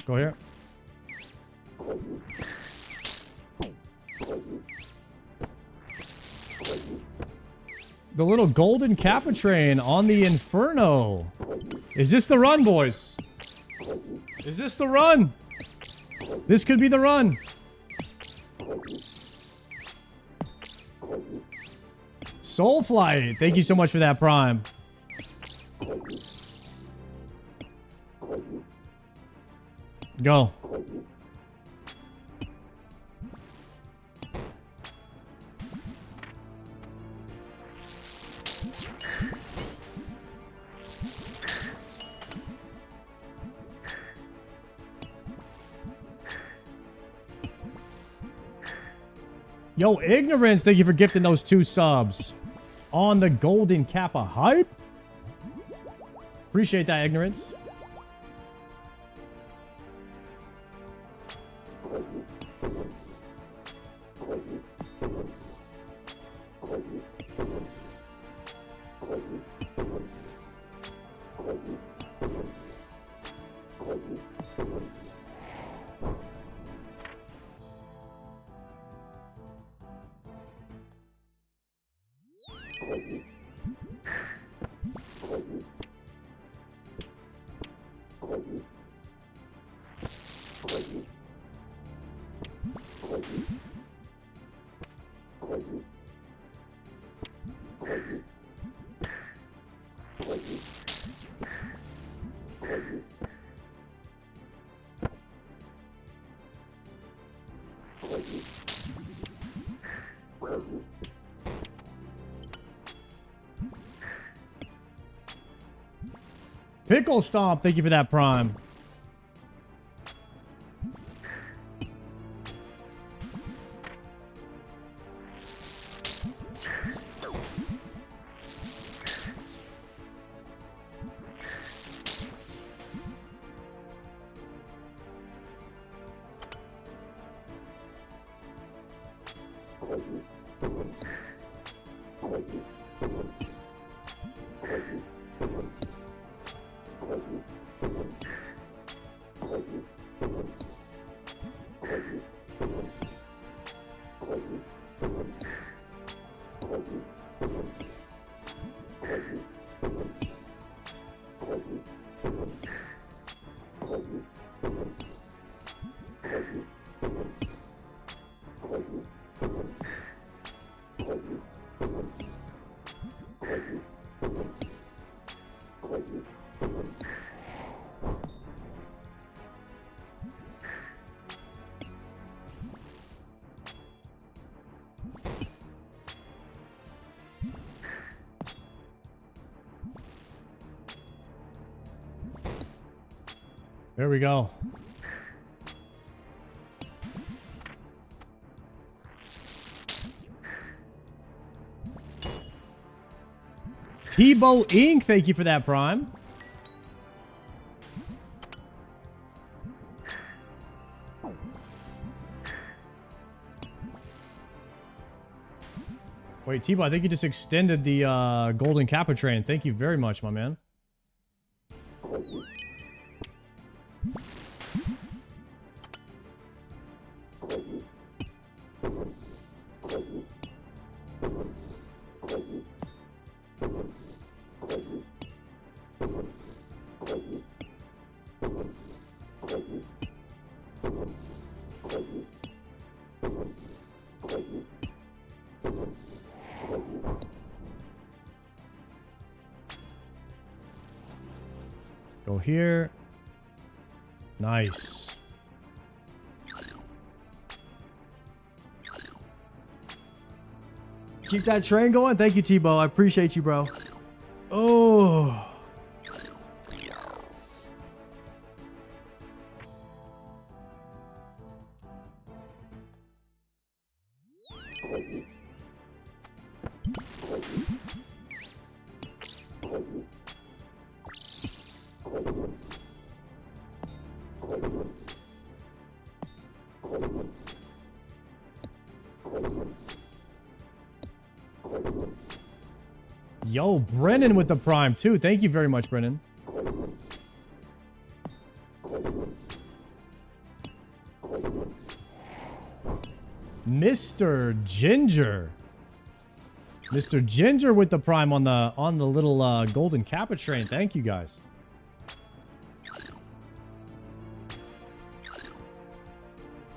Go here. The little golden Kappa train on the Inferno. Is this the run, boys? Is this the run? This could be the run. Soulflight, thank you so much for that prime. Go. Yo, Ignorance, thank you for gifting those 2 subs. On the golden Kappa hype. Appreciate that, Ignorance. Pickle Stomp, thank you for that prime. There we go. Tebow Inc., thank you for that prime. Wait, Tebow, I think you just extended the golden Kappa train. Thank you very much, my man. Go here. Nice. Keep that train going. Thank you, Tebow. I appreciate you, bro. Oh. Yo, Brennan with the prime too. Thank you very much, Brennan. Mr. Ginger. Mr. Ginger with the prime on the little golden Kappa train. Thank you guys.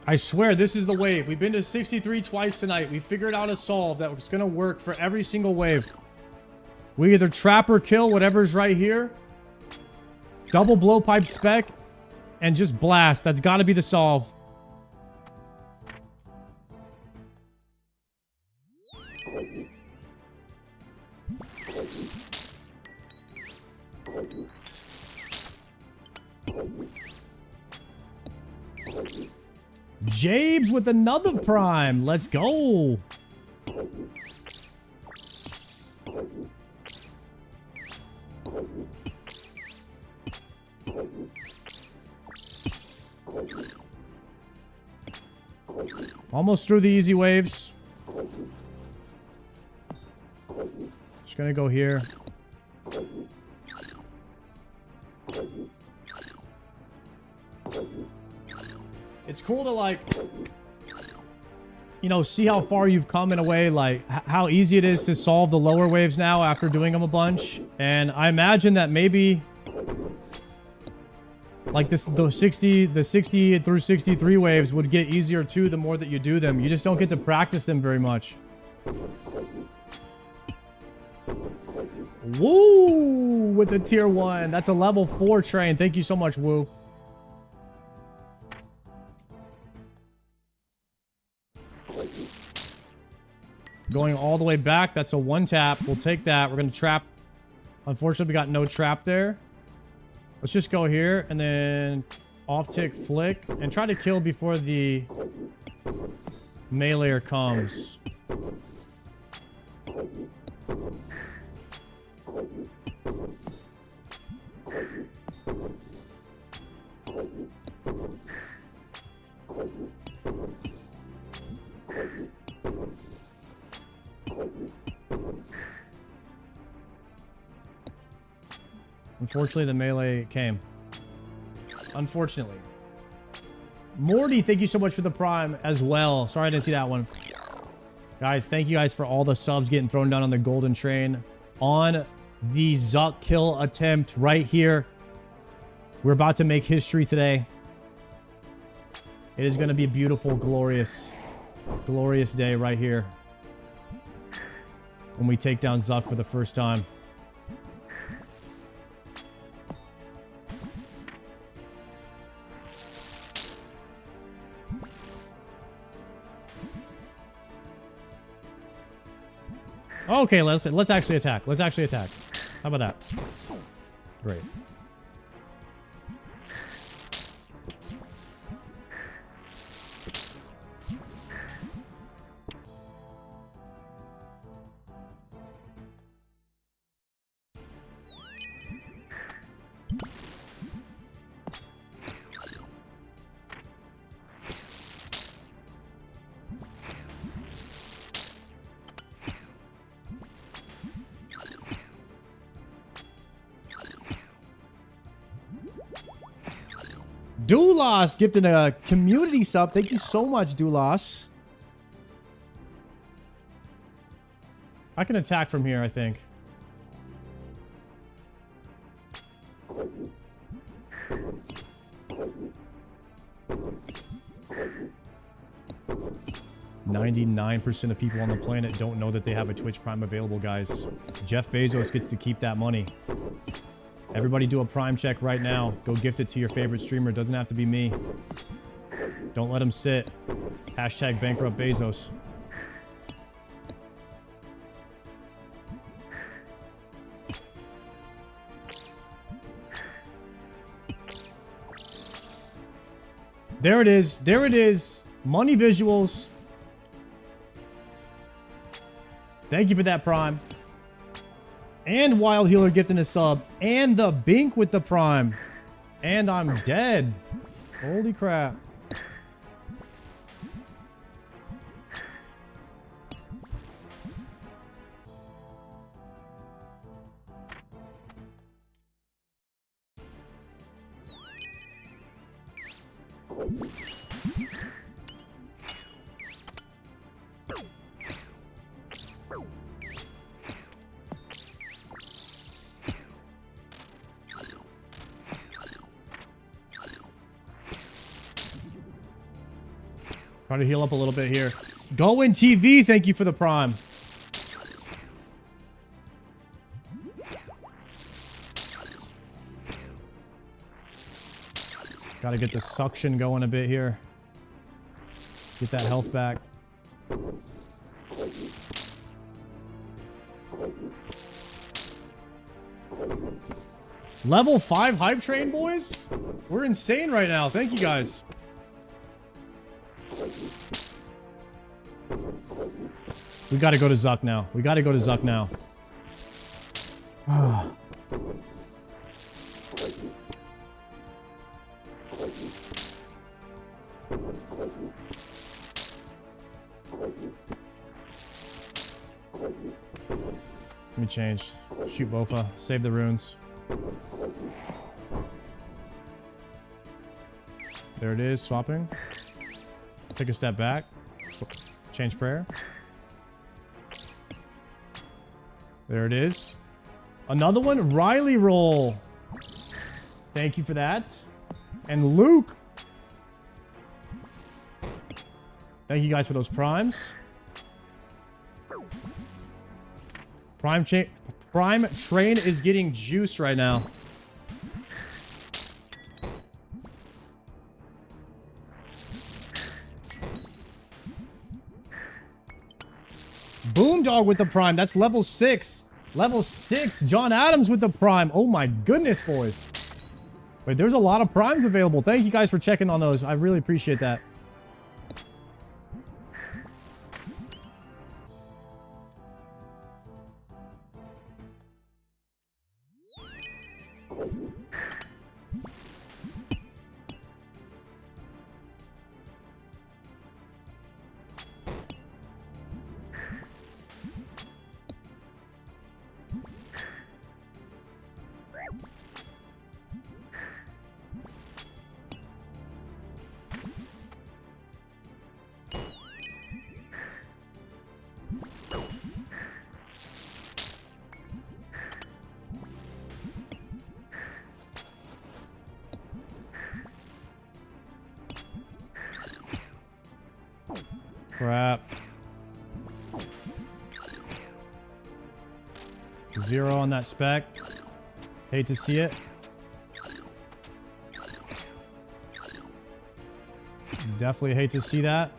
I swear this is the wave. We've been to 63 twice tonight. We figured out a solve that was going to work for every single wave. We either trap or kill whatever's right here. Double blowpipe spec. And just blast. That's got to be the solve. Jabes with another prime. Let's go. Almost through the easy waves. Just gonna go here. It's cool to, like, you know, see how far you've come in a way, like how easy it is to solve the lower waves now after doing them a bunch. And I imagine that maybe like the 60 through 63 waves would get easier too the more that you do them. You just don't get to practice them very much. Woo! With the tier 1. That's a level 4 train. Thank you so much, Woo. Going all the way back. That's a 1 tap. We'll take that. We're going to trap. Unfortunately, we got no trap there. Let's just go here and then off tick flick and try to kill before the meleeer comes. Unfortunately, the melee came. Unfortunately. Morty, thank you so much for the prime as well. Sorry I didn't see that one. Guys, thank you guys for all the subs getting thrown down on the golden train on the Zuk kill attempt right here. We're about to make history today. It is going to be a beautiful, glorious, glorious day right here. When we take down Zuk for the first time. Okay, let's actually attack. Let's actually attack. How about that? Great. Doulas gifted a community sub. Thank you so much, Doulas. I can attack from here, I think. "99% of people on the planet don't know that they have a Twitch Prime available, guys. Jeff Bezos gets to keep that money. Everybody do a Prime check right now. Go gift it to your favorite streamer. It doesn't have to be me. Don't let him sit. Hashtag bankrupt Bezos." There it is. There it is. Money visuals. Thank you for that, Prime. And Wild Healer gifting a sub. And the Bink with the Prime. And I'm dead. Holy crap. Try to heal up a little bit here. Going TV, thank you for the Prime. Gotta get the suction going a bit here. Get that health back. Level 5 hype train, boys? We're insane right now. Thank you, guys. We gotta go to Zuk now. We gotta go to Zuk now. Let me change. Shoot Bofa. Save the runes. There it is. Swapping. Take a step back. Change prayer. There it is. Another one. Riley roll. Thank you for that. And Luke. Thank you guys for those primes. Prime train is getting juice right now. Boondog with the Prime. That's level 6. Level 6. John Adams with the Prime. Oh my goodness, boys. Wait, there's a lot of Primes available. Thank you guys for checking on those. I really appreciate that. Crap. 0 on that spec. Hate to see it. Definitely hate to see that.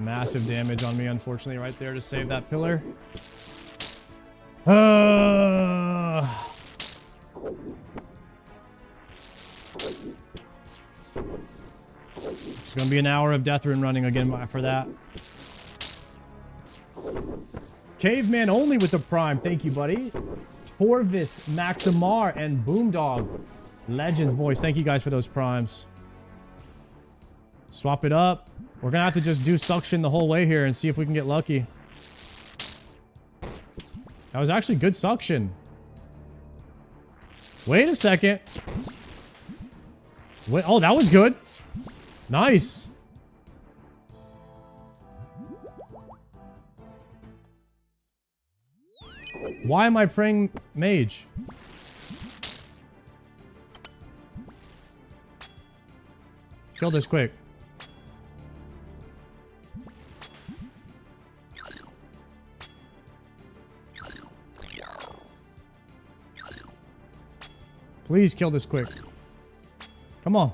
Massive damage on me, unfortunately, right there to save that pillar. It's gonna be an hour of death rune running again for that. Caveman only with the prime. Thank you, buddy. Torvis, Maximar, and Boomdog. Legends, boys. Thank you guys for those primes. Swap it up. We're gonna have to just do suction the whole way here and see if we can get lucky. That was actually good suction. Wait a second. Wait, oh, that was good. Nice. Why am I praying mage? Kill this quick. Please kill this quick. Come on.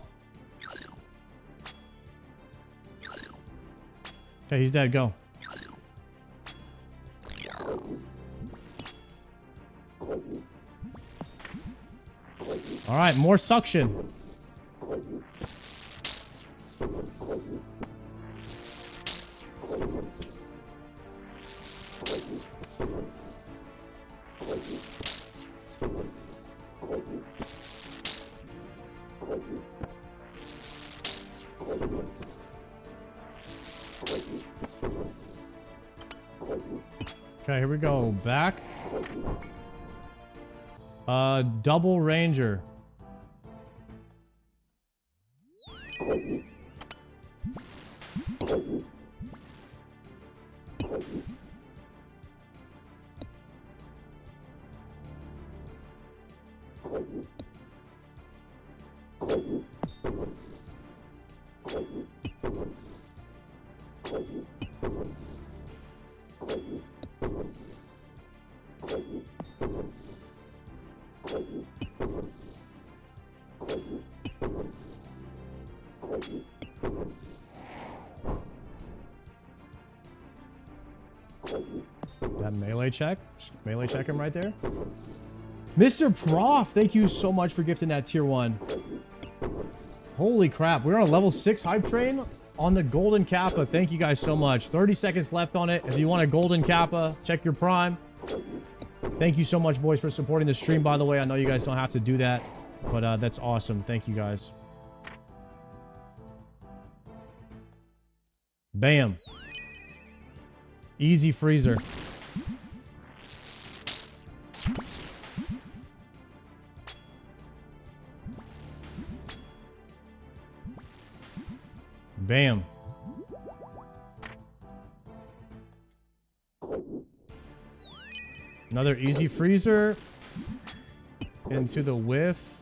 Okay, he's dead. Go. All right, more suction. Okay, here we go. Back. Double ranger. That melee check. Just melee check him right there. Mr. Prof, thank you so much for gifting that tier 1. Holy crap. We're on a level 6 hype train on the golden kappa. Thank you guys so much. 30 seconds left on it. If you want a golden kappa, check your prime. Thank you so much, boys, for supporting the stream, by the way. I know you guys don't have to do that, but that's awesome. Thank you, guys. Bam. Easy freezer. Bam. Another easy freezer into the whiff.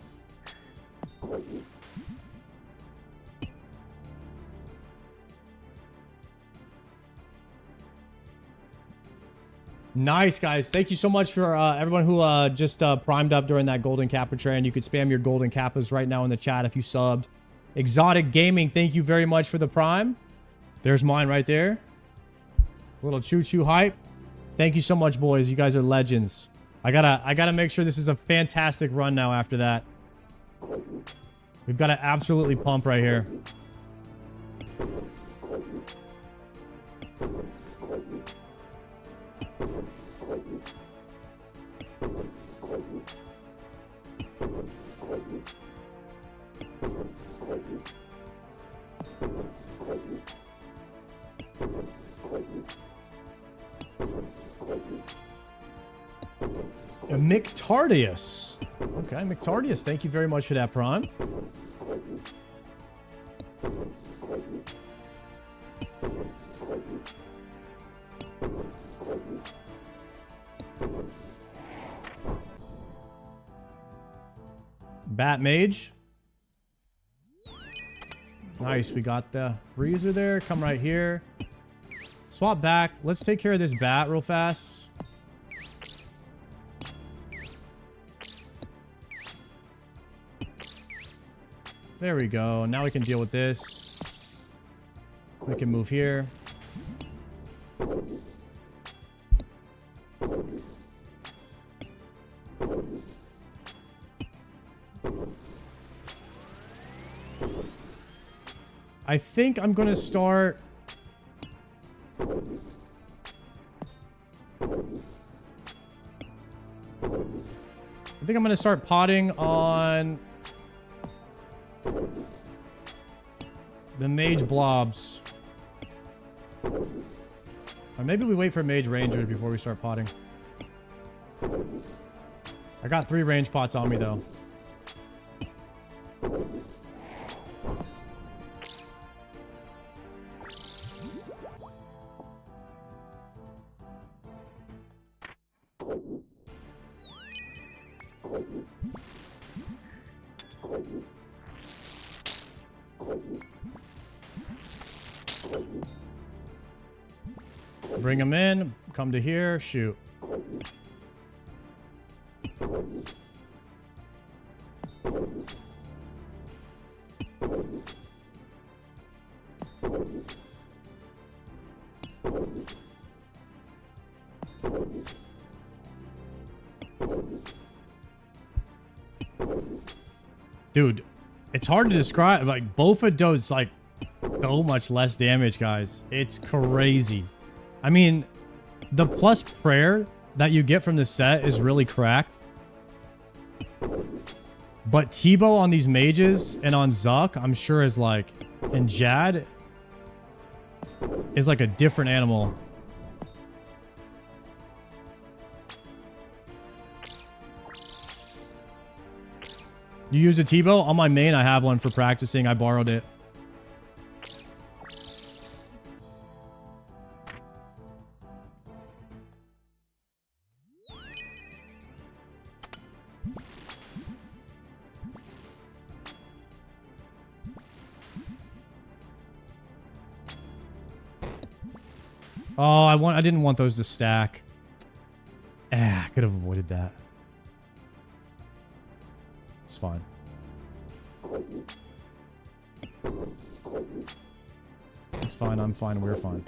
Nice, guys. Thank you so much for everyone who just primed up during that golden kappa train. You could spam your golden kappas right now in the chat if you subbed. Exotic Gaming, thank you very much for the prime. There's mine right there. Little choo-choo hype. Thank you so much, boys. You guys are legends. I gotta make sure this is a fantastic run now after that. We've got to absolutely pump right here. Mictardius. Okay, Mictardius, thank you very much for that prime. Bat Mage. Nice, we got the Breezer there. Come right here. Swap back. Let's take care of this bat real fast. There we go. Now we can deal with this. We can move here. I think I'm going to start... I think I'm going to start potting on the Mage Blobs. Or maybe we wait for Mage Rangers before we start potting. I got 3 range pots on me, though. Bring them in. Come to here. Shoot. Dude, it's hard to describe. Like, Bofa does, like, so much less damage, guys. It's crazy. I mean, the plus prayer that you get from this set is really cracked. But Tebow on these mages and on Zuk, I'm sure is like... And Jad is like a different animal. You use a Tebow? On my main, I have one for practicing. I borrowed it. Oh, I didn't want those to stack. I could have avoided that. It's fine. It's fine, I'm fine, we're fine.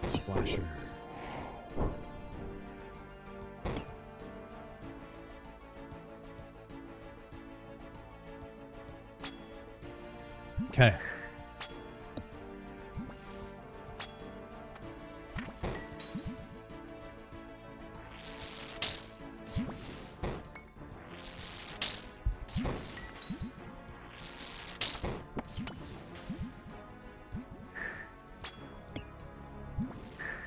Splasher. Okay.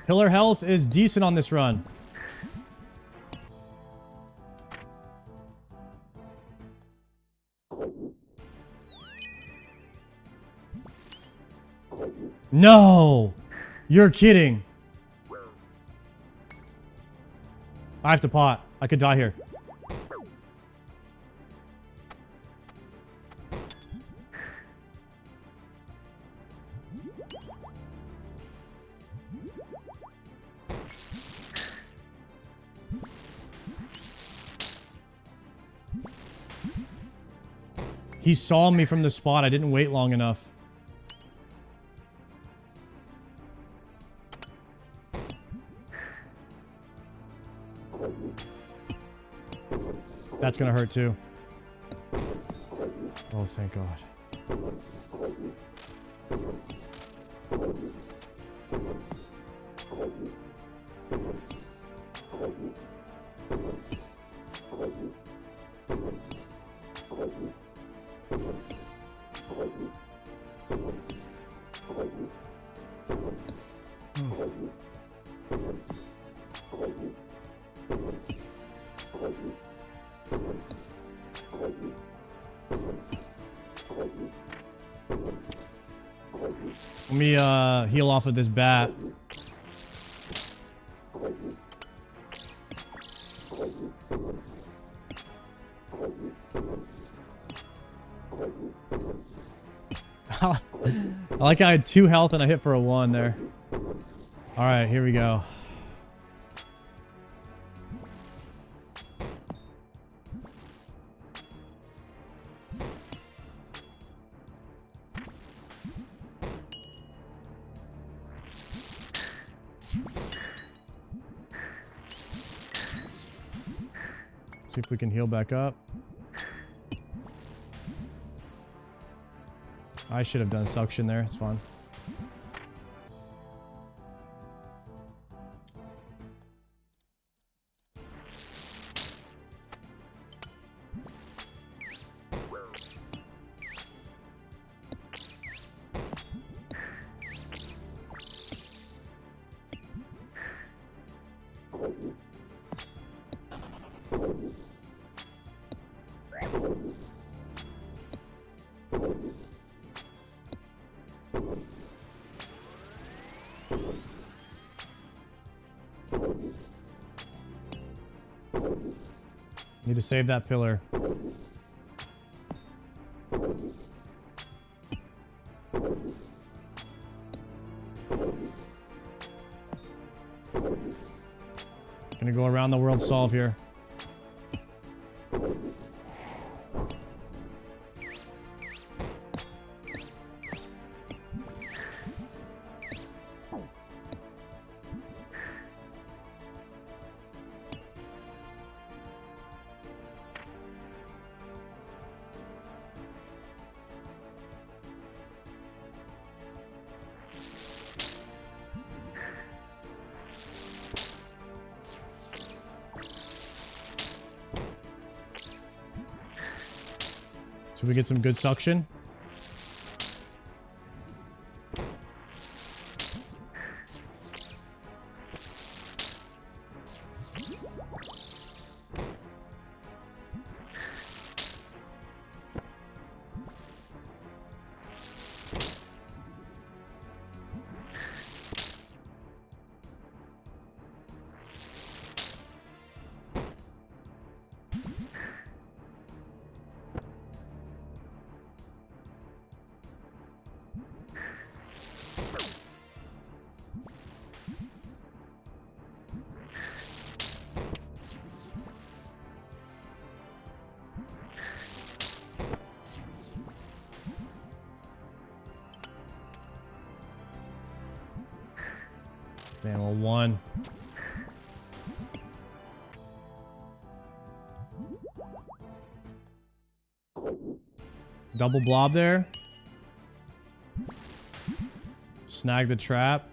Pillar health is decent on this run. No! You're kidding. I have to pot. I could die here. He saw me from the spot. I didn't wait long enough. That's gonna hurt too. Oh, thank God. Let me heal off of this bat. I like how I had 2 health and I hit for a 1 there. Alright, here we go. See if we can heal back up. I should have done suction there. It's fine. Need to save that pillar. Gonna go around the world solve here. Should we get some good suction? Man, well, 1. Double blob there. Snag the trap.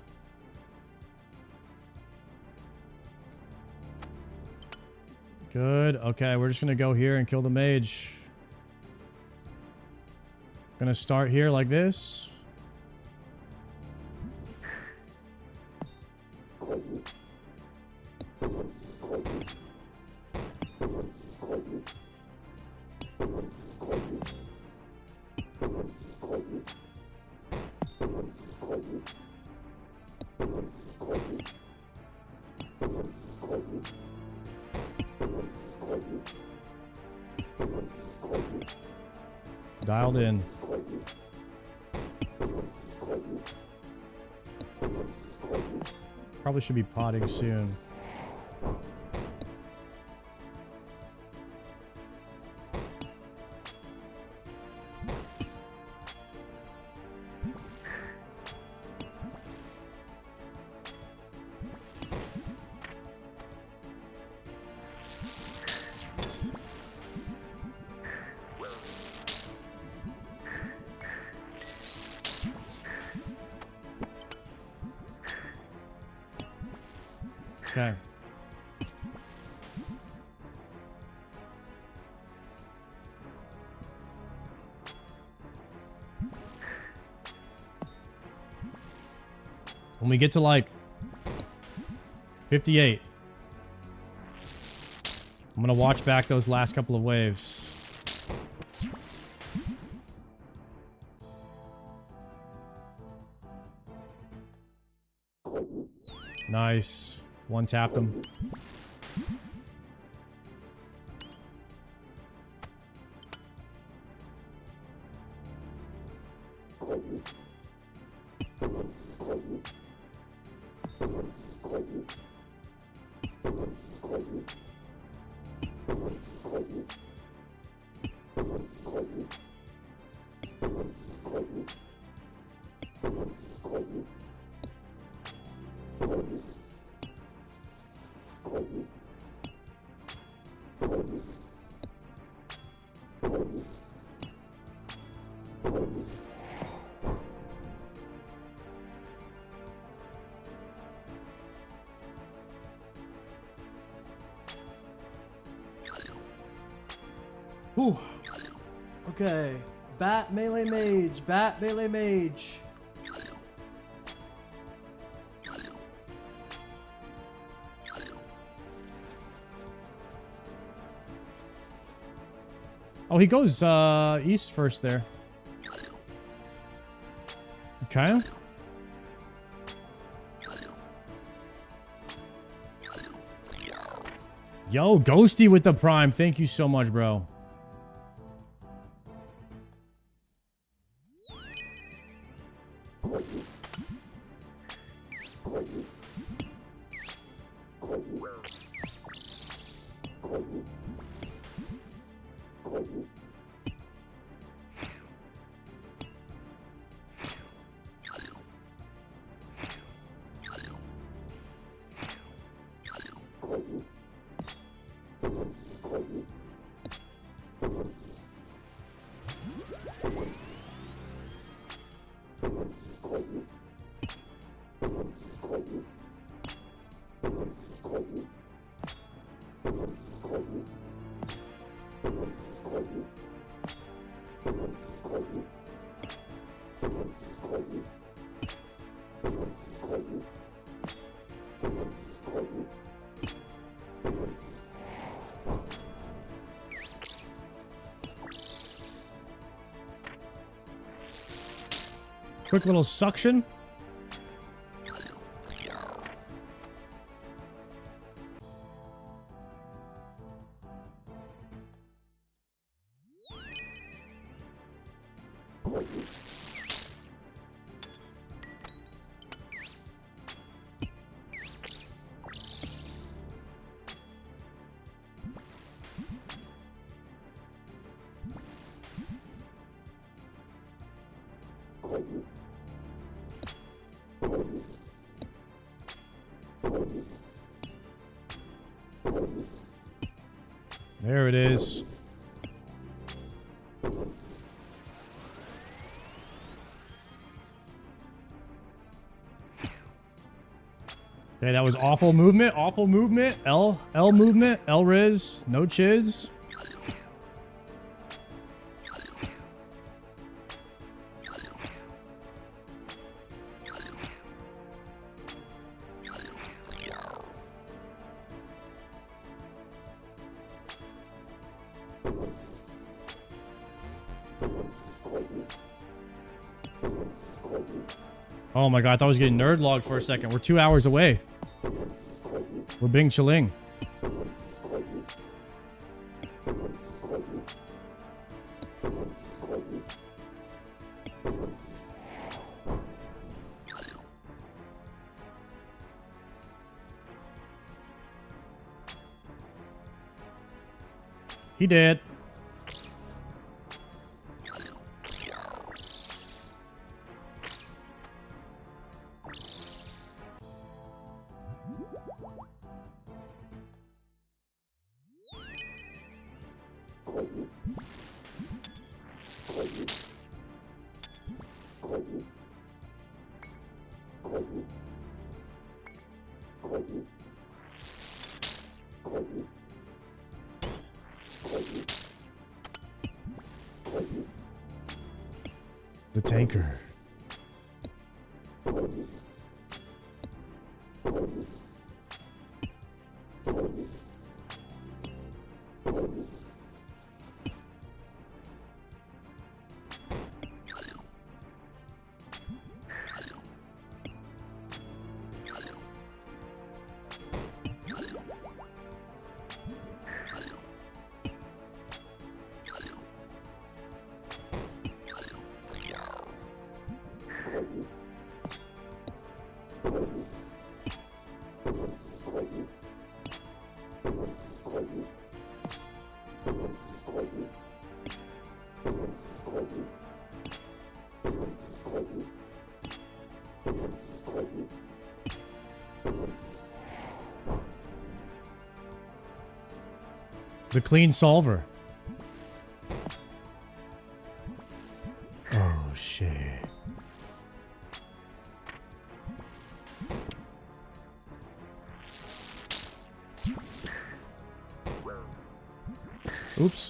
Good. Okay, we're just gonna go here and kill the mage. Gonna start here like this. Dialed in. Probably should be potting soon. Okay. When we get to like 58, I'm gonna watch back those last couple of waves. Nice. One tapped him. Ooh. Okay. Bat melee mage. Bat melee mage. Oh, he goes east first there. Okay. Yo, Ghosty with the prime. Thank you so much, bro. Quick little suction. There it is. Okay, that was awful movement. Awful movement. L movement. L Riz. No chiz. Oh my god, I thought I was getting nerd logged for a second. We're 2 hours away. We're Bing Chilling. He did. tanker. The clean solver. Oh, shit. Oops.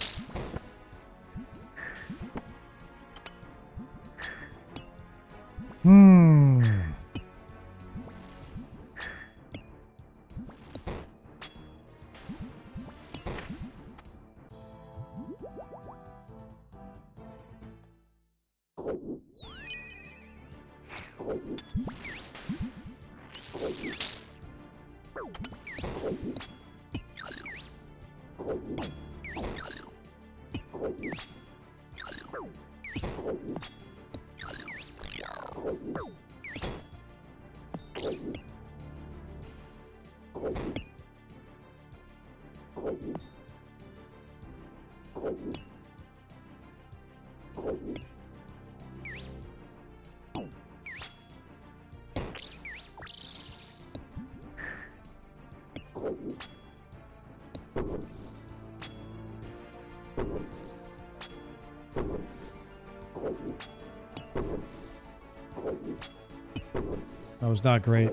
That was not great.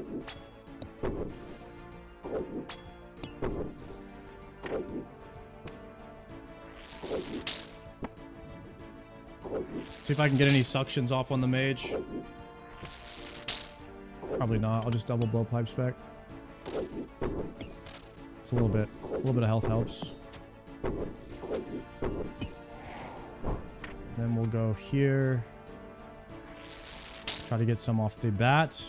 See if I can get any suctions off on the mage. Probably not. I'll just double blowpipe spec. It's a little bit of health helps. Then we'll go here. Try to get some off the bat.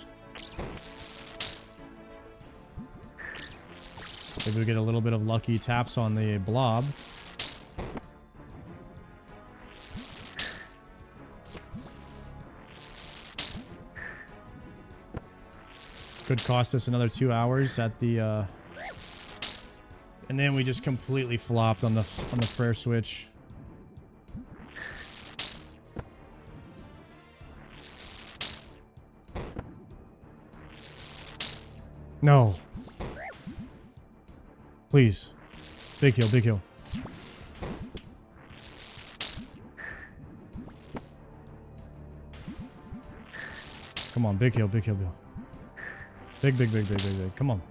Maybe we get a little bit of lucky taps on the blob. Could cost us another 2 hours at the and then we just completely flopped on the prayer switch. No. Please. Big heal, big heal. Come on, big heal, big heal, big heal. Big, big, big, big, big, big. Come on.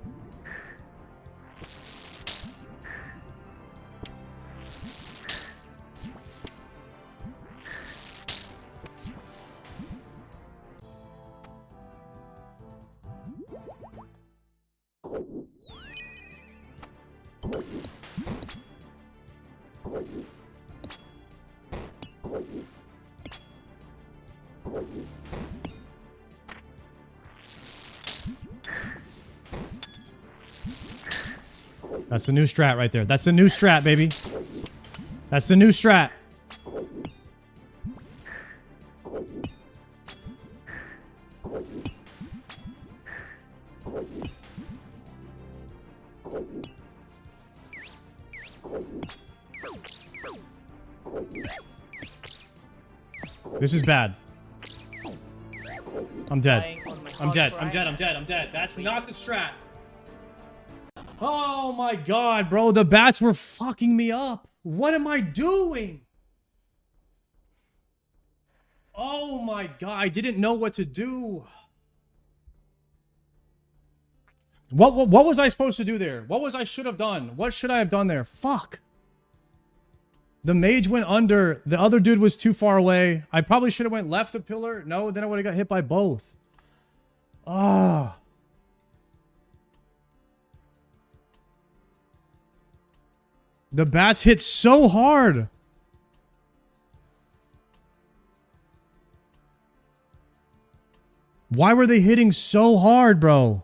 That's the new strat right there. That's the new strat, baby. That's the new strat. This is bad. I'm dead. I'm dead. I'm dead. I'm dead. I'm dead. That's not the strat. Oh my god, bro. The bats were fucking me up. What am I doing? Oh my god. I didn't know what to do. What was I supposed to do there? What was I should have done? What should I have done there? Fuck. The mage went under. The other dude was too far away. I probably should have went left a pillar. No, then I would have got hit by both. Ah. The bats hit so hard. Why were they hitting so hard, bro?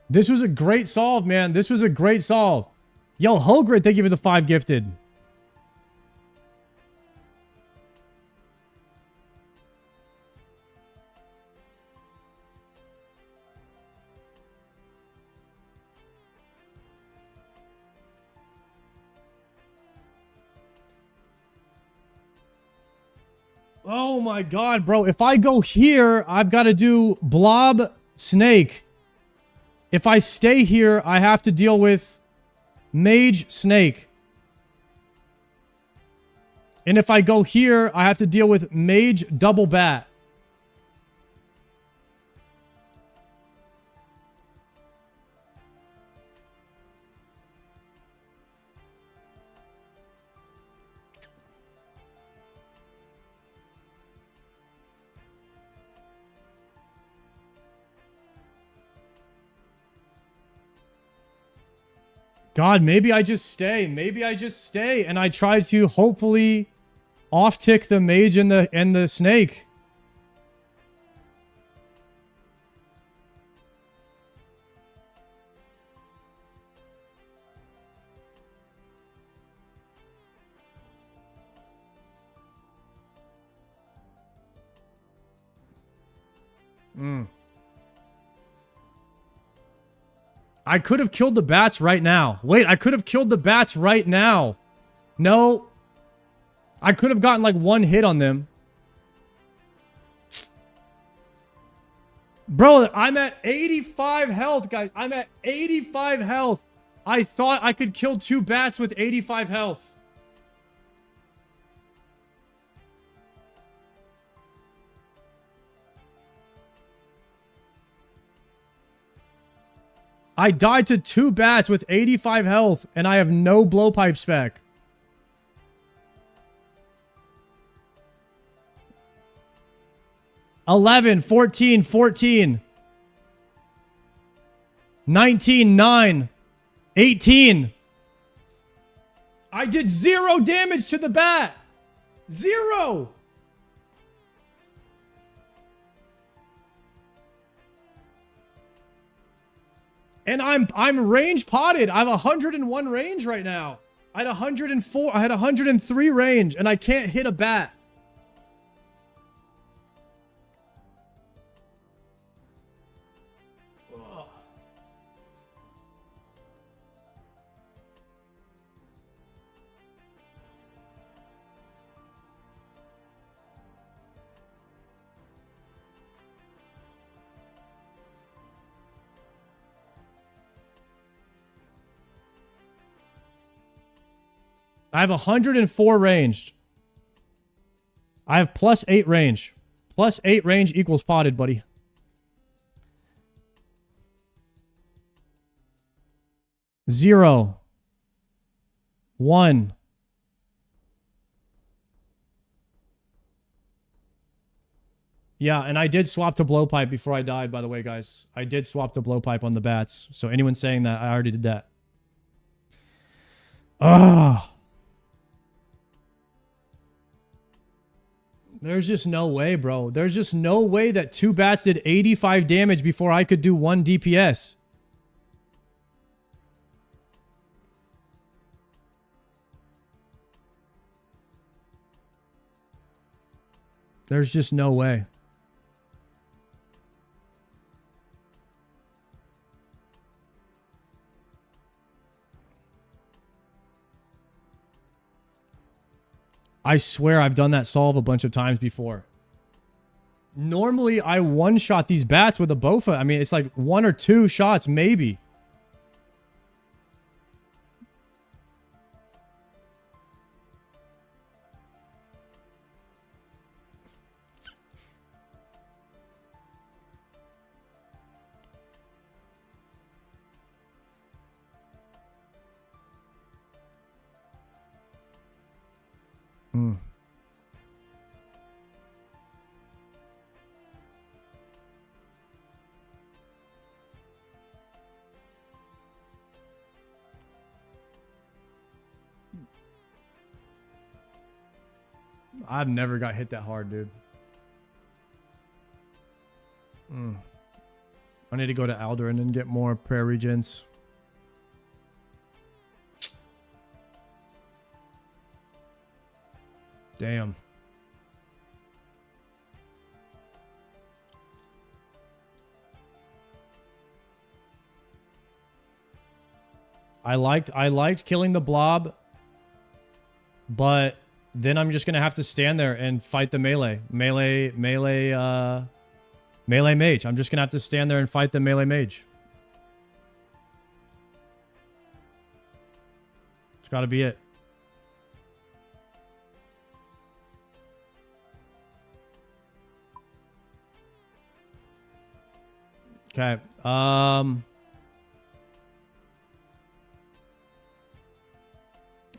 This was a great solve, man. This was a great solve. Yo, Hogrid, thank you for the 5 gifted. Oh my god, bro. If I go here, I've got to do blob snake. If I stay here, I have to deal with mage snake. And if I go here, I have to deal with mage double bat. God, maybe I just stay. Maybe I just stay and I try to hopefully off-tick the mage and the snake. I could have killed the bats right now. Wait, I could have killed the bats right now. No. I could have gotten like 1 hit on them. Bro, I'm at 85 health, guys. I'm at 85 health. I thought I could kill 2 bats with 85 health. I died to 2 bats with 85 health, and I have no blowpipe spec. $11, $14, $14. $19, $9. $18. I did 0 damage to the bat. 0. And I'm range potted. I have 101 range right now. I had 104. I had 103 range, and I can't hit a bat. Ugh. I have 104 ranged. I have +8 range. +8 range equals potted, buddy. Zero. 1. Yeah, and I did swap to blowpipe before I died, by the way, guys. I did swap to blowpipe on the bats. So anyone saying that, I already did that. Ugh. There's just no way, bro. There's just no way that 2 bats did 85 damage before I could do 1 DPS. There's just no way. I swear I've done that solve a bunch of times before. Normally, I one-shot these bats with a Bofa. I mean, it's like 1 or 2 shots, maybe. I've never got hit that hard, dude. I need to go to Alduin and get more prayer regens. Damn. I liked killing the blob, but then I'm just gonna have to stand there and fight the melee mage. I'm just gonna have to stand there and fight the melee mage. It's gotta be it. Okay.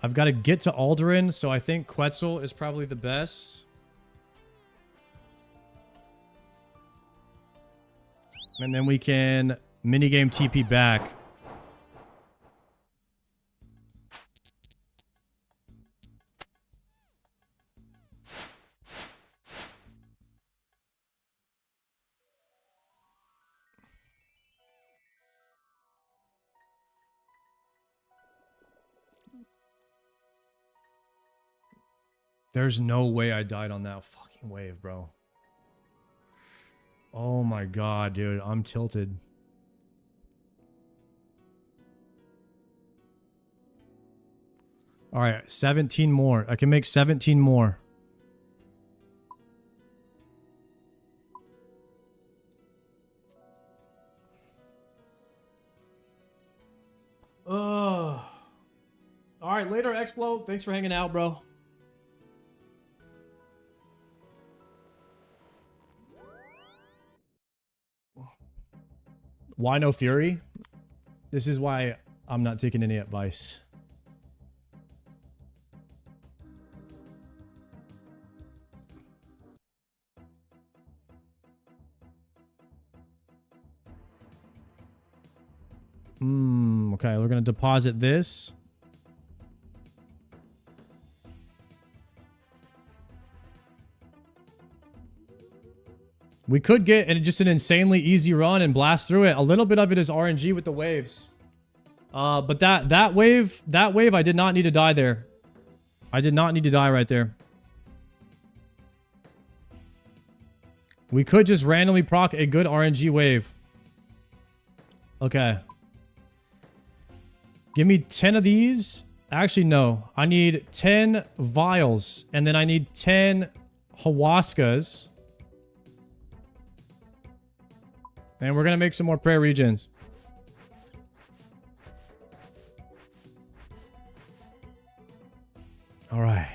I've got to get to Alduin, so I think Quetzal is probably the best. And then we can minigame TP back. There's no way I died on that fucking wave, bro. Oh my god, dude. I'm tilted. Alright, 17 more. I can make 17 more. Alright, later, Explo. Thanks for hanging out, bro. Why no Fury? This is why I'm not taking any advice. Okay, we're gonna deposit this. We could get just an insanely easy run and blast through it. A little bit of it is RNG with the waves. But that wave, I did not need to die there. I did not need to die right there. We could just randomly proc a good RNG wave. Okay. Give me 10 of these. Actually, no. I need 10 vials. And then I need 10 Hawaskas. And we're going to make some more prayer regens. All right.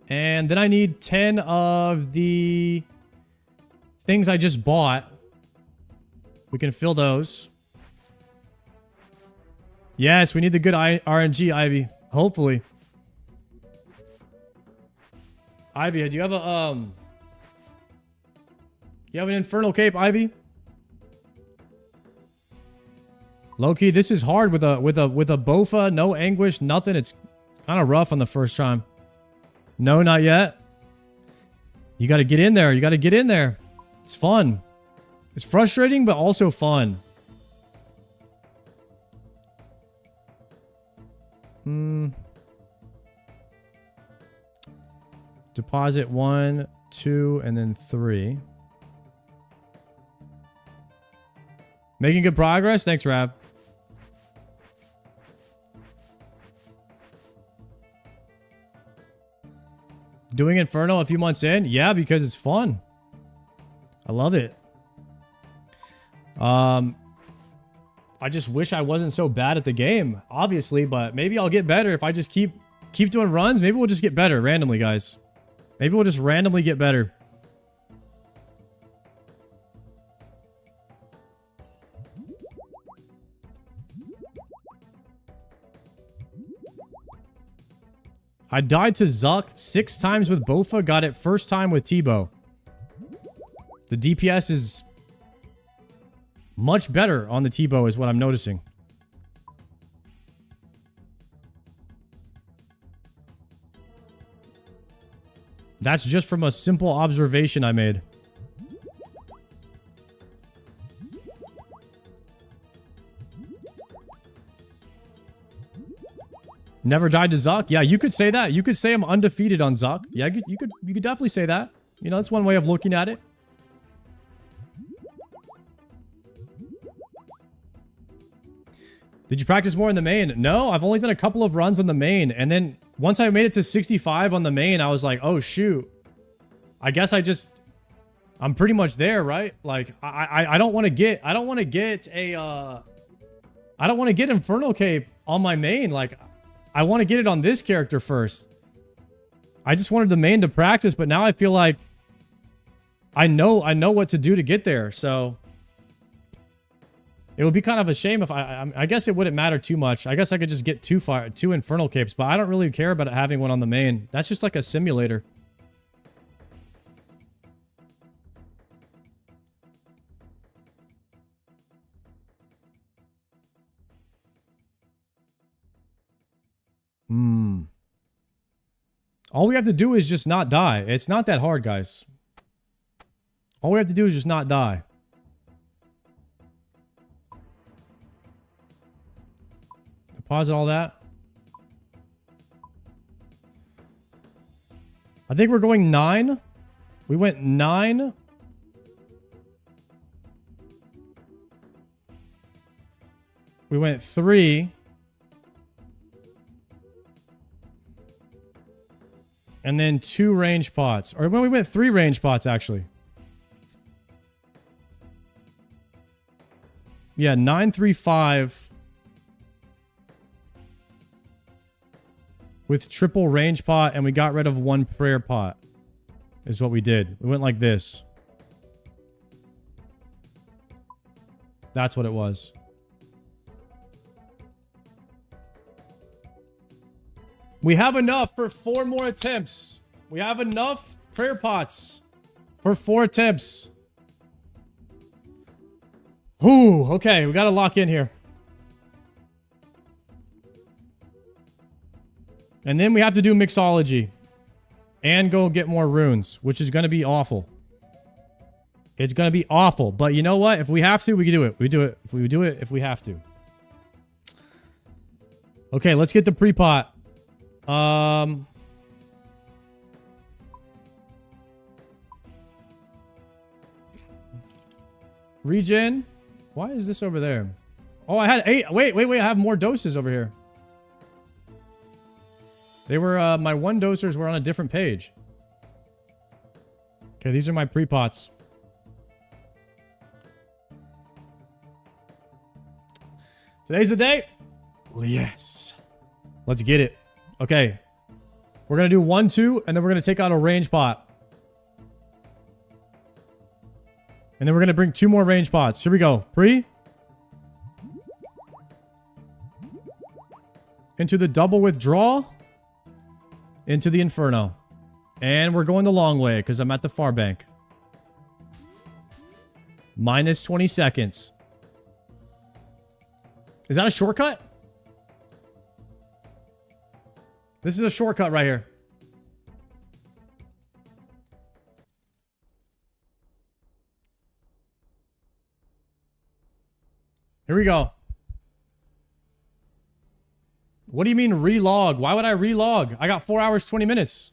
And then I need 10 of the things I just bought. We can fill those. Yes, we need the good RNG, Ivy. Hopefully. Ivy, do you have a you have an infernal cape, Ivy? Low-key, this is hard with a Bofa, no anguish, nothing. It's kind of rough on the first time. No, not yet. You got to get in there. You got to get in there. It's fun. It's frustrating, but also fun. Deposit 1, 2, and then 3. Making good progress. Thanks, Rav. Doing Inferno a few months in? Yeah, because it's fun. I love it. I just wish I wasn't so bad at the game, obviously, but maybe I'll get better if I just keep doing runs. Maybe we'll just get better randomly, guys. Maybe we'll just randomly get better. I died to Zuk 6 times with Bofa, got it first time with Tebow. The DPS is much better on the Tebow is what I'm noticing. That's just from a simple observation I made. Never died to Zuk? Yeah, you could say that. You could say I'm undefeated on Zuk. Yeah, you could definitely say that. You know, that's one way of looking at it. Did you practice more in the main? No, I've only done a couple of runs on the main. And then once I made it to 65 on the main, I was like, oh, shoot. I guess I'm pretty much there, right? Like, I don't want to get Infernal Cape on my main. Like, I want to get it on this character first. I just wanted the main to practice, but now I feel like I know what to do to get there. So it would be kind of a shame if I guess it wouldn't matter too much. I guess I could just get two Infernal Capes, but I don't really care about having one on the main. That's just like a simulator. All we have to do is just not die. It's not that hard, guys. All we have to do is just not die. Deposit all that. I think we're going 9. We went 9. We went 3. And then 2 range pots. Or when we went 3 range pots, actually. Yeah, 9, 3, 5. With triple range pot, and we got rid of 1 prayer pot. Is what we did. We went like this. That's what it was. We have enough for 4 more attempts. We have enough prayer pots for 4 attempts. Whew, okay, we gotta lock in here. And then we have to do mixology. And go get more runes, which is gonna be awful. It's gonna be awful. But you know what? If we have to, we can do it. We do it. If we do it, if we have to. Okay, let's get the pre-pot. Regen. Why is this over there? Oh, I had 8. Wait. I have more doses over here. They were, my 1 dosers were on a different page. Okay, these are my pre-pots. Today's the day. Yes. Let's get it. Okay. We're going to do 1, 2, and then we're going to take out a range pot. And then we're going to bring 2 more range pots. Here we go. Pre. Into the double withdraw. Into the Inferno. And we're going the long way because I'm at the far bank. Minus 20 seconds. Is that a shortcut? This is a shortcut right here. Here we go. What do you mean relog? Why would I relog? I got 4 hours, 20 minutes.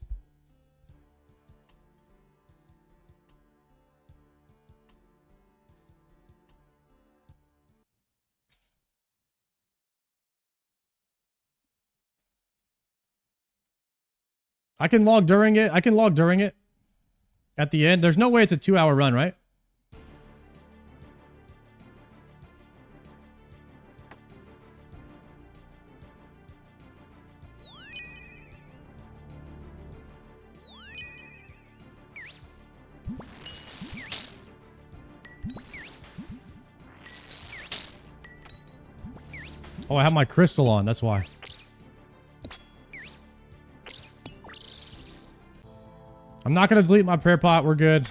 I can log during it. I can log during it. At the end. There's no way it's a 2-hour run, right? Oh, I have my crystal on. That's why. I'm not going to delete my prayer pot. We're good.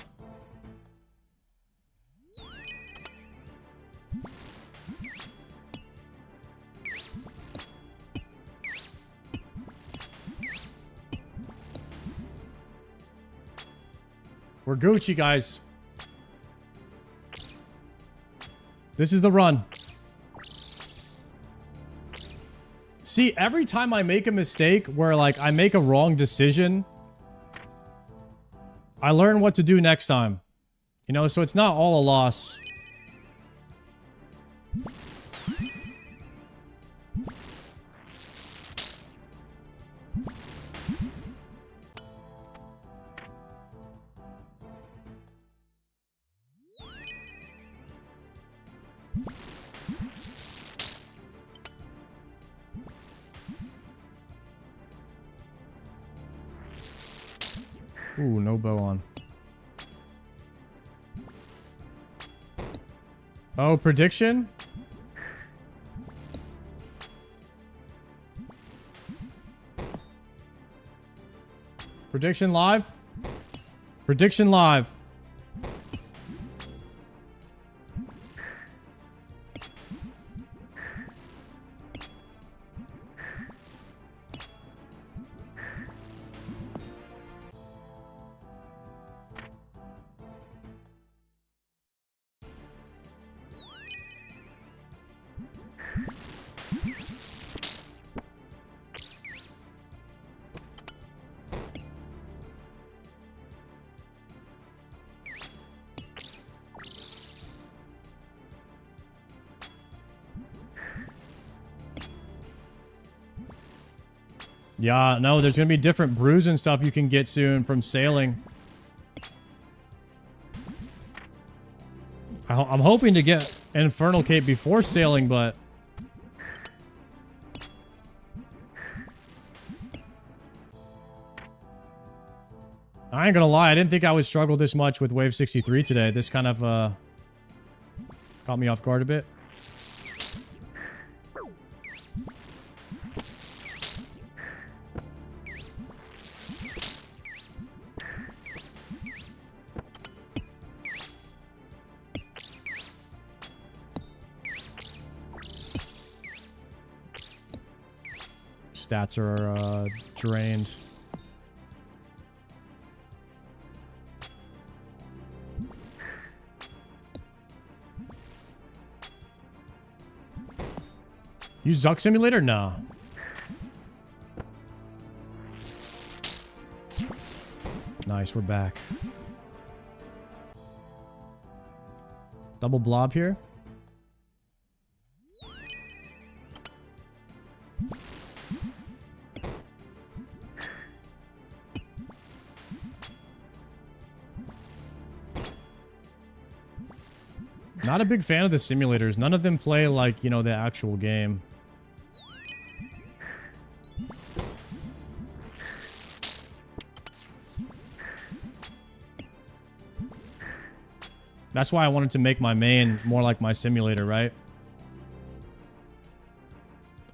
We're Gucci, guys. This is the run. See, every time I make a mistake where, like, I make a wrong decision, I learn what to do next time. You know, so it's not all a loss. Ooh, no bow on. Oh, prediction? Prediction live? Prediction live. Yeah, no, there's gonna be different brews and stuff you can get soon from sailing. I'm hoping to get Infernal Cape before sailing, but... I ain't gonna lie, I didn't think I would struggle this much with Wave 63 today. This kind of, caught me off guard a bit. Stats are drained. Use Zuk Simulator? Nah. Nice, we're back. Double blob here. Not a big fan of the simulators. None of them play like, you know, the actual game. That's why I wanted to make my main more like my simulator, right?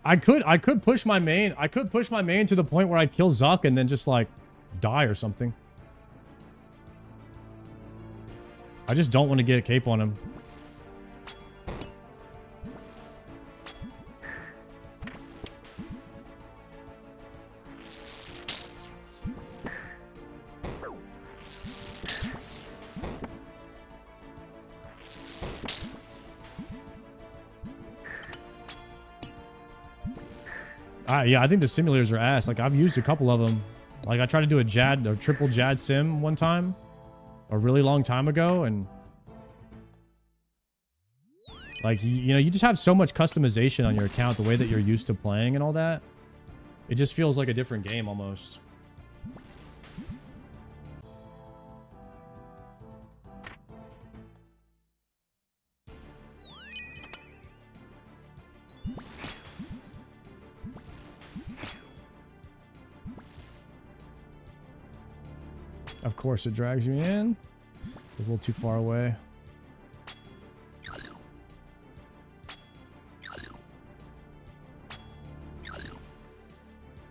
I could push my main. I could push my main to the point where I'd kill Zuk and then just like die or something. I just don't want to get a cape on him. Yeah, I think the simulators are ass. Like, I've used a couple of them. Like, I tried to do a Jad or triple Jad sim one time. A really long time ago, and... like, you know, you just have so much customization on your account, the way that you're used to playing and all that. It just feels like a different game, almost. Of course it drags you in. It's a little too far away.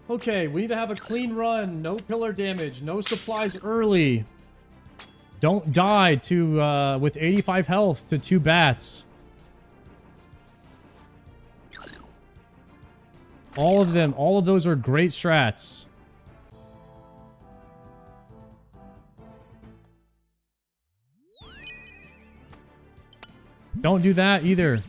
Okay, we need to have a clean run. No pillar damage. No supplies early. Don't die to with 85 health to 2 bats. All of them. All of those are great strats. Don't do that either.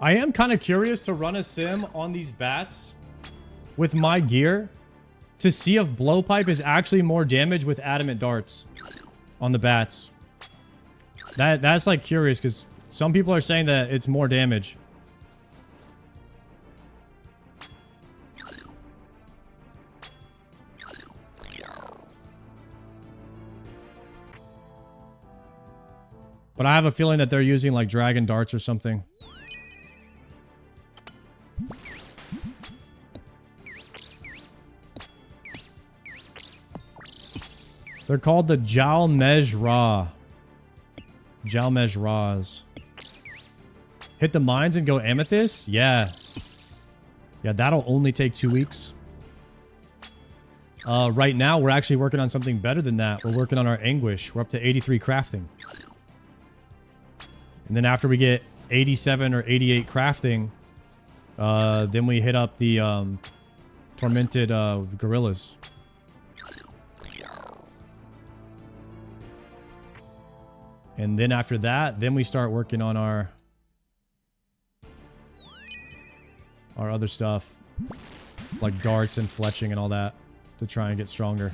I am kind of curious to run a sim on these bats with my gear to see if blowpipe is actually more damage with adamant darts on the bats. That's like curious because some people are saying that it's more damage. But I have a feeling that they're using like dragon darts or something. They're called the Jalmej Ra. Jalmej Ras. Hit the mines and go amethyst? Yeah. Yeah, that'll only take 2 weeks. Right now, we're actually working on something better than that. We're working on our anguish. We're up to 83 crafting. And then after we get 87 or 88 crafting, then we hit up the tormented gorillas. And then after that, then we start working on our other stuff. Like darts and fletching and all that. To try and get stronger.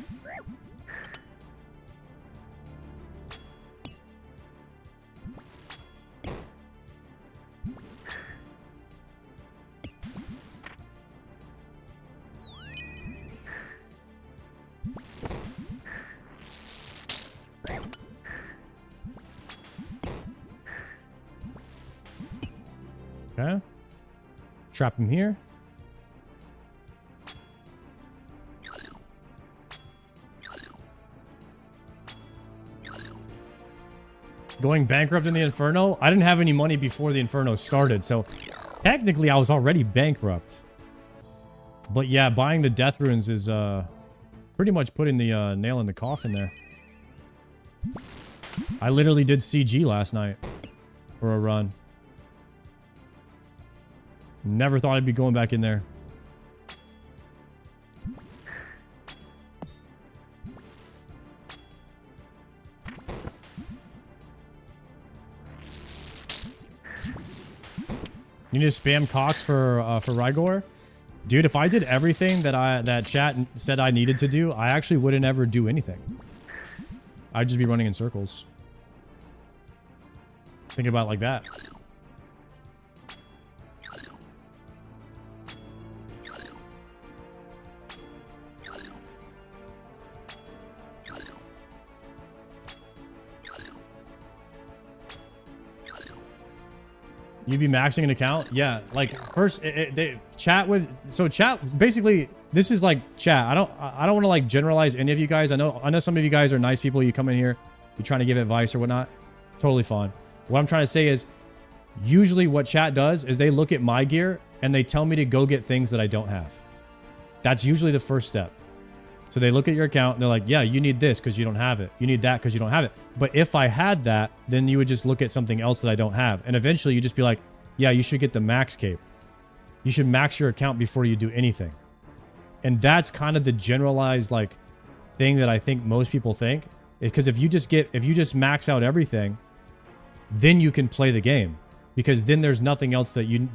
Okay. Trap him here. Going bankrupt in the Inferno? I didn't have any money before the Inferno started, so technically I was already bankrupt. But yeah, buying the Death Runes is pretty much putting the nail in the coffin there. I literally did CG last night for a run. Never thought I'd be going back in there. You need to spam Cox for Rygor? Dude, if I did everything that chat said I needed to do, I actually wouldn't ever do anything. I'd just be running in circles. Think about it like that. You'd be maxing an account? Yeah, like first chat would, so chat basically this is like chat. I don't want to like generalize any of you guys. I know some of you guys are nice people. You come in here, you're trying to give advice or whatnot. Totally fine. What I'm trying to say is usually what chat does is they look at my gear and they tell me to go get things that I don't have. That's usually the first step. So they look at your account and they're like, yeah, you need this because you don't have it. You need that because you don't have it. But if I had that, then you would just look at something else that I don't have. And eventually you just be like, yeah, you should get the max cape. You should max your account before you do anything. And that's kind of the generalized like thing that I think most people think. Because if you just max out everything, then you can play the game. Because then there's nothing else that you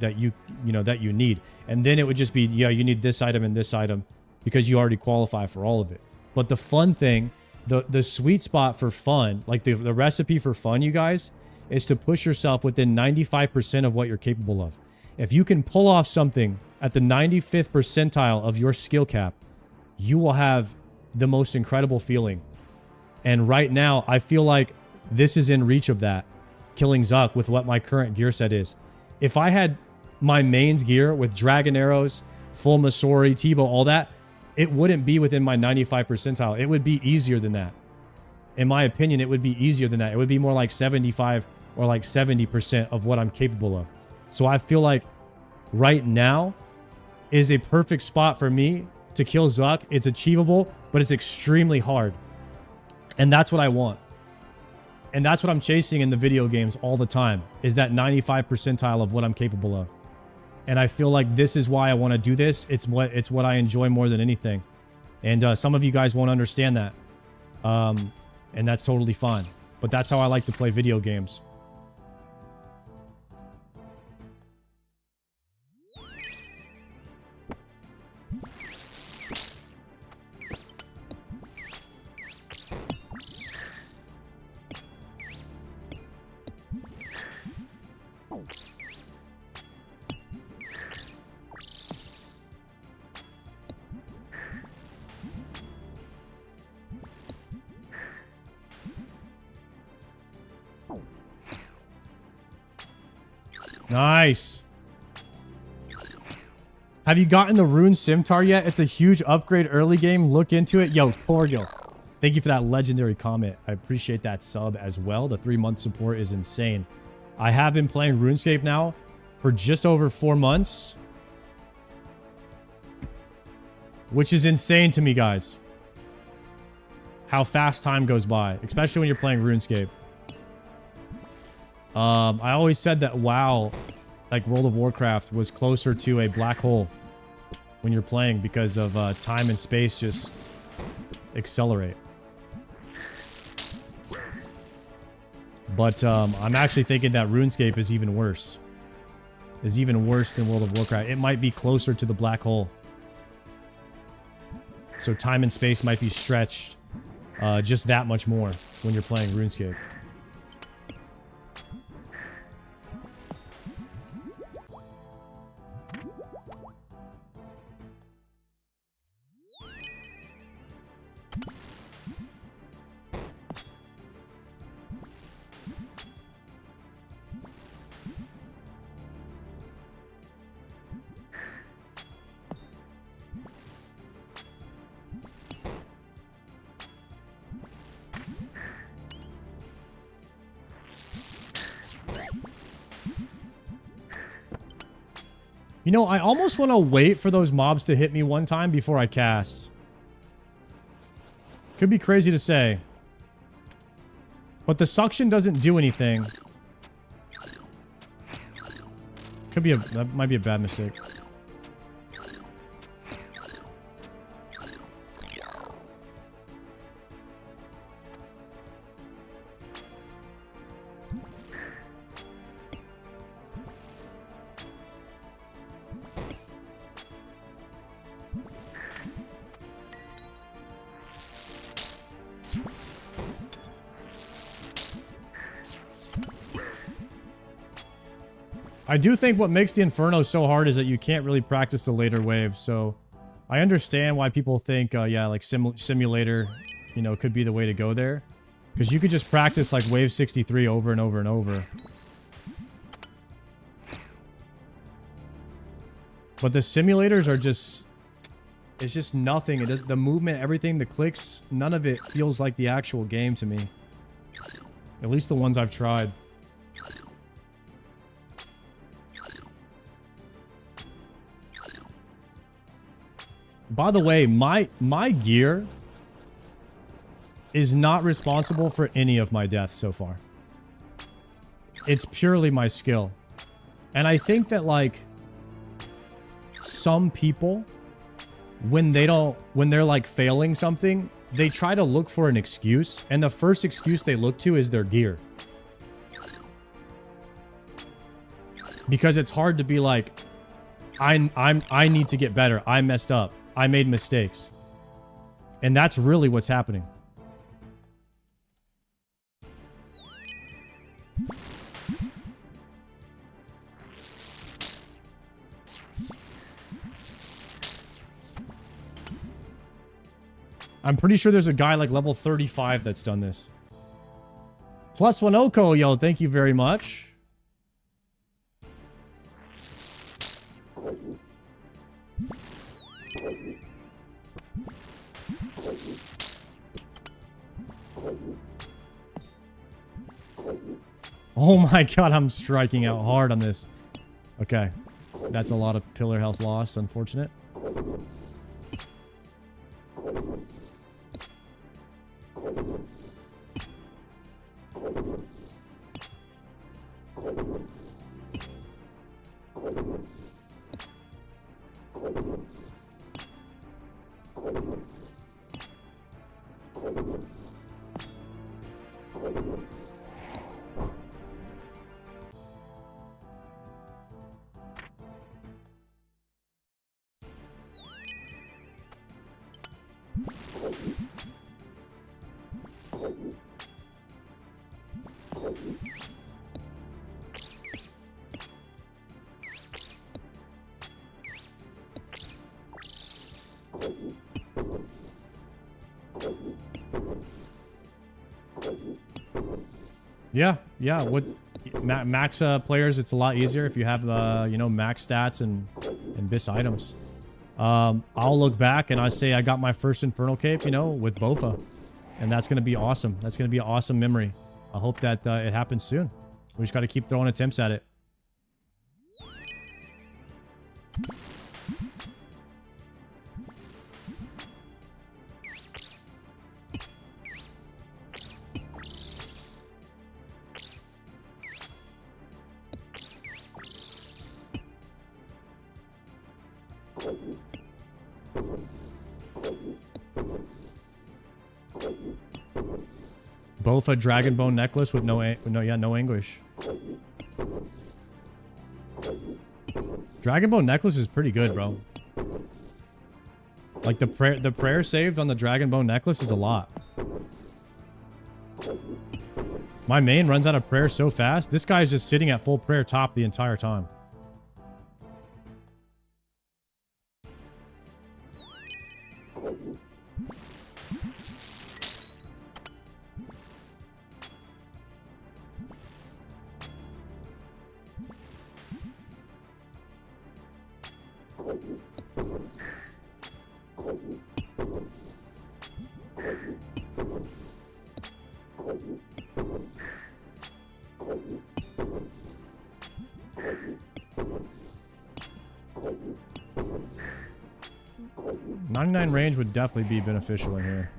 need. And then it would just be, yeah, you need this item and this item. Because you already qualify for all of it. But the fun thing, the sweet spot for fun, like the recipe for fun, you guys, is to push yourself within 95% of what you're capable of. If you can pull off something at the 95th percentile of your skill cap, you will have the most incredible feeling. And right now, I feel like this is in reach of that. Killing Zuk with what my current gear set is. If I had my mains gear with Dragon Arrows, full Masori, Tebow, all that, it wouldn't be within my 95 percentile. It would be easier than that. In my opinion, it would be easier than that. It would be more like 75 or like 70% of what I'm capable of. So I feel like right now is a perfect spot for me to kill Zuk. It's achievable, but it's extremely hard. And that's what I want. And that's what I'm chasing in the video games all the time, is that 95 percentile of what I'm capable of. And I feel like this is why I want to do this. It's what I enjoy more than anything. And some of you guys won't understand that. And that's totally fine. But that's how I like to play video games. Nice. Have you gotten the Rune Simtar yet? It's a huge upgrade early game. Look into it. Yo, Corgil, thank you for that legendary comment. I appreciate that sub as well. The 3-month support is insane. I have been playing RuneScape now for just over 4 months, which is insane to me, guys. How fast time goes by, especially when you're playing RuneScape. I always said that WoW, like World of Warcraft, was closer to a black hole when you're playing because of time and space just accelerate. But I'm actually thinking that RuneScape is even worse. Is even worse than World of Warcraft. It might be closer to the black hole. So time and space might be stretched just that much more when you're playing RuneScape. You know, I almost want to wait for those mobs to hit me one time before I cast. Could be crazy to say. But the suction doesn't do anything. That might be a bad mistake. I do think what makes the Inferno so hard is that you can't really practice the later waves, so I understand why people think, yeah, like simulator, you know, could be the way to go there. Because you could just practice like wave 63 over and over and over. But the simulators are just... It's just nothing. It does, the movement, everything, the clicks, none of it feels like the actual game to me. At least the ones I've tried. By the way, my gear is not responsible for any of my deaths so far. It's purely my skill. And I think that, like, some people, when they're like failing something, they try to look for an excuse, and the first excuse they look to is their gear. Because it's hard to be like, I need to get better. I messed up. I made mistakes. And that's really what's happening. I'm pretty sure there's a guy like level 35 that's done this. +1 Oko, yo, thank you very much. Oh my god, I'm striking out hard on this. Okay. That's a lot of pillar health loss, unfortunate. Yeah. What max players? It's a lot easier if you have you know, max stats and bis items. I'll look back and I say I got my first Infernal Cape, you know, with Bofa, and that's gonna be awesome. That's gonna be an awesome memory. I hope that it happens soon. We just got to keep throwing attempts at it. Both a dragon bone necklace with no English. Dragon bone necklace is pretty good, bro. Like the prayer saved on the dragon bone necklace is a lot. My main runs out of prayer so fast. This guy's just sitting at full prayer top the entire time. Range would definitely be beneficial in here.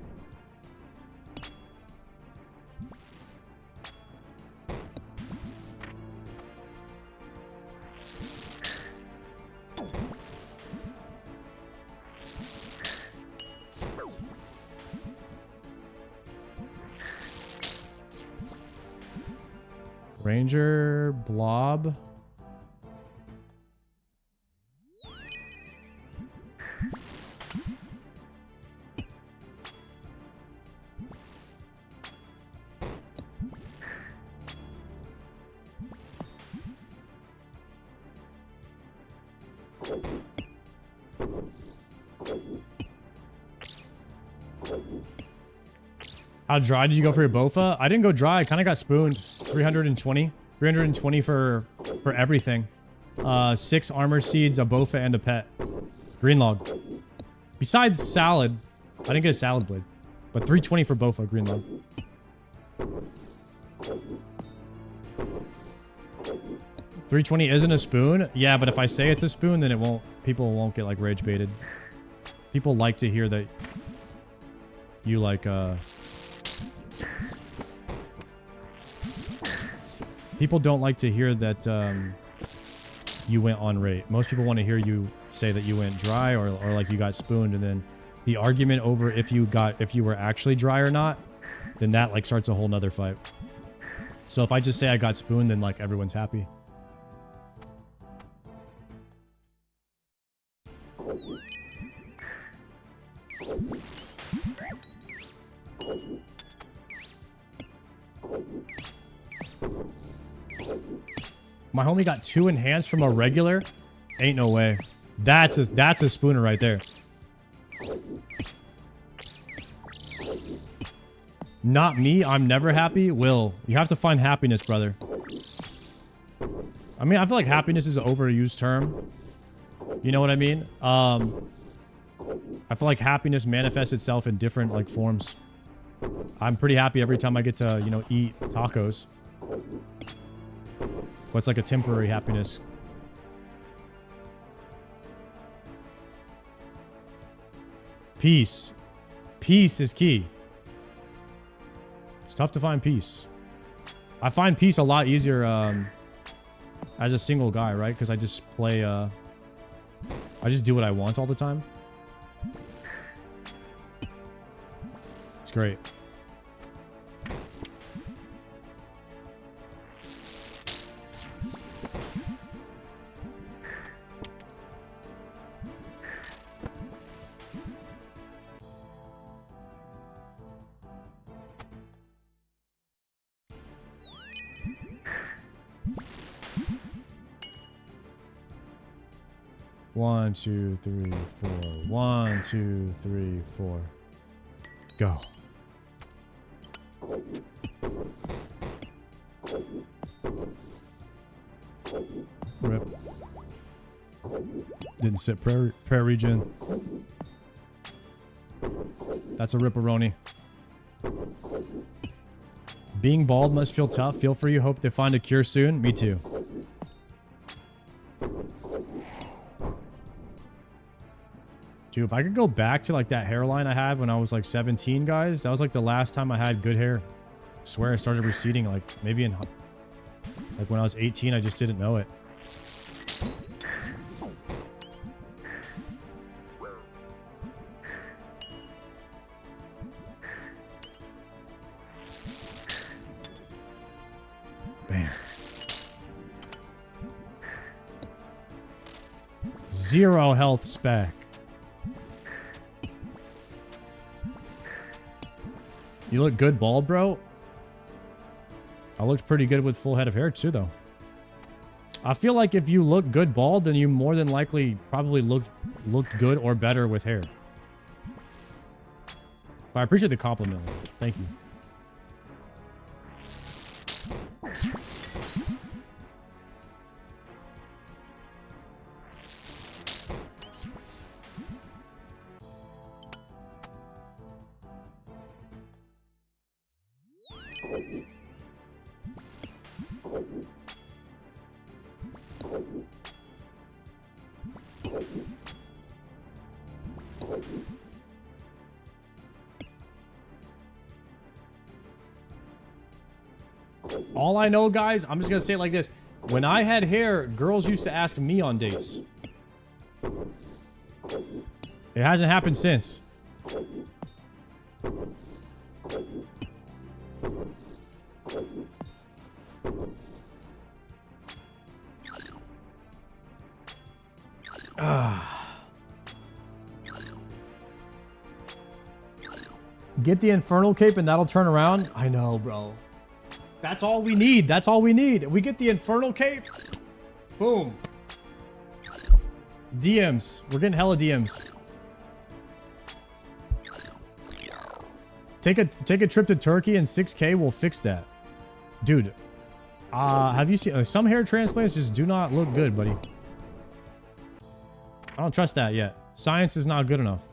Ranger, blob. How dry did you go for your Bofa? I didn't go dry. I kind of got spooned. 320. 320 for everything. 6 armor seeds, a Bofa, and a pet. Green log. Besides salad. I didn't get a salad blade. But 320 for Bofa, green log. $320 isn't a spoon? Yeah, but if I say it's a spoon, then it won't. People won't get like rage baited. People like to hear that you like people don't like to hear that you went on rate. Most people want to hear you say that you went dry or like you got spooned, and then the argument over if you were actually dry or not, then that like starts a whole nother fight. So if I just say I got spooned, then like everyone's happy. My homie got 2 enhanced from a regular. Ain't no way. That's a spooner right there. Not me. I'm never happy. Will, you have to find happiness, brother. I mean, I feel like happiness is an overused term. You know what I mean? I feel like happiness manifests itself in different like forms. I'm pretty happy every time I get to, you know, eat tacos. But it's like a temporary happiness. Peace. Peace is key. It's tough to find peace. I find peace a lot easier as a single guy, right? Because I just play, I just do what I want all the time. It's great. One, two, three, four. 1, 2, 3, 4. Go. Rip. Didn't sit prayer regen. That's a ripperoni. Being bald must feel tough. Feel for you. Hope they find a cure soon. Me too. Dude, if I could go back to like that hairline I had when I was like 17, guys, that was like the last time I had good hair. I swear I started receding like maybe in like when I was 18, I just didn't know it. Bam. 0 health spec. You look good bald, bro. I looked pretty good with full head of hair too, though. I feel like if you look good bald, then you more than likely probably looked good or better with hair. But I appreciate the compliment. Thank you. All I know, guys, I'm just gonna say it like this. When I had hair, girls used to ask me on dates. It hasn't happened since. Get the infernal cape and that'll turn around. I know, bro. That's all we need. That's all we need. We get the infernal cape. Boom. DMs. We're getting hella DMs. Take a trip to Turkey and 6K will fix that. Dude. Have you seen some hair transplants just do not look good, buddy. I don't trust that yet. Science is not good enough.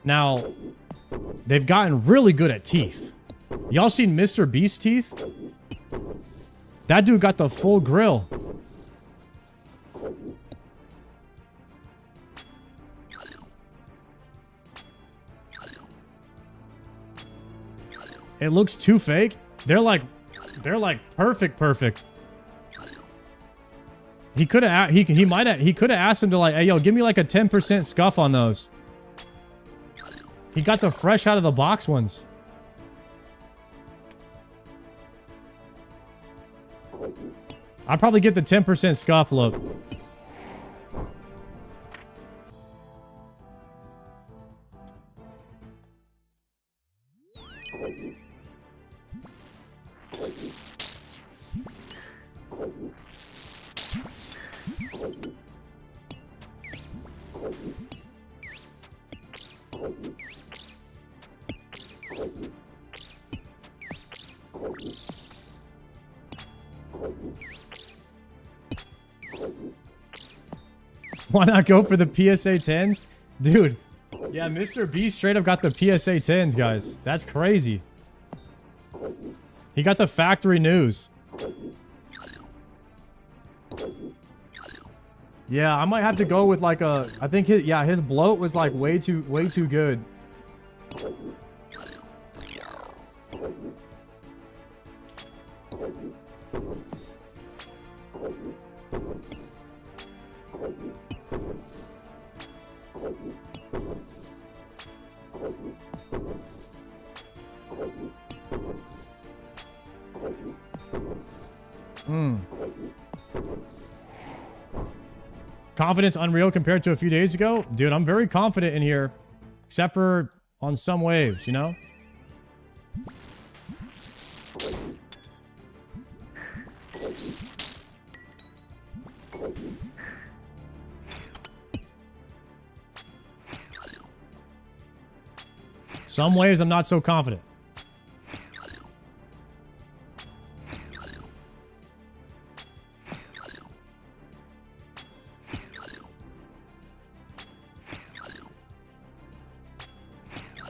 Now, they've gotten really good at teeth. Y'all seen Mr. Beast's teeth? That dude got the full grill. It looks too fake. They're like perfect. He could have he could have asked him to like, hey yo, give me like a 10% scuff on those. He got the fresh out of the box ones. I'd probably get the 10% scuff look. Why not go for the PSA 10s? Dude, yeah, Mr. B straight up got the PSA 10s, guys. That's crazy. He got the factory news. Yeah, I might have to go with like a... I think his bloat was like way too good. Confidence unreal compared to a few days ago? Dude, I'm very confident in here. Except for on some waves, you know? Some waves I'm not so confident.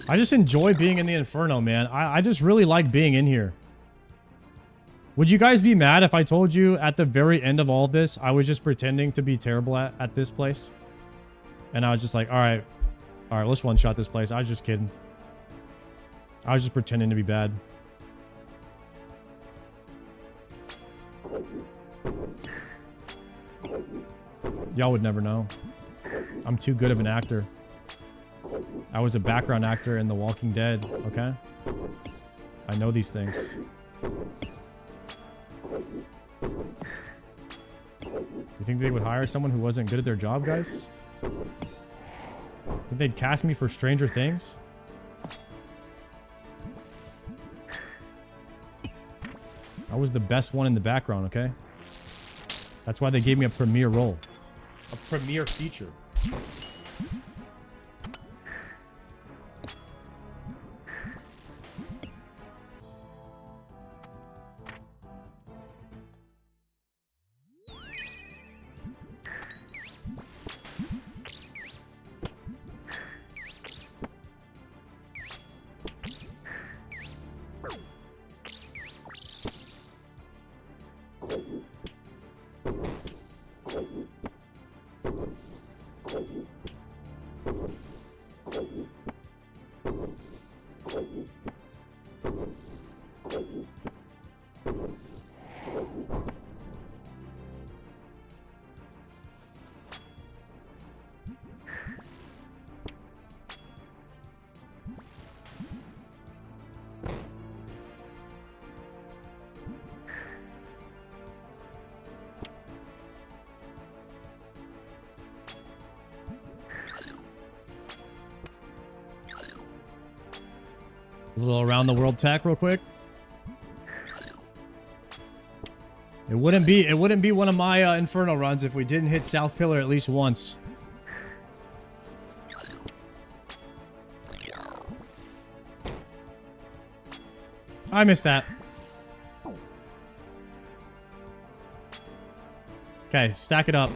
I just enjoy being in the Inferno, man. I just really like being in here. Would you guys be mad if I told you at the very end of all this, I was just pretending to be terrible at this place? And I was just like, all right, let's one-shot this place. I was just kidding. I was just pretending to be bad. Y'all would never know. I'm too good of an actor. I was a background actor in The Walking Dead, okay? I know these things. You think they would hire someone who wasn't good at their job, guys? Think they'd cast me for Stranger Things? I was the best one in the background, okay? That's why they gave me a premiere role. A premiere feature. A little around the world tech real quick. It wouldn't be one of my Inferno runs if we didn't hit South Pillar at least once. I missed that. Okay, stack it up.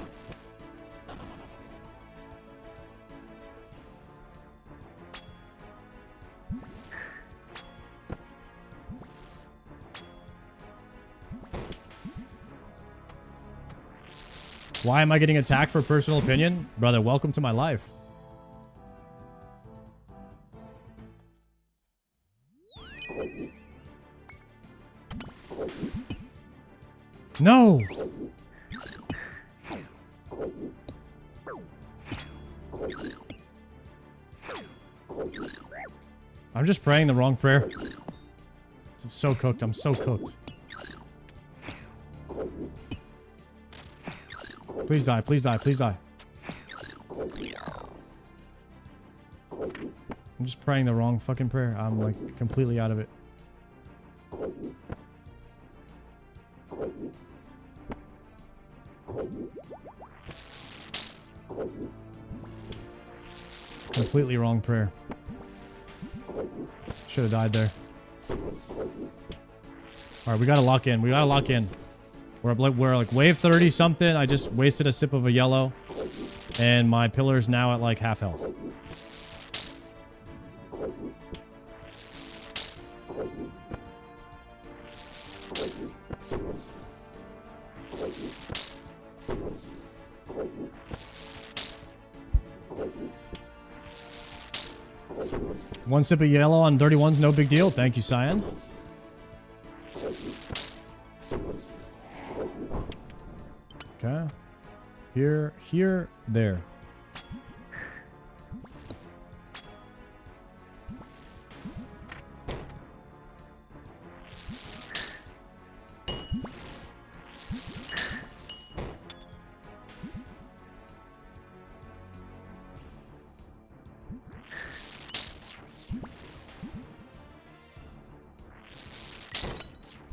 Why am I getting attacked for personal opinion? Brother, welcome to my life. No! I'm just praying the wrong prayer. I'm so cooked. I'm so cooked. Please die, please die, please die. I'm just praying the wrong fucking prayer. I'm like completely out of it. Completely wrong prayer. Should have died there. Alright, we gotta lock in. We gotta lock in. We're like wave 30 something. I just wasted a sip of a yellow. And my pillar's now at like half health. One sip of yellow on 31's no big deal. Thank you, Cyan. Okay. Here, there.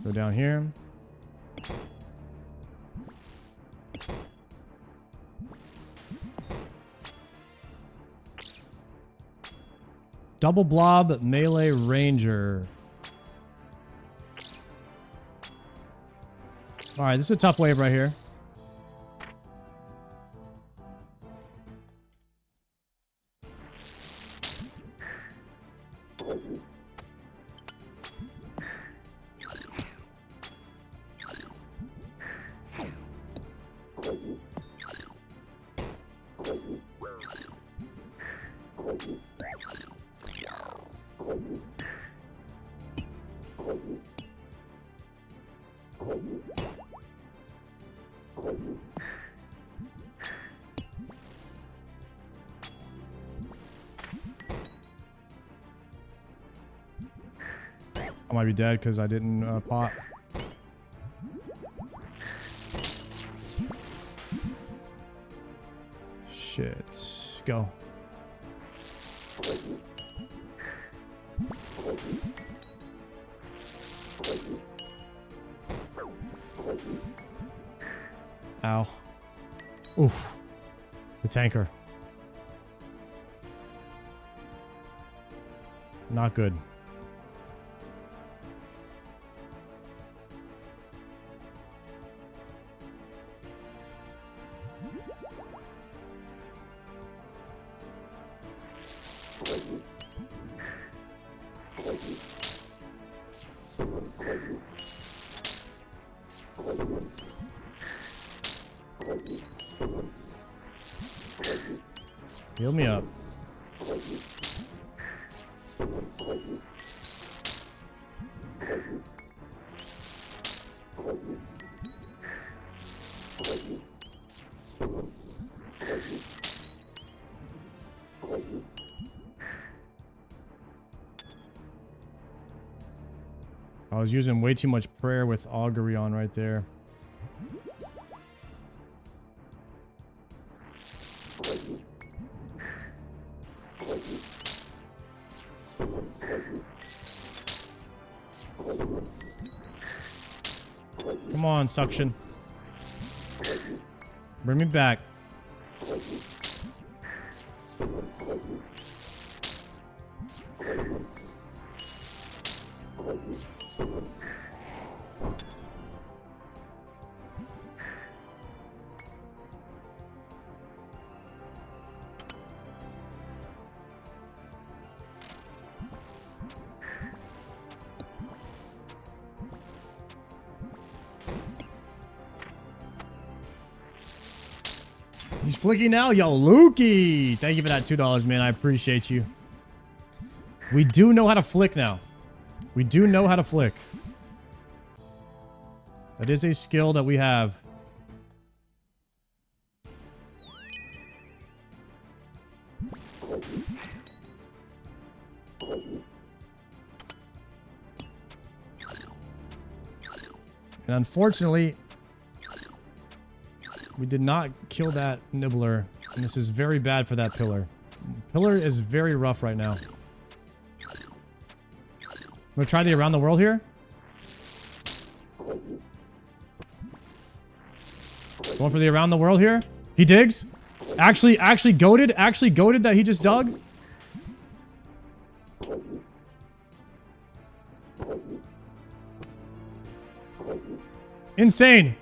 Go down here. Double blob melee ranger. All right, this is a tough wave right here. I might be dead because I didn't pot. Shit. Go. Ow. Oof. The tanker. Not good. Heal me up. I was using way too much prayer with augury on right there. Come on, suction. Bring me back. He's flicking now. Yo, Lukey. Thank you for that $2, man. I appreciate you. We do know how to flick now. We do know how to flick. That is a skill that we have. And unfortunately, we did not kill that nibbler. And this is very bad for that pillar. Pillar is very rough right now. gonna try the around the world here. Going for the around the world here. He digs. Actually goated that he just dug. Insane.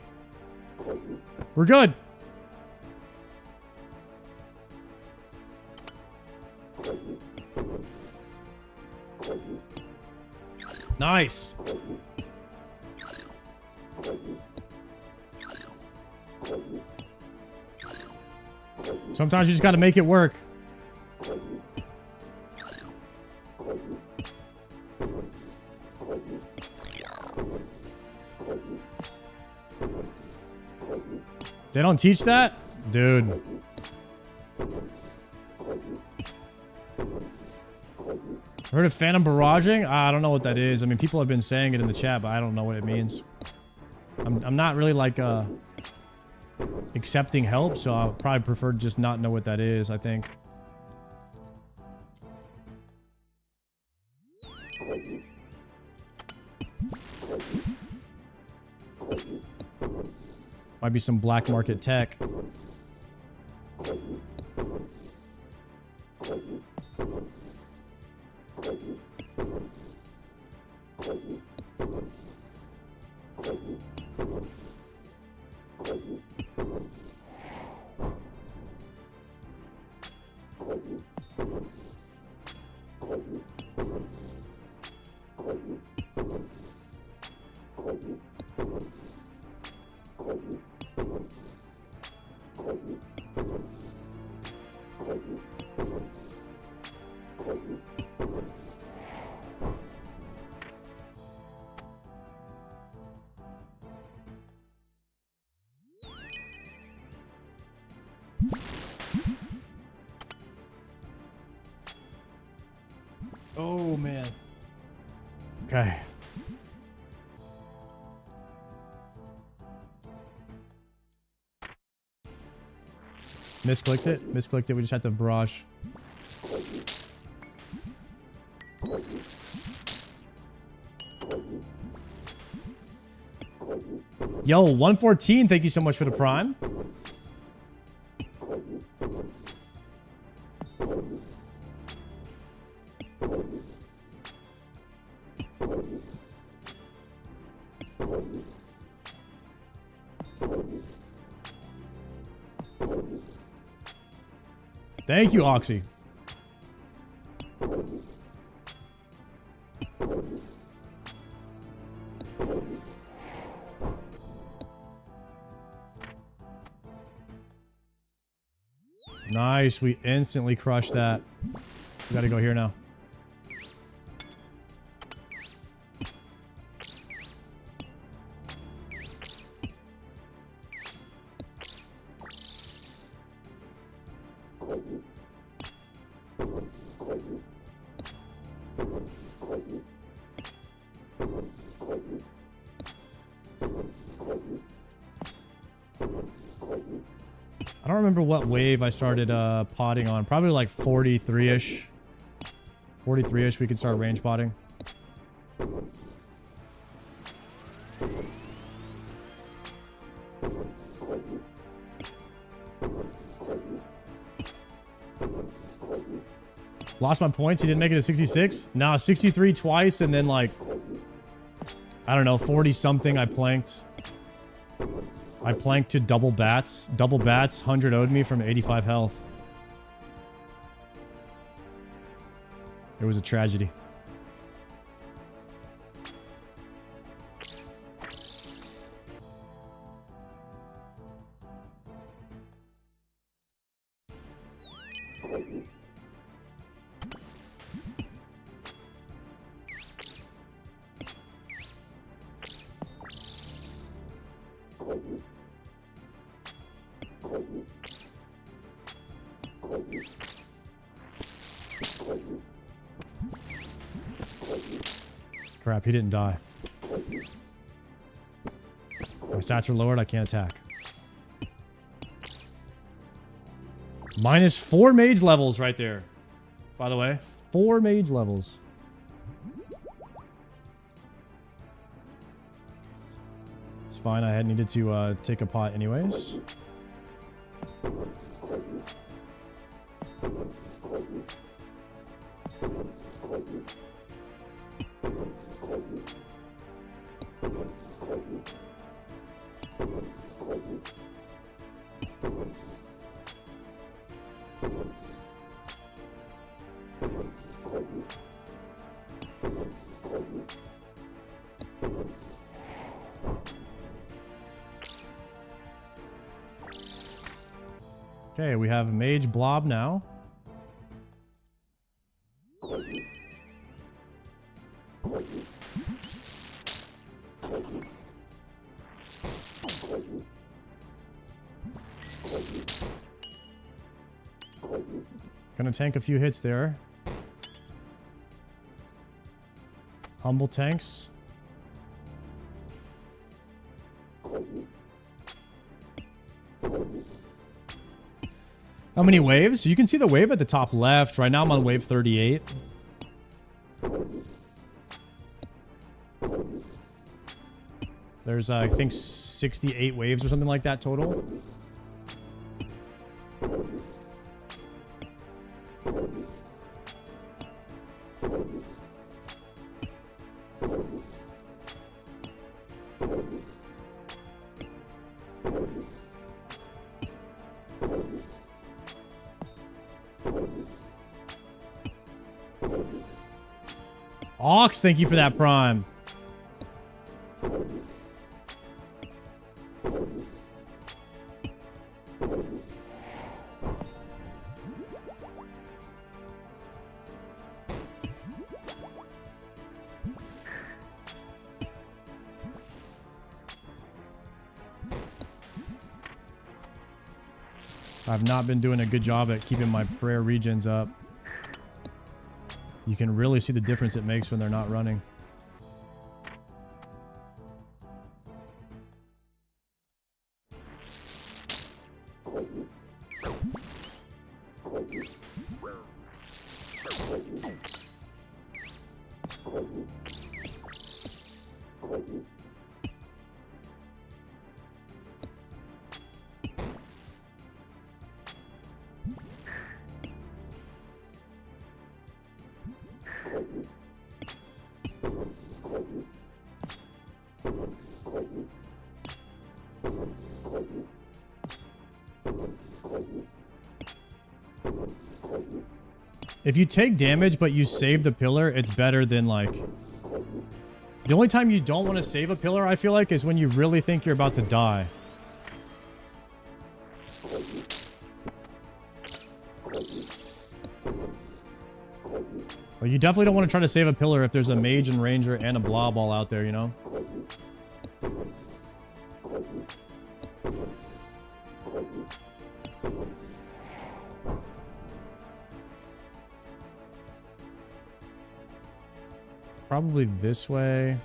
We're good. Nice. Sometimes you just got to make it work. They don't teach that? Dude. Heard of phantom barraging? I don't know what that is. I mean, people have been saying it in the chat, but I don't know what it means. I'm not really like accepting help, so I'll probably prefer to just not know what that is, I think. Might be some black market tech. Oh, man. Okay. Misclicked it. Misclicked it. We just had to barrage. Yo, 114. Thank you so much for the prime. Thank you, Oxy. Nice. We instantly crushed that. We gotta go here now. I don't remember what wave I started potting on. Probably like 43-ish. 43-ish we could start range potting. Lost my points. He didn't make it to 66. Nah, 63 twice and then like, I don't know, 40 something I planked. I planked to double bats. Double bats, 100 owed me from 85 health. It was a tragedy. Crap, he didn't die. My stats are lowered, I can't attack. Minus 4 mage levels right there. By the way, 4 mage levels. It's fine. I had needed to take a pot anyways. Okay, we have Mage Blob now. Gonna tank a few hits there. Humble tanks. How many waves? You can see the wave at the top left. Right now I'm on wave 38. There's, I think, 68 waves or something like that total. Ox, thank you for that prime. I've not been doing a good job at keeping my prayer regens up. You can really see the difference it makes when they're not running. If you take damage but you save the pillar, it's better than like... The only time you don't want to save a pillar, I feel like, is when you really think you're about to die. Well, you definitely don't want to try to save a pillar if there's a mage and ranger and a blob all out there, you know? Probably this way.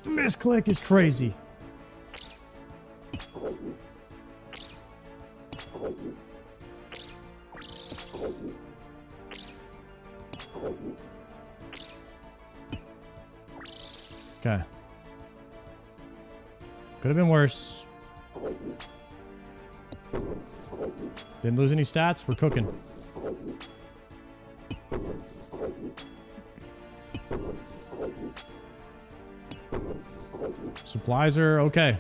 Misclick is crazy. Okay. Could have been worse. Didn't lose any stats. We're cooking. Supplies are okay.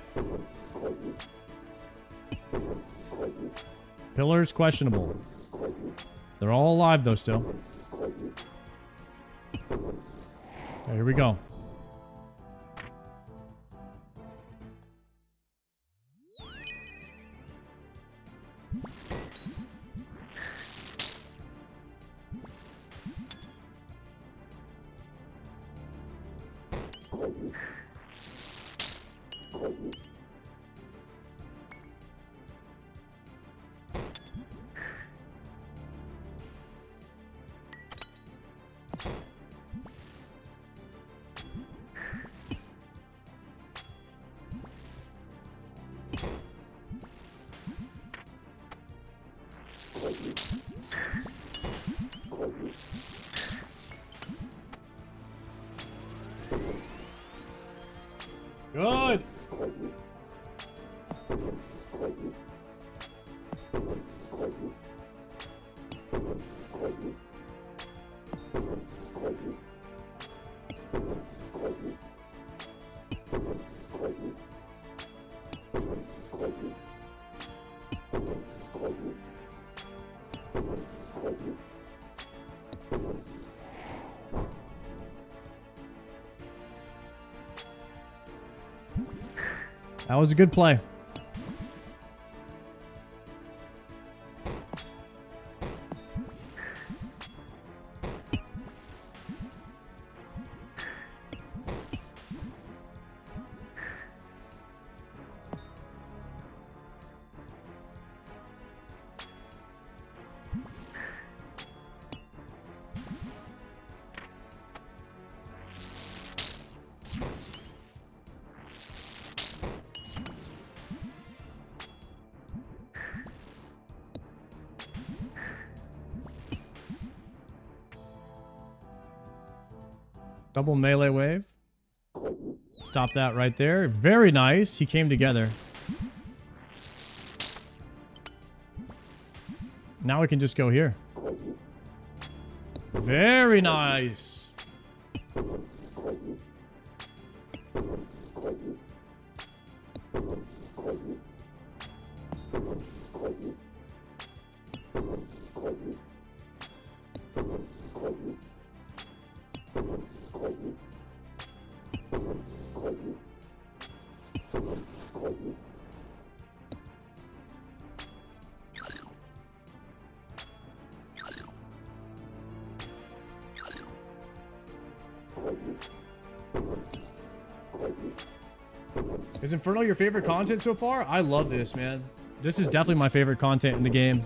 Pillars questionable. They're all alive though still. Okay, here we go. Good. That was a good play. Double melee wave. Stop that right there. Very nice. He came together. Now we can just go here. Very nice. Is Inferno your favorite content so far? I love this, man. This is definitely my favorite content in the game.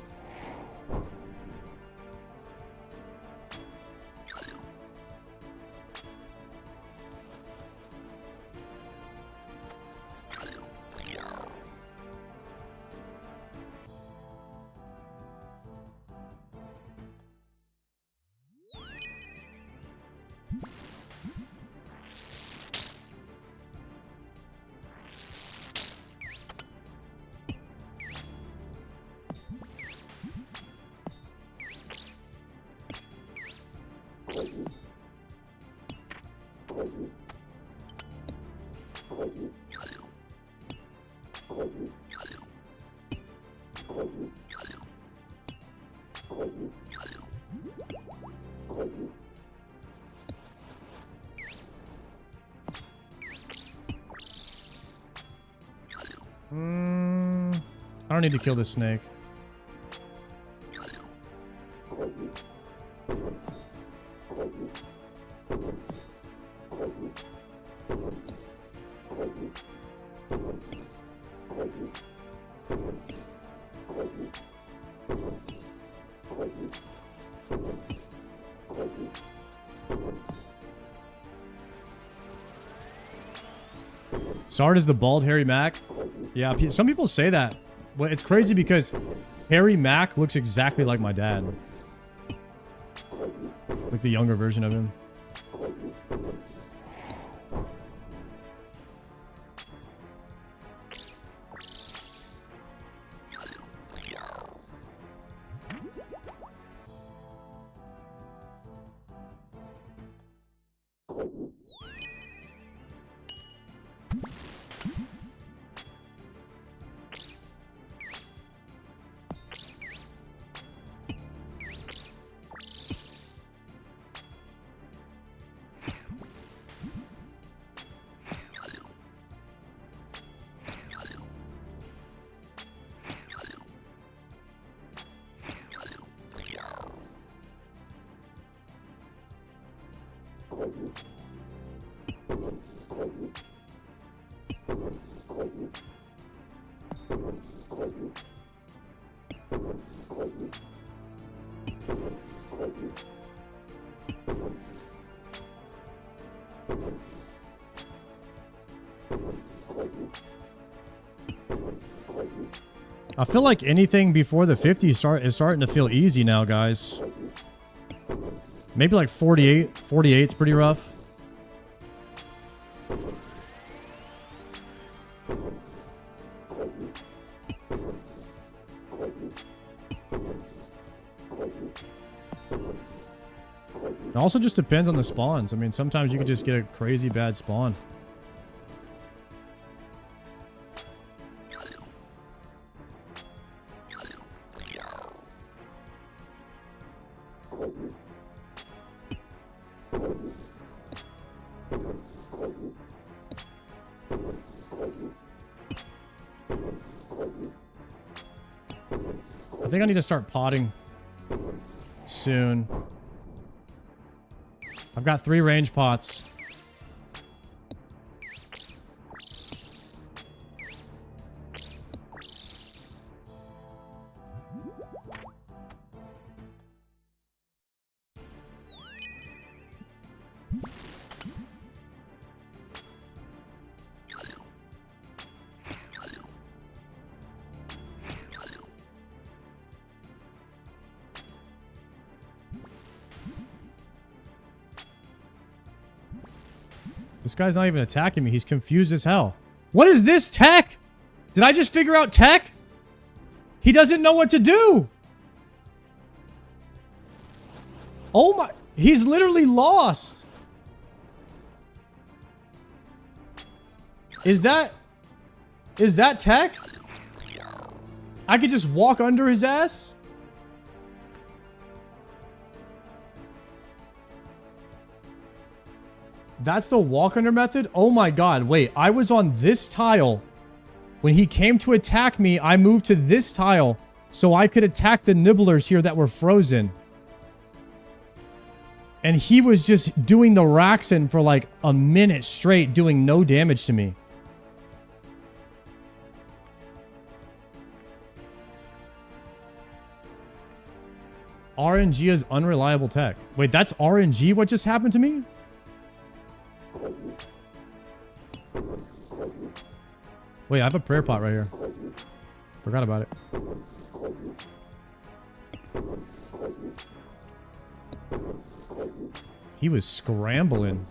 I don't need to kill this snake. Sard is the bald Harry Mack. Yeah, some people say that. But it's crazy because Harry Mack looks exactly like my dad. Like the younger version of him. I feel like anything before the 50 is starting to feel easy now, guys. Maybe like 48. 48's pretty rough. It also just depends on the spawns. I mean, sometimes you can just get a crazy bad spawn. I think I need to start potting soon. I've got 3 range pots. This guy's not even attacking me. He's confused as hell. What is this tech? Did I just figure out tech? He doesn't know what to do. Oh my. He's literally lost. Is that tech? I could just walk under his ass? That's the walk under method? Oh my god, wait. I was on this tile. When he came to attack me, I moved to this tile so I could attack the nibblers here that were frozen. And he was just doing the Raxin for like a minute straight, doing no damage to me. RNG is unreliable tech. Wait, that's RNG what just happened to me? Wait, I have a prayer pot right here. Forgot about it. He was scrambling.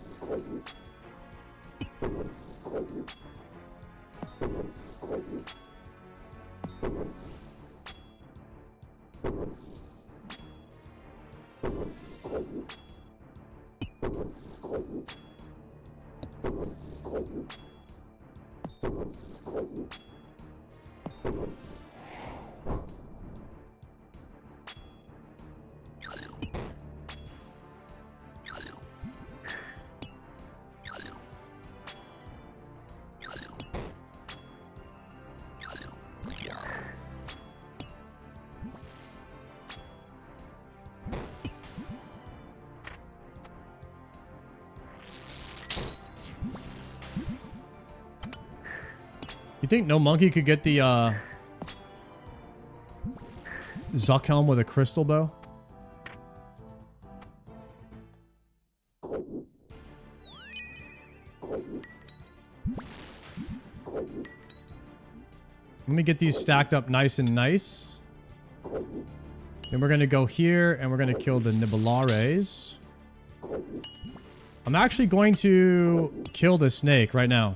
You think no monkey could get the Zuk helm with a crystal bow? Let me get these stacked up nice and nice. Then we're going to go here and we're going to kill the Nibelares. I'm actually going to kill the snake right now.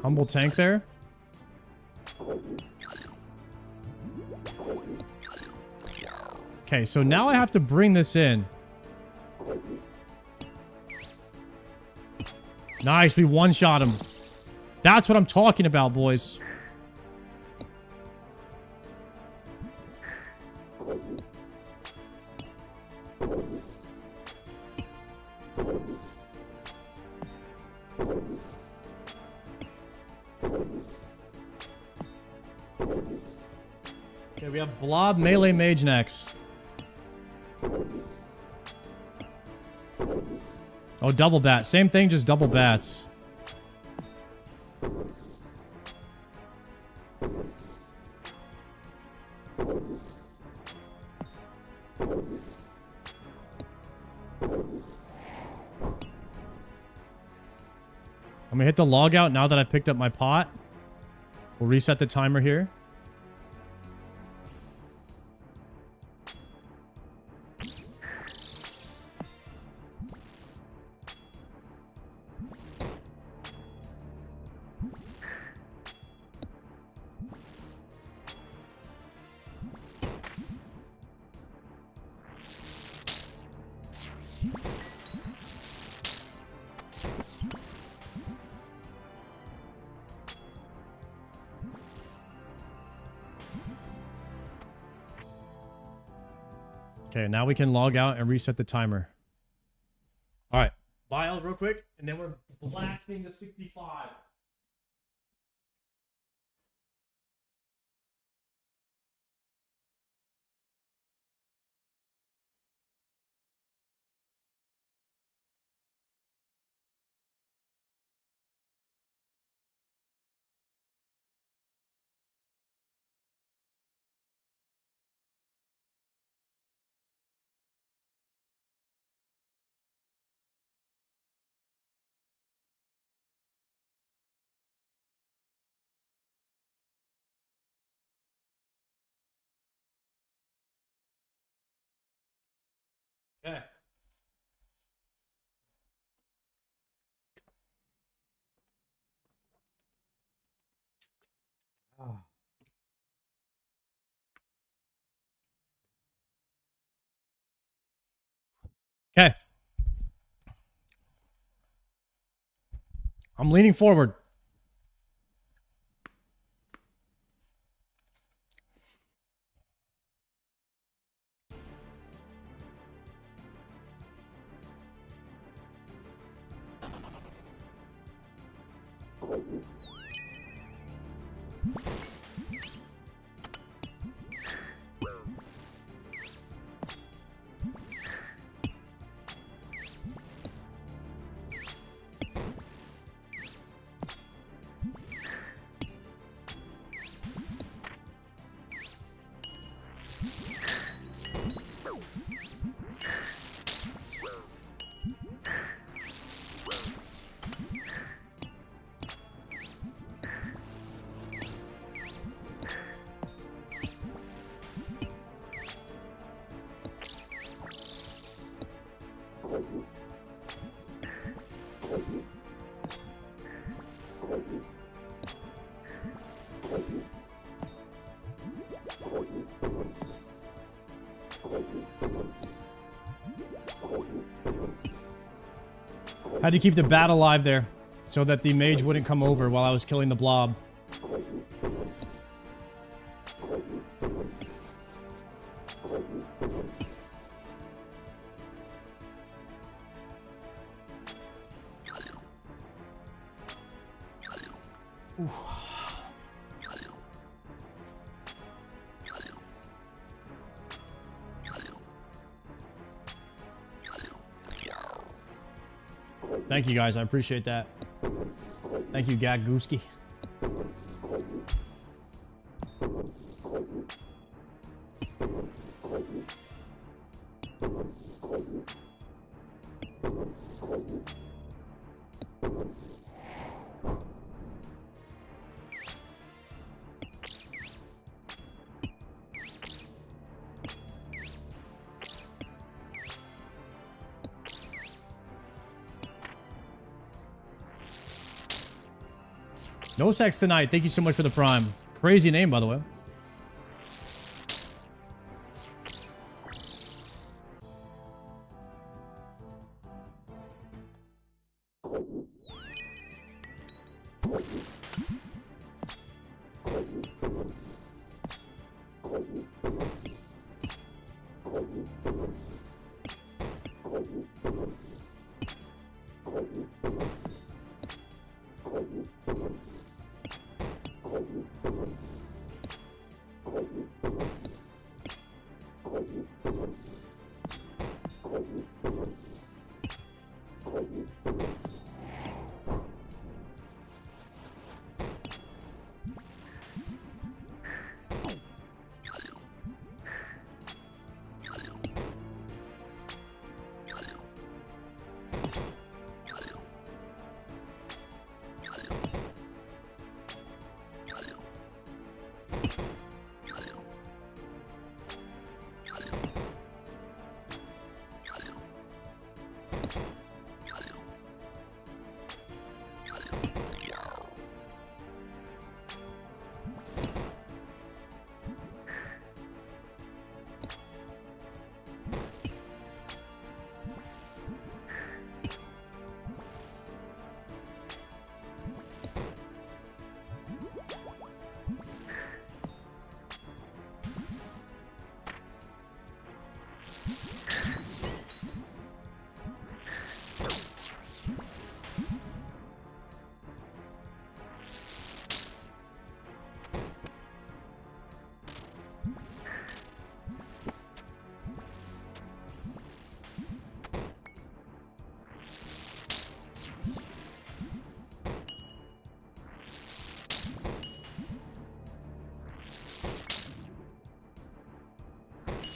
Humble tank there. Okay, so now I have to bring this in. Nice, we one-shot him. That's what I'm talking about, boys. Okay, we have Blob Melee Mage next. Oh, double bat. Same thing, just double bats. I'm gonna hit the log out now that I picked up my pot. We'll reset the timer here. Okay, now we can log out and reset the timer. All right, Biles real quick, and then we're blasting to 65. Okay. Okay. I'm leaning forward. Had to keep the bat alive there so that the mage wouldn't come over while I was killing the blob. Thank you guys, I appreciate that. Thank you, Gag Gooski. No sex tonight. Thank you so much for the prime. Crazy name, by the way.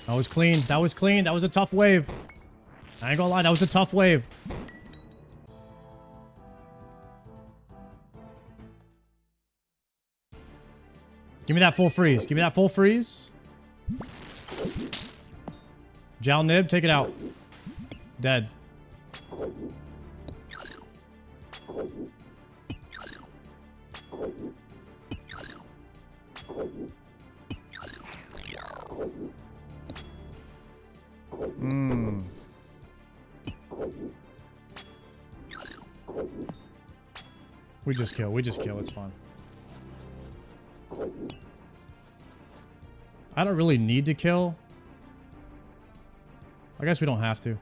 That was clean. That was clean. That was a tough wave. I ain't gonna lie. That was a tough wave. Give me that full freeze. Give me that full freeze. Jal Nib, take it out. Dead. We just kill. We just kill. It's fine. I don't really need to kill. I guess we don't have to.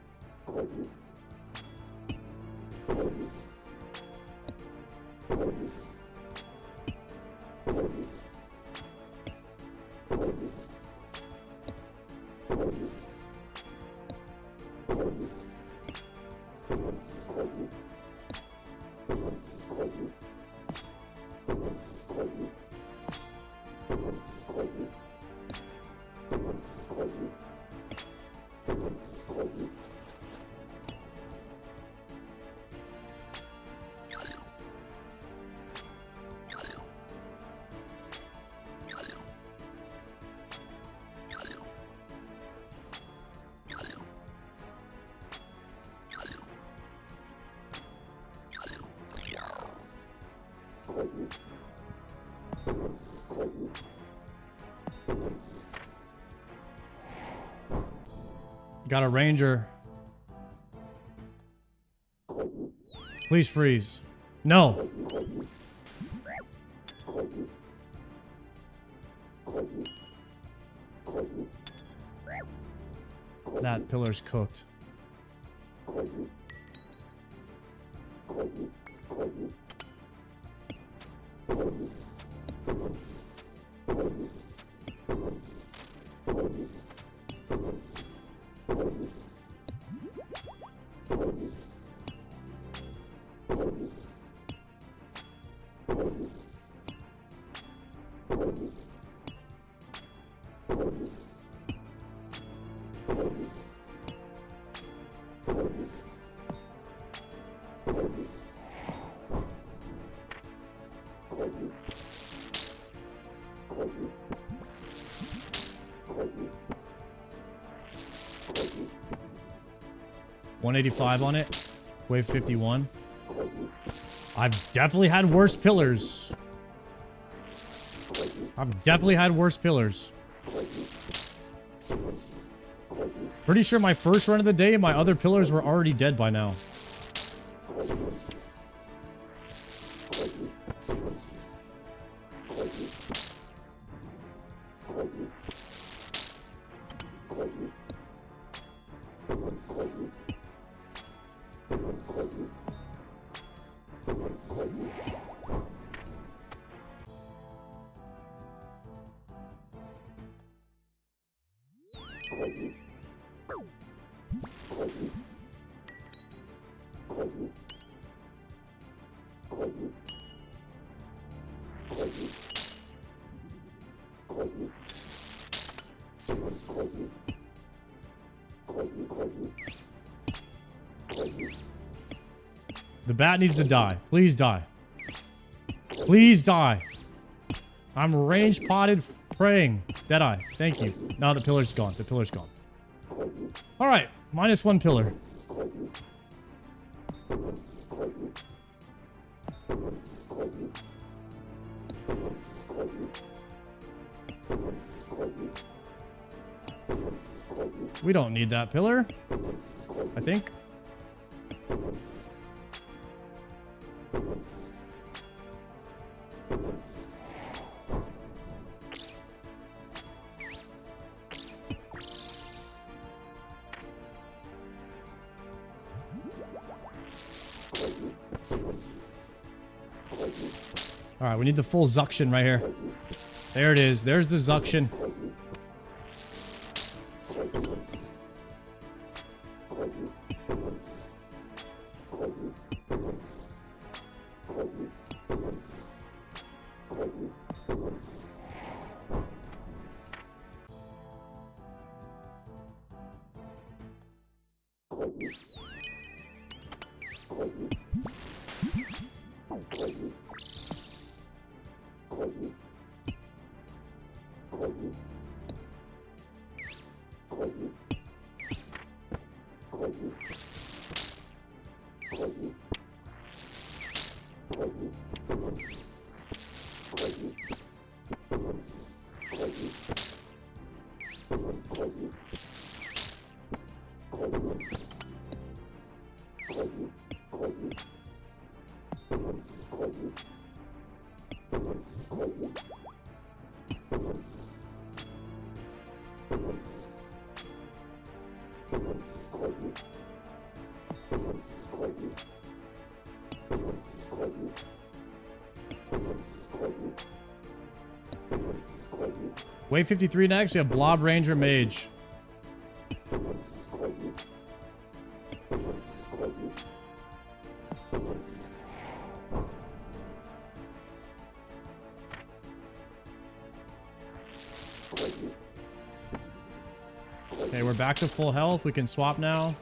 Got a ranger. Please freeze. No. That pillar's cooked. $185 on it. Wave 51. I've definitely had worse pillars. Pretty sure my first run of the day, my other pillars were already dead by now. The bat needs to die. Please die. Please die. I'm range potted praying. Deadeye. Thank you. Now the pillar's gone. The pillar's gone. Alright. -1 pillar. We don't need that pillar. I think. All right, we need the full Zuction right here. There it is. There's the Zuction. Wave 53 next, we have Blob Ranger Mage. Okay, we're back to full health. We can swap now.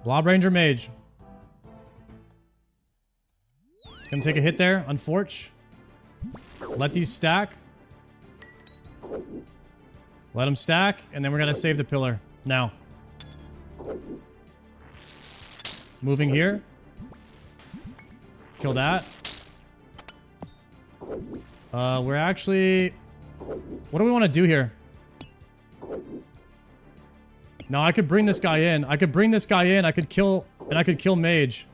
Blob Ranger Mage. Gonna take a hit there, unfortunate. Let these stack. Let them stack, and then we're gonna save the pillar. Now. Moving here. Kill that. We're actually... What do we want to do here? No, I could bring this guy in. I could bring this guy in. I could kill... And I could kill Mage.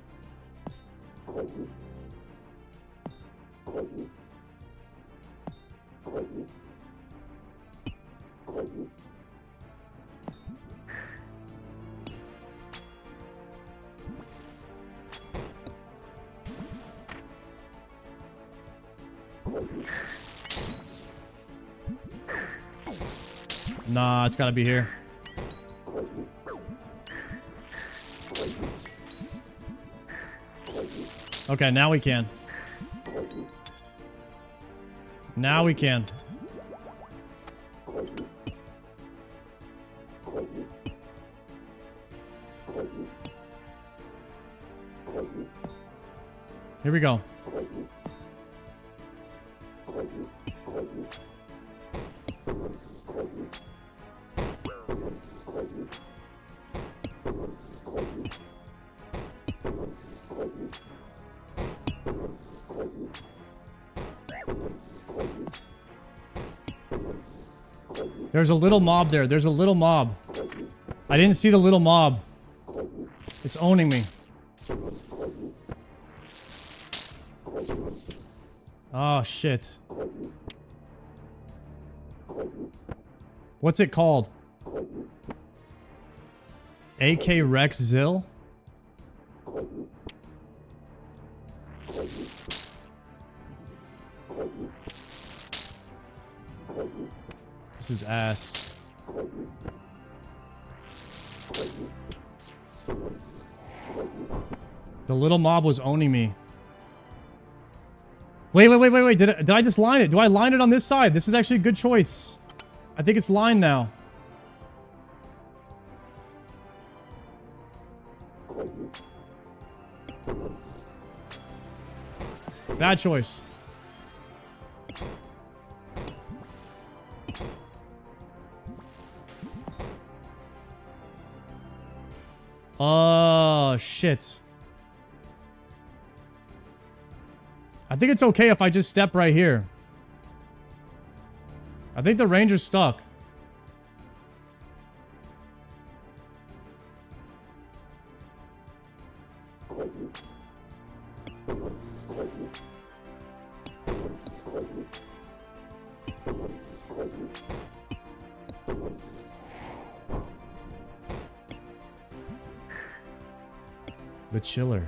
Nah, it's gotta be here. Okay, now we can. Now we can. Here we go. There's a little mob there. There's a little mob. I didn't see the little mob. It's owning me. Oh, shit. What's it called? AK Rex Zill? This is ass. The little mob was owning me. Wait. Did I just line it? Do I line it on this side? This is actually a good choice. I think it's lined now. Bad choice. Oh, shit. I think it's okay if I just step right here. I think the ranger's stuck. The chiller.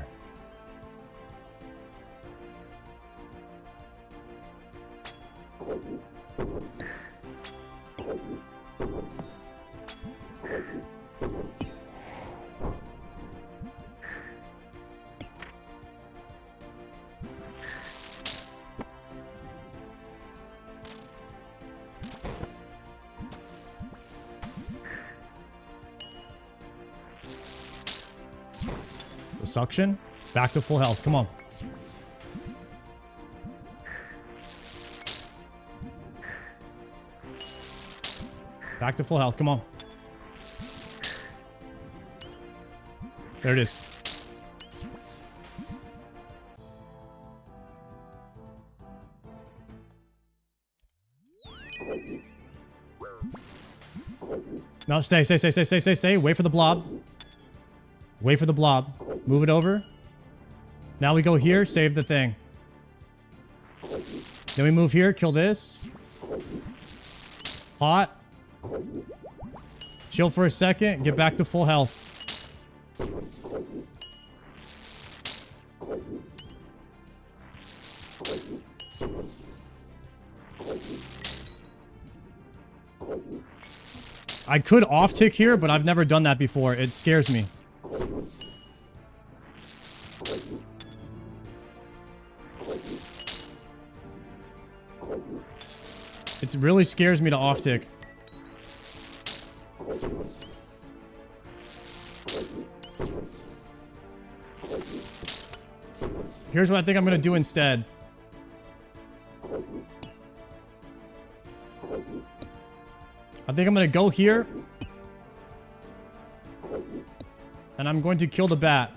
The suction. Back to full health. Come on. Back to full health. Come on. There it is. No, stay. Wait for the blob. Wait for the blob. Move it over. Now we go here, save the thing. Then we move here, kill this. Hot. Chill for a second, get back to full health. I could off tick here, but I've never done that before. It scares me. It really scares me to off tick. Here's what I think I'm going to do instead. I think I'm going to go here. And I'm going to kill the bat.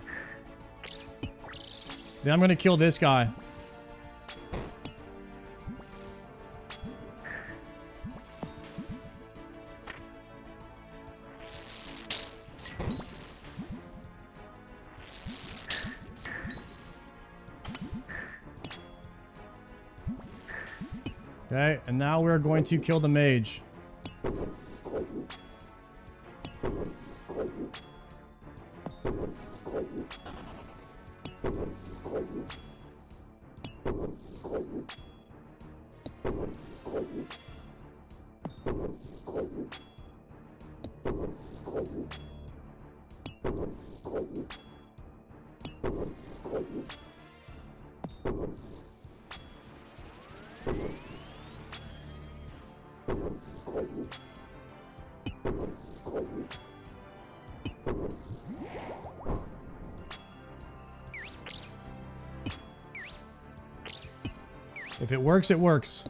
Then I'm going to kill this guy. Okay, and now we're going to kill the mage. If it works, it works.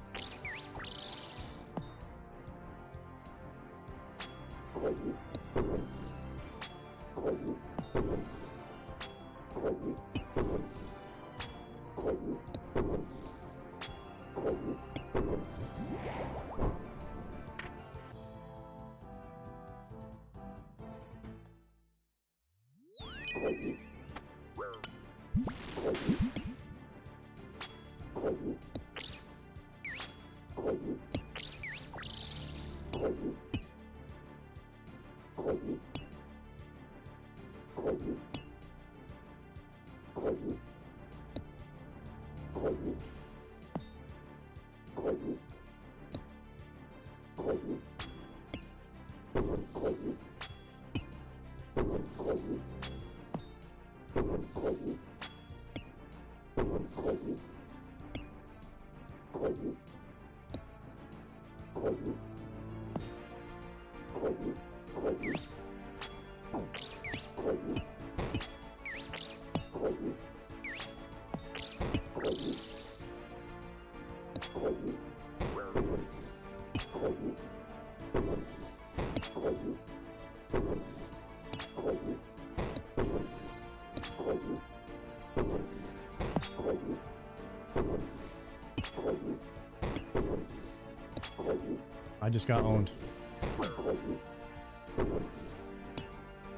I just got owned.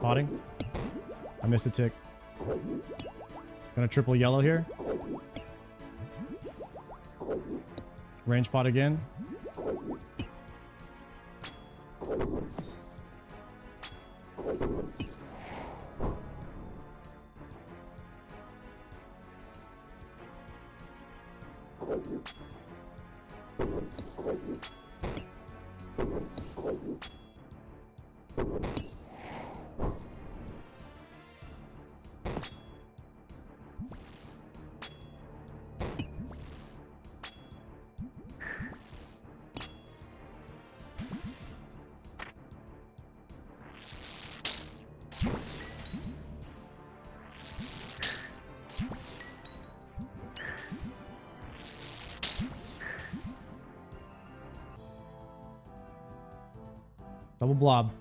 Potting. I missed a tick. Gonna triple yellow here. Range pot again. Double blob.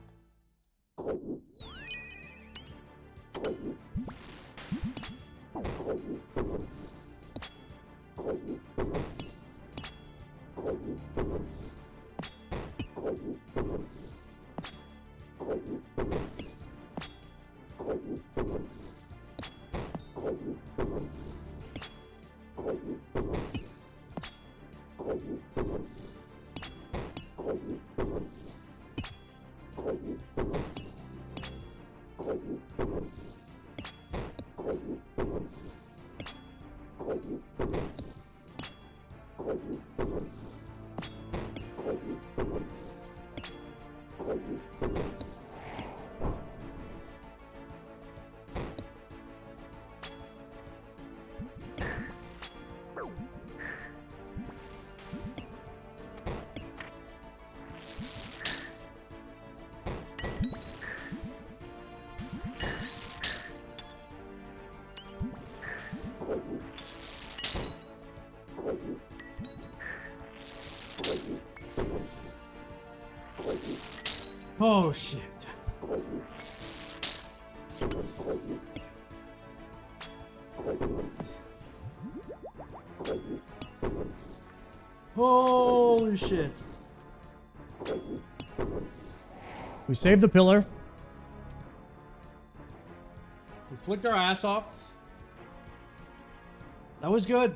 Oh shit. Holy shit. We saved the pillar. We flicked our ass off. That was good.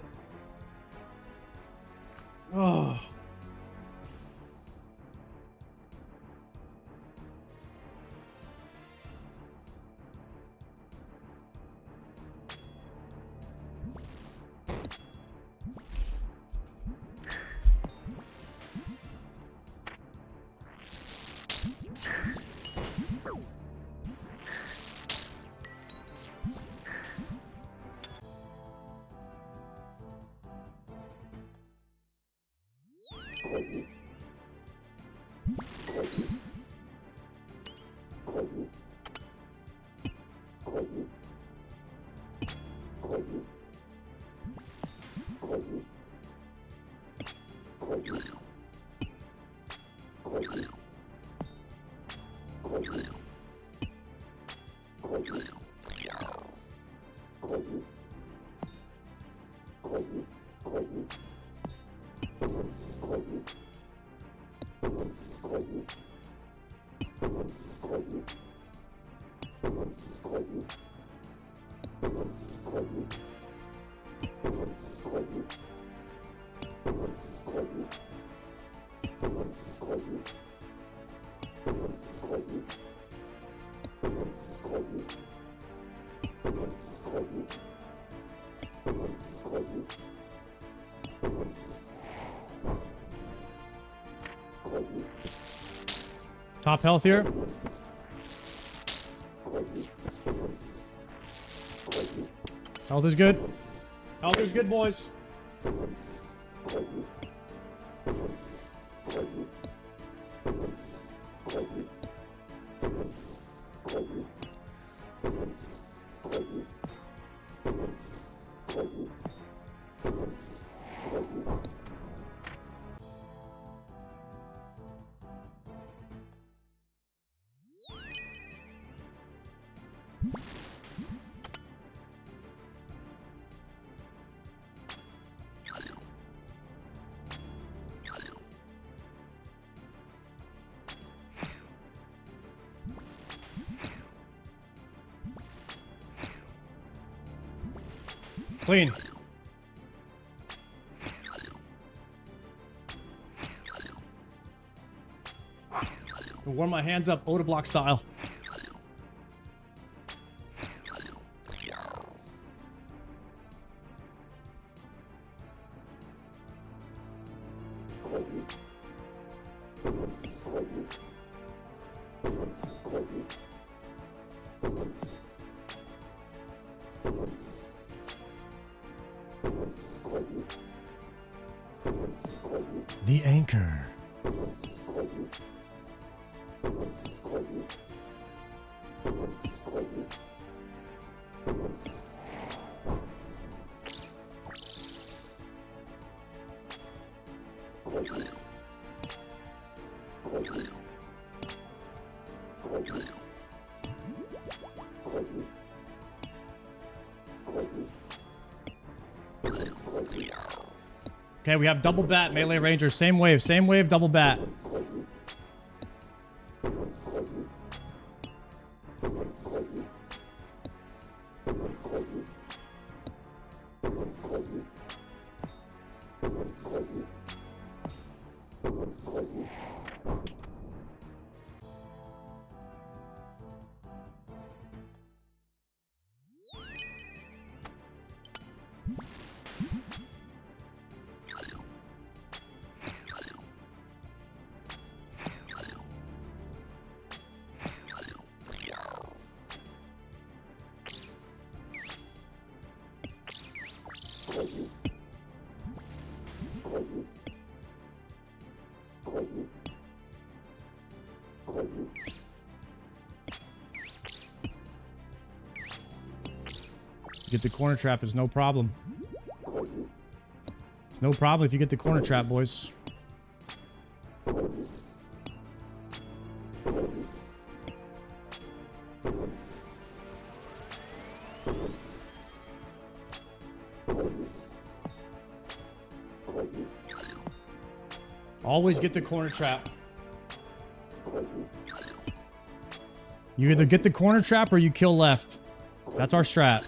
Oh. Top health here. Health is good. Health is good, boys. Clean. Warm my hands up, Oda block style. The anchor. Okay, we have double bat, melee ranger, same wave, double bat. Get the corner trap is no problem. It's no problem if you get the corner trap, boys. Always get the corner trap. You either get the corner trap or you kill left. That's our strat.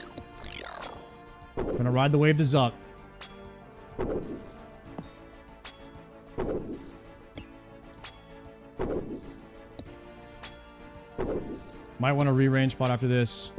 Gonna ride the wave to Zuk. Might want to re-range spot after this.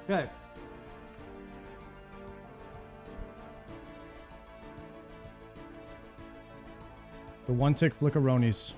Okay. The one tick flickeronis.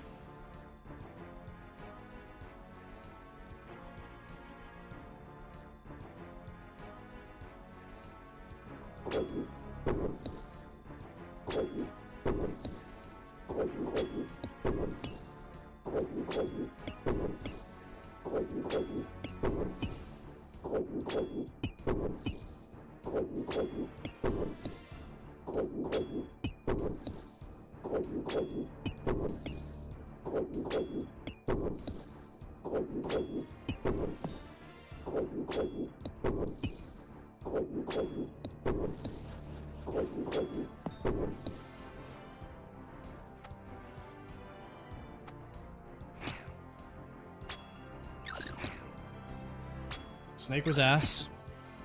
Snake was ass.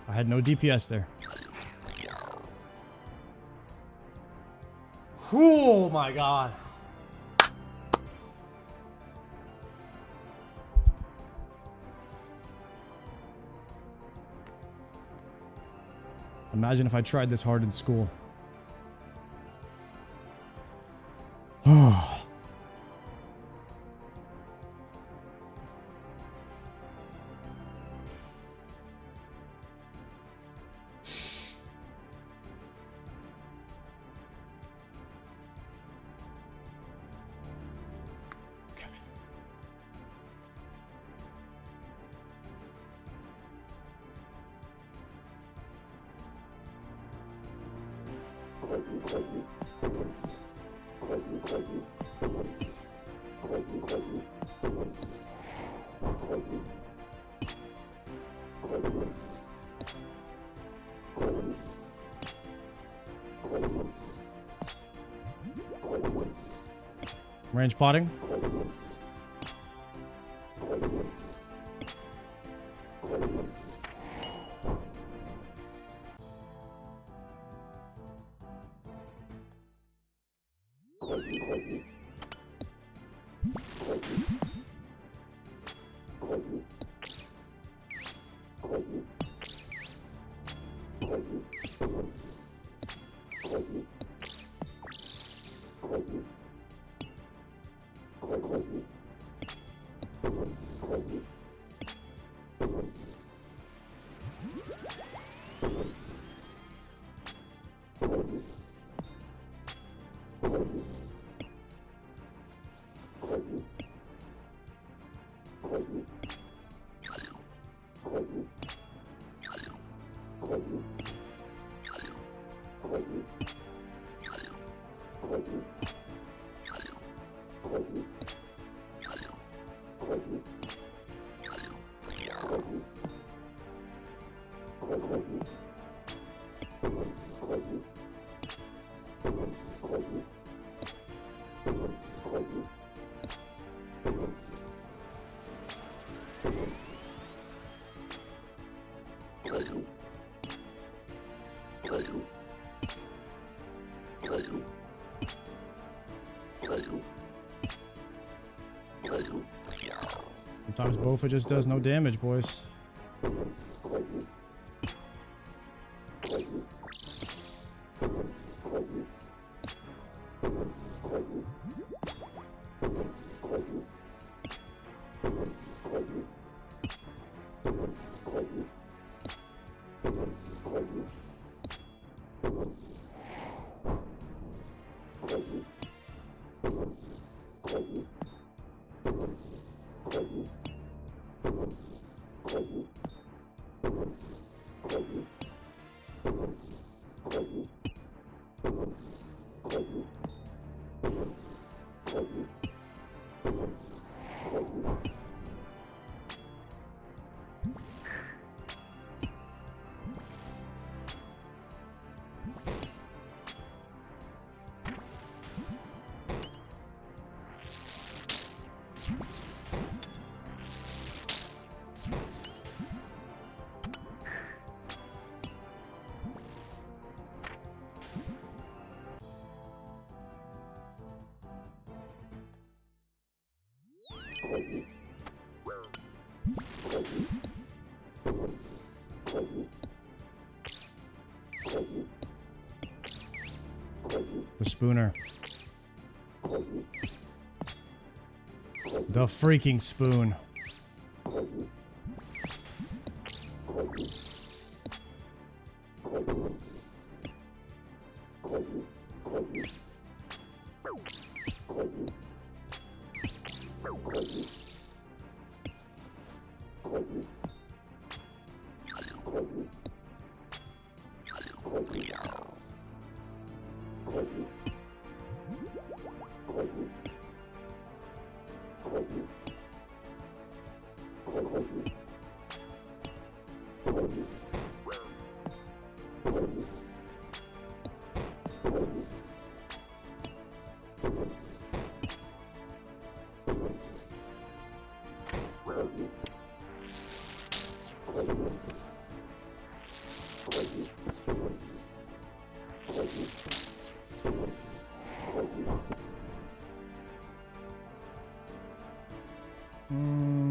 I had no DPS there. Oh my god. Imagine if I tried this hard in school. Range potting. Sometimes Bofa just does no damage, boys. The spooner. The freaking spoon.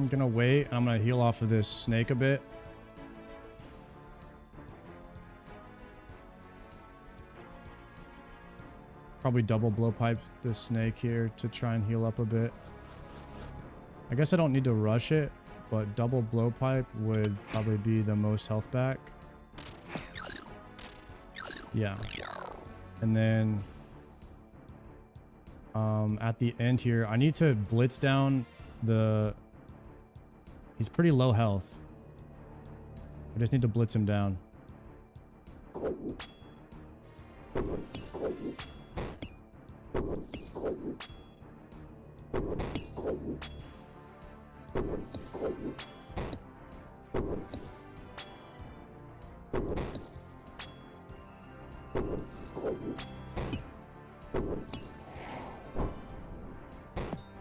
Gonna wait. I'm gonna heal off of this snake a bit. Probably double blowpipe this snake here to try and heal up a bit. I guess I don't need to rush it, but double blowpipe would probably be the most health back. Yeah. And then at the end here, I need to blitz down the... He's pretty low health. I just need to blitz him down.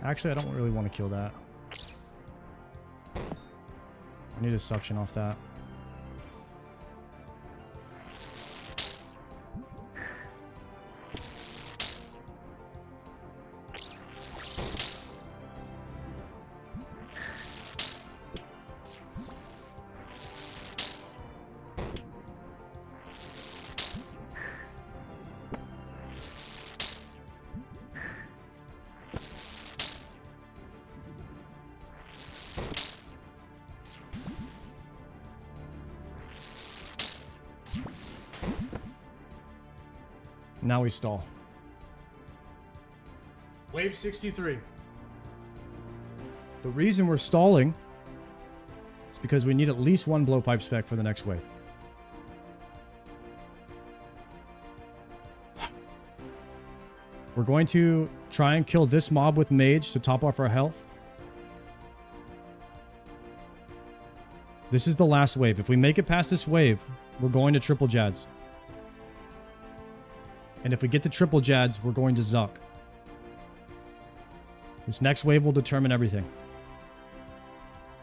Actually, I don't really want to kill that. I need a suction off that. Now we stall. Wave 63. The reason we're stalling is because we need at least one blowpipe spec for the next wave. We're going to try and kill this mob with mage to top off our health. This is the last wave. If we make it past this wave, we're going to triple Jads. And if we get to triple Jads, we're going to Zuk. This next wave will determine everything.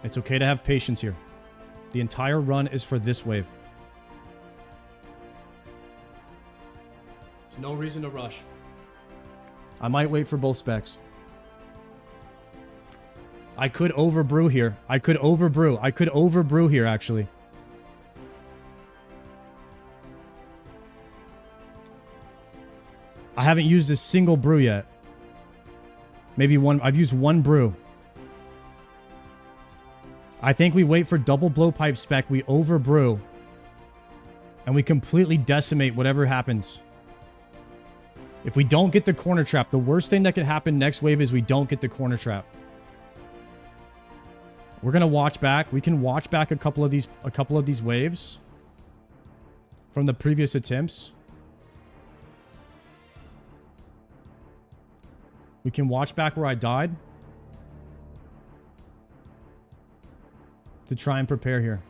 It's okay to have patience here. The entire run is for this wave. There's no reason to rush. I might wait for both specs. I could overbrew here. I could overbrew here, actually. I haven't used a single brew yet. Maybe one. I've used one brew. I think we wait for double blowpipe spec. We overbrew. And we completely decimate whatever happens. If we don't get the corner trap, the worst thing that could happen next wave is we don't get the corner trap. We're gonna watch back. We can watch back a couple of these waves from the previous attempts. We can watch back where I died to try and prepare here.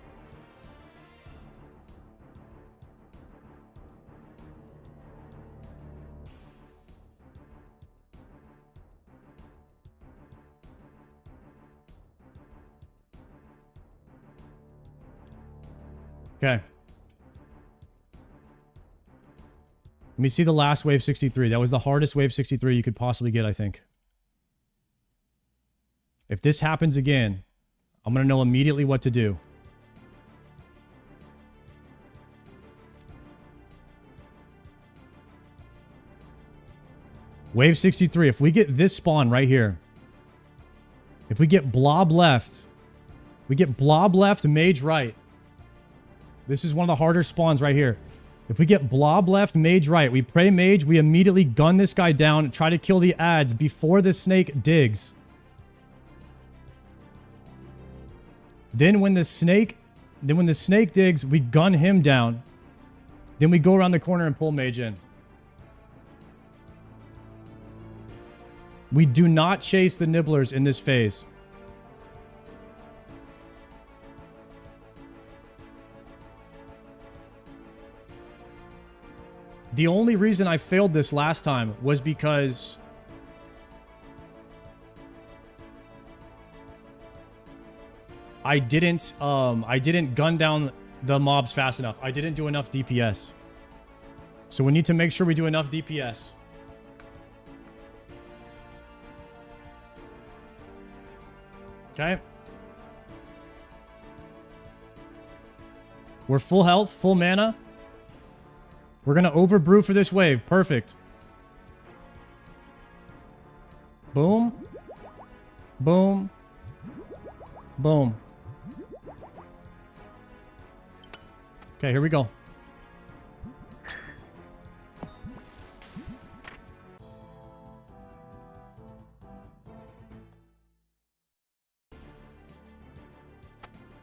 Okay. Let me see the last wave 63. That was the hardest wave 63 you could possibly get, I think. If this happens again, I'm going to know immediately what to do. Wave 63. If we get this spawn right here. If we get blob left. We get blob left, mage right. This is one of the harder spawns right here. If we get blob left, mage right. We pray mage. We immediately gun this guy down and try to kill the ads before the snake digs. Then when the snake digs, we gun him down. Then we go around the corner and pull mage in. We do not chase the nibblers in this phase. The only reason I failed this last time was because I didn't gun down the mobs fast enough. I didn't do enough DPS. So we need to make sure we do enough DPS. Okay. We're full health, full mana. We're going to overbrew for this wave. Perfect. Boom. Boom. Boom. Okay, here we go.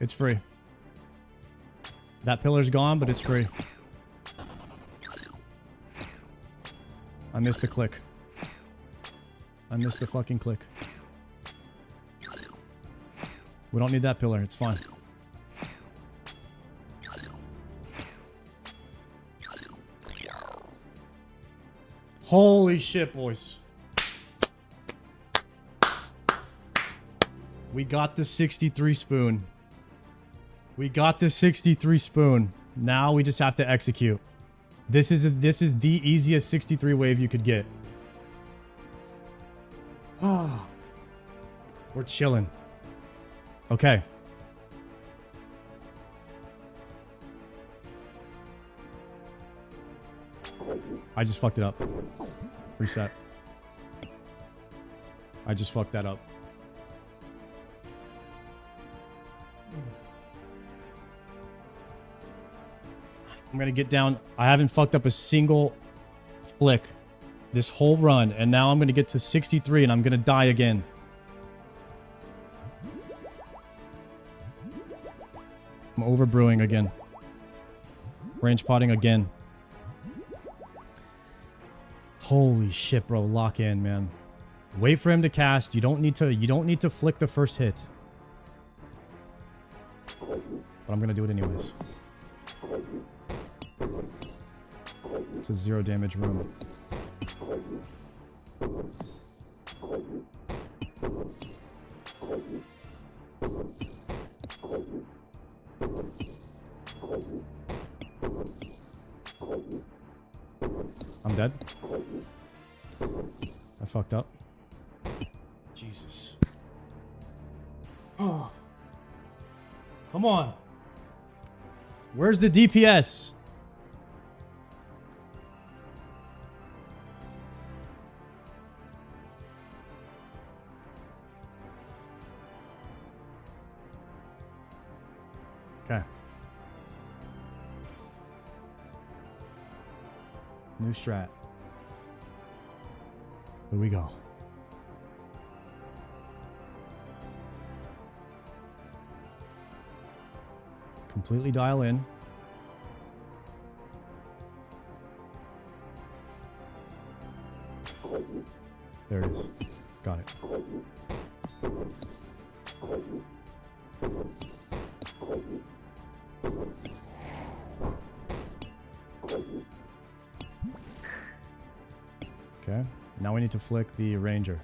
It's free. That pillar's gone, but it's free. I missed the click. I missed the fucking click. We don't need that pillar. It's fine. Holy shit, boys. We got the 63 spoon. We got the 63 spoon. Now we just have to execute. This is the easiest 63 wave you could get. Oh. We're chilling. Okay. I just fucked it up. Reset. I just fucked that up. I'm gonna get down. I haven't fucked up a single flick this whole run, and now I'm gonna get to 63 and I'm gonna die again. I'm overbrewing again. Range potting again. Holy shit, bro. Lock in, man. Wait for him to cast. You don't need to flick the first hit. But I'm gonna do it anyways. It's a 0 damage room. I'm dead. I fucked up. Jesus. Oh. Come on. Where's the DPS? Okay. New strat. Here we go. Completely dial in. There it is. Got it. Okay. Now we need to flick the ranger.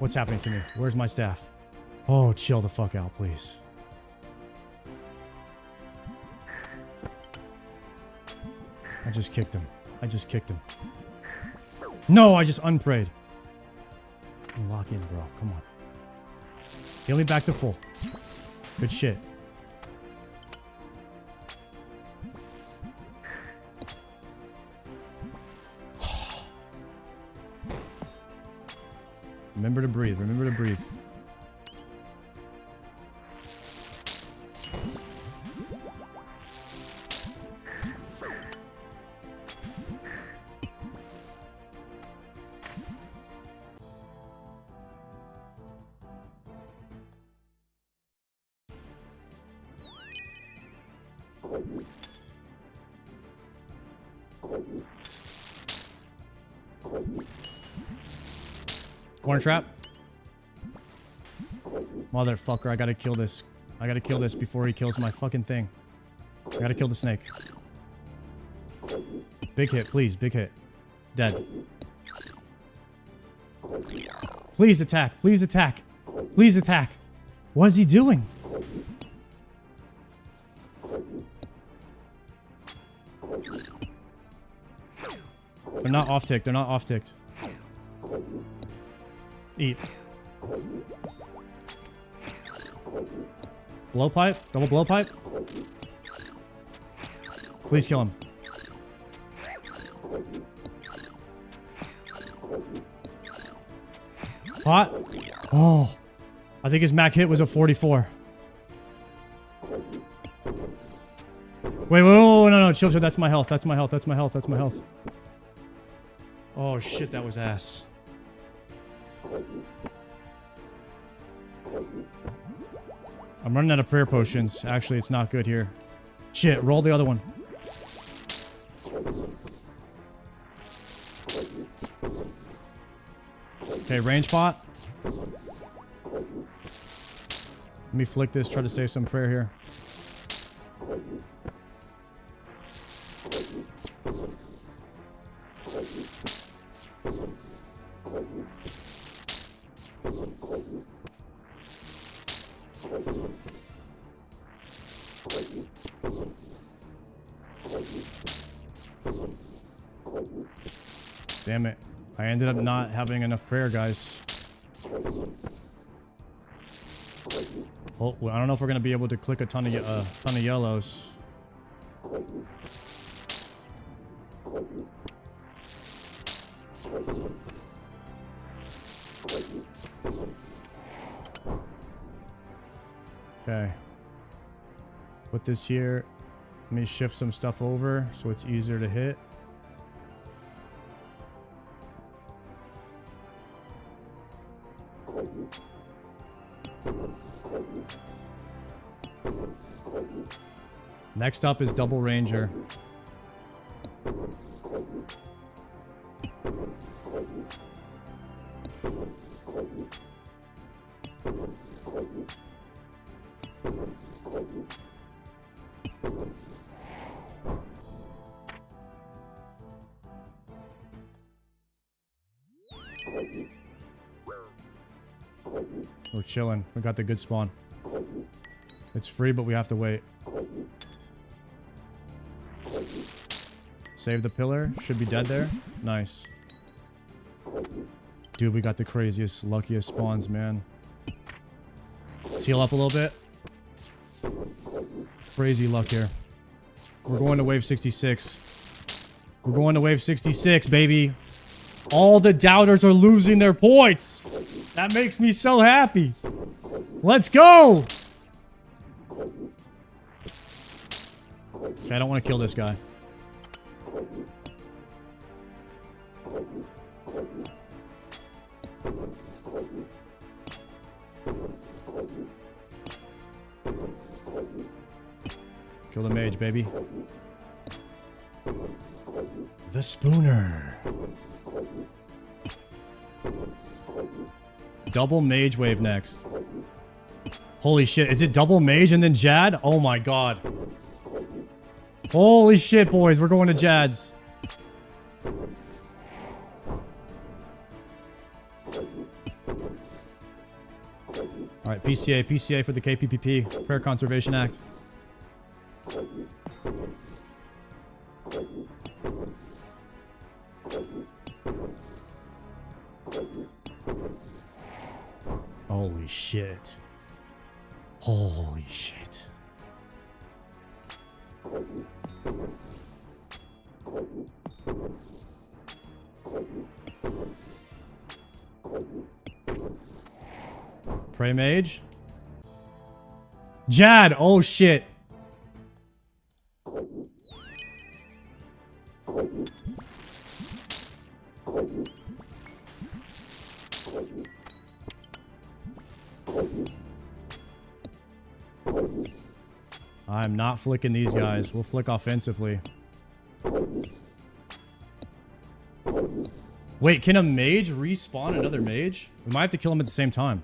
What's happening to me? Where's my staff? Oh, chill the fuck out, please. I just kicked him. I just kicked him. No, I just unprayed. Lock in, bro. Come on. Heal me back to full. Good shit. Remember to breathe. Remember to breathe. Corner trap. Motherfucker, I gotta kill this. I gotta kill this before he kills my fucking thing. I gotta kill the snake. Big hit, please. Big hit. Dead. Please attack. Please attack. Please attack. What is he doing? They're not off-ticked. They're not off-ticked. Eat. Blowpipe? Double blowpipe? Please kill him. Pot? Oh. I think his max hit was a 44. Wait, no, chill, that's my health. That's my health. That's my health. That's my health. Oh, shit, that was ass. I'm running out of prayer potions. Actually, it's not good here. Shit, roll the other one. Okay, range pot. Let me flick this, try to save some prayer here. Damn it. I ended up not having enough prayer, guys. Oh, well, I don't know if we're going to be able to click a ton of yellows. Okay. Put this here. Let me shift some stuff over so it's easier to hit. Next up is Double Ranger. We're chilling. We got the good spawn. It's free, but we have to wait. Save the pillar. Should be dead there. Nice. Dude, we got the craziest, luckiest spawns, man. Let's heal up a little bit. Crazy luck here. We're going to wave 66. We're going to wave 66, baby. All the doubters are losing their points. That makes me so happy. Let's go. Okay, I don't want to kill this guy. Kill the mage, baby. The spooner. Double mage wave next. Holy shit. Is it double mage and then Jad? Oh my god. Holy shit, boys. We're going to Jad's. All right, PCA for the KPPP, Fair Conservation Act. Holy shit. Holy shit. Prey Mage. Jad, oh shit. I'm not flicking these guys. We'll flick offensively. Wait, can a mage respawn another mage? We might have to kill him at the same time.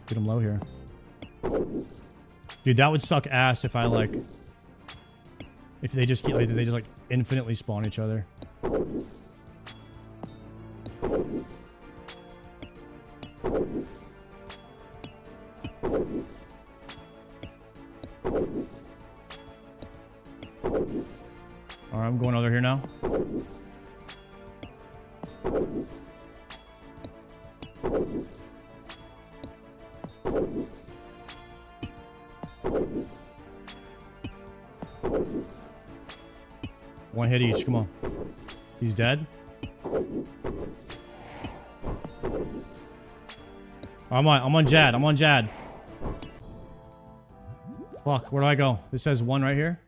Get him low here. Dude, that would suck ass if I like... If they just keep, like, they just like infinitely spawn each other. Alright, I'm going over here now. One hit each, come on. He's dead. I'm on Jad, I'm on Jad. Fuck, where do I go? This says one right here.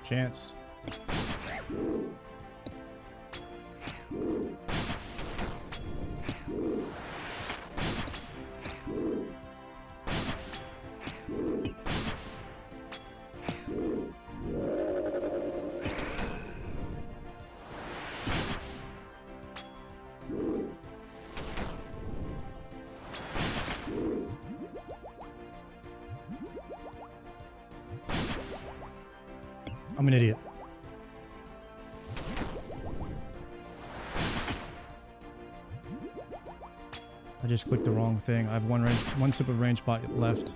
Chance. I'm an idiot. I just clicked the wrong thing. I have one sip of range pot left.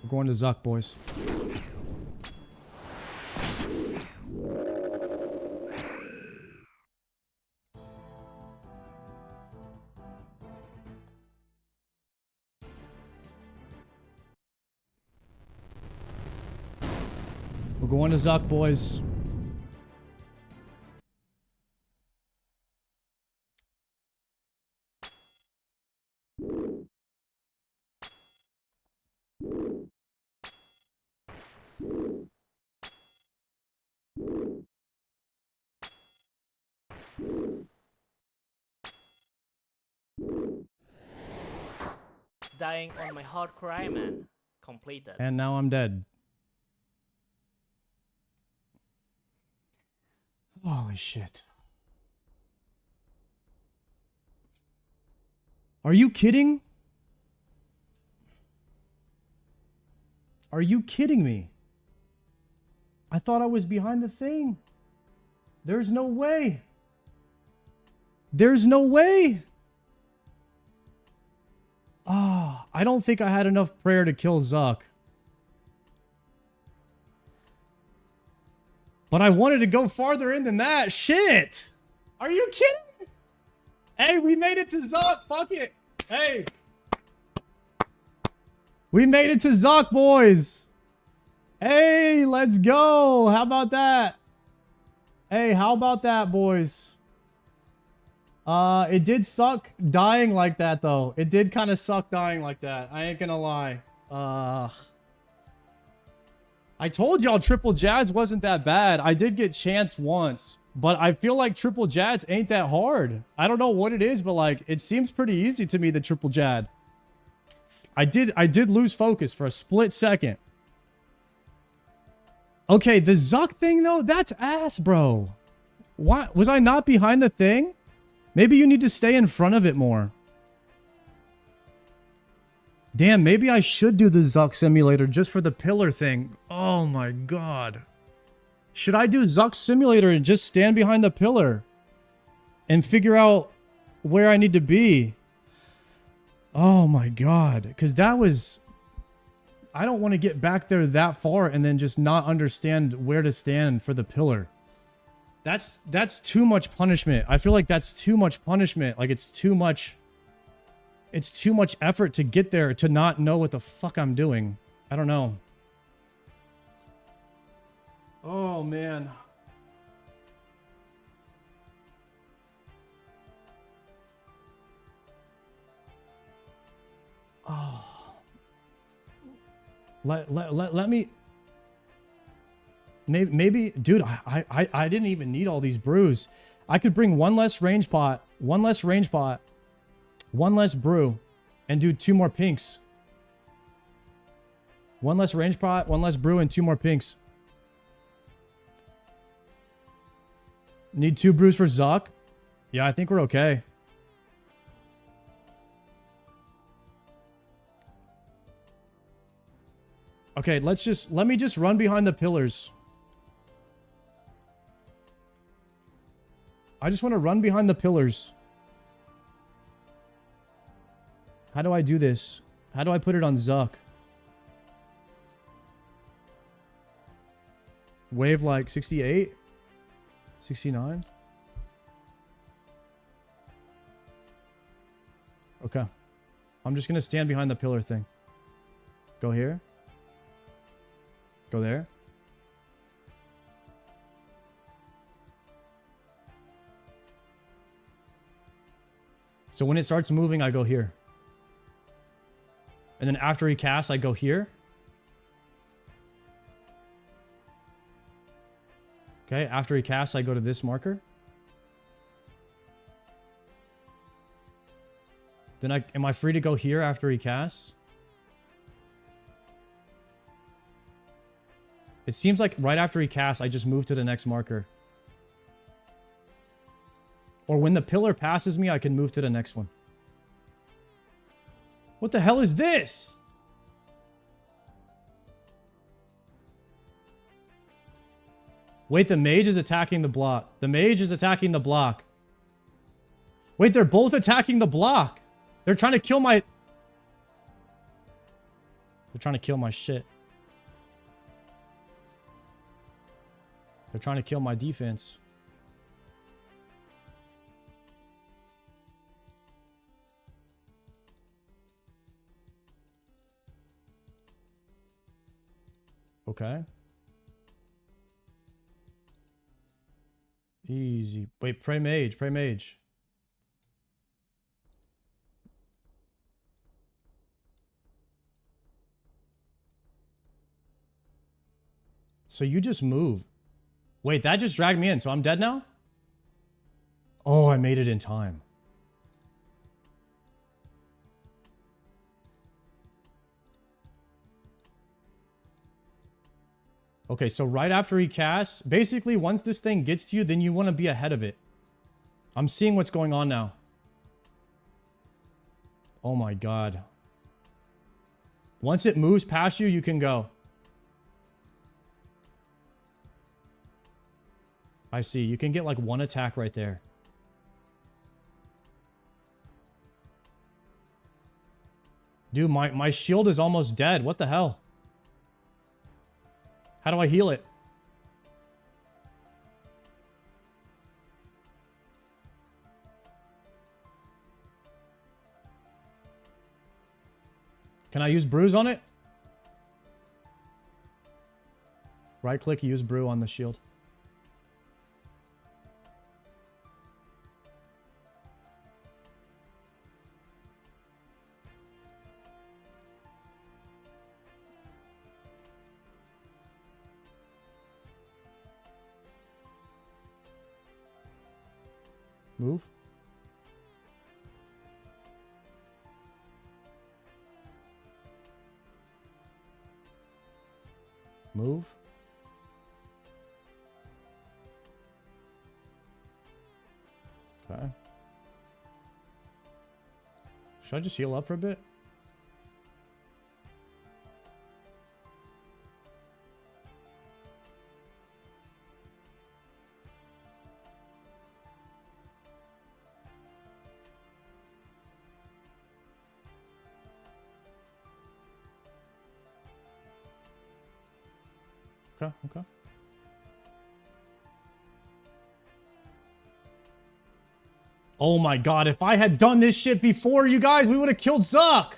We're going to Zuk, boys. We're going to Zuk, boys. Dying on my hardcore Iron Man. Completed. And now I'm dead. Holy shit. Are you kidding? Are you kidding me? I thought I was behind the thing. There's no way. There's no way. Ah, I don't think I had enough prayer to kill Zuk. But I wanted to go farther in than that. Shit. Are you kidding? Hey, we made it to Zuk. Fuck it. Hey. We made it to Zuk, boys. Hey, let's go. How about that? Hey, how about that, boys? It did suck dying like that, though. It did kind of suck dying like that. I ain't gonna lie. I told y'all triple Jads wasn't that bad. I did get chanced once, but I feel like triple Jads ain't that hard. I don't know what it is, but like, it seems pretty easy to me, the triple Jad. I did lose focus for a split second. Okay, the Zuk thing, though, that's ass, bro. What? Was I not behind the thing? Maybe you need to stay in front of it more. Damn, maybe I should do the Zuk simulator just for the pillar thing. Oh my god. Should I do Zuk simulator and just stand behind the pillar and figure out where I need to be? Oh my god. Because that was... I don't want to get back there that far and then just not understand where to stand for the pillar. That's too much punishment. I feel like that's too much punishment. Like it's too much effort to get there to not know what the fuck I'm doing. I don't know. Oh man. Oh. Let me... Maybe, dude, I didn't even need all these brews. I could bring one less range pot, one less brew, and do 2 more pinks. One less range pot, one less brew, and 2 more pinks. Need 2 brews for Zuk? Yeah, I think we're okay. Okay, let me just run behind the pillars. I just want to run behind the pillars. How do I do this? How do I put it on Zuk? Wave like 68? 69? Okay. I'm just going to stand behind the pillar thing. Go here. Go there. So when it starts moving, I go here. And then after he casts, I go here. Okay, after he casts, I go to this marker. Then am I free to go here after he casts? It seems like right after he casts, I just move to the next marker. Or when the pillar passes me, I can move to the next one. What the hell is this? Wait, the mage is attacking the block. The mage is attacking the block. Wait, they're both attacking the block. They're trying to kill my... They're trying to kill my shit. They're trying to kill my defense. Okay. Easy. Wait, pray mage, pray mage. So you just move. Wait, that just dragged me in, so I'm dead now? Oh, I made it in time. Okay, so right after he casts, basically once this thing gets to you, then you want to be ahead of it. I'm seeing what's going on now. Oh my god. Once it moves past you, you can go. I see. You can get like one attack right there. Dude, my shield is almost dead. What the hell? How do I heal it? Can I use bruise on it? Right click, use brew on the shield. Move. Move. Okay. Should I just heal up for a bit? Okay, okay. Oh my god, if I had done this shit before, you guys, we would have killed Zuk!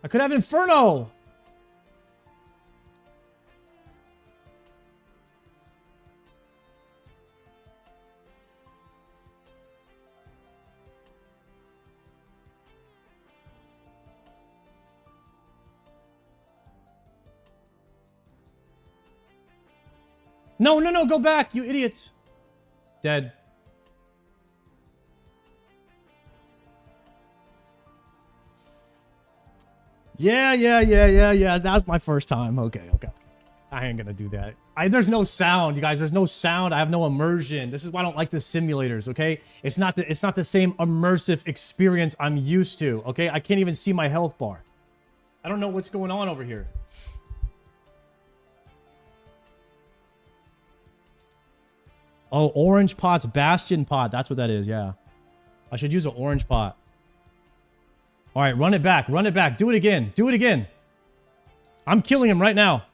I could have Inferno! No, no, no, go back, you idiots. Dead. Yeah. That's my first time. Okay. I ain't gonna do that. There's no sound, you guys. There's no sound. I have no immersion. This is why I don't like the simulators, okay? It's not the same immersive experience I'm used to, okay? I can't even see my health bar. I don't know what's going on over here. Oh, orange pot's bastion pot. That's what that is, yeah. I should use an orange pot. All right, run it back. Run it back. Do it again. Do it again. I'm killing him right now.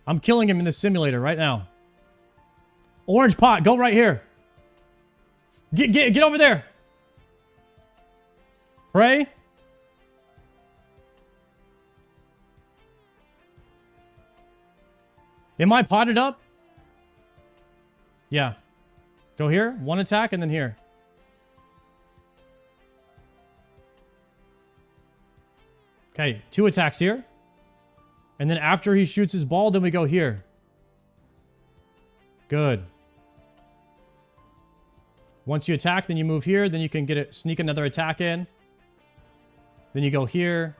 I'm killing him in the simulator right now. Orange pot, go right here. Get over there. Pray. Am I potted up? Yeah. Go here. One attack and then here. Okay, 2 attacks here. And then after he shoots his ball, then we go here. Good. Once you attack, then you move here. Then you can get it, sneak another attack in. Then you go here.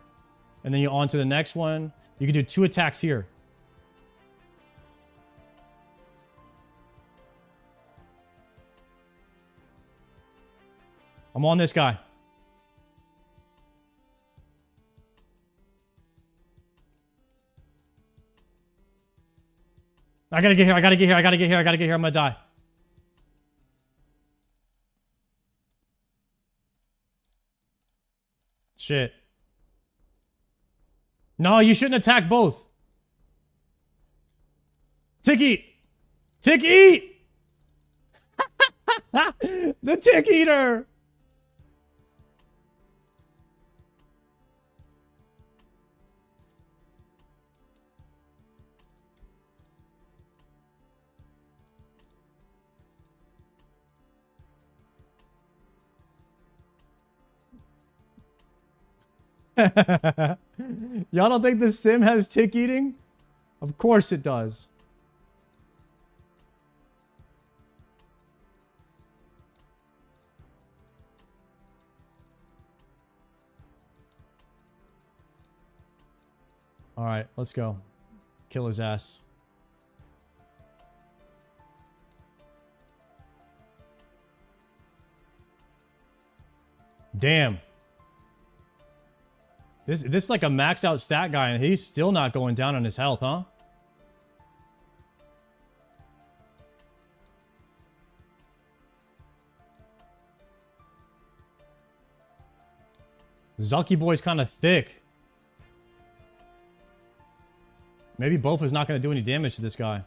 And then you on to the next one. You can do 2 attacks here. I'm on this guy. I gotta get here. I gotta get here. I gotta get here. I gotta get here. I'm gonna die. Shit. No, you shouldn't attack both. Tick eat. Tick eat. The tick eater. Y'all don't think the sim has tick eating? Of course it does. All right, let's go. Kill his ass. Damn. This is like a maxed out stat guy, and he's still not going down on his health, huh? Zucky boy's kind of thick. Maybe both is not going to do any damage to this guy.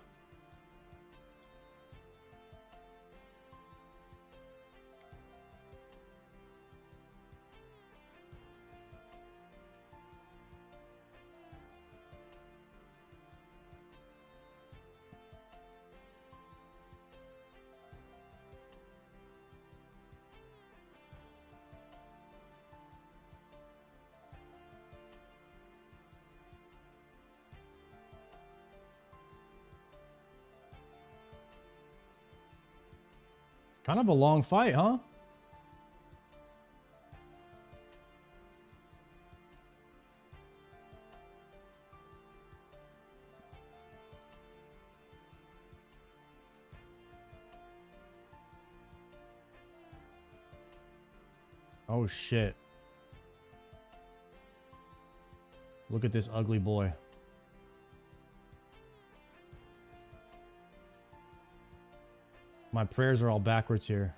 Kind of a long fight, huh? Oh, shit. Look at this ugly boy. My prayers are all backwards here.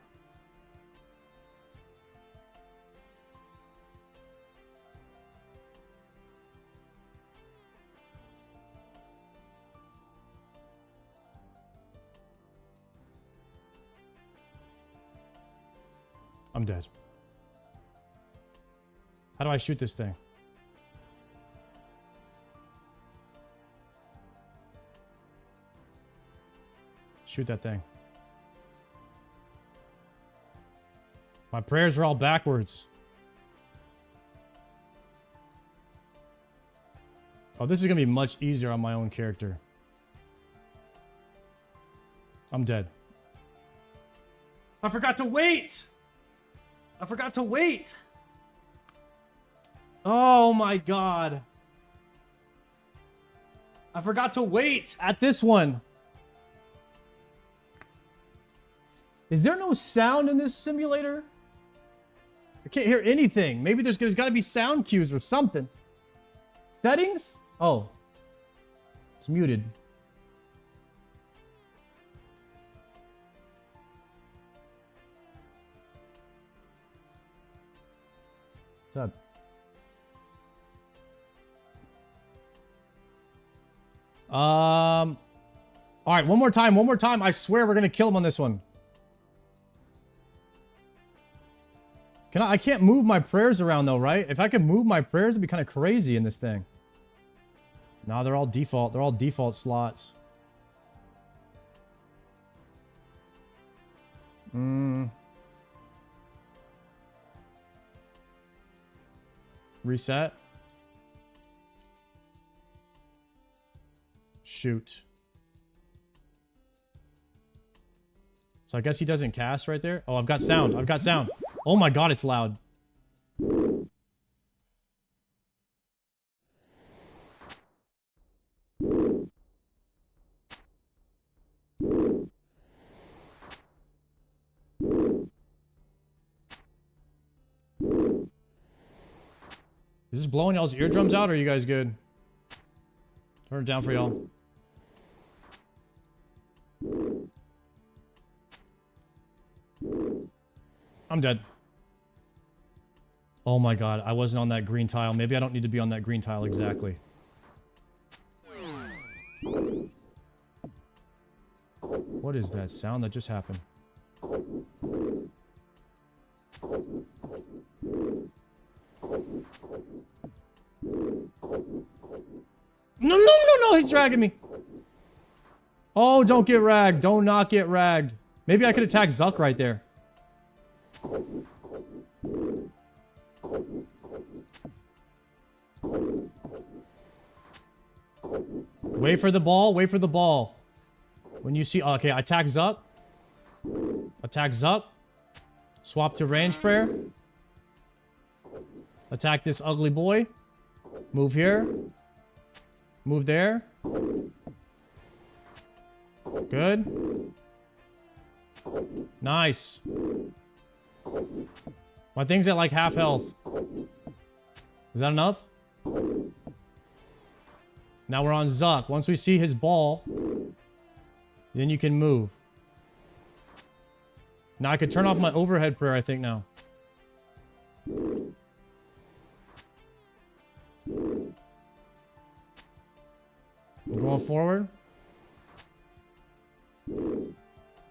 I'm dead. How do I shoot this thing? Shoot that thing. My prayers are all backwards. Oh, this is going to be much easier on my own character. I'm dead. I forgot to wait! I forgot to wait! Oh my god. I forgot to wait at this one. Is there no sound in this simulator? I can't hear anything. Maybe there's got to be sound cues or something. Settings? Oh. It's muted. What's up? All right, one more time. I swear we're gonna kill him on this one. I can't move my prayers around though, right? If I could move my prayers, it'd be kind of crazy in this thing. No, they're all default. They're all default slots. Reset. Shoot. So I guess he doesn't cast right there. Oh, I've got sound. Oh my god, it's loud. Is this blowing y'all's eardrums out, or are you guys good? Turn it down for y'all. I'm dead. Oh my god, I wasn't on that green tile. Maybe I don't need to be on that green tile exactly. What is that sound that just happened? No, he's dragging me. Oh, don't get ragged. Do not get ragged. Maybe I could attack Zuk right there. Wait for the ball. When you see... Okay, attack Zuk. Swap to range prayer. Attack this ugly boy. Move here. Move there. Good. Nice. My thing's at like half health. Is that enough? Now we're on Zuk. Once we see his ball, then you can move. Now I could turn off my overhead prayer, I think now. Going forward.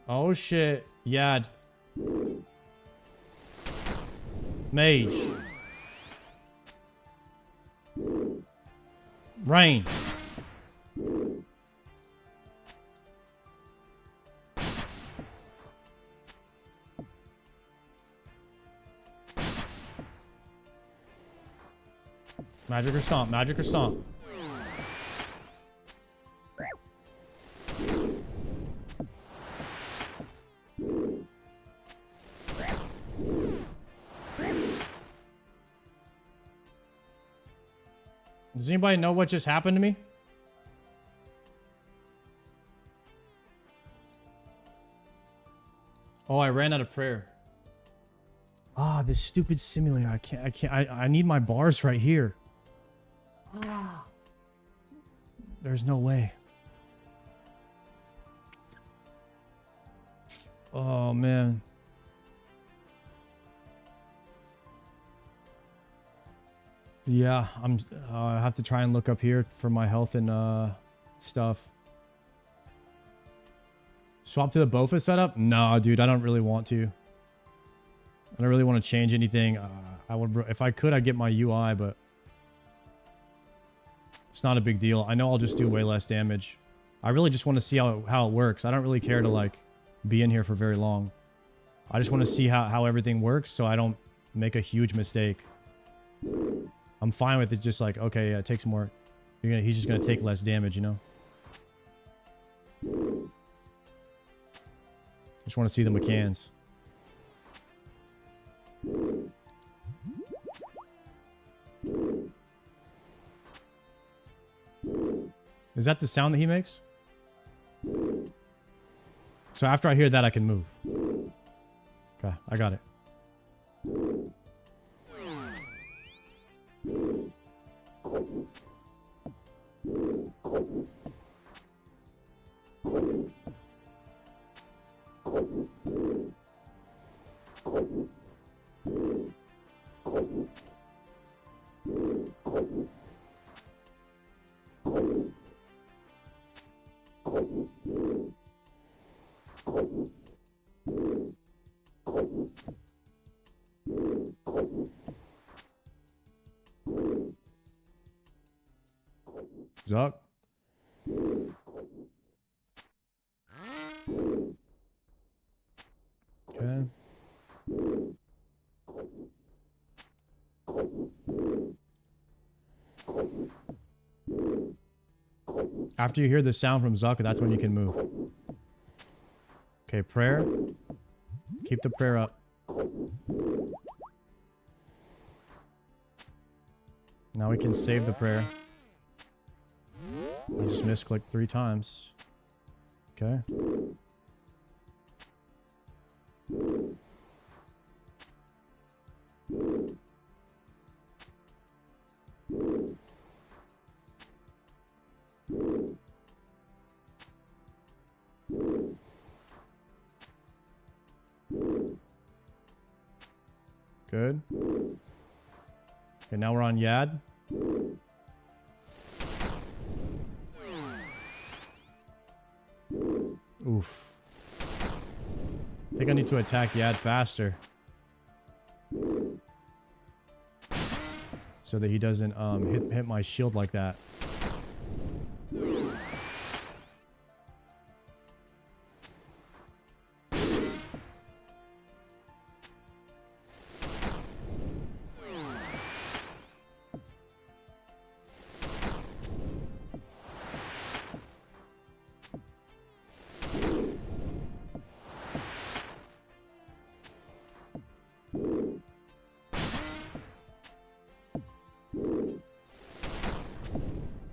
Oh shit. Yad. Mage. Rain. Magic or stomp, magic or stomp. Does anybody know what just happened to me? Oh, I ran out of prayer. Ah, this stupid simulator. I need my bars right here. Ah. There's no way. Oh, man. Yeah, I have to try and look up here for my health and stuff. Swap to the Bofa setup? No, dude, I don't really want to. I don't really want to change anything. I would, if I could, I'd get my UI, but it's not a big deal. I know I'll just do way less damage. I really just want to see how it works. I don't really care to like be in here for very long. I just want to see how everything works so I don't make a huge mistake. I'm fine with it, just like, okay, yeah, it takes more. He's just gonna take less damage, you know? Just want to see the mechanics. Is that the sound that he makes? So after I hear that, I can move. Okay, I got it. Zuk. Okay. After you hear the sound from Zuck, that's when you can move. Okay, prayer. Keep the prayer up. Now we can save the prayer. I just misclicked 3 times. Okay. Good. Okay, now we're on Yad. Oof. I think I need to attack Yad faster. So that he doesn't hit my shield like that.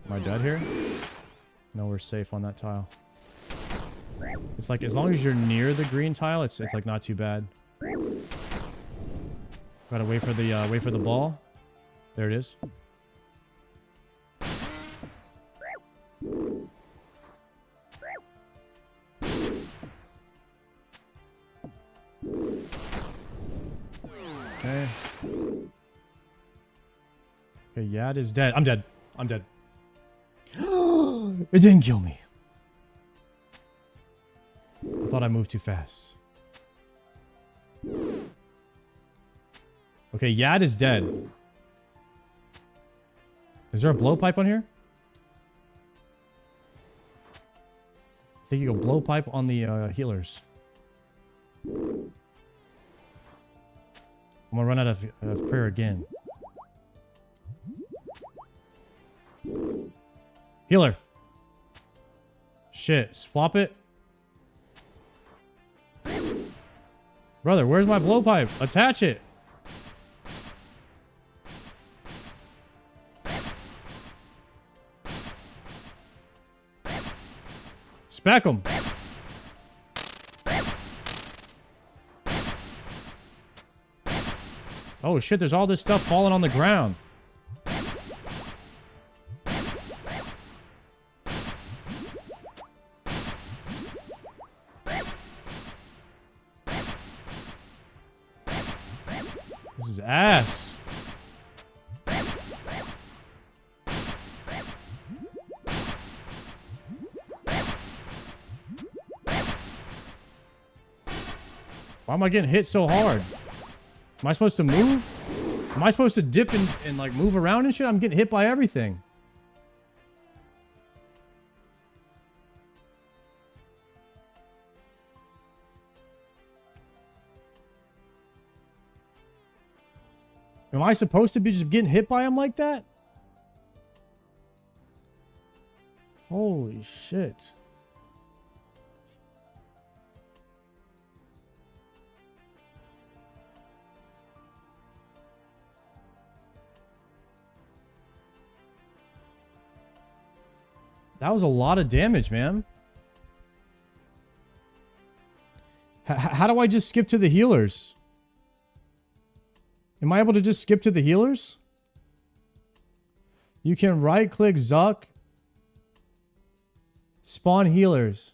Am I dead here? No, we're safe on that tile. It's like as long as you're near the green tile, it's like not too bad. Gotta wait for the ball. There it is. Okay. Okay, Yad is dead. I'm dead. I'm dead. It didn't kill me. I thought I moved too fast. Okay, Yad is dead. Is there a blowpipe on here? I think you go blowpipe on the healers. I'm gonna run out of prayer again. Healer. Shit, swap it. Brother, where's my blowpipe? Attach it. Spec him. Oh shit, there's all this stuff falling on the ground. This is ass. Why am I getting hit so hard? Am I supposed to move? Am I supposed to dip and like move around and shit? I'm getting hit by everything. Am I supposed to be just getting hit by him like that? Holy shit. That was a lot of damage, man. How do I just skip to the healers? Am I able to just skip to the healers? You can right-click Zuck. Spawn healers.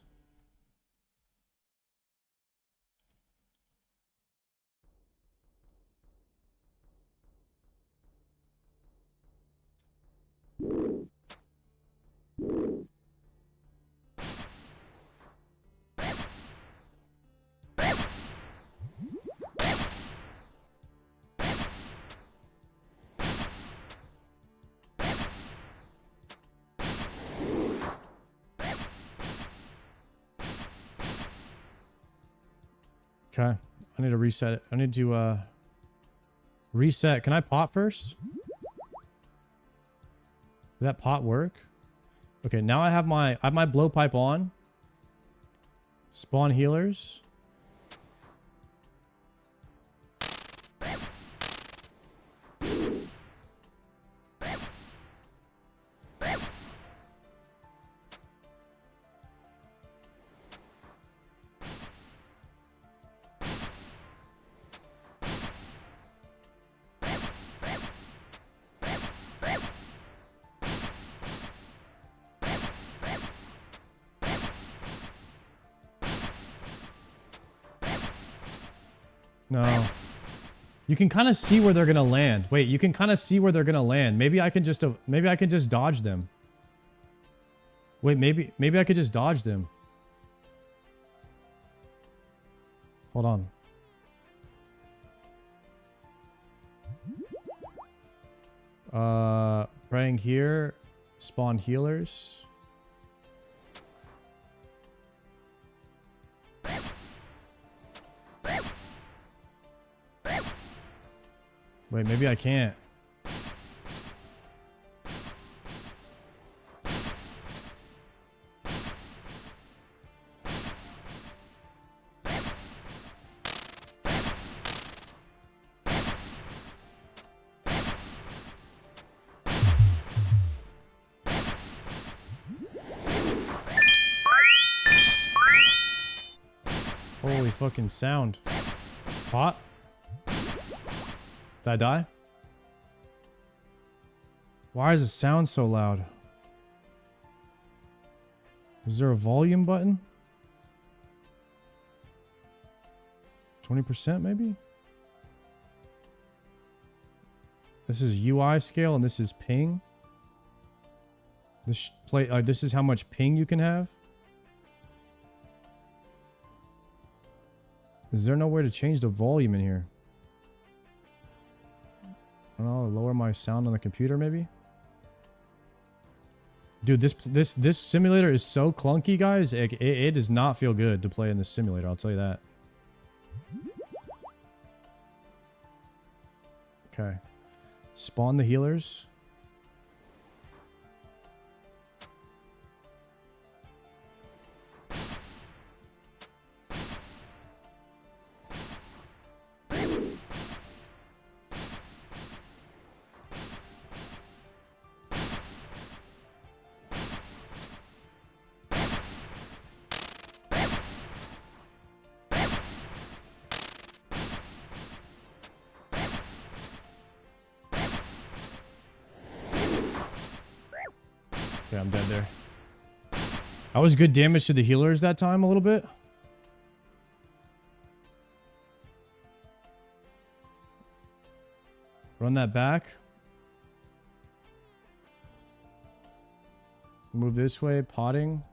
Okay. I need to reset it. I need to reset. Can I pot first? Did that pot work? Okay, now I have my blowpipe on. Spawn healers. No. You can kind of see where they're gonna land. Wait, you can kind of see where they're gonna land. Maybe I can just dodge them. Wait, maybe I could just dodge them. Hold on. Praying here. Spawn healers. Wait, maybe I can't. Holy fucking sound. Pot? Did I die? Why does it sound so loud? Is there a volume button? 20% maybe? This is UI scale and this is ping. This is how much ping you can have. Is there no way to change the volume in here? I don't know, lower my sound on the computer maybe? Dude, this simulator is so clunky, guys. It does not feel good to play in this simulator, I'll tell you that. Okay. Spawn the healers. Okay, I'm dead there. That was good damage to the healers that time a little bit. Run that back. Move this way, potting.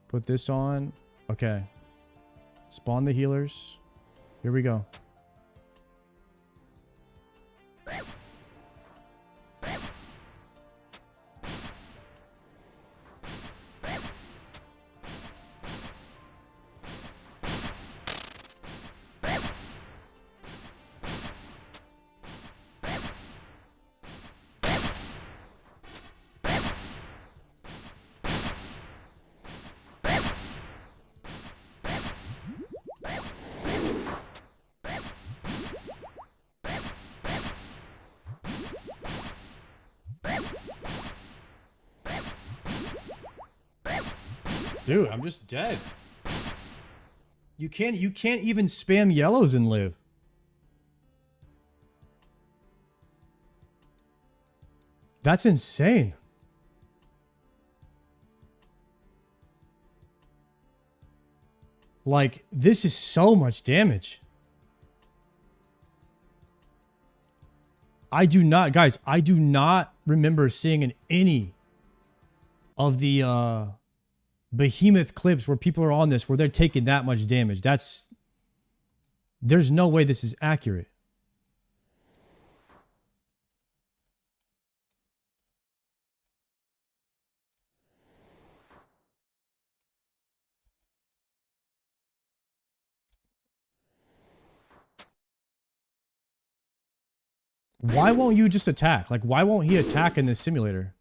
Put this on. Okay. Spawn the healers. Here we go. Dude, I'm just dead. You can't even spam yellows and live. That's insane. Like, this is so much damage. I do not, guys, I do not remember seeing in any of the behemoth clips where people are on this where they're taking that much damage. There's no way this is accurate. Why won't you just attack? Like, why won't he attack in this simulator?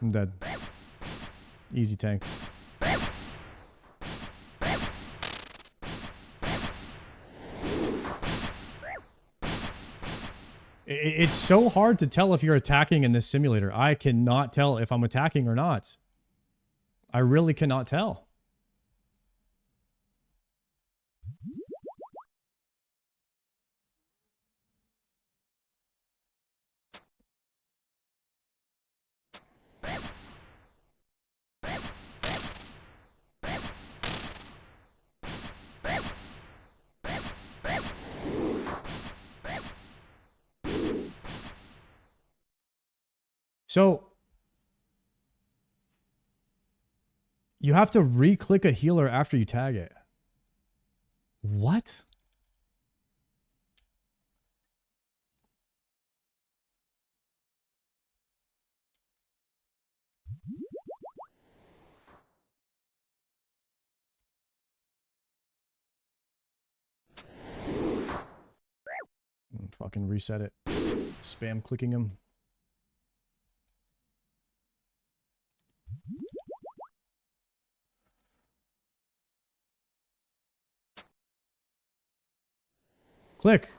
I'm dead. Easy tank. It's so hard to tell if you're attacking in this simulator. I cannot tell if I'm attacking or not. I really cannot tell. So you have to re-click a healer after you tag it. What? Fucking reset it. Spam clicking him. Click.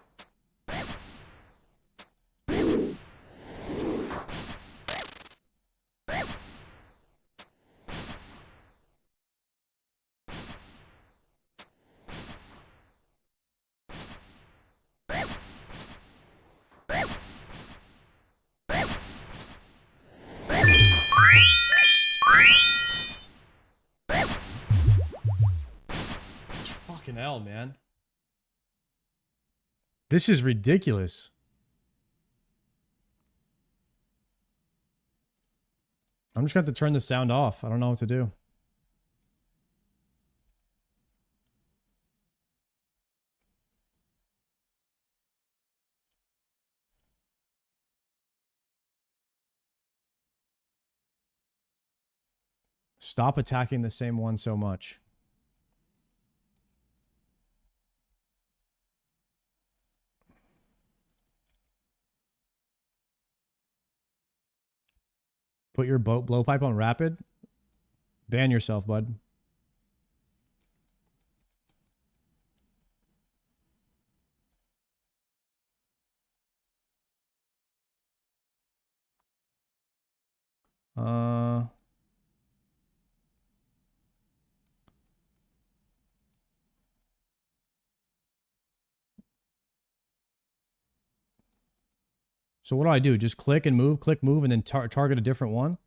Fucking hell, man. This is ridiculous. I'm just going to have to turn the sound off. I don't know what to do. Stop attacking the same one so much. Put your blowpipe on rapid. Ban yourself, bud. So what do I do? Just click, move, and then target a different one?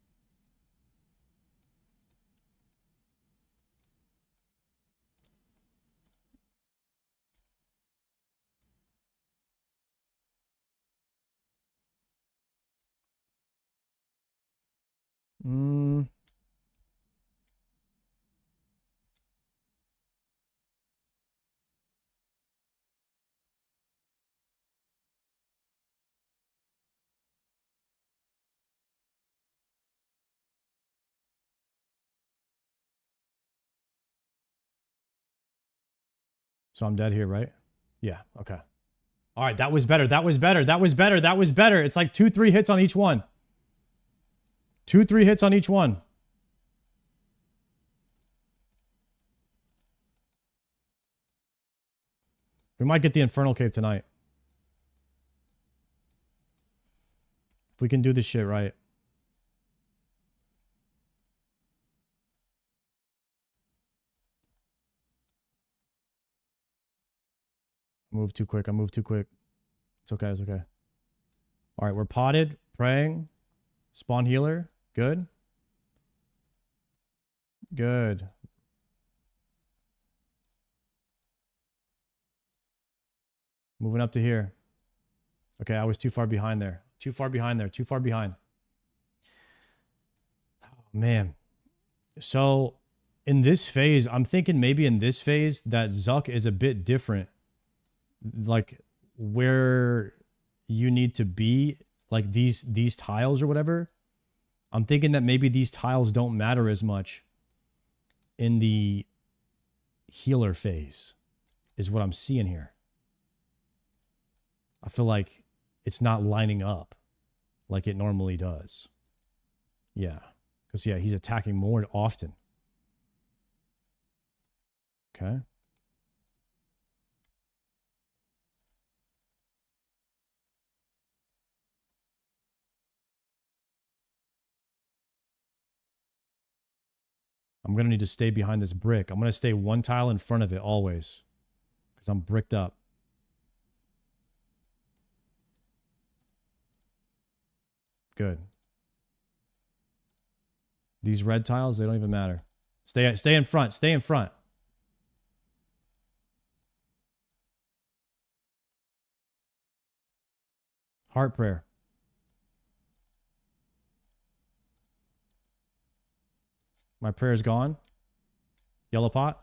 So I'm dead here, right? Yeah, okay. All right, that was better. That was better. That was better. That was better. It's like 2-3 hits on each one. 2-3 hits on each one. We might get the Infernal Cape tonight. If we can do this shit right. Move too quick. I moved too quick. It's okay. It's okay. All right, we're potted, praying, spawn healer. Good. Good. Moving up to here. Okay, I was too far behind there. Too far behind there. Too far behind. Oh, man. So in this phase, I'm thinking maybe in this phase that Zuk is a bit different. Like where you need to be, like these tiles or whatever. I'm thinking that maybe these tiles don't matter as much in the healer phase, is what I'm seeing here. I feel like it's not lining up like it normally does. Yeah. Because, yeah, he's attacking more often. Okay. I'm going to need to stay behind this brick. I'm going to stay one tile in front of it always. Because I'm bricked up. Good. These red tiles, they don't even matter. Stay in front. Stay in front. Heart prayer. My prayer's gone. Yellow pot.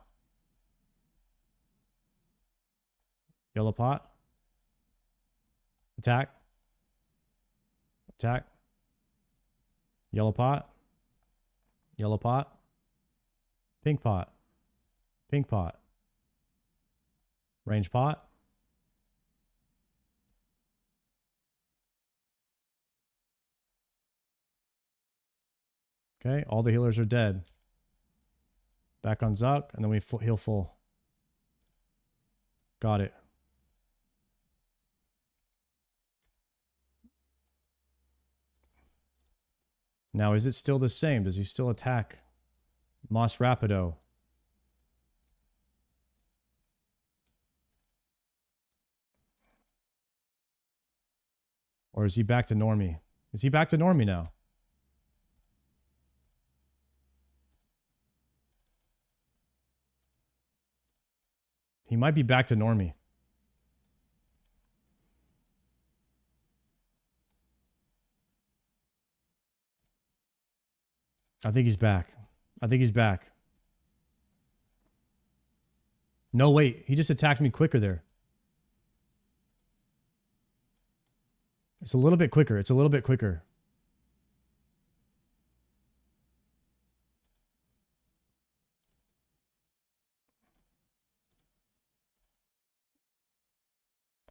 Yellow pot. Attack. Attack. Yellow pot. Yellow pot. Pink pot. Pink pot. Range pot. Okay, all the healers are dead. Back on Zuk, and then we heal full. Got it. Now, is it still the same? Does he still attack Moss Rapido? Or is he back to normie? Is he back to normie now? He might be back to normie. I think he's back. I think he's back. No, wait. He just attacked me quicker there. It's a little bit quicker. It's a little bit quicker.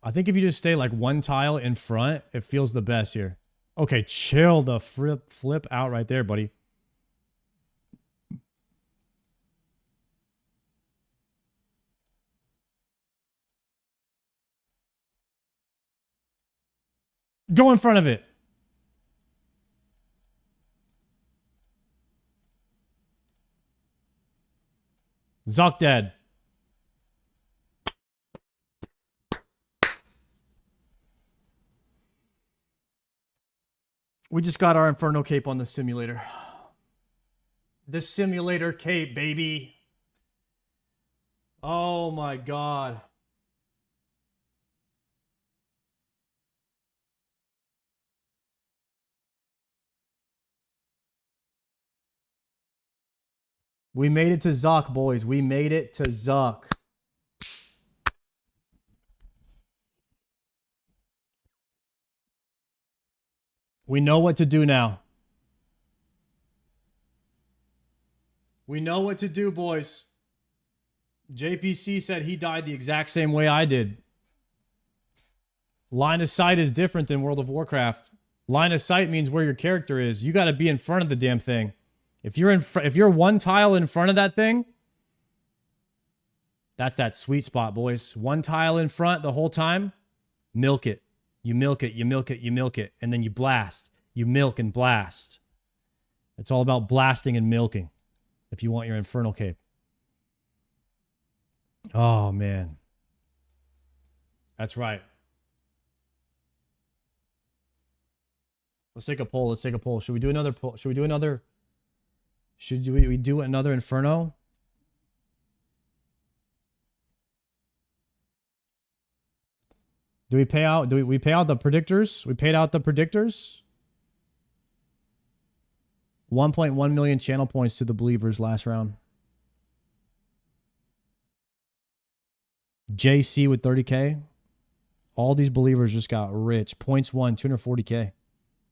I think if you just stay like one tile in front, it feels the best here. Okay, chill the flip out right there, buddy. Go in front of it. Zuk dead. We just got our Inferno cape on the simulator. The simulator cape, baby. Oh my god. We made it to Zuk, boys. We made it to Zuk. We know what to do now. We know what to do, boys. JPC said he died the exact same way I did. Line of sight is different than World of Warcraft. Line of sight means where your character is. You got to be in front of the damn thing. If you're one tile in front of that thing, that's that sweet spot, boys. One tile in front the whole time, milk it. You milk it, you milk it, you milk it, and then you blast. You milk and blast. It's all about blasting and milking if you want your Infernal Cape. Oh, man. That's right. Let's take a poll. Let's take a poll. Should we do another poll? Should we do another... Should we do another Inferno? Do we pay out? Do we pay out the predictors? We paid out the predictors. 1.1 million channel points to the believers last round. JC with 30K. All these believers just got rich. Points won 240K.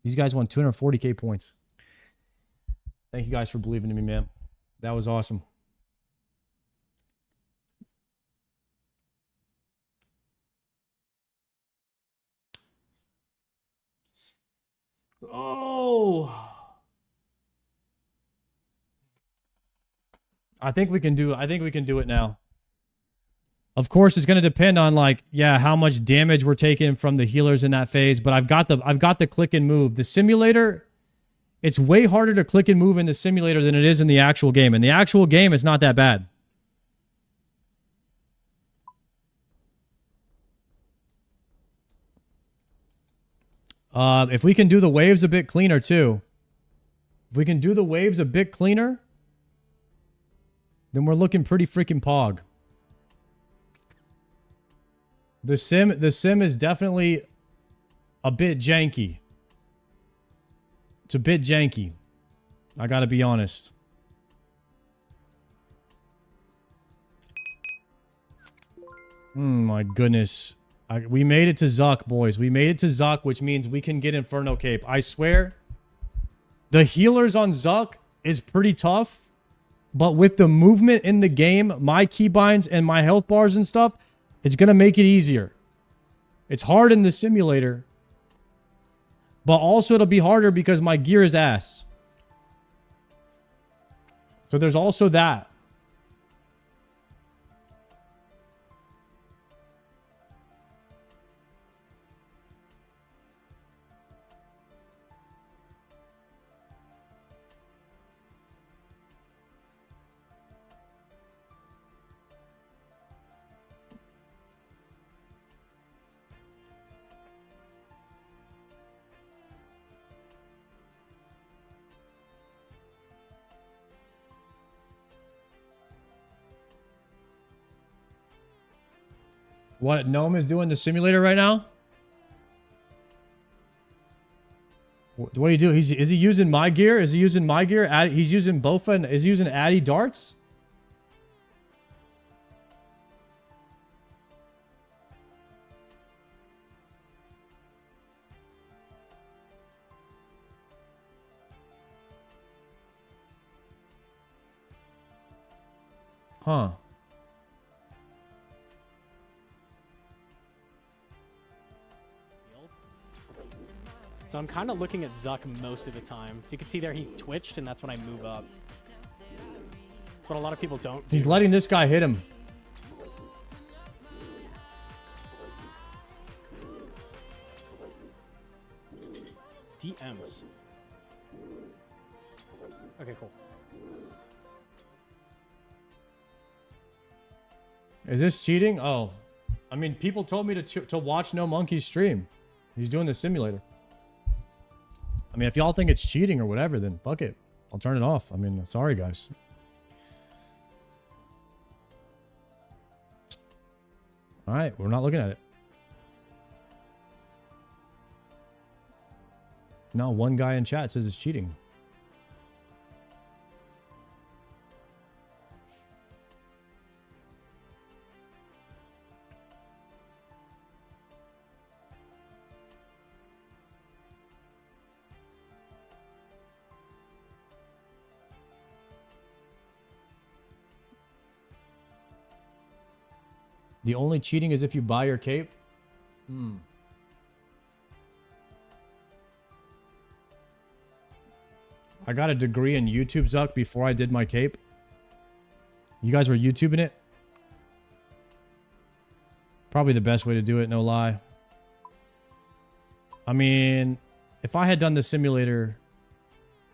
These guys won 240K points. Thank you guys for believing in me, man. That was awesome. Oh. I think we can do it now. Of course, it's going to depend on like, yeah, how much damage we're taking from the healers in that phase, but I've got the click and move. The simulator, it's way harder to click and move in the simulator than it is in the actual game. In the actual game, it's not that bad. If we can do the waves a bit cleaner too. If we can do the waves a bit cleaner, then we're looking pretty freaking pog. The sim is definitely a bit janky. It's a bit janky. I gotta be honest. My goodness. We made it to Zuk, boys. We made it to Zuk, which means we can get Inferno Cape. I swear, the healers on Zuk is pretty tough. But with the movement in the game, my keybinds and my health bars and stuff, it's going to make it easier. It's hard in the simulator. But also it'll be harder because my gear is ass. So there's also that. What Gnome is doing the simulator right now? What do you do? Is he using my gear? Is he using my gear? He's using Bofa and is he using Addy darts? Huh. So I'm kind of looking at Zuk most of the time. So you can see there he twitched, and that's when I move up. But a lot of people don't do. He's letting this guy hit him. DMs. Okay, cool. Is this cheating? Oh. I mean, people told me to watch No Monkey's stream. He's doing the simulator. I mean, if y'all think it's cheating or whatever, then fuck it. I'll turn it off. I mean, sorry, guys. All right, we're not looking at it. No, one guy in chat says it's cheating. The only cheating is if you buy your cape? I got a degree in YouTube, Zuck, before I did my cape. You guys were YouTubing it? Probably the best way to do it, no lie. I mean, if I had done the simulator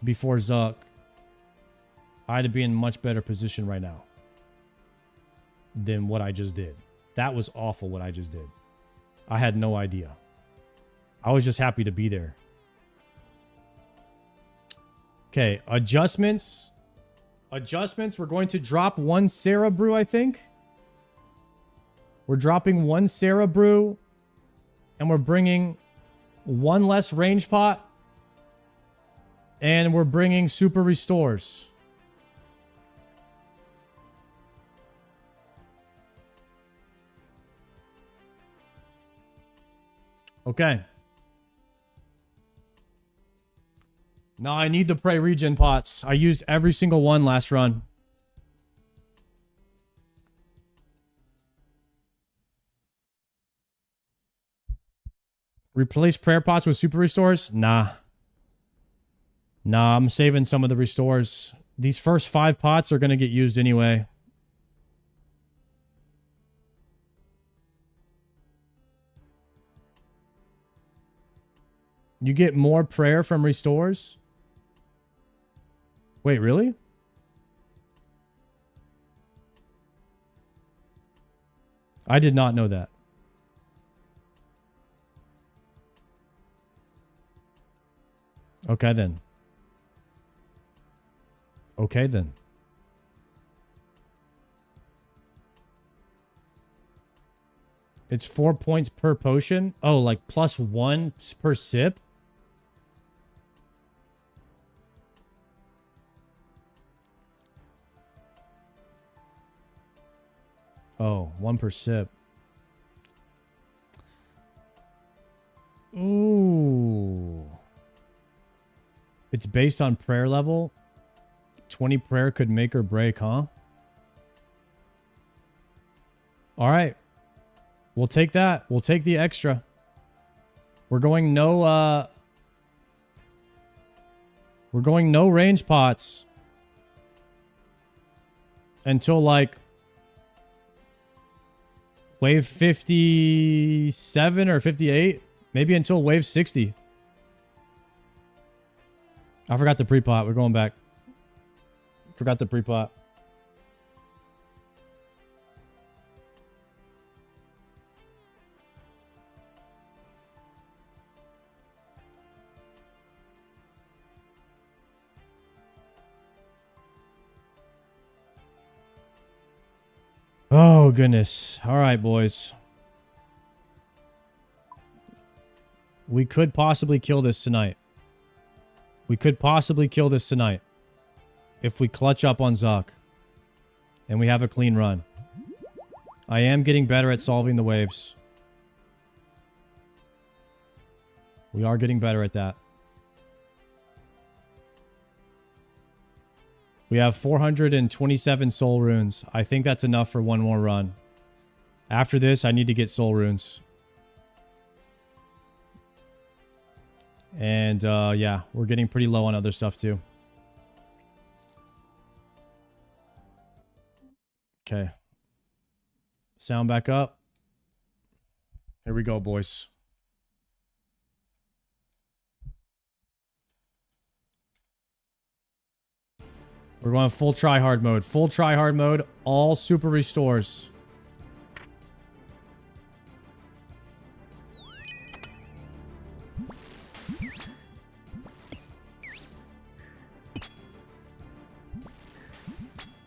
before Zuck, I'd be in a much better position right now than what I just did. That was awful what I just did. I had no idea. I was just happy to be there. Okay, adjustments. Adjustments. We're going to drop one Sarah Brew, I think. We're dropping one Sarah Brew. And we're bringing one less range pot. And we're bringing super restores. Okay. No, I need the prey regen pots. I used every single one last run. Replace prayer pots with super restores? Nah. Nah, I'm saving some of the restores. These first 5 pots are going to get used anyway. You get more prayer from restores? Wait, really? I did not know that. Okay, then. Okay, then. It's 4 points per potion? Oh, like +1 per sip? Oh, 1 per sip. Ooh. It's based on prayer level. 20 prayer could make or break, huh? All right. We'll take that. We'll take the extra. We're going no range pots until like wave 57 or 58, maybe until wave 60. I forgot the pre-pot. We're going back. Forgot the pre-pot. Oh, goodness. All right, boys. We could possibly kill this tonight. We could possibly kill this tonight. If we clutch up on Zuk. And we have a clean run. I am getting better at solving the waves. We are getting better at that. We have 427 soul runes. I think that's enough for one more run. After this, I need to get soul runes. And, yeah, we're getting pretty low on other stuff, too. Okay. Sound back up. Here we go, boys. We're going full tryhard mode. Full tryhard mode. All super restores.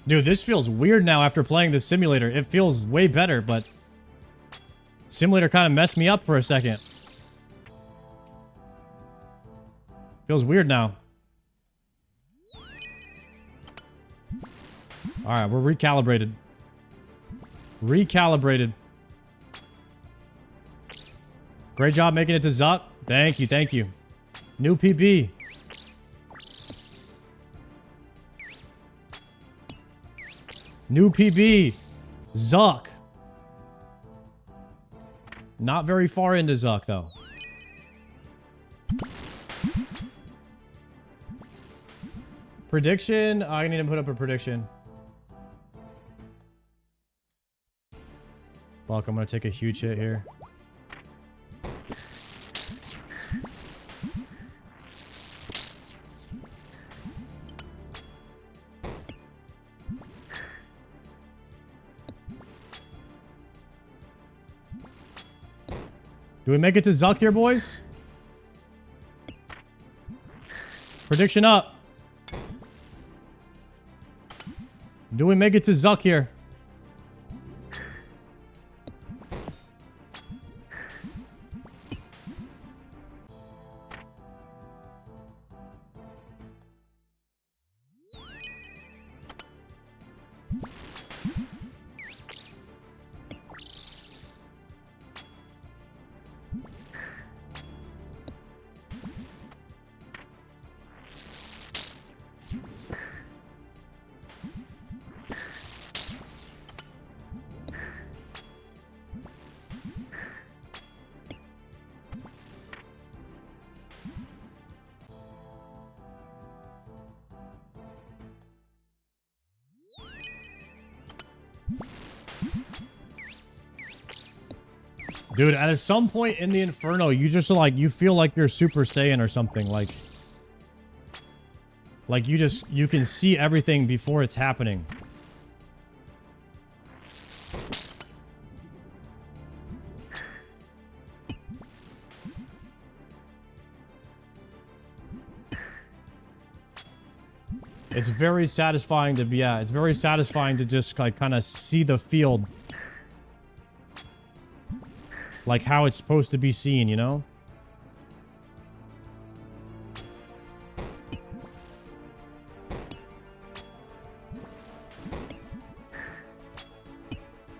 Dude, this feels weird now after playing the simulator. It feels way better, but simulator kind of messed me up for a second. Feels weird now. Alright, we're recalibrated. Recalibrated. Great job making it to Zuk. Thank you, thank you. New PB. New PB. Zuk. Not very far into Zuk, though. Prediction? I need to put up a prediction. Fuck, I'm gonna take a huge hit here. Do we make it to Zuk here, boys? Prediction up. Do we make it to Zuk here? Dude, at some point in the Inferno, you just like, you feel like you're Super Saiyan or something. Like you can see everything before it's happening. It's very satisfying to be, yeah, it's very satisfying to just like kind of see the field. Like how it's supposed to be seen, you know?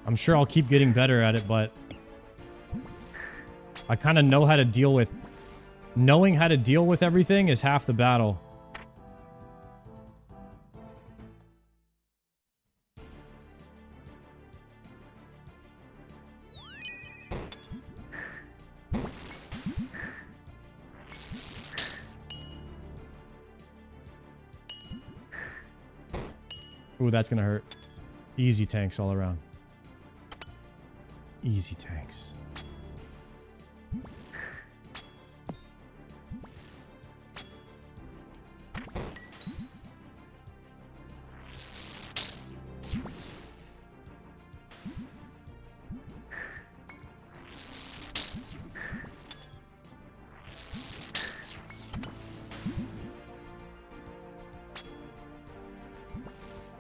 I'm sure I'll keep getting better at it, but I kind of know how to deal with... Knowing how to deal with everything is half the battle. Ooh, that's gonna hurt. Easy tanks all around. Easy tanks.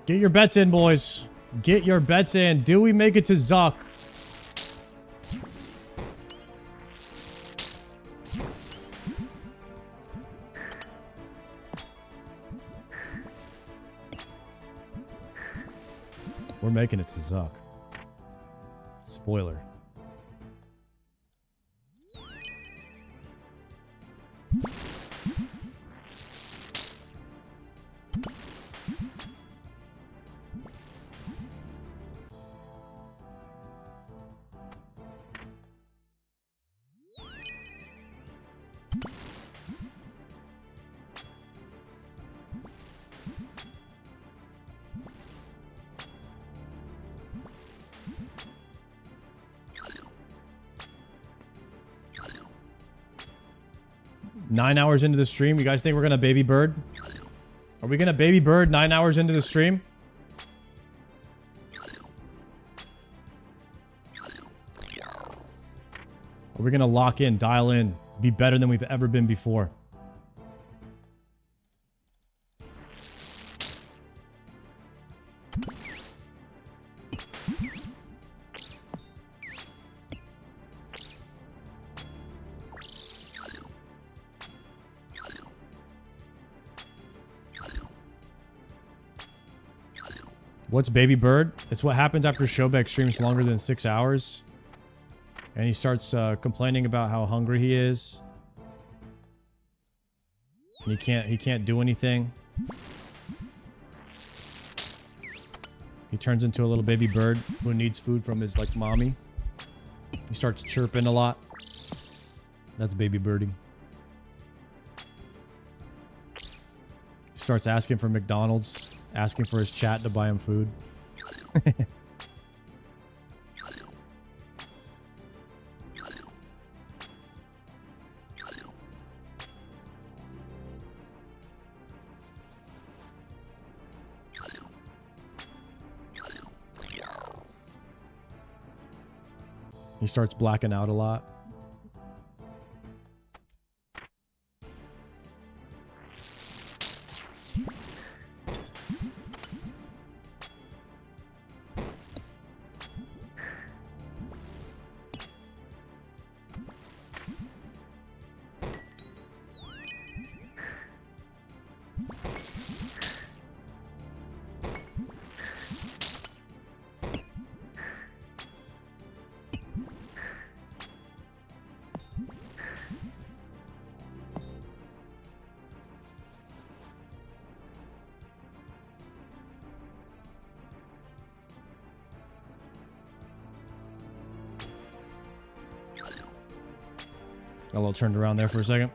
Get your bets in, boys. Get your bets in. Do we make it to Zuk? We're making it to Zuk. Spoiler. Nine hours into the stream, you guys think we're gonna baby bird? Are we gonna baby bird 9 hours into the stream? Are we gonna lock in, dial in, be better than we've ever been before? What's baby bird? It's what happens after Shobek streams longer than 6 hours. And he starts complaining about how hungry he is. And he can't do anything. He turns into a little baby bird who needs food from his like mommy. He starts chirping a lot. That's baby birding. He starts asking for McDonald's. Asking for his chat to buy him food. He starts blacking out a lot. Got a little turned around there for a second.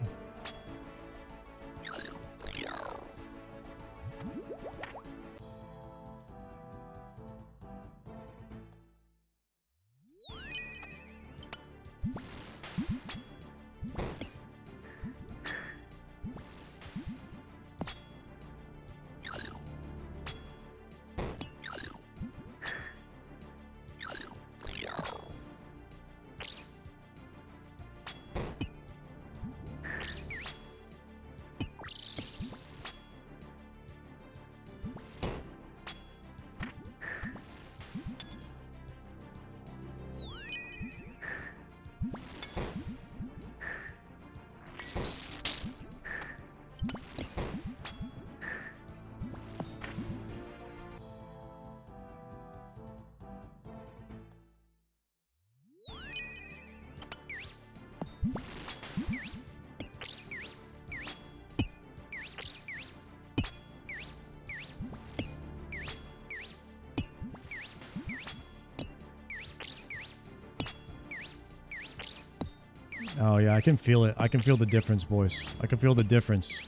Oh yeah, I can feel it. I can feel the difference, boys. I can feel the difference.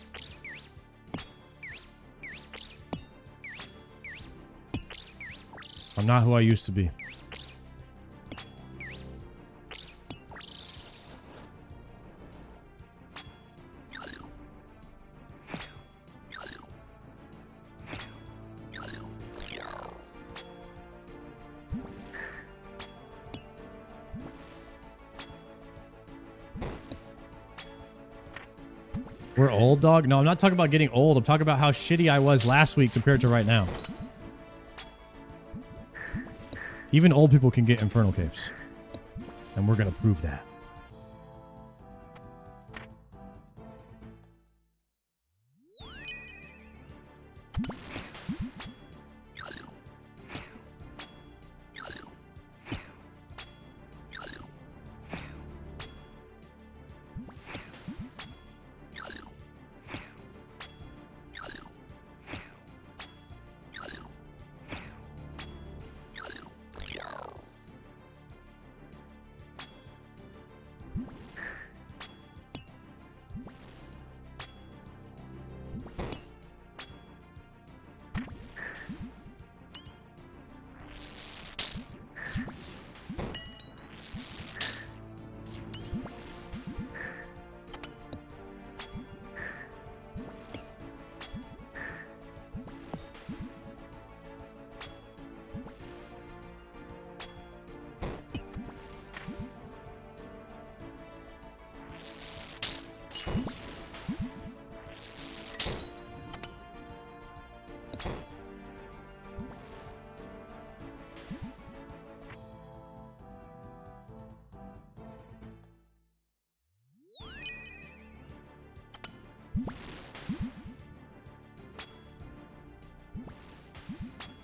I'm not who I used to be. We're old, dog? No, I'm not talking about getting old. I'm talking about how shitty I was last week compared to right now. Even old people can get Infernal Capes. And we're going to prove that.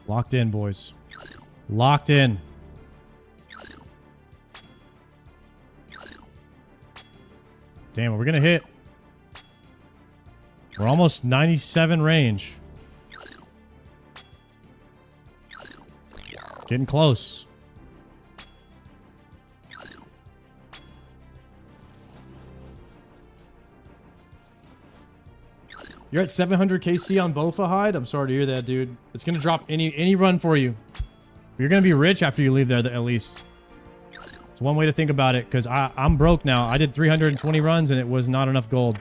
Locked in, boys. Locked in. Damn, are we gonna hit? We're almost 97 range. Getting close. You're at 700 KC on Bofa Hide? I'm sorry to hear that, dude. It's gonna drop any run for you. You're gonna be rich after you leave there, at least. It's one way to think about it, because I'm broke now. I did 320 runs and it was not enough gold.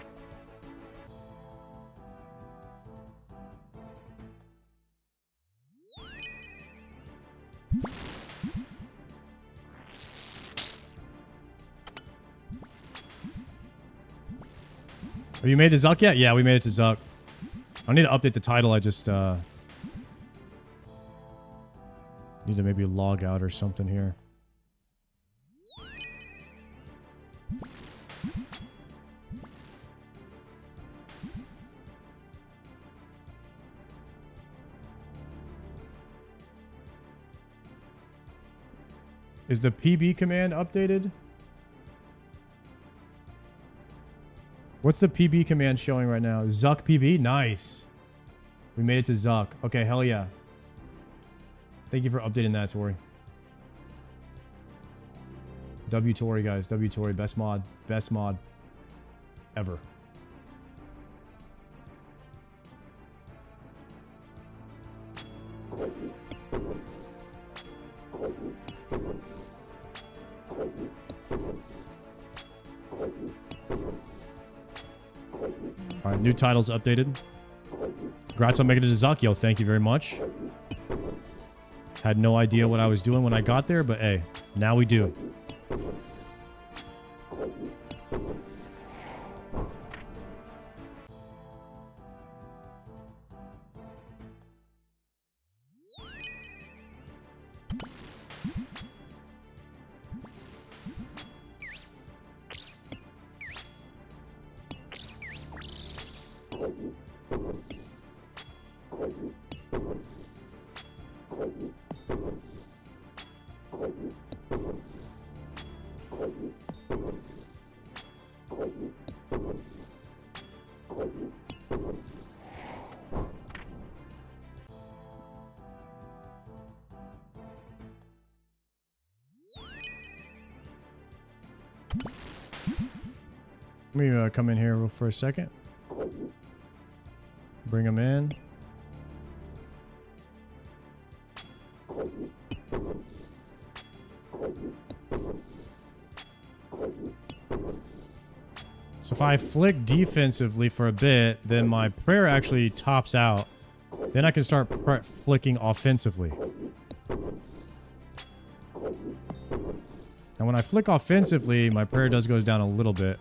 Have you made it to Zuk yet? Yeah, we made it to Zuk. I need to update the title. I just need to maybe log out or something here. Is the PB command updated? What's the PB command showing right now? Zuk PB? Nice. We made it to Zuk. Okay, hell yeah. Thank you for updating that, Tori. W Tori, guys. W Tori. Best mod. Best mod ever. All right, new titles updated. Congrats on making it to Zuk. Yo, thank you very much. Had no idea what I was doing when I got there, but hey, now we do. Let me come in here for a second. Bring him in. So if I flick defensively for a bit, then my prayer actually tops out. Then I can start flicking offensively. And when I flick offensively, my prayer does goes down a little bit.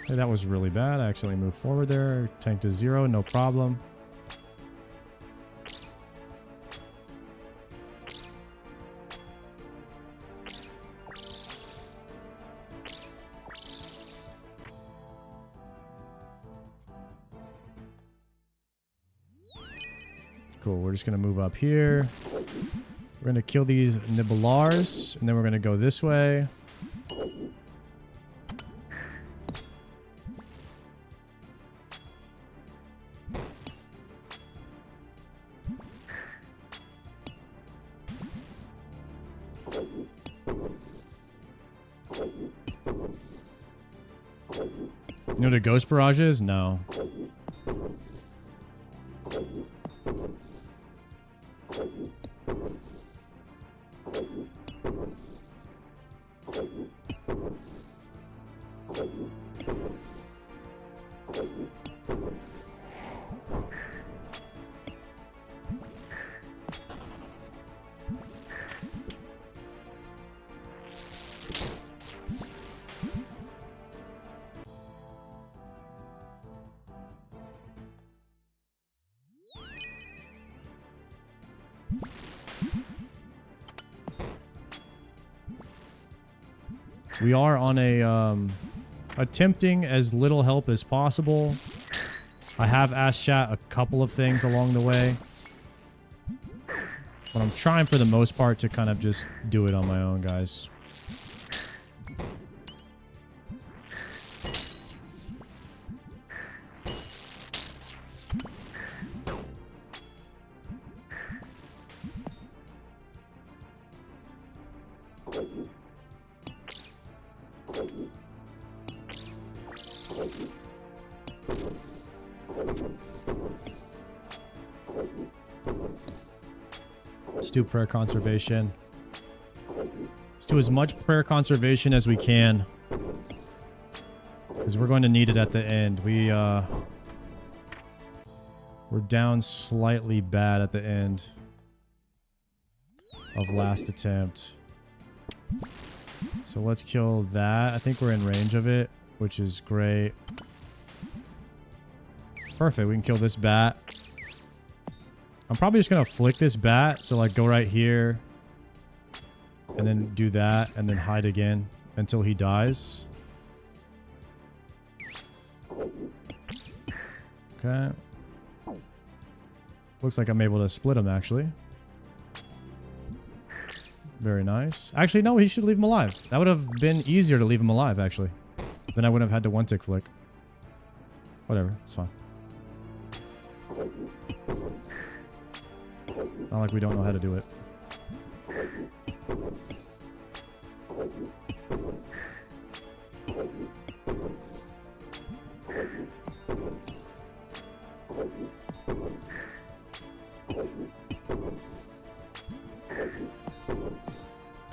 Hey, that was really bad. I accidentally moved forward there. Tank to 0, no problem. Cool, we're just going to move up here. We're going to kill these Nibblars, and then we're going to go this way. You know what a ghost barrage is? No. We are on a attempting as little help as possible. I have asked chat a couple of things along the way, but I'm trying for the most part to kind of just do it on my own, guys. Let's do prayer conservation. Let's do as much prayer conservation as we can, because we're going to need it at the end. We're down slightly bad at the end of last attempt. So let's kill that. I think we're in range of it, which is great. Perfect. We can kill this bat. I'm probably just going to flick this bat. So like go right here and then do that and then hide again until he dies. Okay. Looks like I'm able to split him actually. Very nice. Actually, no, he should leave him alive. That would have been easier to leave him alive actually. Then I wouldn't have had to one tick flick. Whatever. It's fine. Not like we don't know how to do it.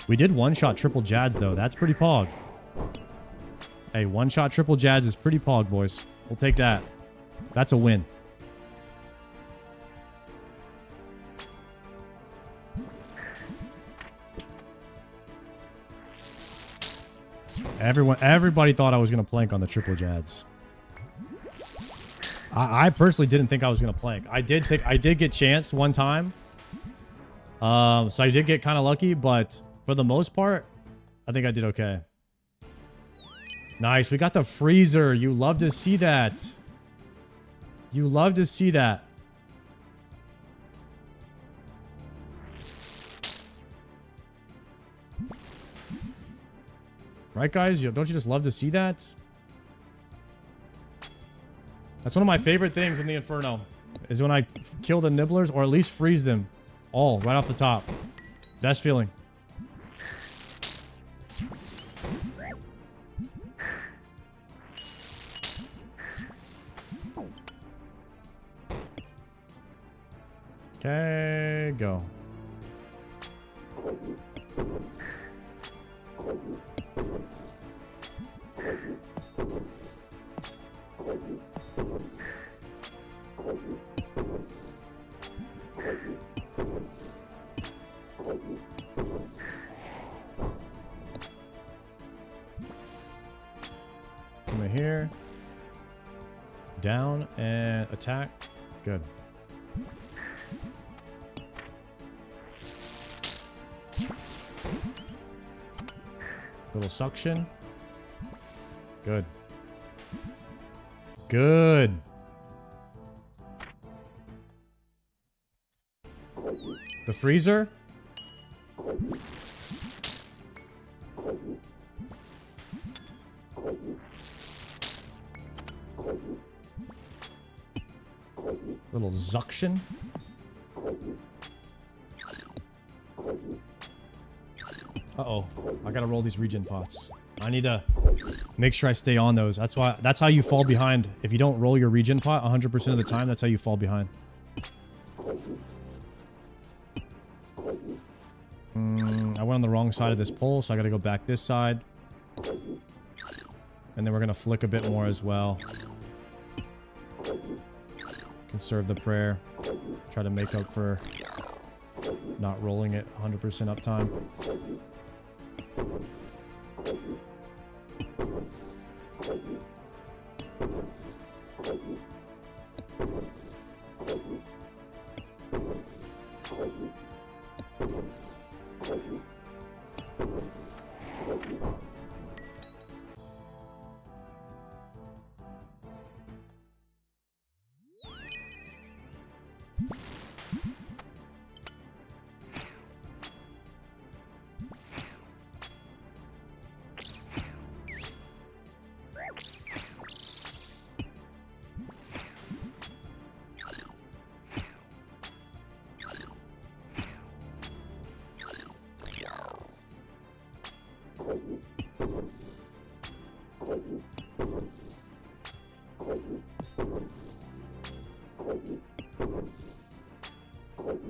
We did one-shot triple Jads, though. That's pretty pog. Hey, one-shot triple Jads is pretty pog, boys. We'll take that. That's a win. Everybody thought I was going to plank on the triple Jads. I personally didn't think I was going to plank. I did get chance one time. So I did get kind of lucky, but for the most part, I think I did okay. Nice. We got the freezer. You love to see that. You love to see that. Right, guys? Don't you just love to see that? That's one of my favorite things in the Inferno, is when I kill the nibblers, or at least freeze them. All right off the top. Best feeling. Okay, go. Come in here. Down and attack. Good. Little suction. Good. Good. The freezer. Little suction. Uh-oh. I gotta roll these regen pots. I need to make sure I stay on those. That's how you fall behind. If you don't roll your regen pot 100% of the time, that's how you fall behind. I went on the wrong side of this pole, so I gotta go back this side. And then we're gonna flick a bit more as well. Conserve the prayer. Try to make up for not rolling it 100% uptime.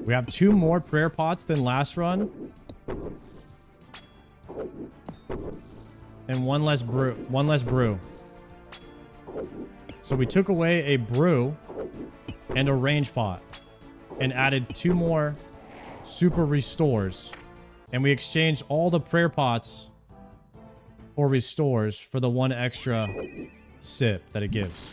We have 2 more prayer pots than last run. And one less brew. So we took away a brew and a range pot and added 2 more super restores. And we exchanged all the prayer pots for restores for the 1 extra sip that it gives.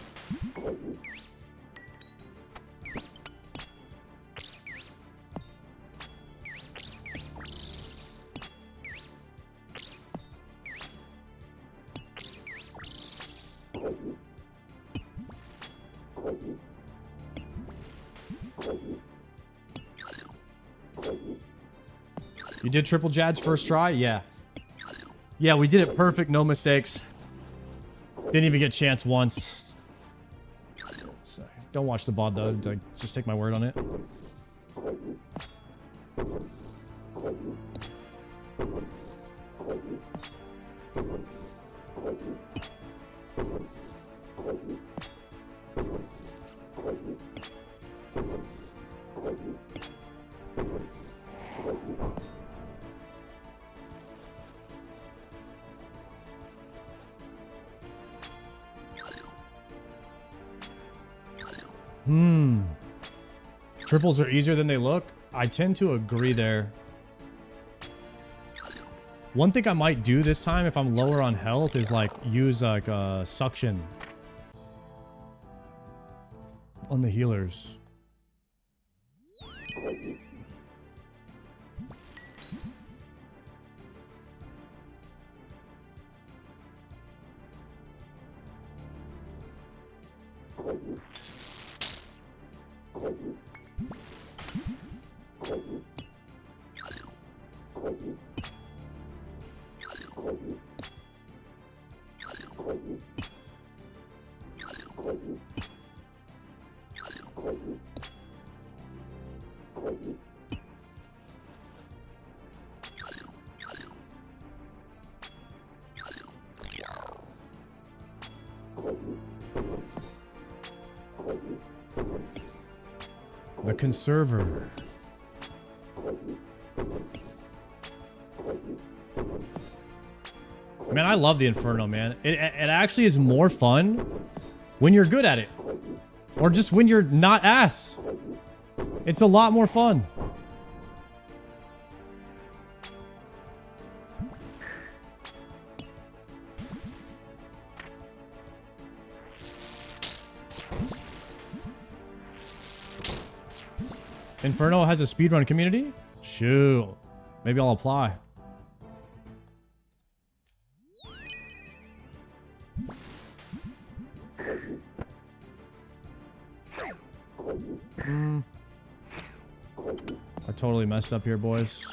You did triple Jad's first try? Yeah. Yeah, we did it perfect, no mistakes. Didn't even get chance once. So, don't watch the VOD though, just take my word on it. Triples are easier than they look. I tend to agree there. One thing I might do this time if I'm lower on health is like use like a suction on the healers. The conserver. Man, I love the Inferno, man. It actually is more fun when you're good at it. Or just when you're not ass. It's a lot more fun. Inferno has a speedrun community? Shoot. Maybe I'll apply. I totally messed up here, boys.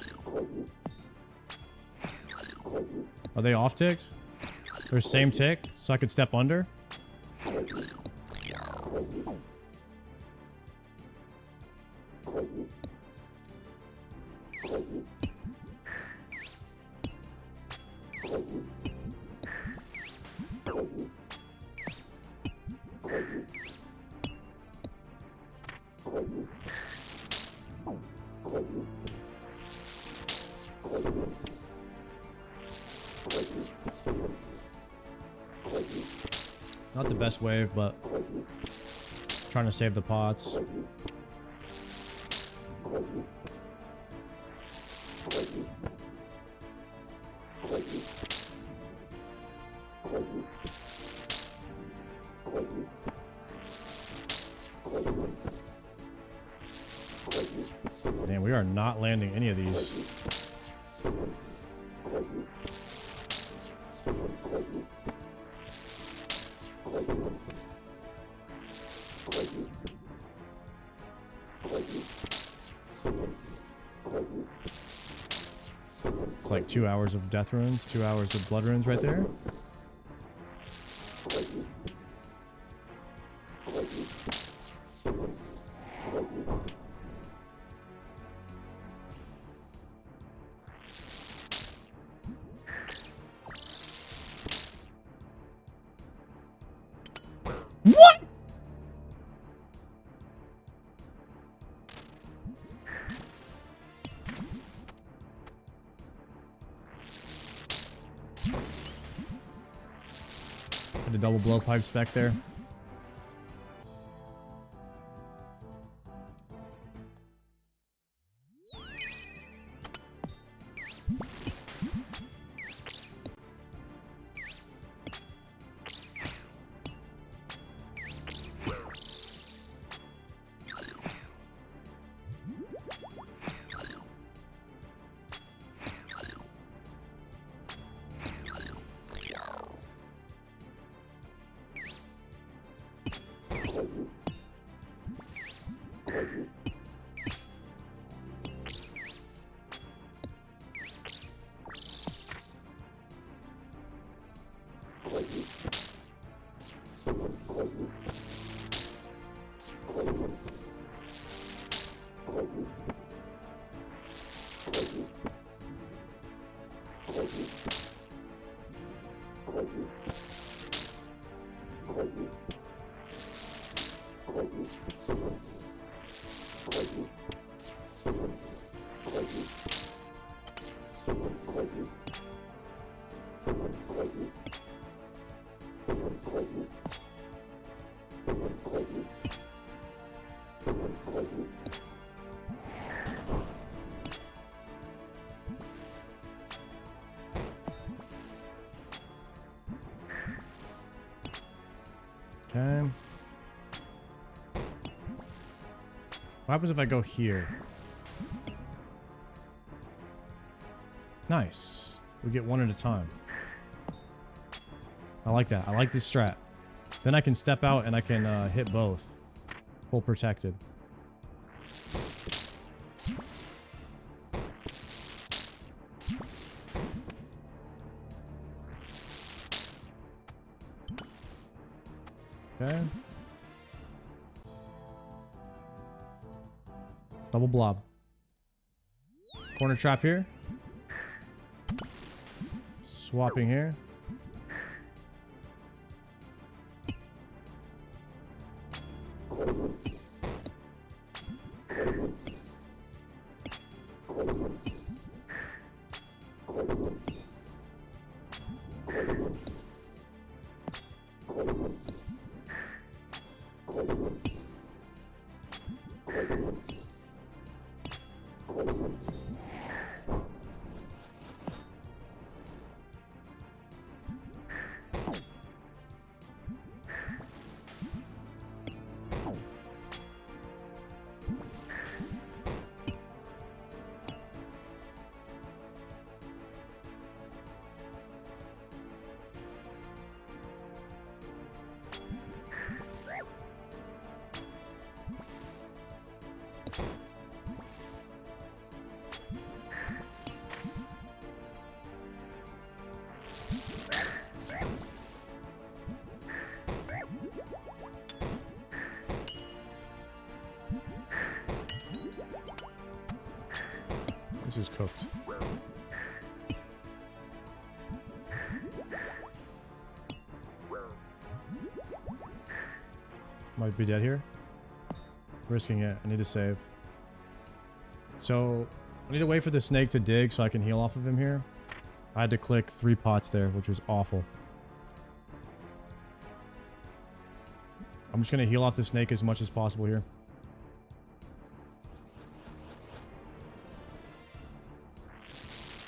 Are they off ticked? They're same tick, so I could step under? Not the best wave, but trying to save the pots. Man, we are not landing any of these. It's like 2 hours of death runes, 2 hours of blood runes right there. What? Had the double blowpipes back there. Okay. What happens if I go here? Nice. We get one at a time. I like that. I like this strat. Then I can step out and I can hit both. Full protected. Okay. Double blob. Corner trap here. Swapping here. This is cooked. Might be dead here. Risking it. I need to save. So, I need to wait for the snake to dig so I can heal off of him here. I had to click 3 pots there, which was awful. I'm just going to heal off the snake as much as possible here.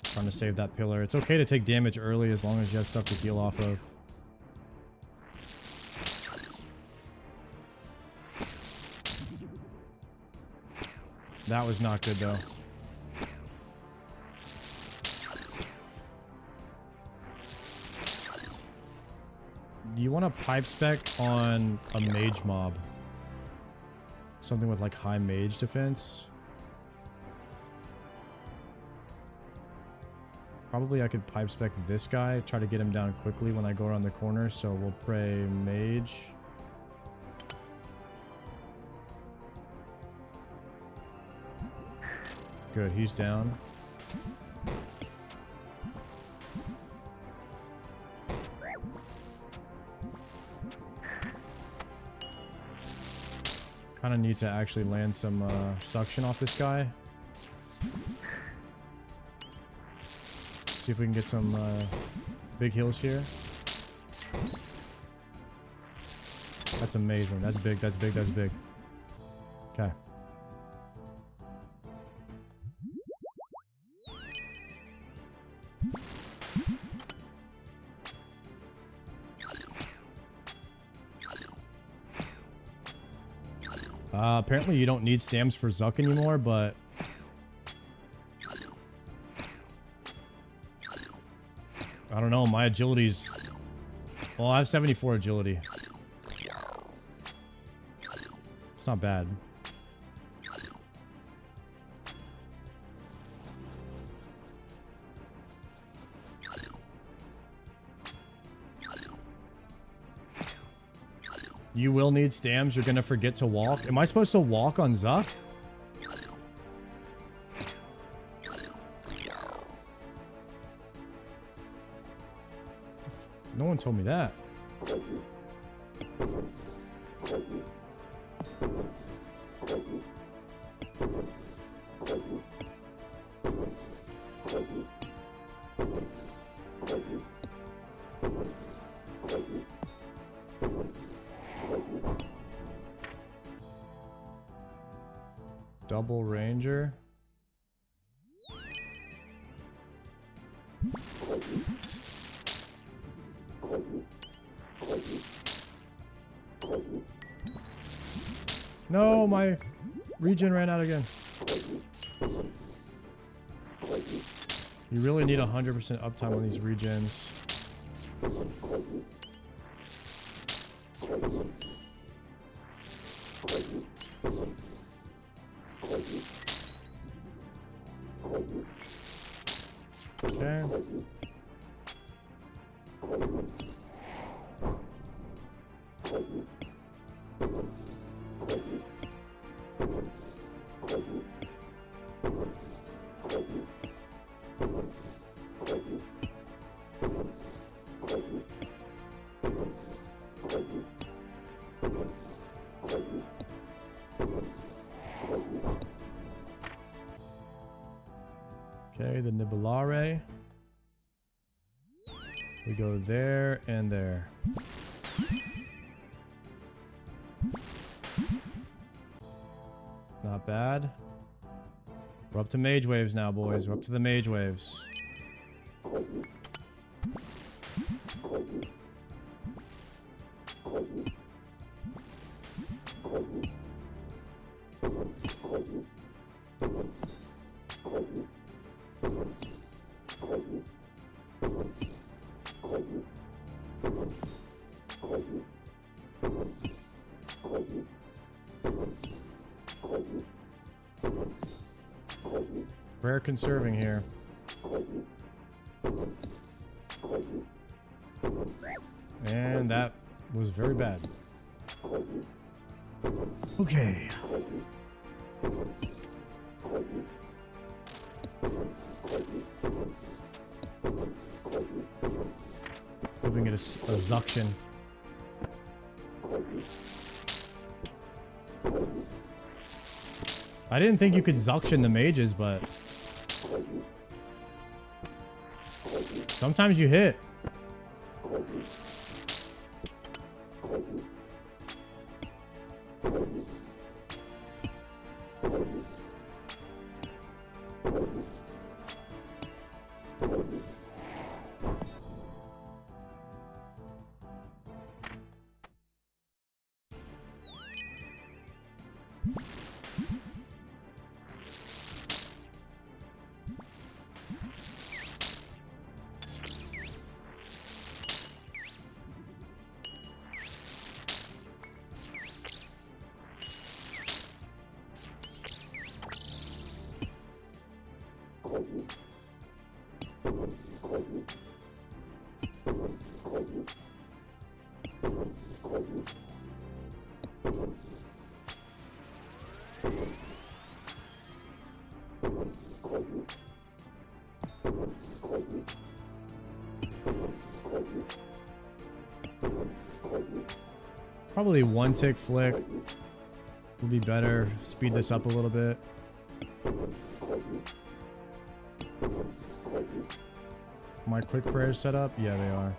Trying to save that pillar. It's okay to take damage early as long as you have stuff to heal off of. That was not good though. You want a pipe spec on a mage mob. Something with like high mage defense. Probably I could pipe spec this guy, try to get him down quickly when I go around the corner, so we'll pray mage. Good, he's down. Kind of need to actually land some suction off this guy. See if we can get some big heals here. That's amazing. That's big. That's big. That's big. Okay. Apparently you don't need stamps for Zuk anymore, but I don't know, my agility's... Well, I have 74 agility. It's not bad. You will need stams. You're gonna forget to walk. Am I supposed to walk on Zuk? No one told me that. Double Ranger. No, my regen ran out again. You really need 100% uptime on these regens. Okay. Okay, the Nibelare. We go there and there. Not bad. We're up to mage waves now, boys. We're up to the mage waves. Rare conserving here. And that was very bad. Okay. Hoping it is a Zuction. I didn't think you could Zuction the mages, but sometimes you hit. Probably one tick flick would be better. Speed this up a little bit. My quick prayers set up? Yeah, they are.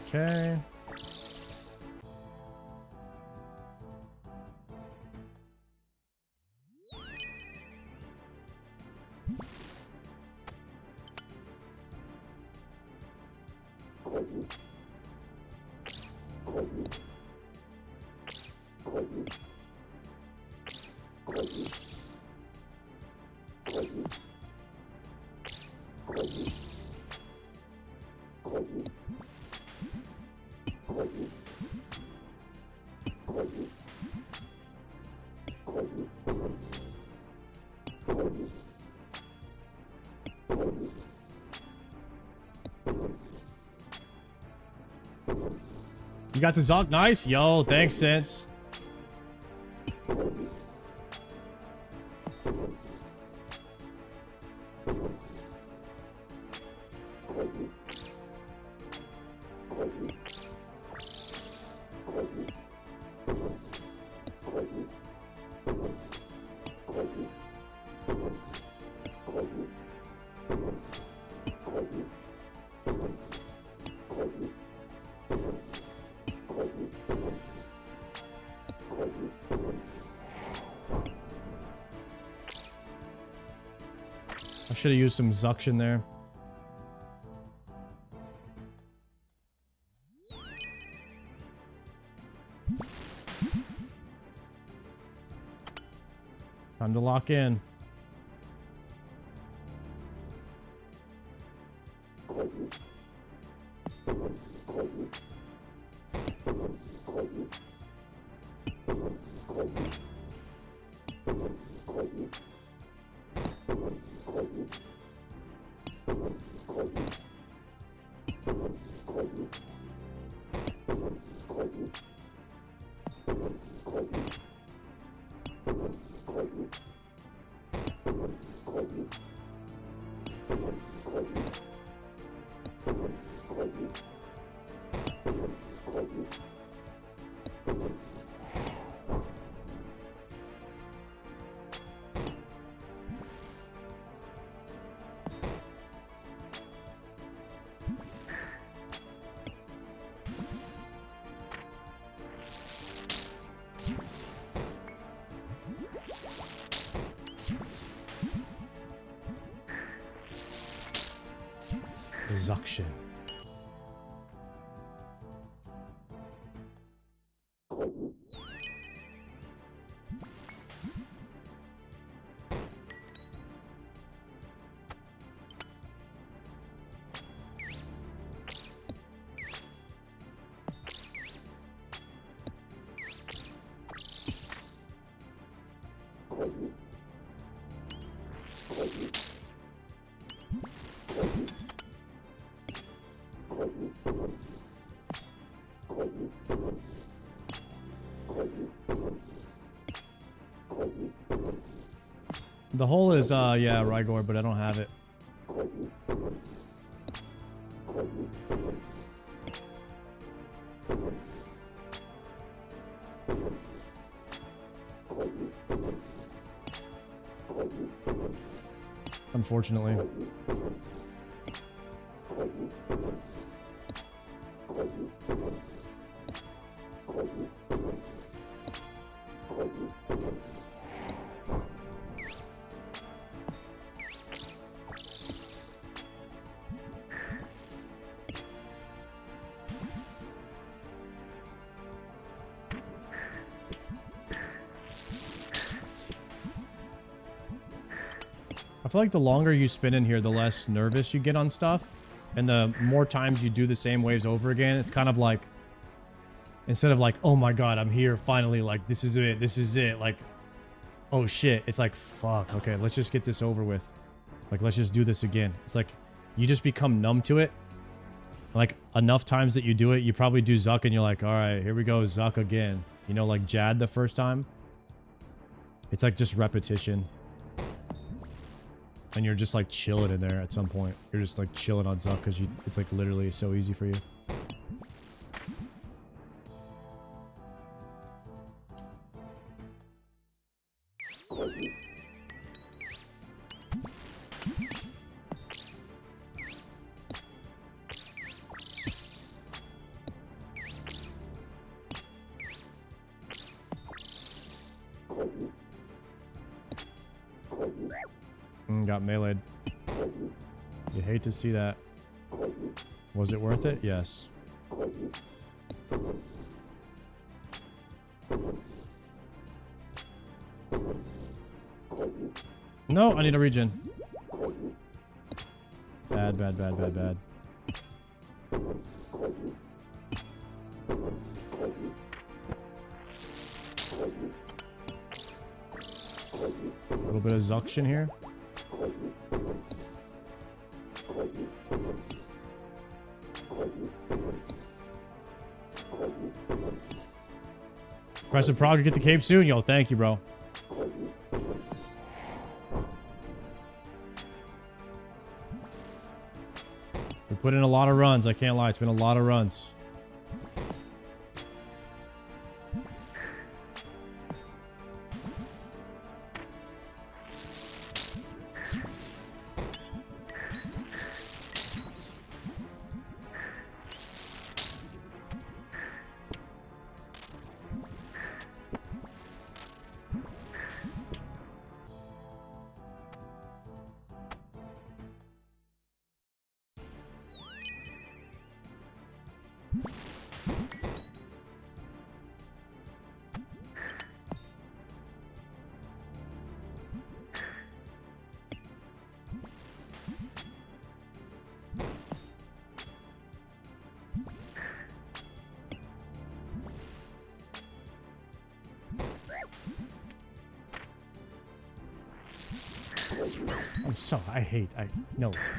Okay. You got the Zuk, nice. Yo, thanks, Sense. I should have used some Zuction there. Time to lock in. Zuction. The hole is, yeah, Rygor, but I don't have it. Unfortunately. I feel like the longer you spin in here, the less nervous you get on stuff. And the more times you do the same waves over again, it's kind of like, instead of like, oh my god, I'm here finally, like, this is it, like, oh shit, it's like, fuck, okay, let's just get this over with. Like, let's just do this again. It's like, you just become numb to it. Like, enough times that you do it, you probably do Zuk and you're like, alright, here we go, Zuk again. You know, like Jad the first time? It's like just repetition. And you're just like chilling in there at some point. You're just like chilling on Zuk because it's like literally so easy for you. Got meleeed. You hate to see that. Was it worth it? Yes. No, I need a regen. Bad, bad, bad, bad, bad. A little bit of Zuction here. Impressive prog to get the cape soon. Yo, thank you, bro. We put in a lot of runs. I can't lie. It's been a lot of runs.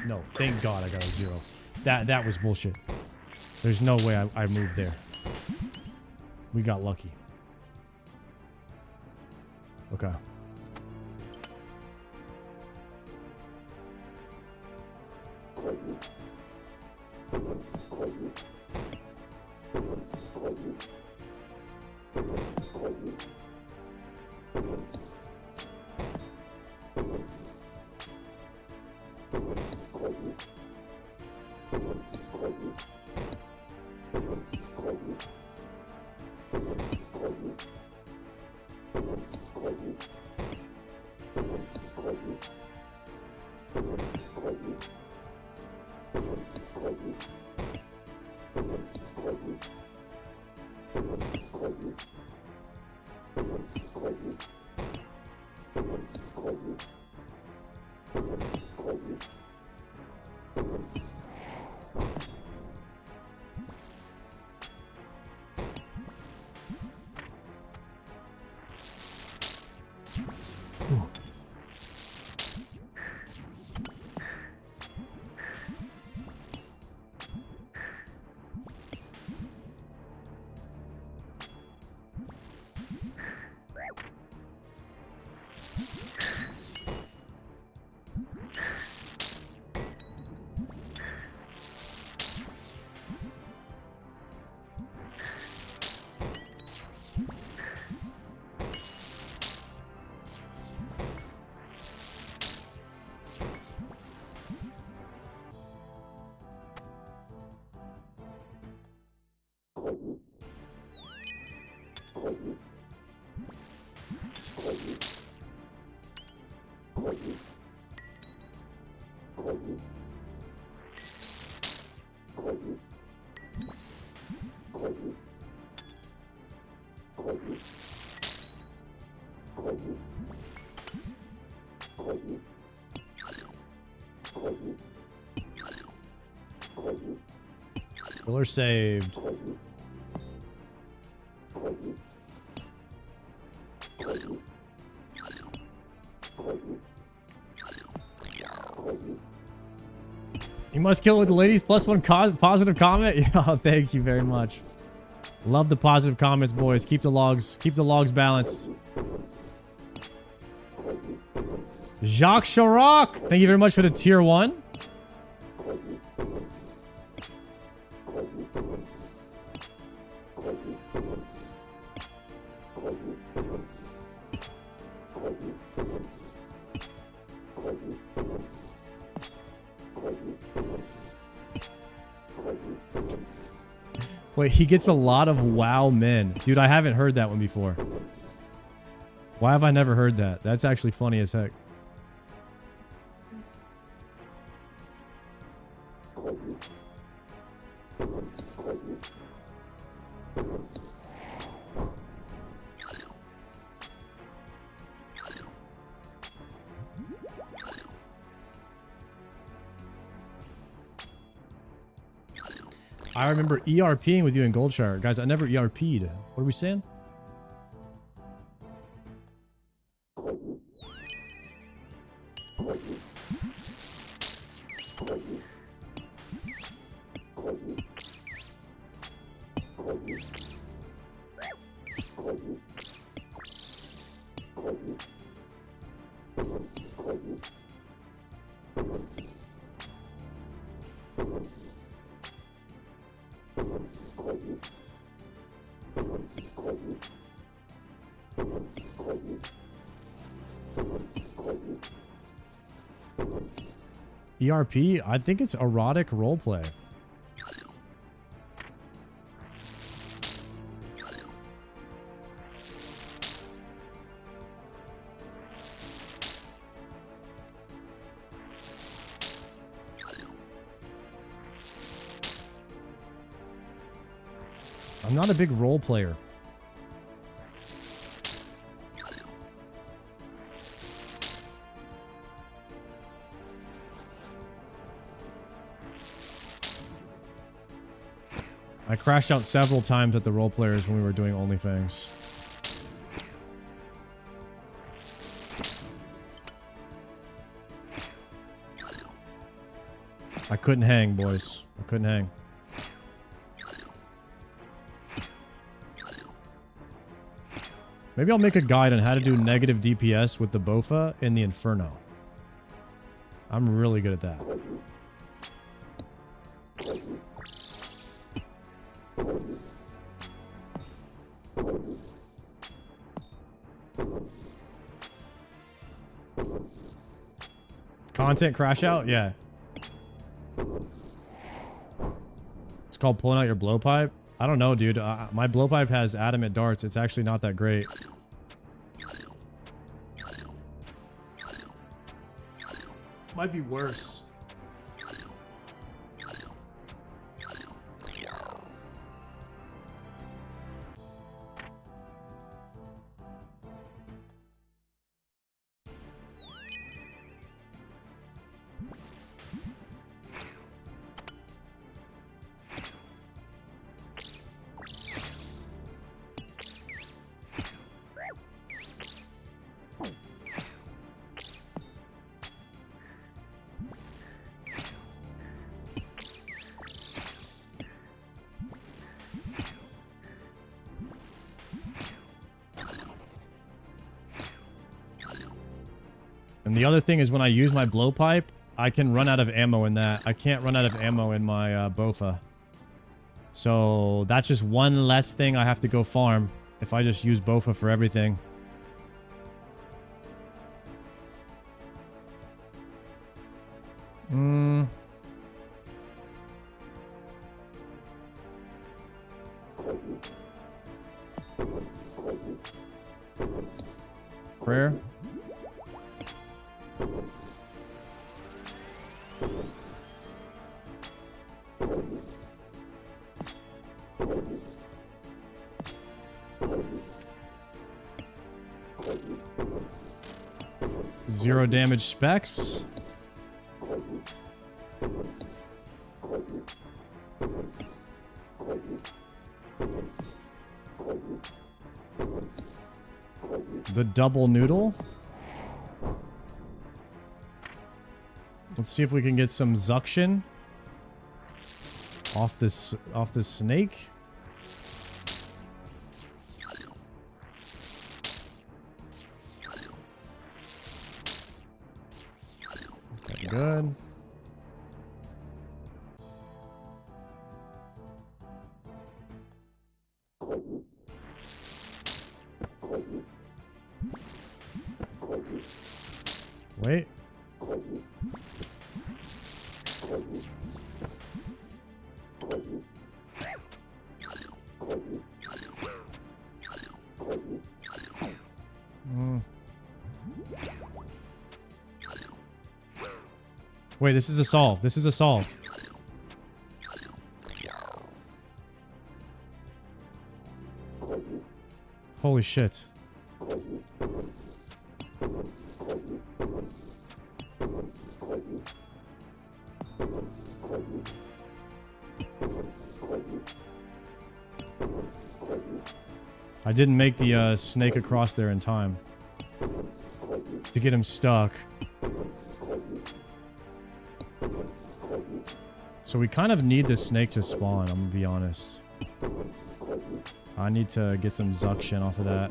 No, thank God I got a 0. That was bullshit. There's no way I moved there. We got lucky. Okay. Killer saved. You must kill with the ladies plus one positive comment. Yeah, thank you very much. Love the positive comments, boys. Keep the logs balanced. Jacques Chirac, thank you very much for the tier 1. Wait, he gets a lot of WoW men. Dude, I haven't heard that one before. Why have I never heard that? That's actually funny as heck. I remember ERPing with you in Goldshire. Guys, I never ERP'd. What are we saying? ERP? I think it's erotic roleplay. I'm not a big role player. I crashed out several times at the role players when we were doing OnlyFans. I couldn't hang, boys. I couldn't hang. Maybe I'll make a guide on how to do negative DPS with the Bofa in the Inferno. I'm really good at that. Content crash out? Yeah. It's called pulling out your blowpipe. I don't know, dude. My blowpipe has adamant darts. It's actually not that great. Might be worse. And the other thing is when I use my blowpipe, I can run out of ammo in that. I can't run out of ammo in my Bofa. So that's just one less thing I have to go farm if I just use Bofa for everything. Prayer. Zero damage specs. The double noodle. Let's see if we can get some Zuction off this snake. Okay, good. Wait. Wait, this is a solve. This is a solve. Holy shit. I didn't make the snake across there in time to get him stuck. So we kind of need this snake to spawn, I'm gonna be honest. I need to get some Zuction off of that.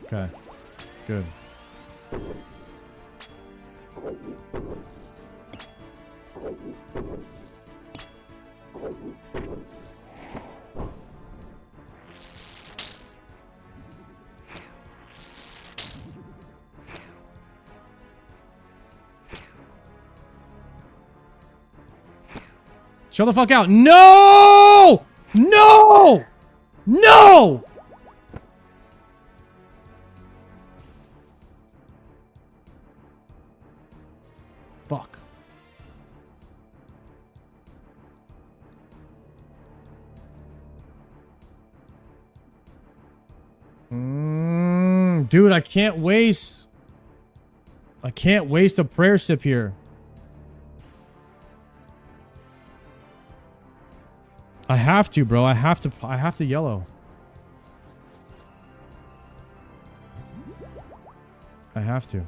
Okay, good. Chill the fuck out. No! No! No! Fuck. Dude, I can't waste. I can't waste a prayer sip here. I have to, bro. I have to yellow. I have to.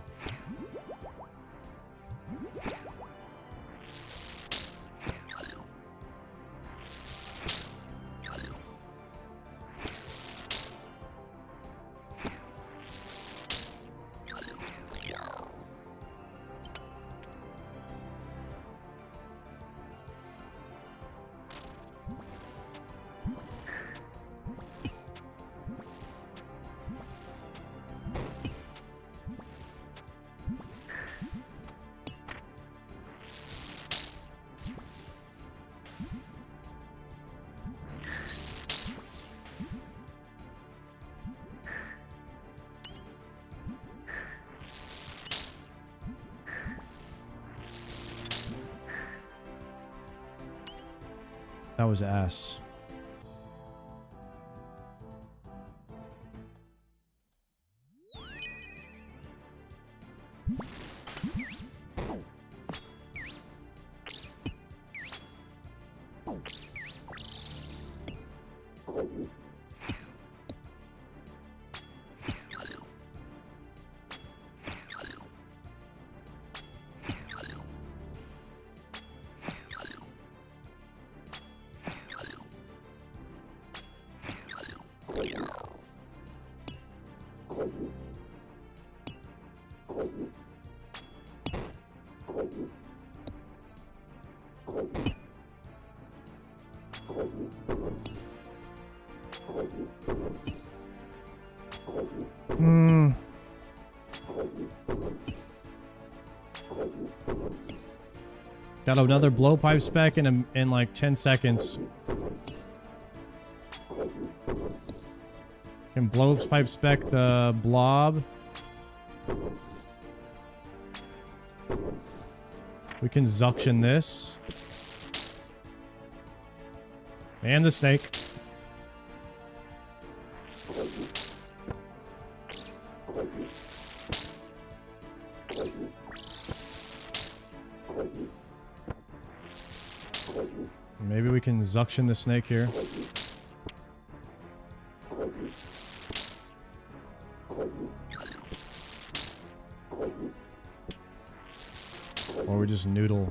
That was ass. Got another blowpipe spec in like 10 seconds. Can blowpipe spec the blob. We can suction this. And the snake. Maybe we can suction the snake here. Or we just noodle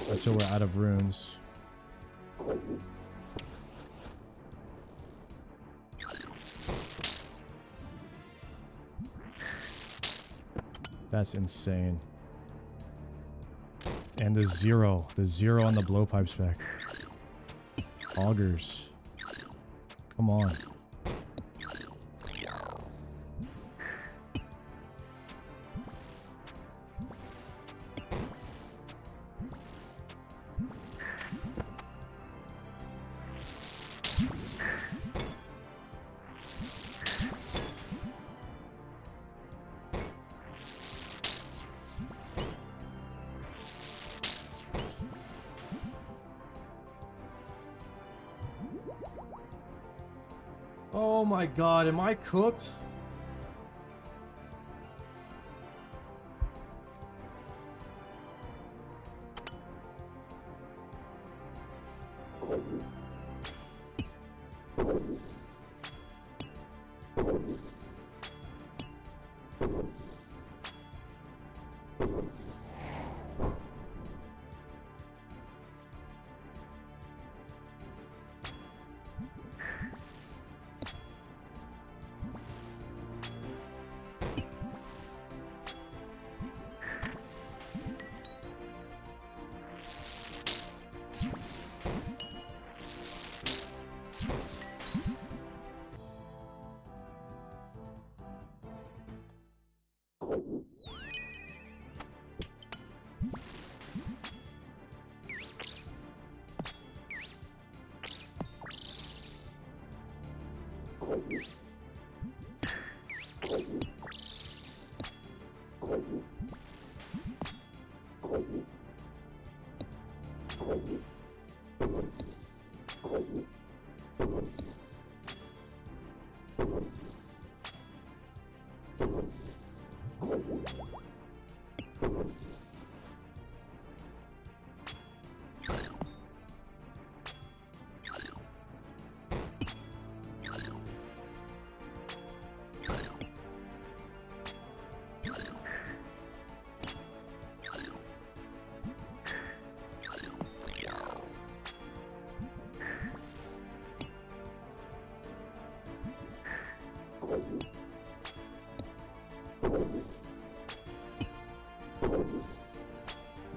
until we're out of runes. That's insane. And the zero on the blowpipe spec. Augers. Come on. Oh my god, am I cooked?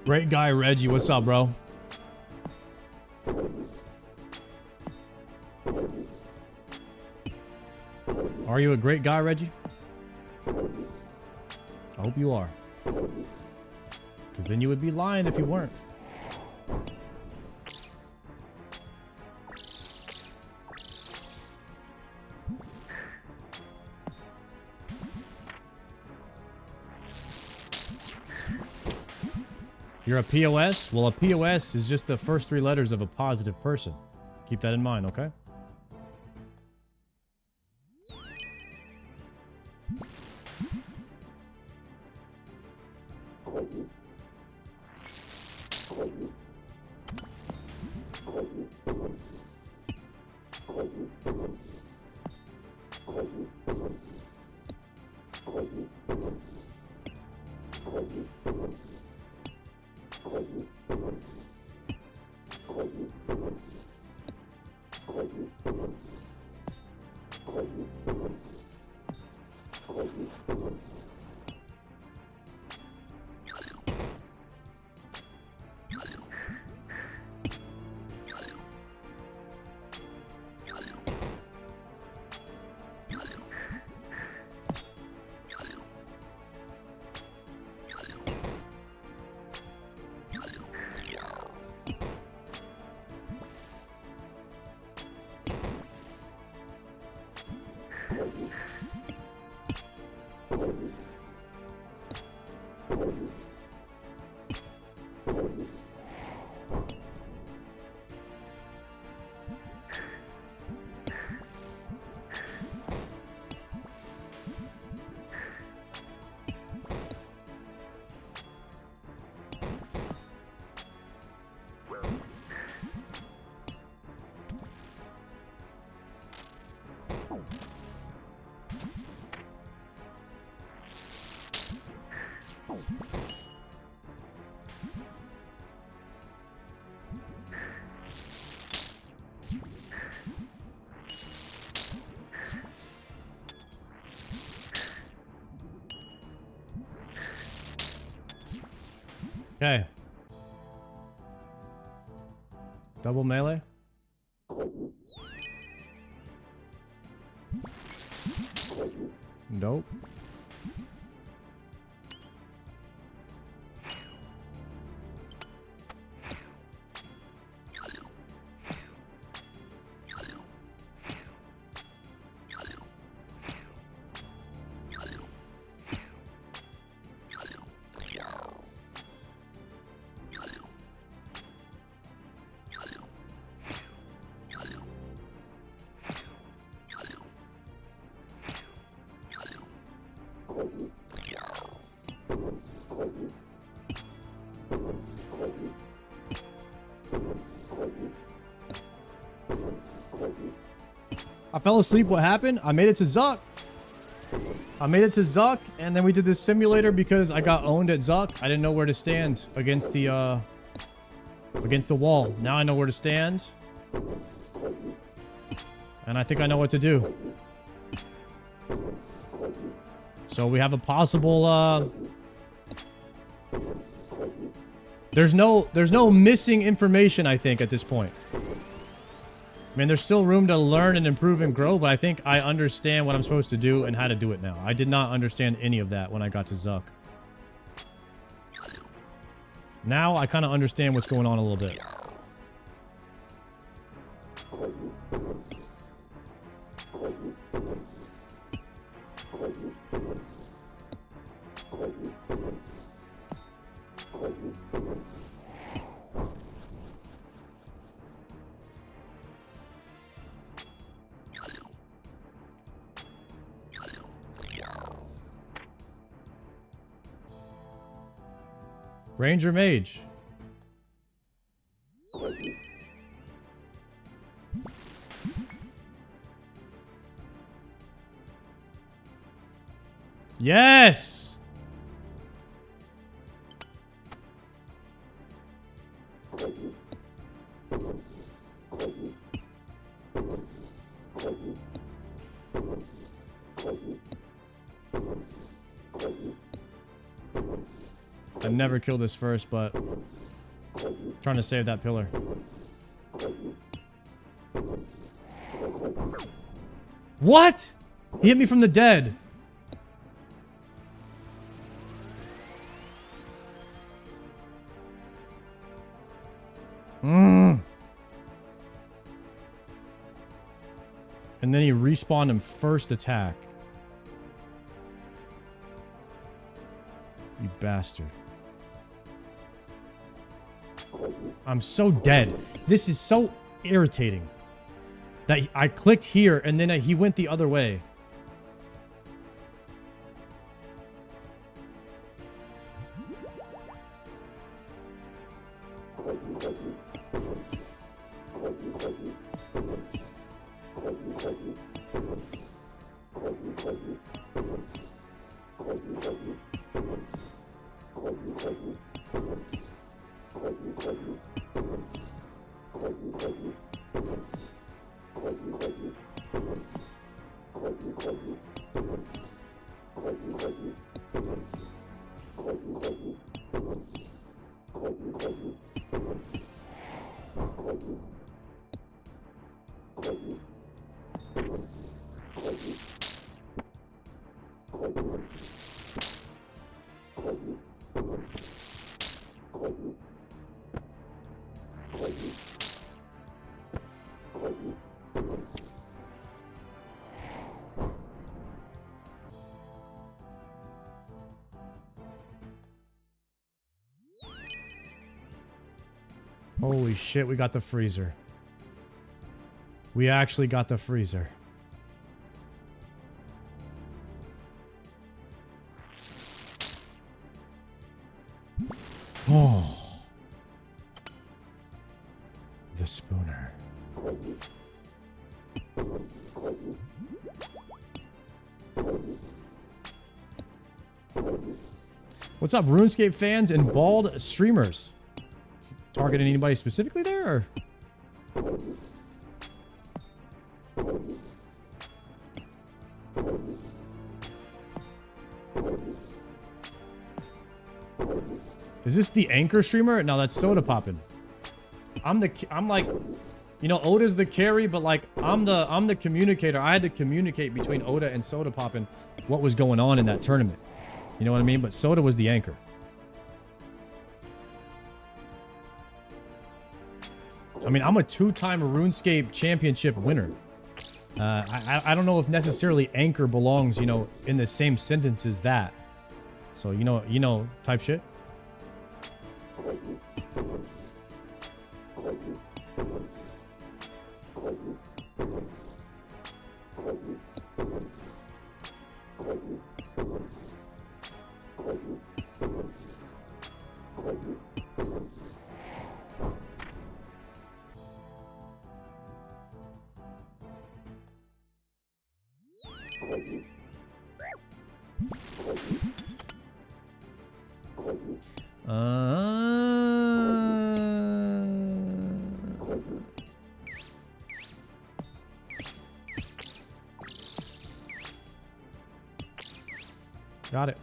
Great guy, Reggie. What's up, bro? Are you a great guy, Reggie? I hope you are. Because then you would be lying if you weren't. You're a POS? Well, a POS is just the first 3 letters of a positive person. Keep that in mind, okay? Okay. Double melee. Nope. I fell asleep. What happened? I made it to Zuk. I made it to Zuk, and then we did this simulator because I got owned at Zuk. I didn't know where to stand against the wall. Now I know where to stand. And I think I know what to do. So we have a possible, there's no missing information, I think, at this point. I mean, there's still room to learn and improve and grow, but I think I understand what I'm supposed to do and how to do it now. I did not understand any of that when I got to Zuk. Now I kind of understand what's going on a little bit. Ranger Mage. Yes! I'd never kill this first, but I'm trying to save that pillar. What? He hit me from the dead. And then he respawned him first attack. You bastard. I'm so dead. This is so irritating. That I clicked here and then he went the other way. Holy shit, we got the freezer. We actually got the freezer. Oh. The spooner. What's up, RuneScape fans and bald streamers? Targeting anybody specifically there, or? Is this the anchor streamer? No, that's Soda Poppin'. I'm like, you know, Oda's the carry, but like I'm the communicator. I had to communicate between Oda and Soda Poppin' what was going on in that tournament. You know what I mean? But Soda was the anchor. I mean, I'm a 2-time RuneScape championship winner. I don't know if necessarily anchor belongs, you know, in the same sentence as that. So, you know, type shit. Got it.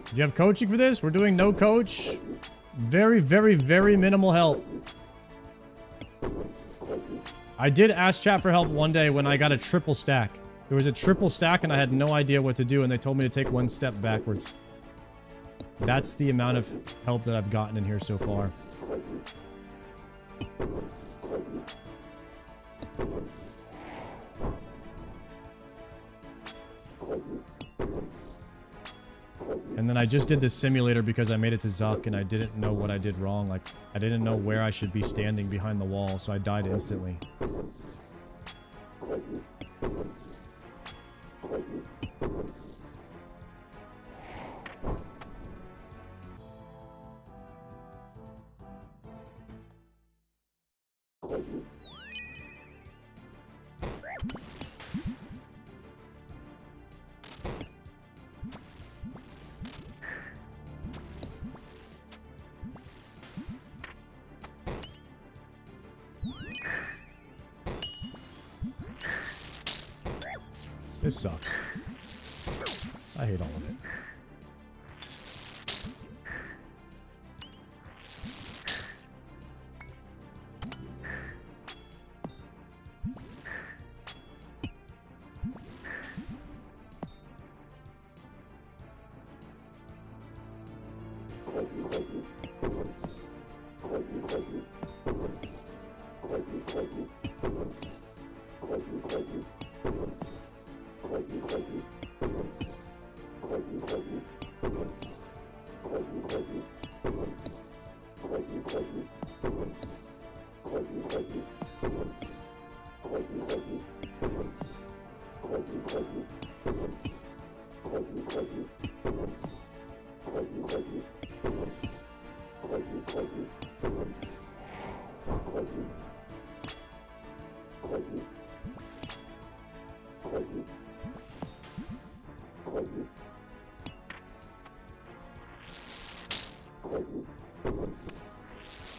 Do you have coaching for this? We're doing no coach. Very, very, very minimal help. I did ask chat for help one day when I got a triple stack. There was a triple stack and I had no idea what to do and they told me to take one step backwards. That's the amount of help that I've gotten in here so far. And then I just did this simulator because I made it to Zuk and I didn't know what I did wrong. Like, I didn't know where I should be standing behind the wall, so I died instantly. This sucks. I hate all of it.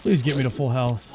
Please get me to full health.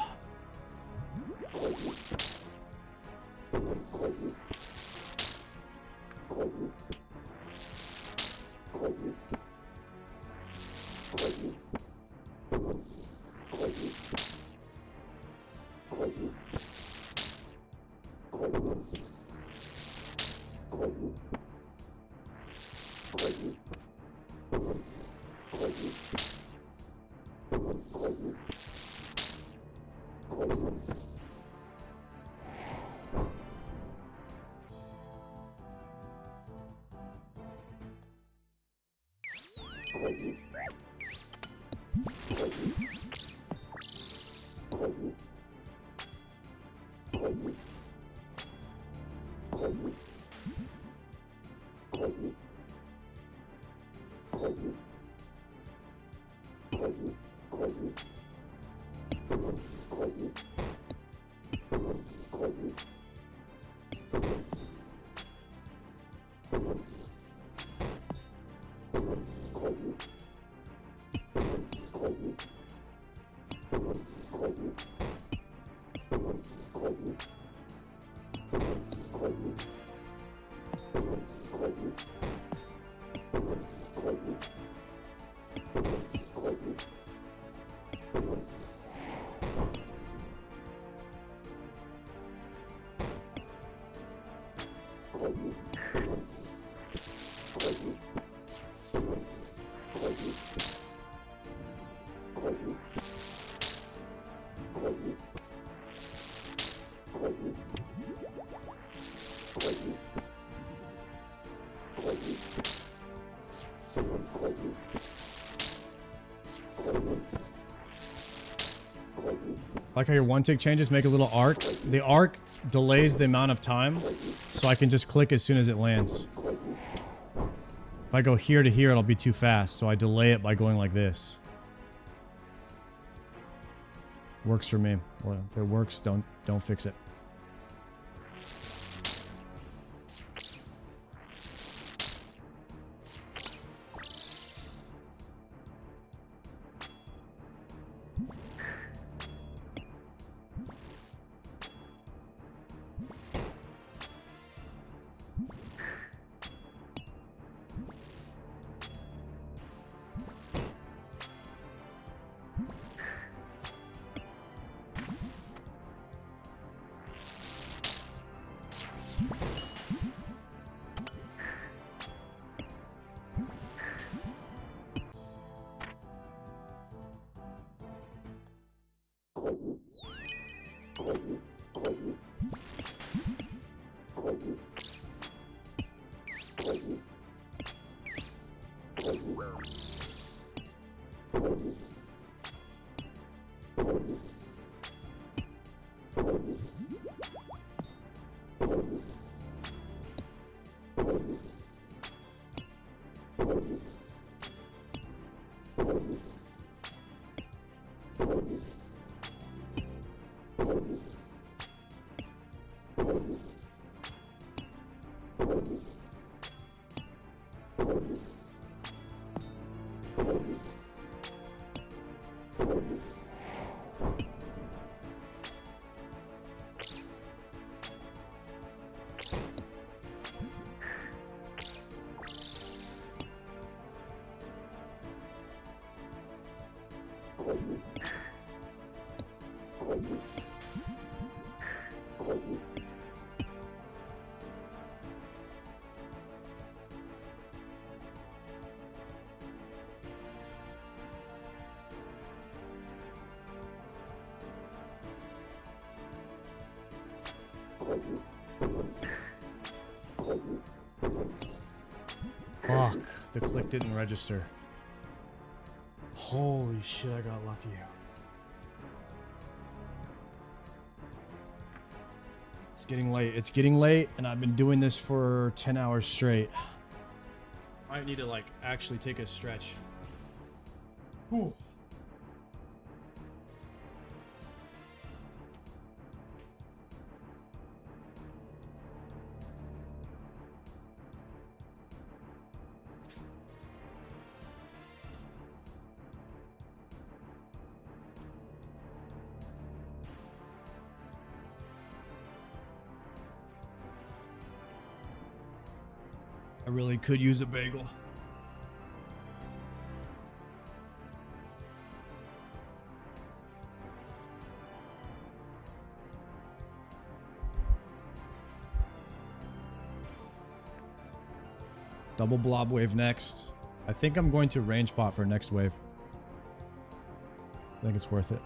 Like how your one tick changes make a little arc. The arc delays the amount of time, so I can just click as soon as it lands. If I go here to here, it'll be too fast, so I delay it by going like this. Works for me. Well, if it works, don't fix it. Fuck, the click didn't register. Holy shit, I got lucky. It's getting late. It's getting late, and I've been doing this for 10 hours straight. I need to, like, actually take a stretch. Whew. I really could use a bagel. Double blob wave next. I think I'm going to range pot for next wave. I think it's worth it.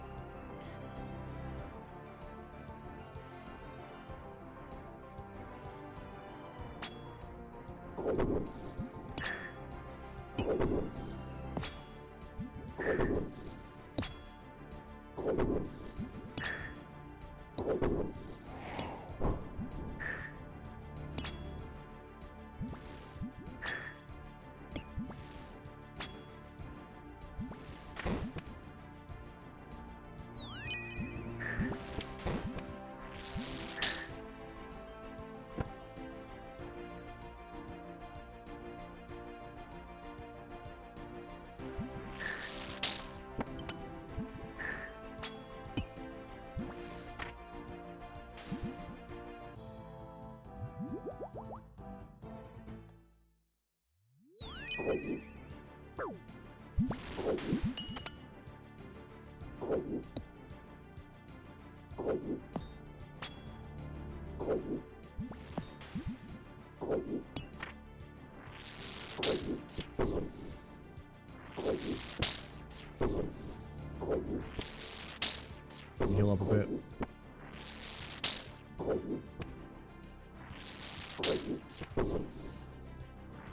Heal up a bit.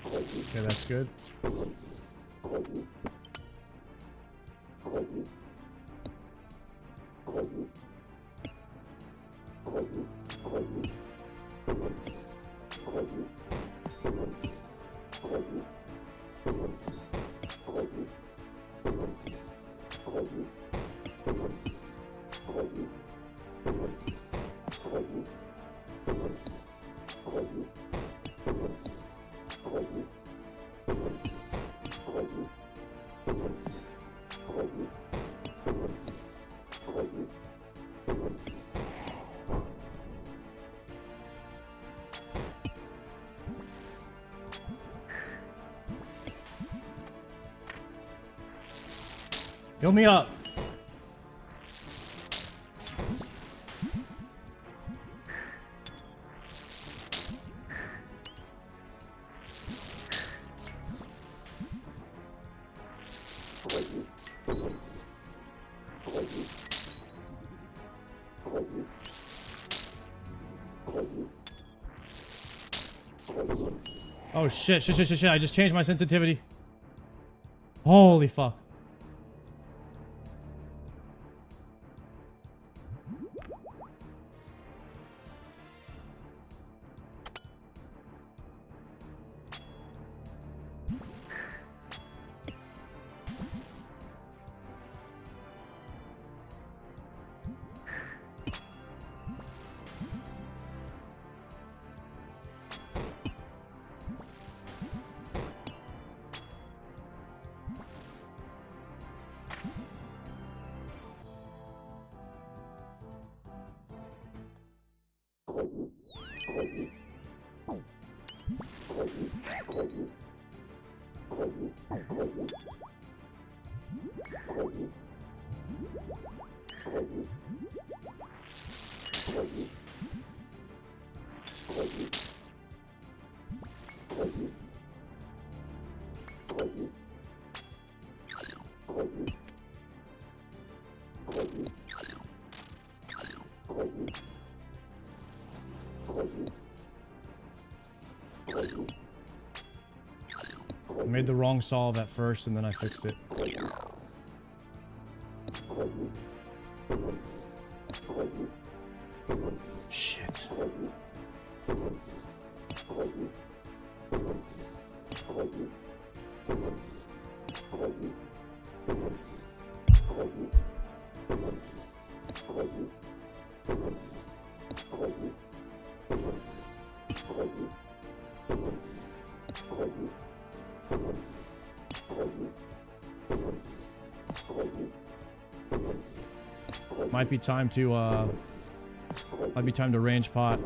Okay, that's good. Heal me up. Oh shit, shit. I just changed my sensitivity. Holy fuck. made the wrong solve at first and then I fixed it. Shit. Might be time to range pot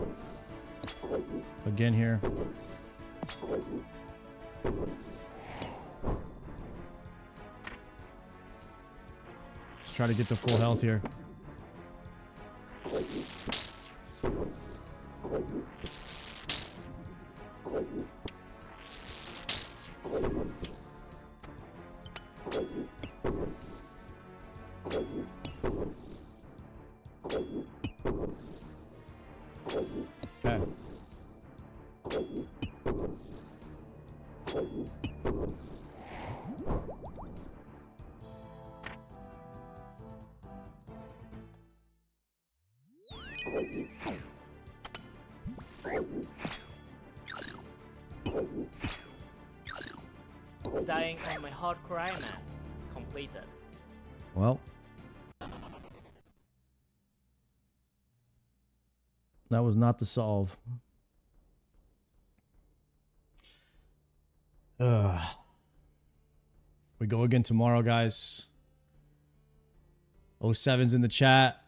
again here. Let's try to get to full health here. Okay. Dying on my hardcore Iron Man. Completed. Well, that was not the solve. We go again tomorrow, guys. 07's in the chat.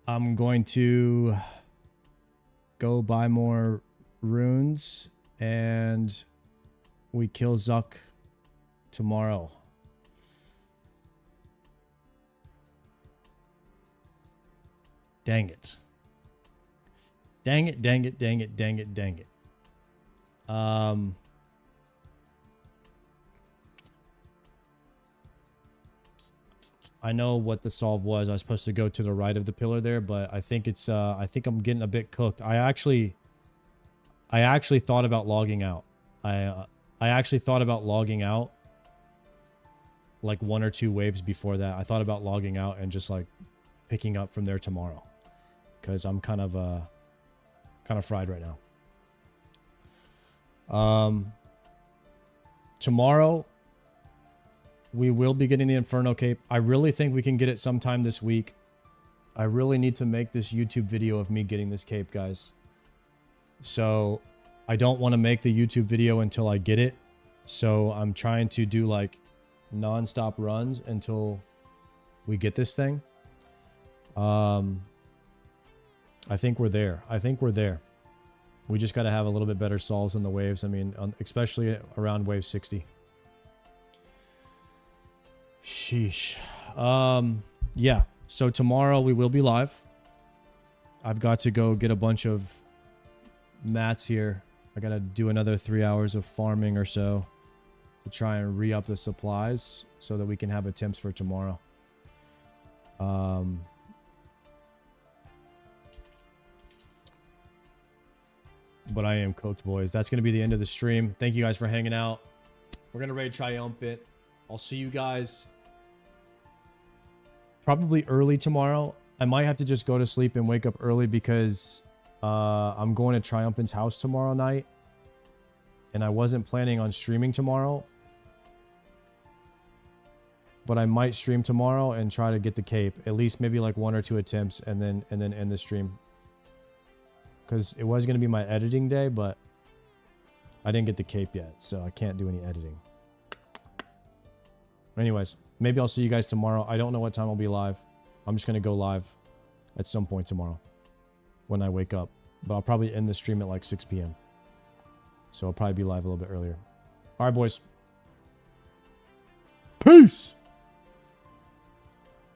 I'm going to go buy more runes and we kill Zuk tomorrow. Dang it. Dang it, dang it, dang it, dang it, dang it. I know what the solve was. I was supposed to go to the right of the pillar there, but I think it's I think I'm getting a bit cooked. I actually thought about logging out. I actually thought about logging out like 1 or 2 waves before that. I thought about logging out and just like picking up from there tomorrow, because I'm kind of fried right now. Tomorrow we will be getting the Inferno Cape. I really think we can get it sometime this week. I really need to make this YouTube video of me getting this cape, guys. So I don't want to make the YouTube video until I get it. So I'm trying to do like non-stop runs until we get this thing. I think we're there. I think we're there. We just got to have a little bit better solves in the waves. I mean, especially around wave 60. Sheesh. Yeah. So tomorrow we will be live. I've got to go get a bunch of mats here. I got to do another 3 hours of farming or so to try and re-up the supplies so that we can have attempts for tomorrow. But I am cooked, boys. That's going to be the end of the stream. Thank you guys for hanging out. We're going to raid Triumphant. I'll see you guys probably early tomorrow. I might have to just go to sleep and wake up early because I'm going to Triumphant's house tomorrow night. And I wasn't planning on streaming tomorrow. But I might stream tomorrow and try to get the cape. At least maybe like 1 or 2 attempts and then end the stream. Because it was going to be my editing day, but I didn't get the cape yet, so I can't do any editing. Anyways, maybe I'll see you guys tomorrow. I don't know what time I'll be live. I'm just going to go live at some point tomorrow when I wake up. But I'll probably end the stream at like 6 p.m. So I'll probably be live a little bit earlier. All right, boys. Peace!